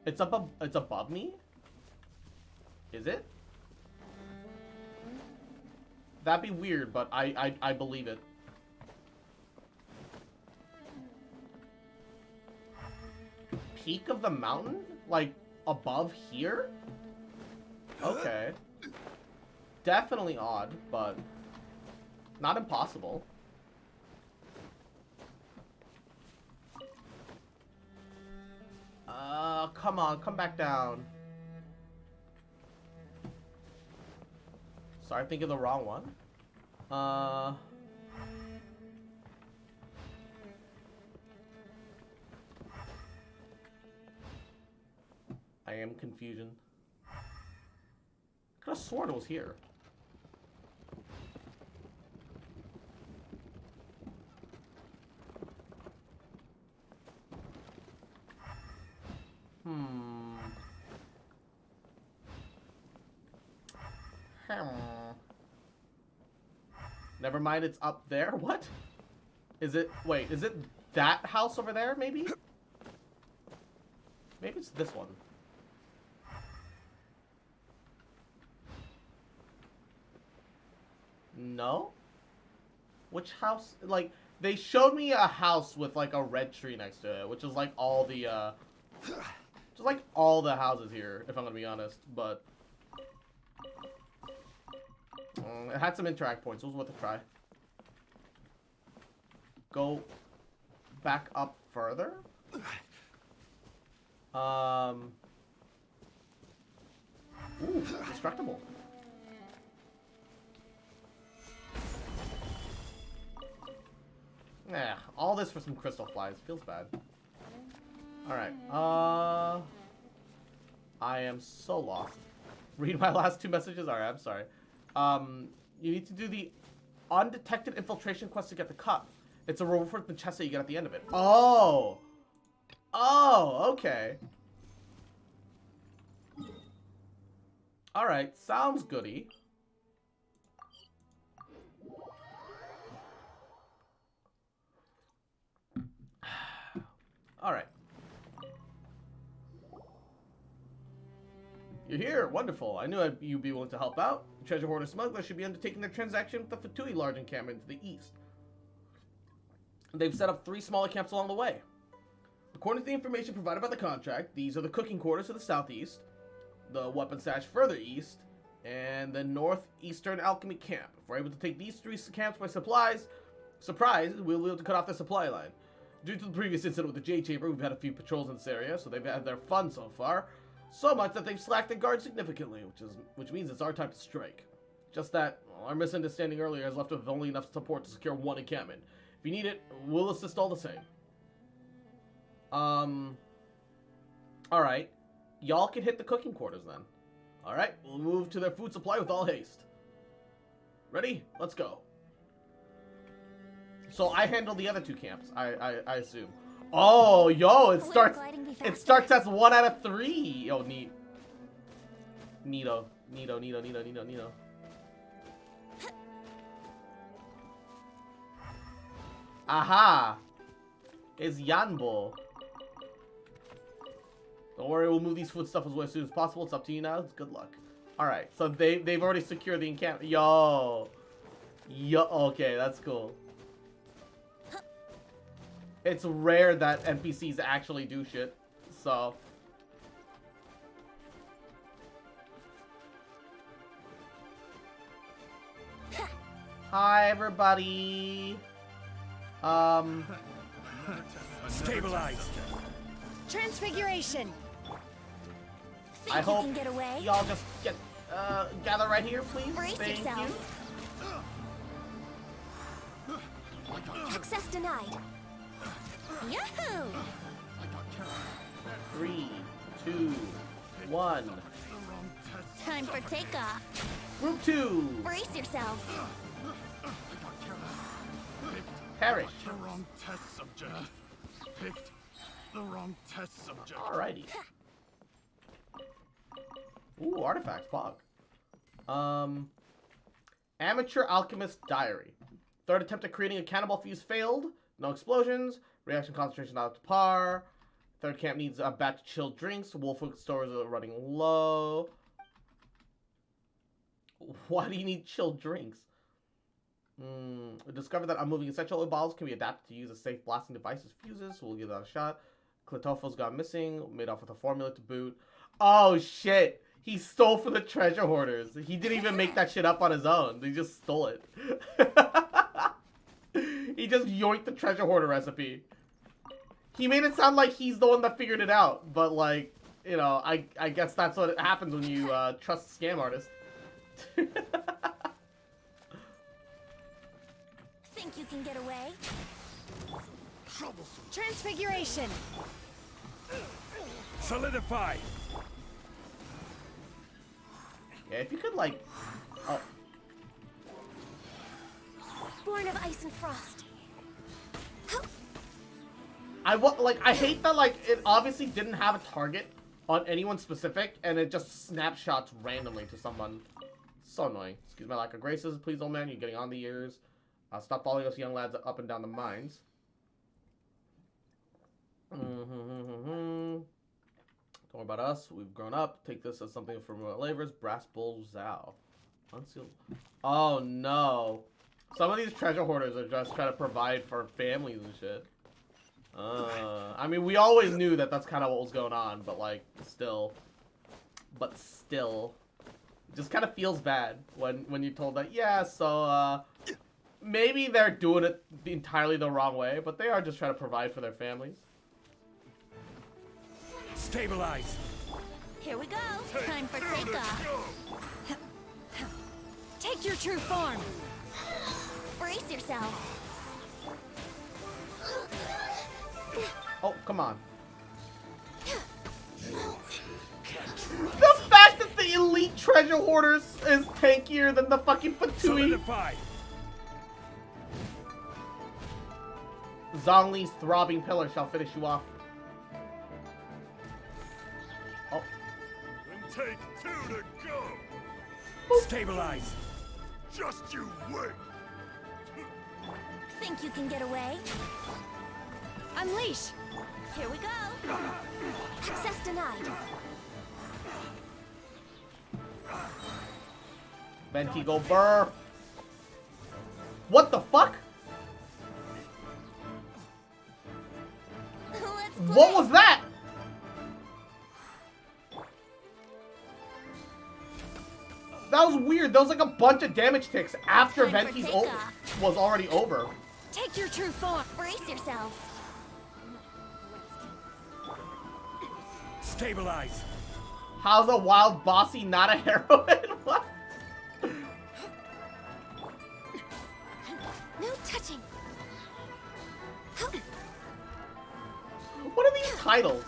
It's above me? Is it? That'd be weird, but I believe it. Peak of the mountain? Like, above here? Okay. Definitely odd, but not impossible. Come on, come back down. Sorry, I'm thinking the wrong one. I am confusion. I could have sworn it was here. Never mind, it's up there. What? Is it? Wait, is it that house over there, maybe? Maybe it's this one. No? Which house? Like, they showed me a house with, like, a red tree next to it, which is, like, all the, just, like, all the houses here, if I'm gonna be honest, but it had some interact points. It was worth a try. Go back up further? Ooh, destructible. Yeah, all this for some crystal flies. Feels bad. Alright, I am so lost. Read my last two messages? Alright, I'm sorry. You need to do the undetected infiltration quest to get the cup. It's a reward for the chest that you get at the end of it. Oh! Oh, okay. Alright, sounds goody. Alright. You're here. Wonderful. I knew you'd be willing to help out. The treasure hoarder smugglers should be undertaking their transaction with the Fatui large encampment to the east. They've set up 3 smaller camps along the way. According to the information provided by the contract, these are the cooking quarters to the southeast, the weapon stash further east, and the northeastern alchemy camp. If we're able to take these 3 camps by surprise, we'll be able to cut off their supply line. Due to the previous incident with the Jade Chamber, we've had a few patrols in this area, so they've had their fun so far. So much that they've slacked their guard significantly, which means it's our time to strike. Just that, well, our misunderstanding earlier has left us with only enough support to secure 1 encampment. If you need it, we'll assist all the same. Alright. Y'all can hit the cooking quarters then. Alright, we'll move to their food supply with all haste. Ready? Let's go. So I handle the other 2 camps, I assume. Oh, yo, it starts as 1 out of 3. Oh, neat. Neato. Aha! It's Yanbo. Don't worry, we'll move these foodstuffs away as soon as possible. It's up to you now. Good luck. Alright, so they've already secured the encampment. Yo, okay, that's cool. It's rare that NPCs actually do shit, so. Hi, everybody. Stabilized. Transfiguration. I hope y'all just get gather right here, please. Brace Thank yourselves. you. Access denied. Yahoo! 3, 2, 1. Time for takeoff. Group 2. Brace yourselves. Perish. The wrong test subject. Picked the wrong test subject. Alrighty. Ooh, artifacts, pog. Amateur Alchemist Diary. 3rd attempt at creating a cannonball fuse failed. No explosions. Reaction concentration not up to par. 3rd camp needs a batch of chilled drinks. Wolfwood stores are running low. Why do you need chilled drinks? Discovered that unmoving essential oil bottles can be adapted to use as safe blasting devices fuses, so we'll give that a shot. Clitophil's gone missing. Made off with a formula to boot. Oh, shit. He stole from the treasure hoarders. He didn't even make that shit up on his own. They just stole it. He just yoinked the treasure hoarder recipe. He made it sound like he's the one that figured it out. But, like, you know, I guess that's what happens when you trust a scam artist. Think you can get away? Troublesome. Transfiguration. Solidify. Yeah, if you could like, oh, Born of ice and frost. I hate that like it obviously didn't have a target on anyone specific, and it just snapshots randomly to someone. So annoying. Excuse my lack of graces, please, old man. You're getting on the ears. Stop following us young lads up and down the mines. Don't worry about us. We've grown up. Take this as something from our labors. Brass Bull Zhao. Unsealed. Oh no. Some of these treasure hoarders are just trying to provide for families and shit. I mean, we always knew that that's kind of what was going on, but like, still. But still. It just kind of feels bad when you're told that, yeah, so, maybe they're doing it entirely the wrong way, but they are just trying to provide for their families. Stabilize. Here we go. Time for takeoff. Take your true form. Brace yourself. Oh, come on. The fact that the elite treasure hoarders is tankier than the fucking Fatui. Zhongli's throbbing pillar shall finish you off. Oh. And take 2 to go. Stabilize. Just you wait. Think you can get away? Unleash. Here we go. Access denied. Venti go burr. What the fuck? What was that? That was weird. There was like a bunch of damage ticks after Venti's ult was already over. Take your true form. Brace yourself. Stabilize. How's a wild bossy not a heroine? What? No touching. What are these titles?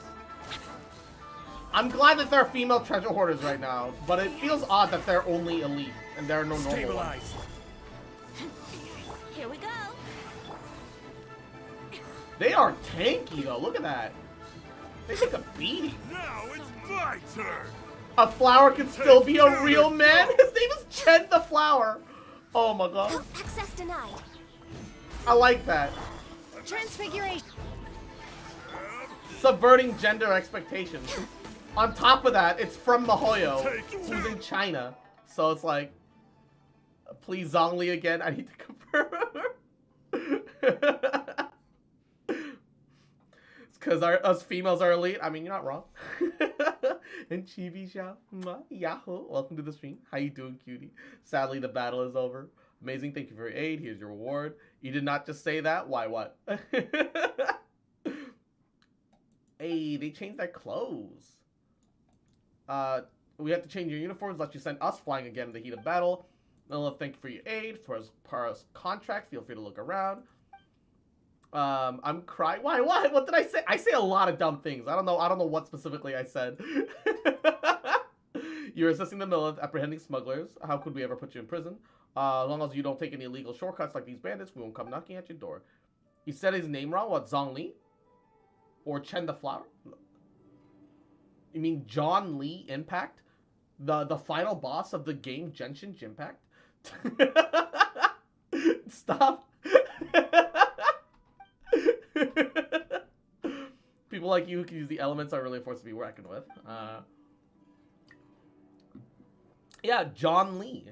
I'm glad that there are female treasure hoarders right now, but it feels odd that they're only elite and there are no normal ones. Here we go. They are tanky though. Look at that. They take a beating. Now it's my turn. A flower can still be a real man? His name is Chen the Flower. Oh my god. Access denied. I like that. Transfiguration. Subverting gender expectations. On top of that, it's from Mihoyo, who's in China. So it's like, please Zhongli again. I need to confirm. It's because us females are elite. I mean, you're not wrong. And Chibi Sha, Yahoo, welcome to the stream. How you doing, cutie? Sadly, the battle is over. Amazing, thank you for your aid. Here's your reward. You did not just say that. Why? What? Hey, they changed their clothes. We have to change your uniforms. Let you send us flying again in the heat of battle. Lilith, thank you for your aid. For as part of contract, feel free to look around. I'm crying. Why? What? What did I say? I say a lot of dumb things. I don't know what specifically I said. You're assisting the Lilith, apprehending smugglers. How could we ever put you in prison? As long as you don't take any illegal shortcuts like these bandits, we won't come knocking at your door. You said his name wrong. What? Zhongli? Or Chen the Flower? You mean John Lee Impact? The final boss of the game Genshin Impact? Stop. People like you who can use the elements are really a force to be reckoned with. Yeah, John Lee.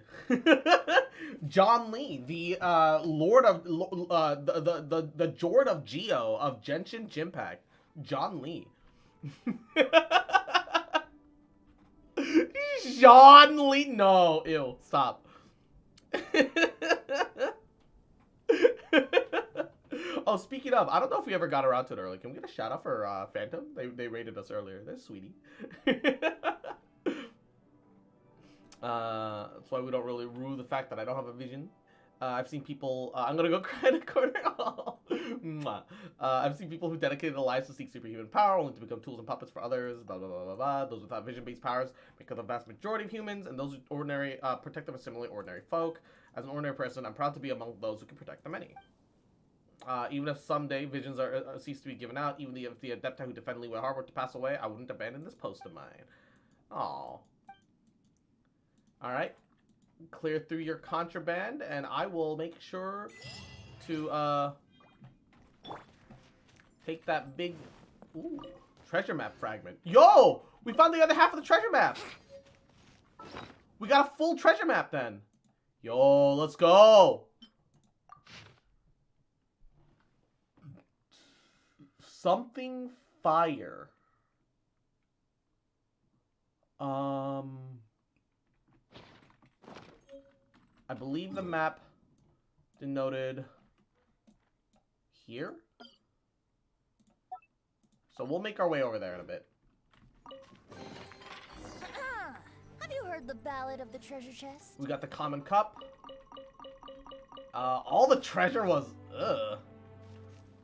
John Lee, the Lord of the Jord of Geo of Genshin Impact. John Lee. John Lee. No, ew, stop. Oh, speaking of, I don't know if we ever got around to it earlier. Can we get a shout out for Phantom? They rated us earlier. They're sweetie. That's why we don't really rue the fact that I don't have a vision. I've seen people. I'm gonna go cry in a corner. I've seen people who dedicated their lives to seek superhuman power, only to become tools and puppets for others. Blah blah blah blah blah. Those without vision-based powers make up the vast majority of humans, and those ordinary protect them as similarly ordinary folk. As an ordinary person, I'm proud to be among those who can protect the many. Even if someday visions cease to be given out, even if the Adepta who defend Liyue Harbor to pass away, I wouldn't abandon this post of mine. Aww. Alright. Clear through your contraband, and I will make sure to, take that big, treasure map fragment. Yo! We found the other half of the treasure map! We got a full treasure map, then. Yo, let's go! Something fire. I believe the map denoted here. So we'll make our way over there in a bit. Have you heard the ballad of the treasure chest? We got the common cup. All the treasure was,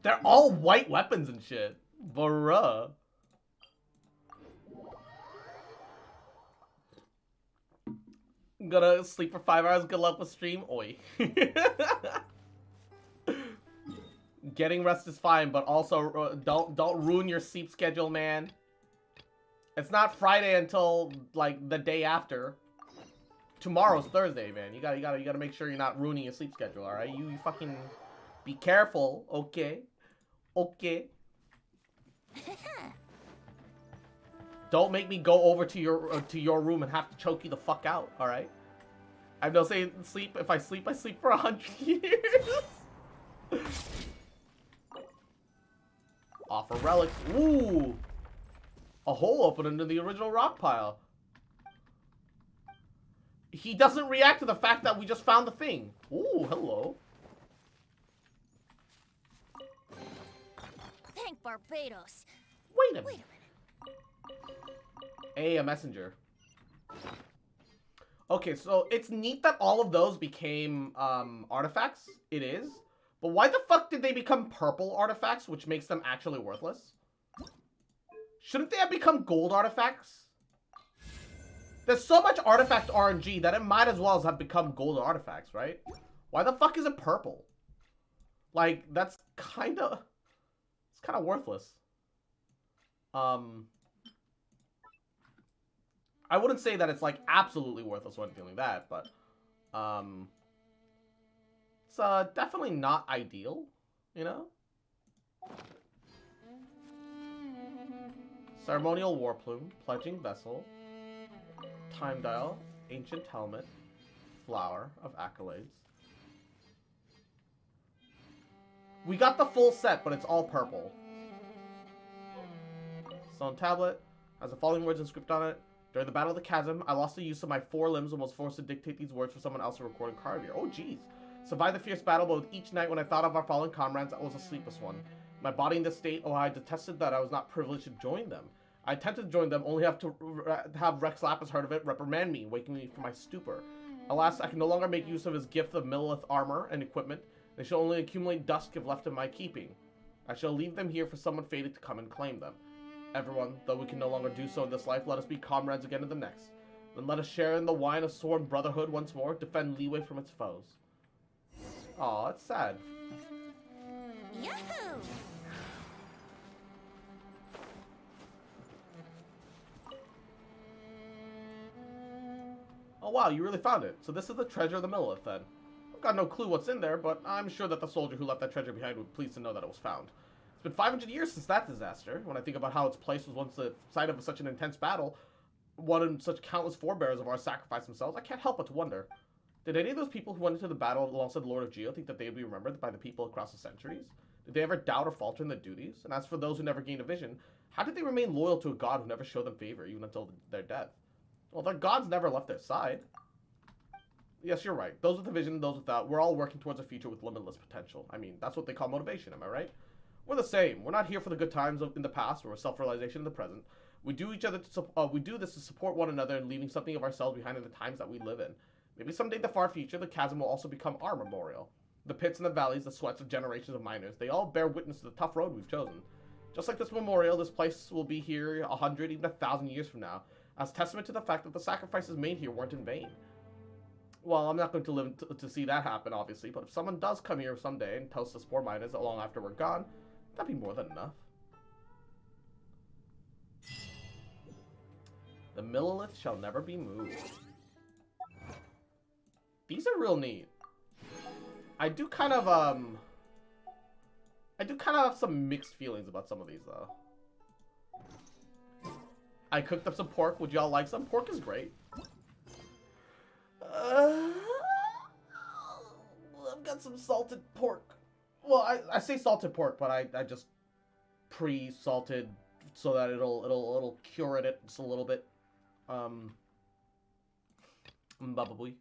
they're all white weapons and shit. Bruh. I'm gonna sleep for 5 hours. Good luck with stream. Oi. Getting rest is fine, but also don't ruin your sleep schedule, man. It's not Friday until like the day after. Tomorrow's Thursday, man. You gotta make sure you're not ruining your sleep schedule. All right, you fucking be careful. Okay, okay. Don't make me go over to your room and have to choke you the fuck out, alright? I have no say in sleep. If I sleep for 100 years. Offer relics. Ooh! A hole open into the original rock pile. He doesn't react to the fact that we just found the thing. Ooh, hello. Thank Barbados. Wait a minute. A messenger. Okay, so it's neat that all of those became artifacts. It is. But why the fuck did they become purple artifacts, which makes them actually worthless? Shouldn't they have become gold artifacts? There's so much artifact RNG that it might as well have become gold artifacts, right? Why the fuck is it purple? Like, that's kinda... It's kinda worthless. I wouldn't say that it's like absolutely worthless or anything like that, but it's definitely not ideal, you know? Ceremonial war plume, pledging vessel, time dial, ancient helmet, flower of accolades. We got the full set, but it's all purple. Stone tablet has the following words inscribed on it. During the Battle of the Chasm, I lost the use of my 4 limbs and was forced to dictate these words for someone else to record and carve here. Oh, jeez. Survived the fierce battle, but with each night when I thought of our fallen comrades, I was a sleepless one. My body in this state, oh, I detested that I was not privileged to join them. I attempted to join them, only to have Rex Lapis heard of it, reprimand me, waking me from my stupor. Alas, I can no longer make use of his gift of Millith armor and equipment. They shall only accumulate dust if left in my keeping. I shall leave them here for someone fated to come and claim them. Everyone, though we can no longer do so in this life, let us be comrades again in the next. Then let us share in the wine of sworn brotherhood once more, defend Liyue from its foes. Aw, that's sad. Yahoo! Oh wow, you really found it. So this is the treasure of the Millith, then. I've got no clue what's in there, but I'm sure that the soldier who left that treasure behind would be pleased to know that it was found. It's been 500 years since that disaster. When I think about how its place was once the site of such an intense battle, one and such countless forebears of ours sacrificed themselves, I can't help but to wonder. Did any of those people who went into the battle alongside the Lord of Geo think that they would be remembered by the people across the centuries? Did they ever doubt or falter in their duties? And as for those who never gained a vision, how did they remain loyal to a god who never showed them favor, even until their death? Well, their gods never left their side. Yes, you're right. Those with a vision, those without, we're all working towards a future with limitless potential. I mean, that's what they call motivation, am I right? We're the same. We're not here for the good times in the past or self-realization in the present. We do this to support one another and leaving something of ourselves behind in the times that we live in. Maybe someday in the far future, the chasm will also become our memorial. The pits and the valleys, the sweats of generations of miners, they all bear witness to the tough road we've chosen. Just like this memorial, this place will be here 100, even 1,000 years from now, as testament to the fact that the sacrifices made here weren't in vain. Well, I'm not going to live to see that happen, obviously, but if someone does come here someday and toast us poor miners long after we're gone, that'd be more than enough. The millilith shall never be moved. These are real neat. I do kind of have some mixed feelings about some of these, though. I cooked up some pork. Would y'all like some? Pork is great. I've got some salted pork. Well, I say salted pork, but I just pre-salted so that it'll cure it just a little bit. Probably.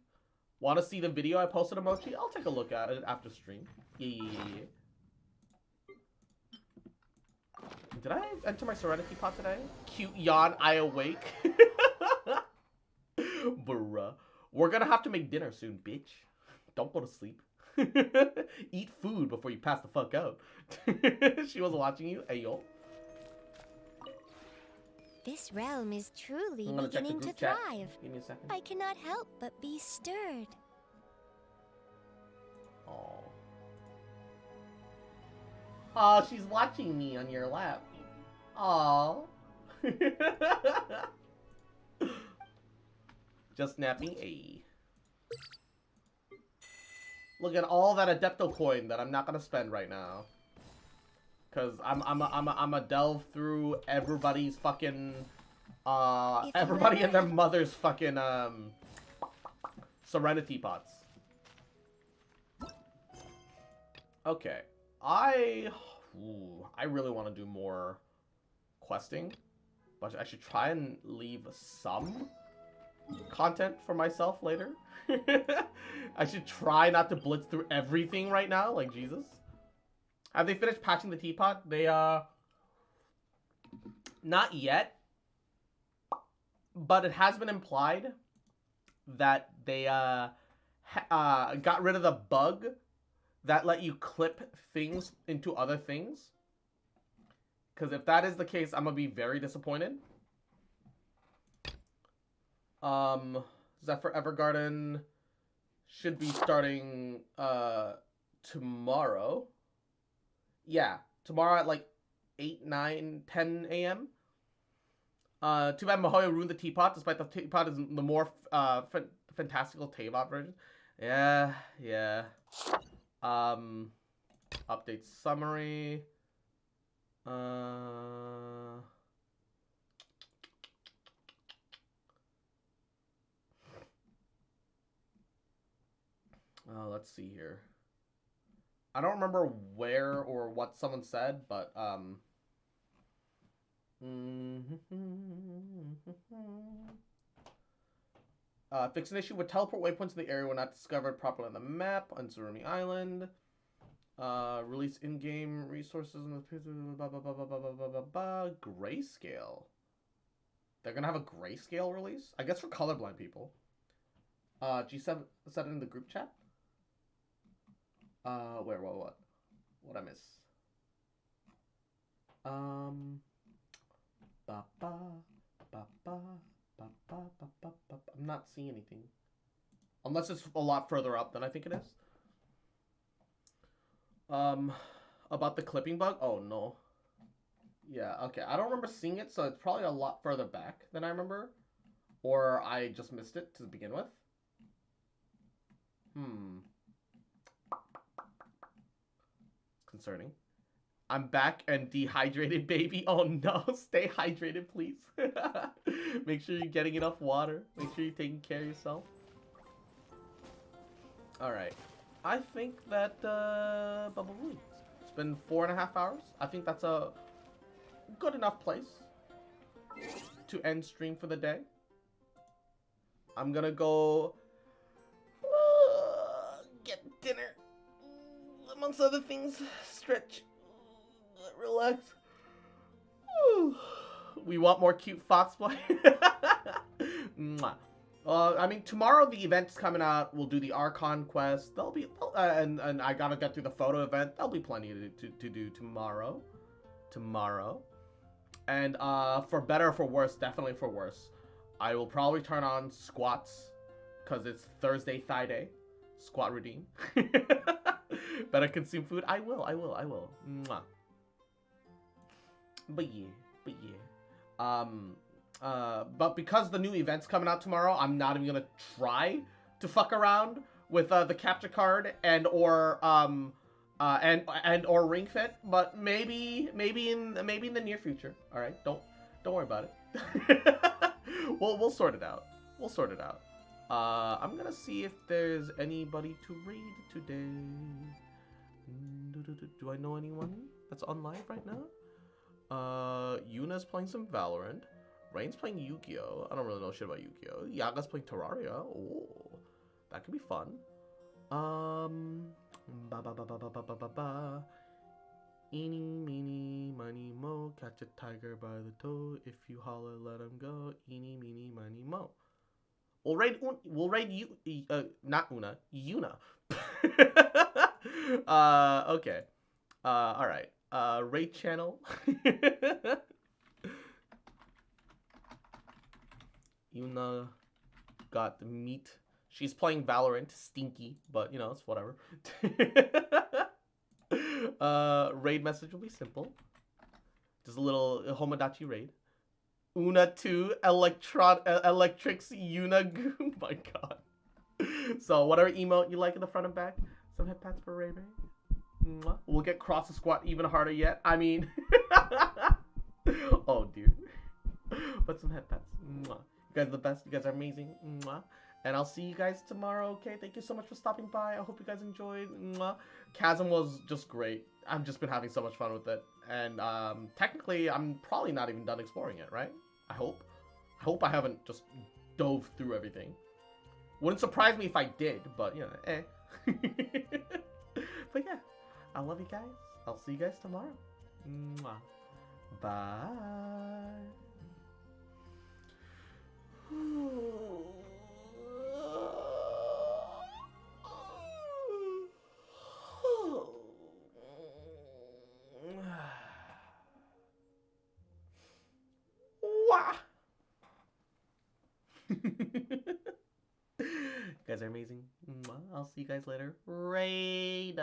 Want to see the video I posted, Emoji? I'll take a look at it after stream. Yeah. Did I enter my Serenity pot today? Cute yawn, I awake. Bruh. We're gonna have to make dinner soon, bitch. Don't go to sleep. Eat food before you pass the fuck out. She was watching you. Ayo. This realm is truly I'm gonna check the beginning to group chat. thrive. Give me a second. I cannot help but be stirred. Oh. Oh, she's watching me on your lap. Oh. Just napping. A. Look at all that Adepto coin that I'm not gonna spend right now. Cause I'm a delve through everybody's fucking everybody and their mother's fucking Serenity pots. Okay. I really want to do more questing, but I should try and leave some content for myself later. I should try not to blitz through everything right now, like Jesus. Have they finished patching the teapot? They, not yet. But it has been implied that they, got rid of the bug that let you clip things into other things. Because if that is the case, I'm gonna be very disappointed. Zephyr Evergarden should be starting, tomorrow. Yeah, tomorrow at like 8, 9, 10 a.m. Too bad Mahoya ruined the teapot, despite the teapot is the more fantastical Tavot version. Yeah. Update summary. Let's see here. I don't remember where or what someone said, but fix an issue with teleport waypoints in the area when not discovered properly on the map on Tsurumi Island. Release in-game resources in the grayscale. They're gonna have a grayscale release, I guess, for colorblind people. G7 said it in the group chat. Where? What? What'd I miss? I'm not seeing anything. Unless it's a lot further up than I think it is. About the clipping bug? Oh, no. Yeah, okay. I don't remember seeing it, so it's probably a lot further back than I remember. Or I just missed it to begin with. Concerning. I'm back and dehydrated, baby. Oh no, stay hydrated, please. Make sure you're getting enough water. Make sure you're taking care of yourself. Alright. I think that, it's been 4.5 hours. I think that's a good enough place to end stream for the day. I'm gonna go get dinner. Amongst other things, stretch, relax. We want more cute fox boy. I mean, tomorrow the event's coming out. We'll do the Archon quest. There'll be, and I gotta get through the photo event. There'll be plenty to do tomorrow. And for better or for worse, definitely for worse, I will probably turn on squats, because it's Thursday Thigh Day. Squat routine. Better consume food. I will. Mwah. But but because the new event's coming out tomorrow, I'm not even gonna try to fuck around with the capture card and or Ring Fit. But maybe in the near future. All right, don't worry about it. We'll sort it out. I'm gonna see if there's anybody to raid today. Do I know anyone that's on live right now? Yuna's playing some Valorant. Rain's playing Yu-Gi-Oh! I don't really know shit about Yu-Gi-Oh! Yaga's playing Terraria. Oh, that could be fun. Eeny, meeny, miny, mo. Catch a tiger by the toe. If you holler, let him go. Eeny, meeny, miny, mo. We'll raid you. Not Una. Yuna. Okay. All right. Raid channel. Yuna got the meat. She's playing Valorant. Stinky, but you know, it's whatever. Raid message will be simple. Just a little Homodachi raid. Una 2 Electrics Yuna Goo. Oh my god. So whatever emote you like in the front and back. Some head pats for Ray Ray. We'll get cross the squat even harder yet. I mean. Oh dear. But some head pats. You guys are the best. You guys are amazing. And I'll see you guys tomorrow, okay? Thank you so much for stopping by. I hope you guys enjoyed. Chasm was just great. I've just been having so much fun with it. And technically, I'm probably not even done exploring it, right? I hope. I hope I haven't just dove through everything. Wouldn't surprise me if I did, but, you know, But yeah, I love you guys. I'll see you guys tomorrow. Bye. You guys are amazing. I'll see you guys later. Raid.